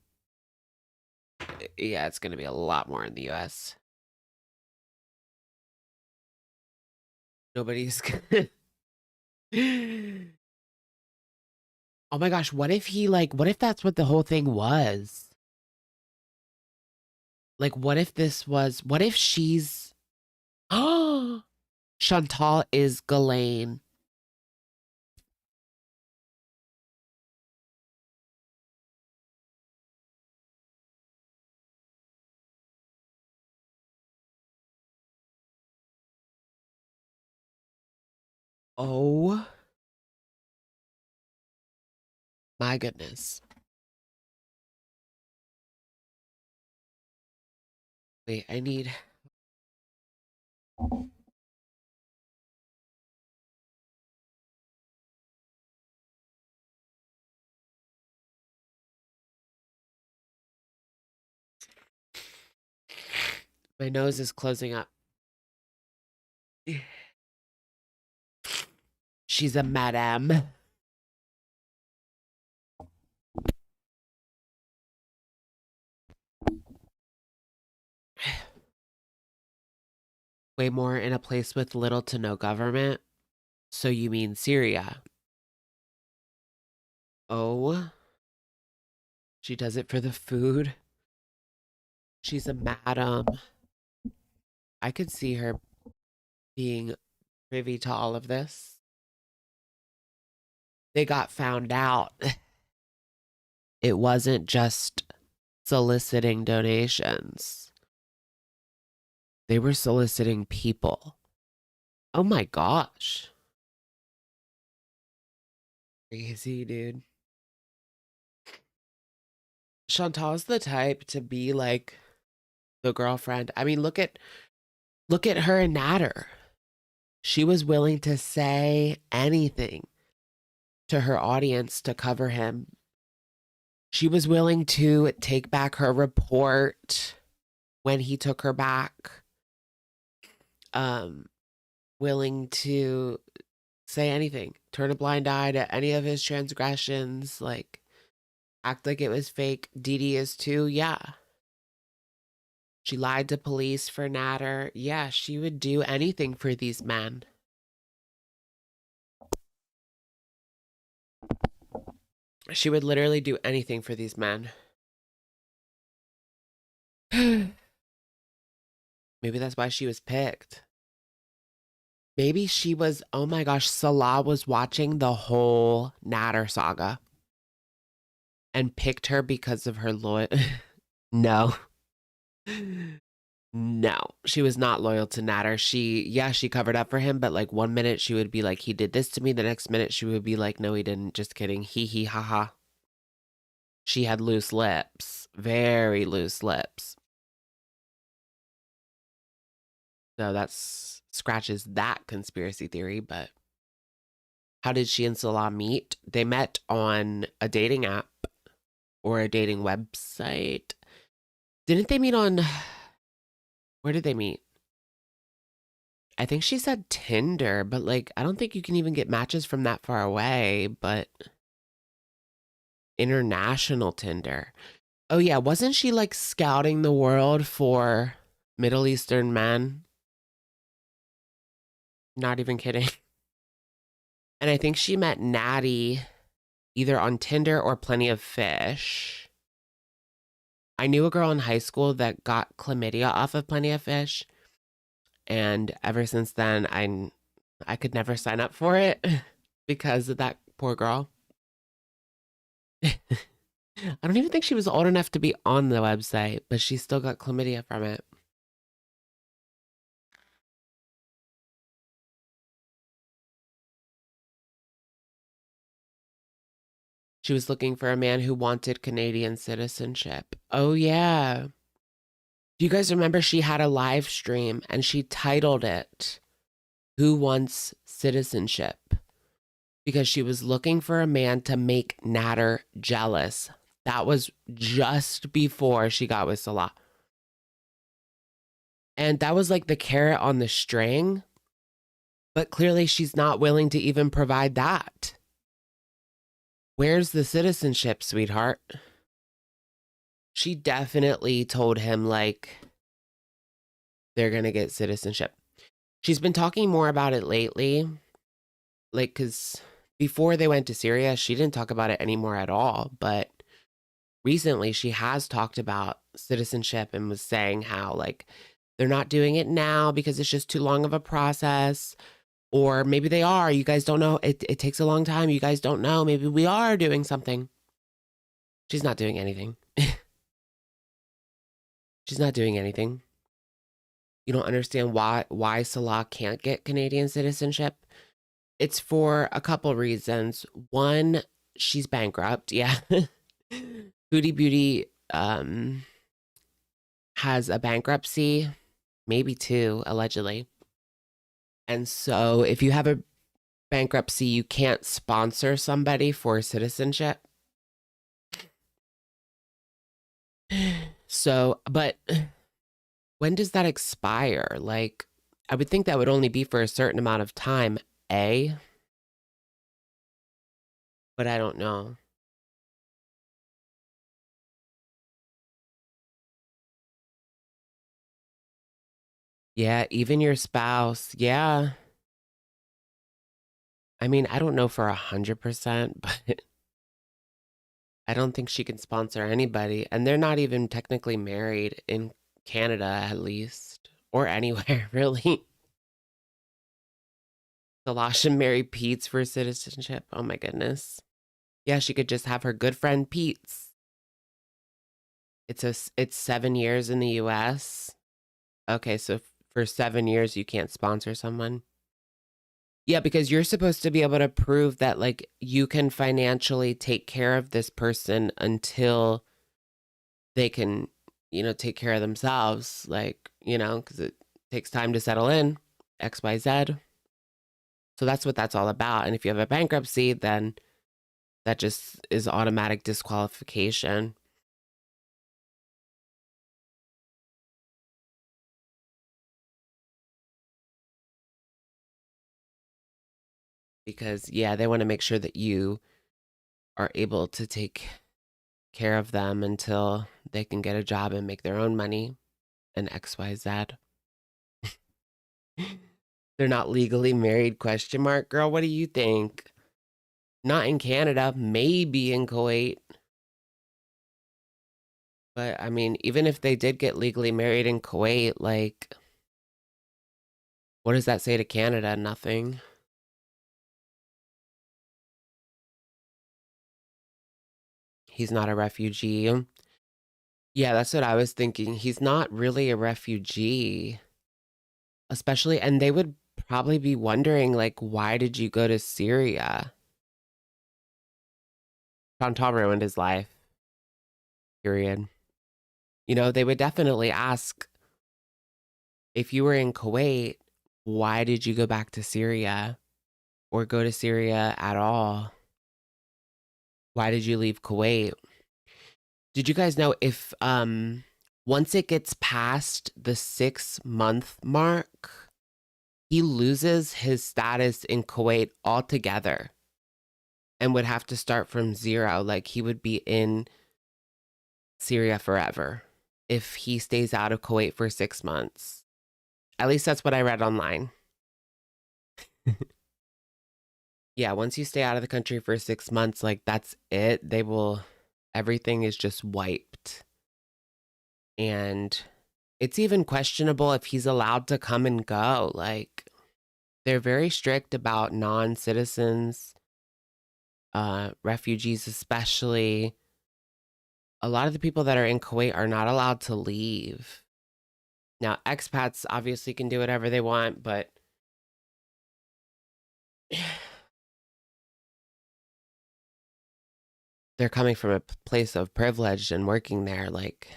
yeah, it's going to be a lot more in the US. Nobody's. Oh my gosh, what if that's what the whole thing was? Like, what if she's. Oh, Chantal is Ghislaine. Oh my goodness. Wait, I need. My nose is closing up. She's a madame. Way more in a place with little to no government. So you mean Syria? Oh. She does it for the food. She's a madam. I could see her being privy to all of this. They got found out. It wasn't just soliciting donations. They were soliciting people. Oh my gosh. Crazy, dude. Chantal's the type to be like the girlfriend. I mean, look at her and Nader. She was willing to say anything to her audience to cover him. She was willing to take back her report when he took her back. Willing to say anything, turn a blind eye to any of his transgressions, like act like it was fake. Deedee is too, yeah. She lied to police for Nader. Yeah, she would do anything for these men. She would literally do anything for these men. Maybe that's why she was picked. Maybe she was, oh my gosh, Salah was watching the whole Nader saga and picked her because of her loyal. No. No, she was not loyal to Nader. She covered up for him, but like 1 minute she would be like, he did this to me. The next minute she would be like, no, he didn't. Just kidding. Hee hee ha ha. She had loose lips, very loose lips. So that's scratches that conspiracy theory, but how did she and Salah meet? They met on a dating app or a dating website. Didn't they meet on, where did they meet? I think she said Tinder, but like, I don't think you can even get matches from that far away, but international Tinder. Oh yeah, wasn't she like scouting the world for Middle Eastern men? Not even kidding. And I think she met Natty either on Tinder or Plenty of Fish. I knew a girl in high school that got chlamydia off of Plenty of Fish. And ever since then, I could never sign up for it because of that poor girl. I don't even think she was old enough to be on the website, but she still got chlamydia from it. She was looking for a man who wanted Canadian citizenship. Oh, yeah. Do you guys remember she had a live stream and she titled it, Who Wants Citizenship? Because she was looking for a man to make Nader jealous. That was just before she got with Salah. And that was like the carrot on the string. But clearly she's not willing to even provide that. Where's the citizenship, sweetheart? She definitely told him, like, they're going to get citizenship. She's been talking more about it lately. Like, because before they went to Syria, she didn't talk about it anymore at all. But recently, she has talked about citizenship and was saying how, like, they're not doing it now because it's just too long of a process. Or maybe they are. You guys don't know. It takes a long time. You guys don't know. Maybe we are doing something. She's not doing anything. She's not doing anything. You don't understand why Salah can't get Canadian citizenship. It's for a couple reasons. One, she's bankrupt. Yeah. Foodie Beauty has a bankruptcy, maybe two, allegedly. And so if you have a bankruptcy, you can't sponsor somebody for citizenship. So, but when does that expire? Like, I would think that would only be for a certain amount of time, but I don't know. Yeah, even your spouse. Yeah. I mean, I don't know for 100%, but I don't think she can sponsor anybody. And they're not even technically married in Canada, at least, or anywhere, really. Salasha marry Pete's for citizenship. Oh my goodness. Yeah, she could just have her good friend Pete's. It's 7 years in the US. Okay, so for 7 years you can't sponsor someone. Yeah, because you're supposed to be able to prove that, like, you can financially take care of this person until they can, take care of themselves. Like, because it takes time to settle in, XYZ. So that's what that's all about. And if you have a bankruptcy, then that just is automatic disqualification. Because, yeah, they want to make sure that you are able to take care of them until they can get a job and make their own money and XYZ. They're not legally married, question mark. Girl, what do you think? Not in Canada, maybe in Kuwait. But I mean, even if they did get legally married in Kuwait, like, what does that say to Canada? Nothing. He's not a refugee. Yeah, that's what I was thinking. He's not really a refugee. Especially, and they would probably be wondering, like, why did you go to Syria? Chantal ruined his life. Period. They would definitely ask, if you were in Kuwait, why did you go back to Syria or go to Syria at all? Why did you leave Kuwait? Did you guys know if once it gets past the 6-month mark, he loses his status in Kuwait altogether and would have to start from zero? Like, he would be in Syria forever if he stays out of Kuwait for 6 months. At least that's what I read online. Yeah, once you stay out of the country for 6 months, like, that's it. Everything is just wiped. And it's even questionable if he's allowed to come and go. Like, they're very strict about non-citizens, refugees especially. a lot of the people that are in Kuwait are not allowed to leave. Now, expats obviously can do whatever they want, but they're coming from a place of privilege and working there. Like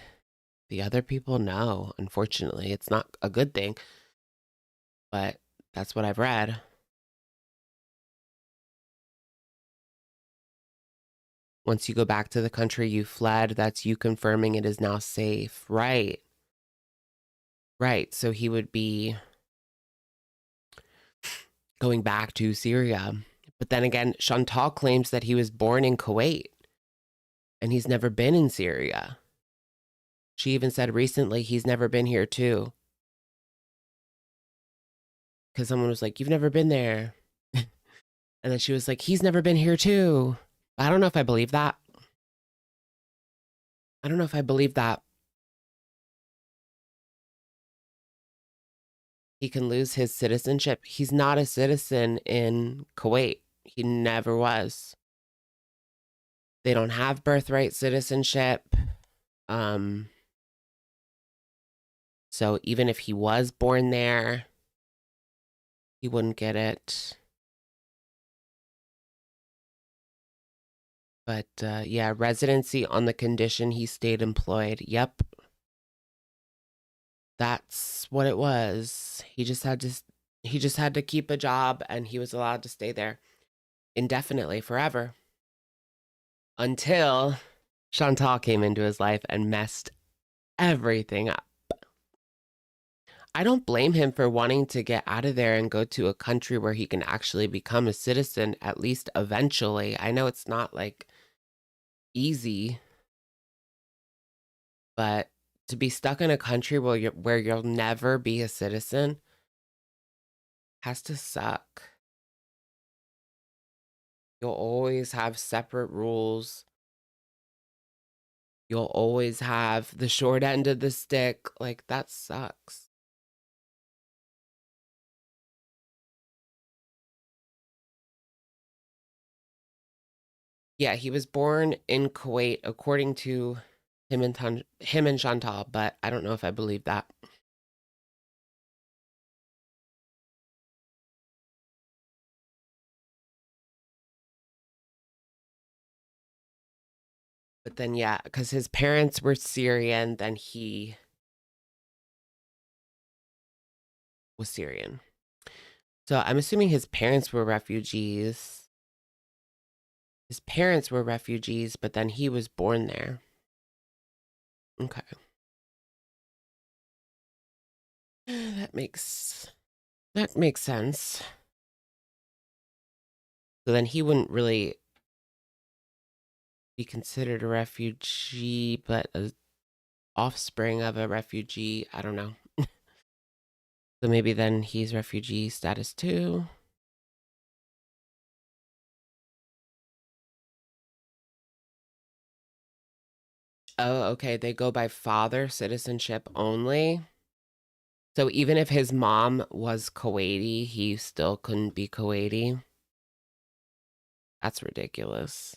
the other people, no, unfortunately, it's not a good thing, but that's what I've read. Once you go back to the country you fled, that's you confirming it is now safe. Right. Right. So he would be going back to Syria. But then again, Chantal claims that he was born in Kuwait and he's never been in Syria. She even said recently he's never been here too. Because someone was like, you've never been there. And then she was like, he's never been here too. I don't know if I believe that. I don't know if I believe that. He can lose his citizenship. He's not a citizen in Kuwait. He never was. They don't have birthright citizenship. So even if he was born there, he wouldn't get it. But yeah, residency on the condition he stayed employed. Yep. That's what it was. He just had to keep a job and he was allowed to stay there indefinitely, forever. Until Chantal came into his life and messed everything up. I don't blame him for wanting to get out of there and go to a country where he can actually become a citizen, at least eventually. I know it's not like easy, but to be stuck in a country where you'll never be a citizen has to suck. You'll always have separate rules. You'll always have the short end of the stick. Like, that sucks. Yeah, he was born in Kuwait, according to him and Chantal, but I don't know if I believe that. But then, yeah, because his parents were Syrian, then he was Syrian. So I'm assuming his parents were refugees. His parents were refugees, but then he was born there. Okay. That makes sense. So then he wouldn't really be considered a refugee, but an offspring of a refugee. I don't know. So maybe then he's refugee status too. Oh, okay. They go by father citizenship only. So even if his mom was Kuwaiti, he still couldn't be Kuwaiti. That's ridiculous.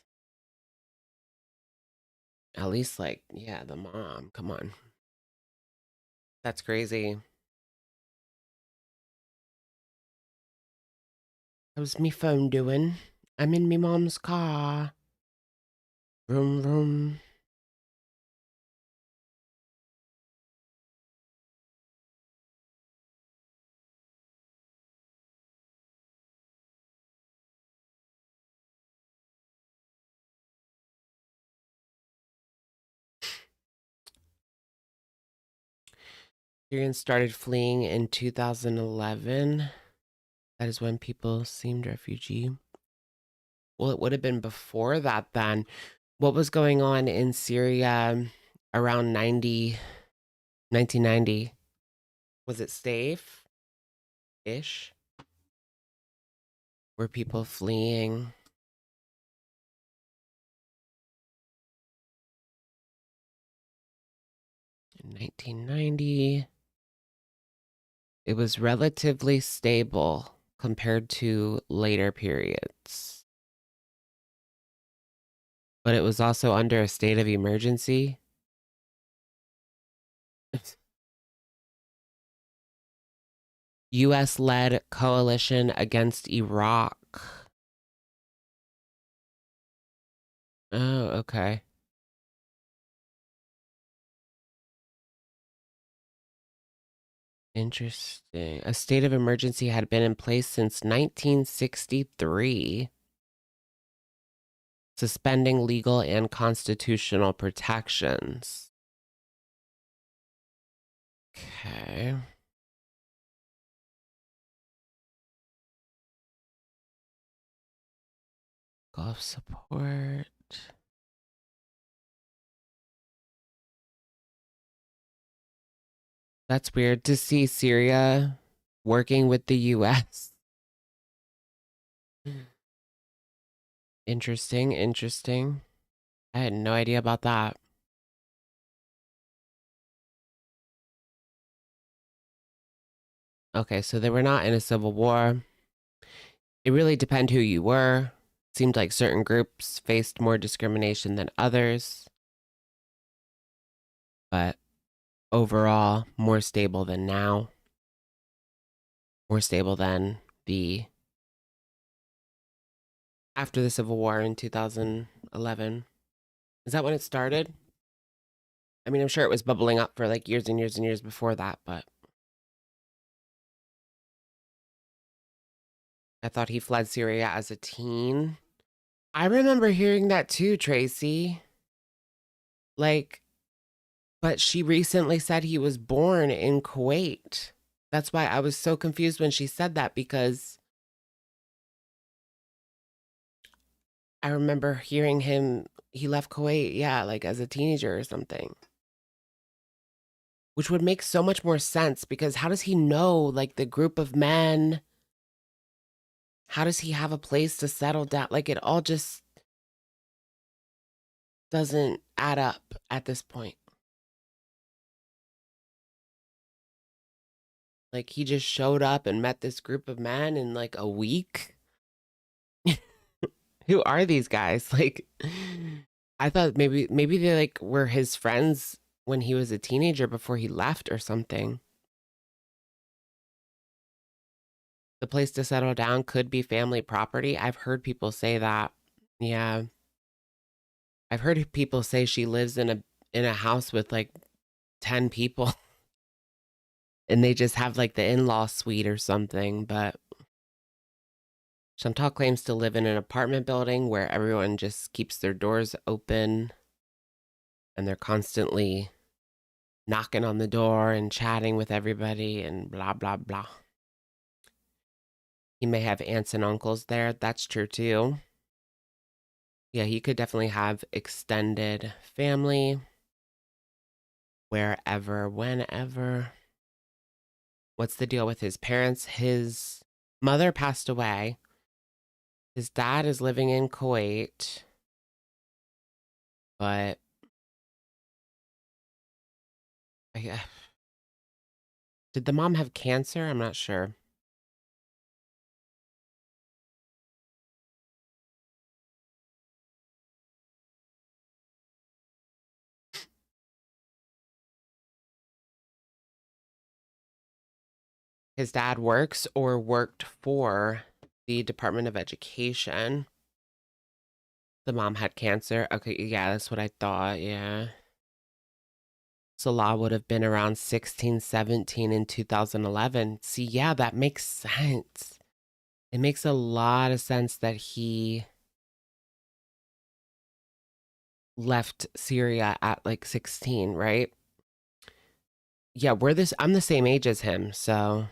At least, like, yeah, the mom. Come on. That's crazy. How's me phone doing? I'm in me mom's car. Vroom, vroom. Syrians started fleeing in 2011. That is when people seemed refugee. Well, it would have been before that then. What was going on in Syria around 1990? Was it safe-ish? Were people fleeing? In 1990, it was relatively stable compared to later periods. but it was also under a state of emergency. U.S.-led coalition against Iraq. Oh, okay. Interesting. A state of emergency had been in place since 1963, suspending legal and constitutional protections. Okay. Gulf support. That's weird to see Syria working with the U.S. Interesting, interesting. I had no idea about that. Okay, so they were not in a civil war. It really depends who you were. Seemed like certain groups faced more discrimination than others. But overall, more stable than now. More stable than after the Civil War in 2011. Is that when it started? I mean, I'm sure it was bubbling up for like years and years and years before that, but I thought he fled Syria as a teen. I remember hearing that too, Tracy. Like, but she recently said he was born in Kuwait. That's why I was so confused when she said that, because I remember hearing he left Kuwait, yeah, like as a teenager or something. Which would make so much more sense, because how does he know, like, the group of men? How does he have a place to settle down? Like, it all just doesn't add up at this point. Like, he just showed up and met this group of men in like a week. Who are these guys? Like, I thought maybe they like were his friends when he was a teenager before he left or something. The place to settle down could be family property. I've heard people say that. Yeah. I've heard people say she lives in a house with like 10 people and they just have like the in-law suite or something, but Chantal claims to live in an apartment building where everyone just keeps their doors open and they're constantly knocking on the door and chatting with everybody and blah, blah, blah. He may have aunts and uncles there. That's true too. Yeah, he could definitely have extended family wherever, whenever. What's the deal with his parents? His mother passed away. His dad is living in Kuwait. But did the mom have cancer? I'm not sure. His dad works or worked for the Department of Education. The mom had cancer. Okay, yeah, that's what I thought, yeah. Salah would have been around 16, 17 in 2011. See, yeah, that makes sense. It makes a lot of sense that he left Syria at like 16, right? Yeah, I'm the same age as him, so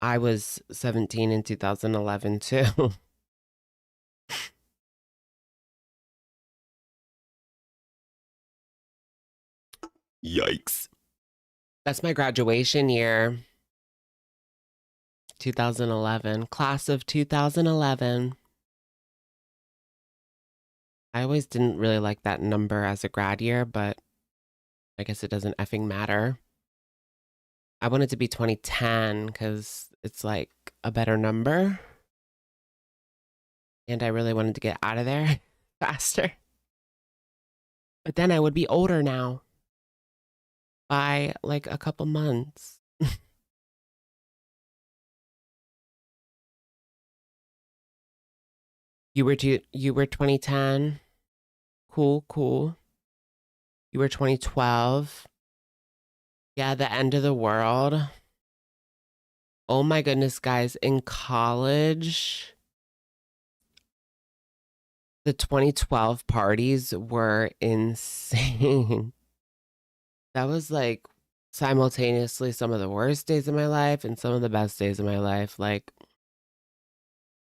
I was 17 in 2011 too. Yikes. That's my graduation year. 2011. Class of 2011. I always didn't really like that number as a grad year, but I guess it doesn't effing matter. I wanted to be 2010 because it's like a better number. And I really wanted to get out of there. faster. But then I would be older now by like a couple months. You were 2010. Cool, cool. You were 2012. Yeah, the end of the world. Oh my goodness, guys, in college, the 2012 parties were insane. That was like simultaneously some of the worst days of my life and some of the best days of my life. Like,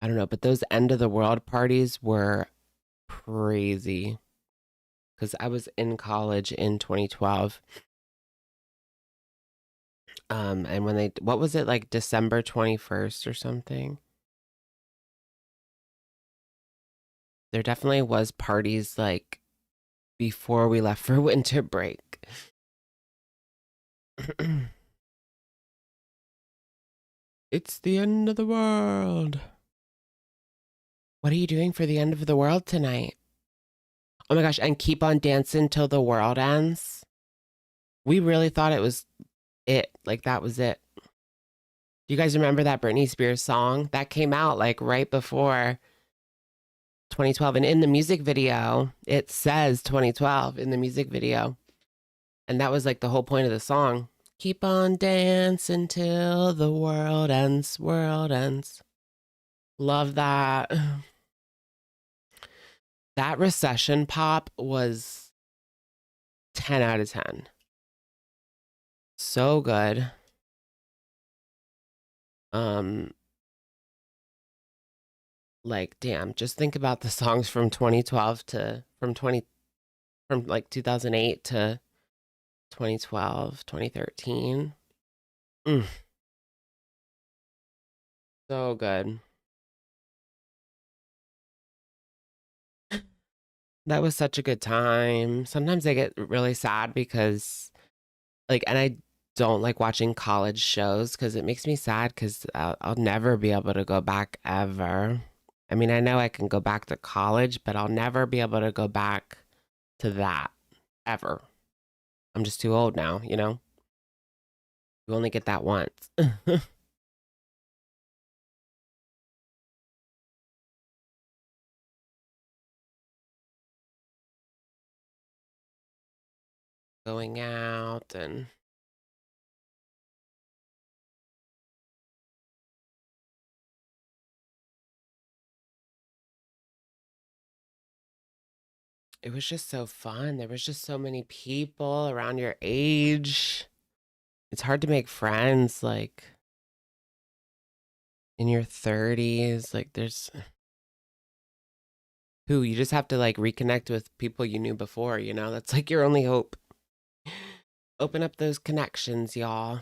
I don't know, but those end of the world parties were crazy because I was in college in 2012. And when what was it, like December 21st or something? There definitely was parties like before we left for winter break. It's the end of the world. What are you doing for the end of the world tonight? Oh my gosh, and keep on dancing till the world ends. We really thought it was it. Like that was it. Do you guys remember that Britney Spears song? That came out like right before 2012. And in the music video, it says 2012 in the music video. And that was like the whole point of the song. Keep on dancing till the world ends, world ends. Love that. That recession pop was 10 out of 10. So good. Like damn, just think about the songs from 2012 to from like 2008 to 2012, 2013. So good. That was such a good time. Sometimes I get really sad because like, and I don't like watching college shows because it makes me sad because I'll never be able to go back ever. I mean, I know I can go back to college, but I'll never be able to go back to that ever. I'm just too old now, you know? You only get that once. Going out and it was just so fun. There was just so many people around your age. It's hard to make friends like in your 30s. Like there's who you just have to like reconnect with people you knew before, you know? That's like your only hope. Open up those connections, y'all.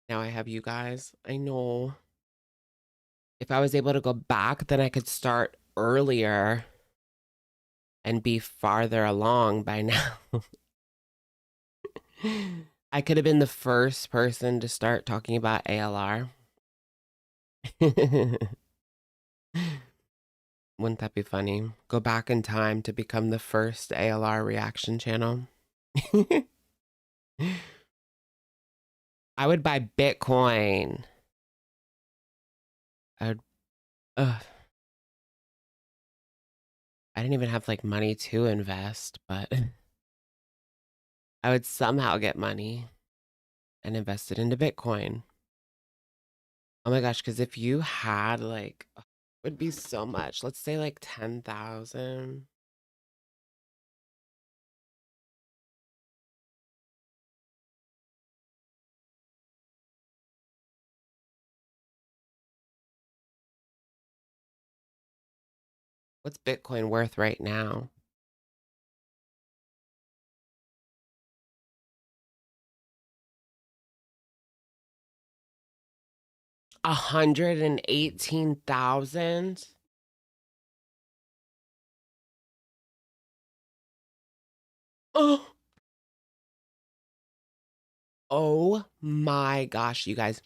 Now I have you guys. I know. If I was able to go back, then I could start earlier and be farther along by now. I could have been the first person to start talking about ALR. Wouldn't that be funny? Go back in time to become the first ALR reaction channel. I would buy Bitcoin. I would, ugh. I didn't even have like money to invest, but I would somehow get money and invest it into Bitcoin. Oh my gosh, because if you had like, it would be so much. Let's say like 10,000. What's Bitcoin worth right now? $118,000. Oh, oh my gosh, you guys.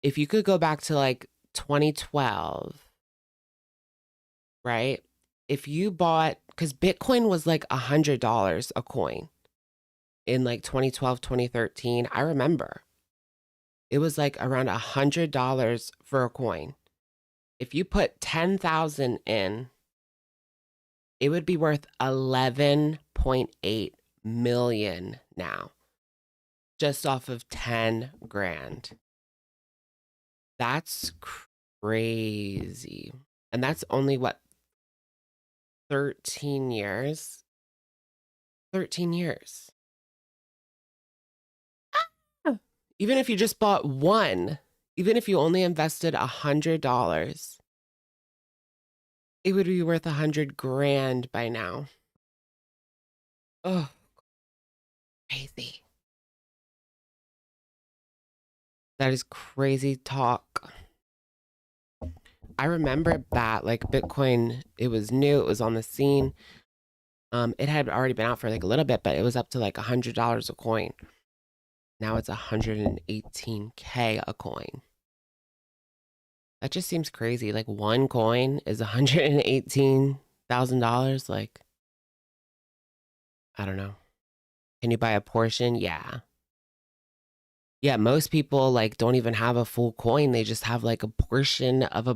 if you could go back to like 2012, right? If you bought, because Bitcoin was like $100 a coin in like 2012, 2013. I remember it was like around $100 for a coin. If you put 10,000 in, it would be worth 11.8 million now, just off of 10 grand. That's crazy. And that's only what, 13 years? 13 years. Ah! Even if you just bought one, even if you only invested $100, it would be worth 100 grand by now. Oh, crazy. That is crazy talk. I remember that, like, Bitcoin, it was new, it was on the scene. It had already been out for like a little bit, but it was up to like $100 a coin. Now it's 118K a coin. That just seems crazy. Like one coin is $118,000. Like, I don't know. Can you buy a portion? Yeah. Yeah, most people like don't even have a full coin. They just have like a portion of a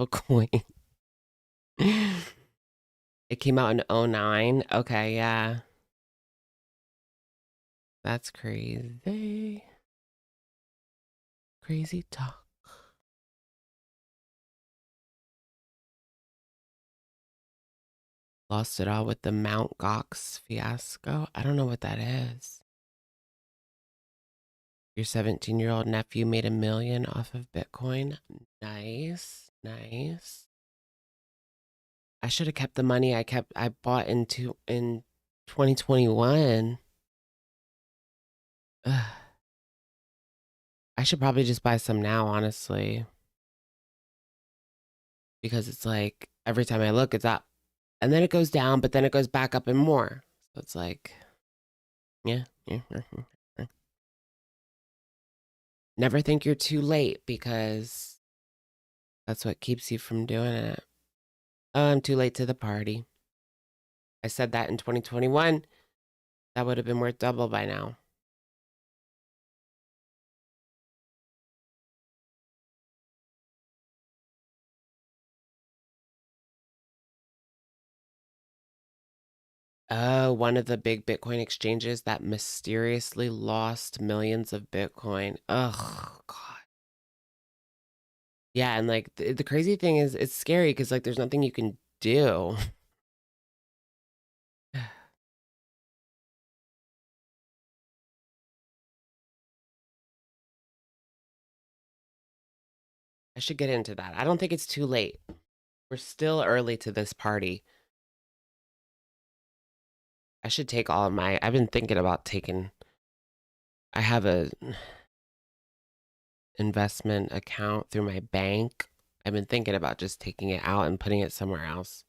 coin. It came out in 2009. Okay, yeah. That's crazy. Crazy talk. Lost it all with the Mount Gox fiasco. I don't know what that is. Your 17-year-old nephew made $1 million off of Bitcoin. Nice, nice. I should have kept the money I bought in 2021. Ugh. I should probably just buy some now, honestly. Because it's like every time I look, it's up. And then it goes down, but then it goes back up and more. So it's like, yeah. Never think you're too late, because that's what keeps you from doing it. Oh, I'm too late to the party. I said that in 2021. That would have been worth double by now. Oh, one of the big Bitcoin exchanges that mysteriously lost millions of Bitcoin. Ugh, God. Yeah, and like the crazy thing is, it's scary because like there's nothing you can do. I should get into that. I don't think it's too late. We're still early to this party. I should take all of my, I've been thinking about taking, I have a investment account through my bank. I've been thinking about just taking it out and putting it somewhere else.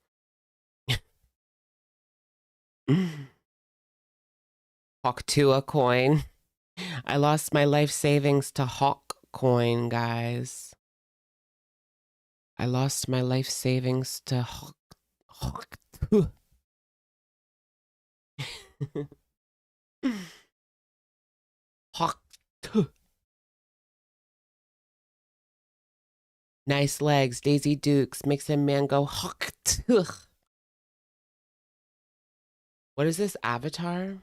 Hawk to a coin. I lost my life savings to Hawk coin, guys. I lost my life savings to Hawk. Hawk. Nice legs, Daisy Dukes, makes a man go Hawk. What is this avatar?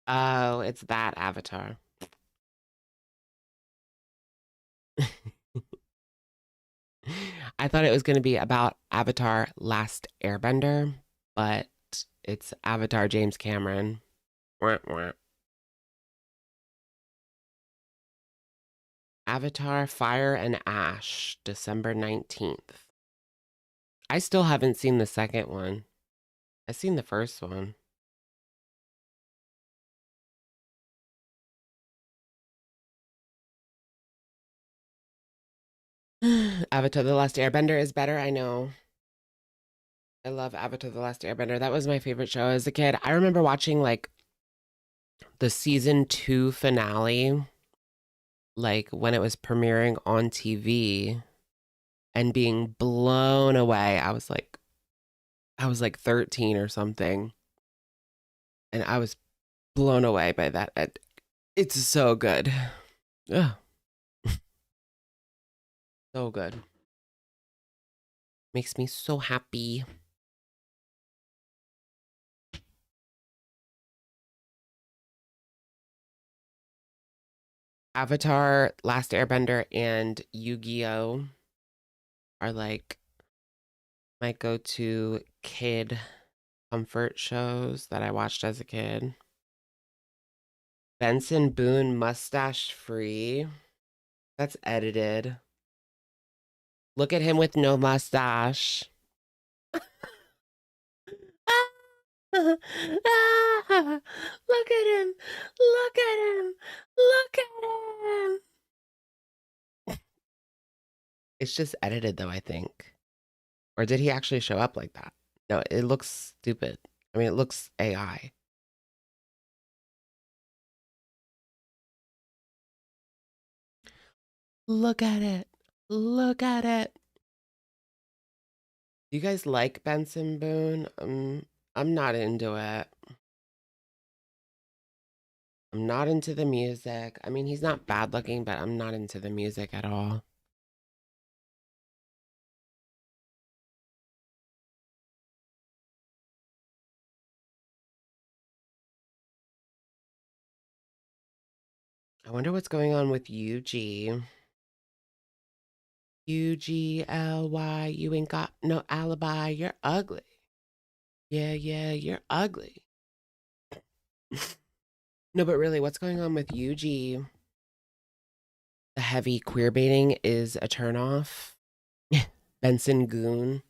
Oh, it's that avatar. I thought it was going to be about Avatar Last Airbender, but it's Avatar James Cameron. Wah, wah. Avatar Fire and Ash, December 19th. I still haven't seen the second one. I've seen the first one. Avatar The Last Airbender is better, I know. I love Avatar The Last Airbender. That was my favorite show as a kid. I remember watching like the season 2 finale like when it was premiering on TV and being blown away. I was like 13 or something, and I was blown away by that. It's so good. Ugh. So good. Makes me so happy. Avatar, Last Airbender, and Yu-Gi-Oh are like my go-to kid comfort shows that I watched as a kid. Benson Boone, mustache free. That's edited. Look at him with no mustache. Look at him. Look at him. Look at him. It's just edited though, I think. Or did he actually show up like that? No, it looks stupid. I mean, it looks AI. Look at it. Look at it. Do you guys like Benson Boone? I'm not into it. I'm not into the music. I mean, he's not bad looking, but I'm not into the music at all. I wonder what's going on with UG. UGLY, you ain't got no alibi. You're ugly. Yeah, you're ugly. No, but really, what's going on with UG? The heavy queer baiting is a turnoff. Benson Goon.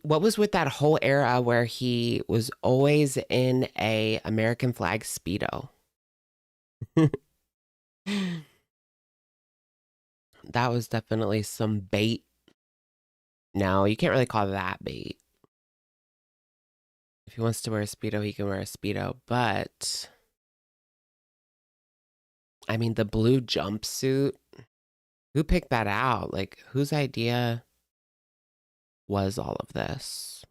What was with that whole era where he was always in a American flag Speedo? That was definitely some bait. No, you can't really call that bait. If he wants to wear a Speedo, he can wear a Speedo. But, I mean, the blue jumpsuit, who picked that out? Like, whose idea was all of this?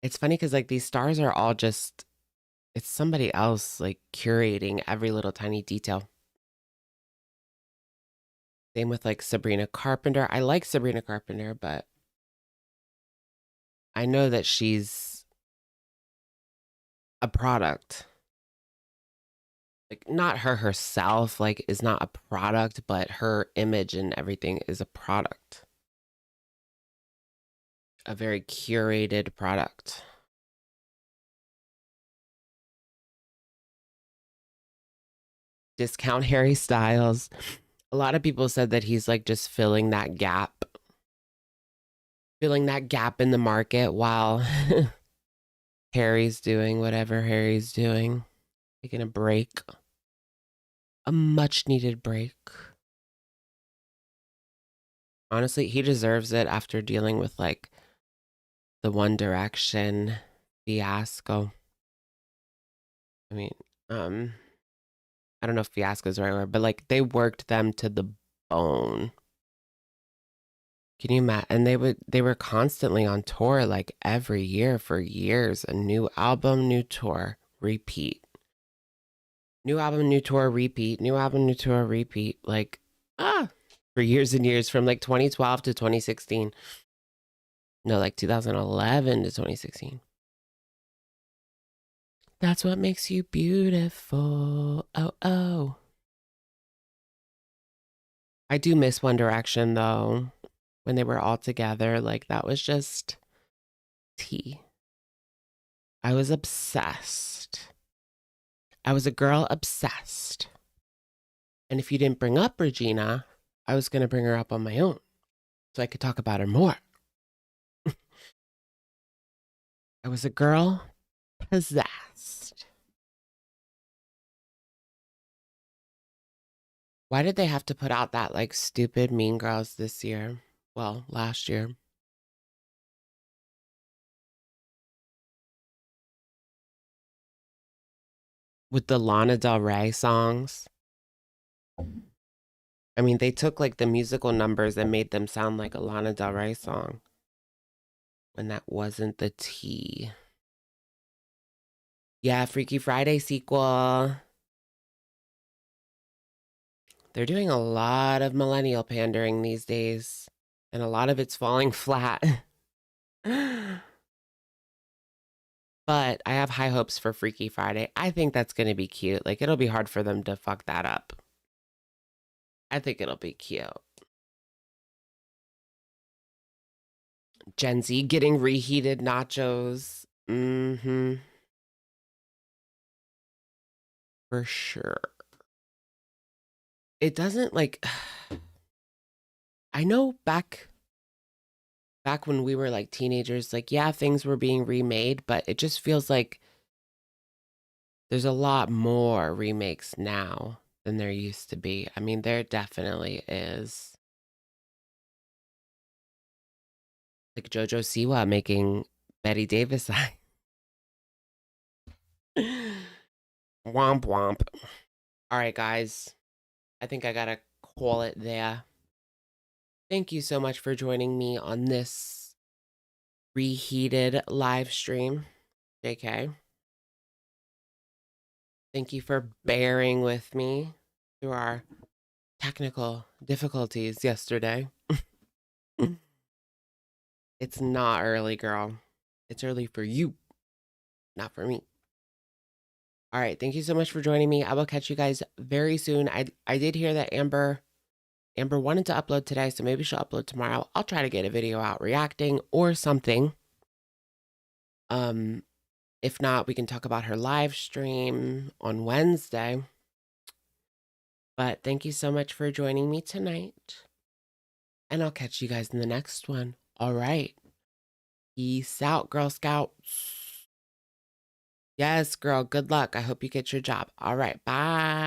It's funny because, like, these stars are all just, it's somebody else, like, curating every little tiny detail. Same with, like, Sabrina Carpenter. I like Sabrina Carpenter, but I know that she's a product. Like, not her herself, like, is not a product, but her image and everything is a product. A very curated product. Discount Harry Styles. A lot of people said that he's like just filling that gap in the market while Harry's doing whatever Harry's doing. Taking a break. A much needed break. Honestly, he deserves it after dealing with like the One Direction fiasco. I mean, I don't know if fiasco is the right word, but like they worked them to the bone. Can you imagine? And they were constantly on tour like every year for years. A new album, new tour, repeat. New album, new tour, repeat. New album, new tour, repeat. Like, for years and years from like 2012 to 2016. No, like 2011 to 2016. That's what makes you beautiful. Oh. I do miss One Direction though. When they were all together, like that was just tea. I was obsessed. I was a girl obsessed. And if you didn't bring up Regina, I was going to bring her up on my own so I could talk about her more. I was a girl possessed. Why did they have to put out that like stupid Mean Girls this year? Well, last year. with the Lana Del Rey songs. I mean, they took like the musical numbers and made them sound like a Lana Del Rey song when that wasn't the tea. Yeah, Freaky Friday sequel. They're doing a lot of millennial pandering these days, and a lot of it's falling flat. But I have high hopes for Freaky Friday. I think that's going to be cute. Like, it'll be hard for them to fuck that up. I think it'll be cute. Gen Z getting reheated nachos. Mm-hmm. For sure. It doesn't like... I know back when we were like teenagers, like, yeah, things were being remade, but it just feels like there's a lot more remakes now than there used to be. I mean, there definitely is. Like JoJo Siwa making Betty Davis. Womp womp. All right, guys. I think I gotta call it there. Thank you so much for joining me on this reheated live stream, JK. Thank you for bearing with me through our technical difficulties yesterday. It's not early, girl. It's early for you, not for me. All right, thank you so much for joining me. I will catch you guys very soon. I did hear that Amber wanted to upload today, so maybe she'll upload tomorrow. I'll try to get a video out reacting or something. If not, we can talk about her live stream on Wednesday. But thank you so much for joining me tonight. And I'll catch you guys in the next one. All right. Peace out, Girl Scouts. Yes, girl. Good luck. I hope you get your job. All right. Bye.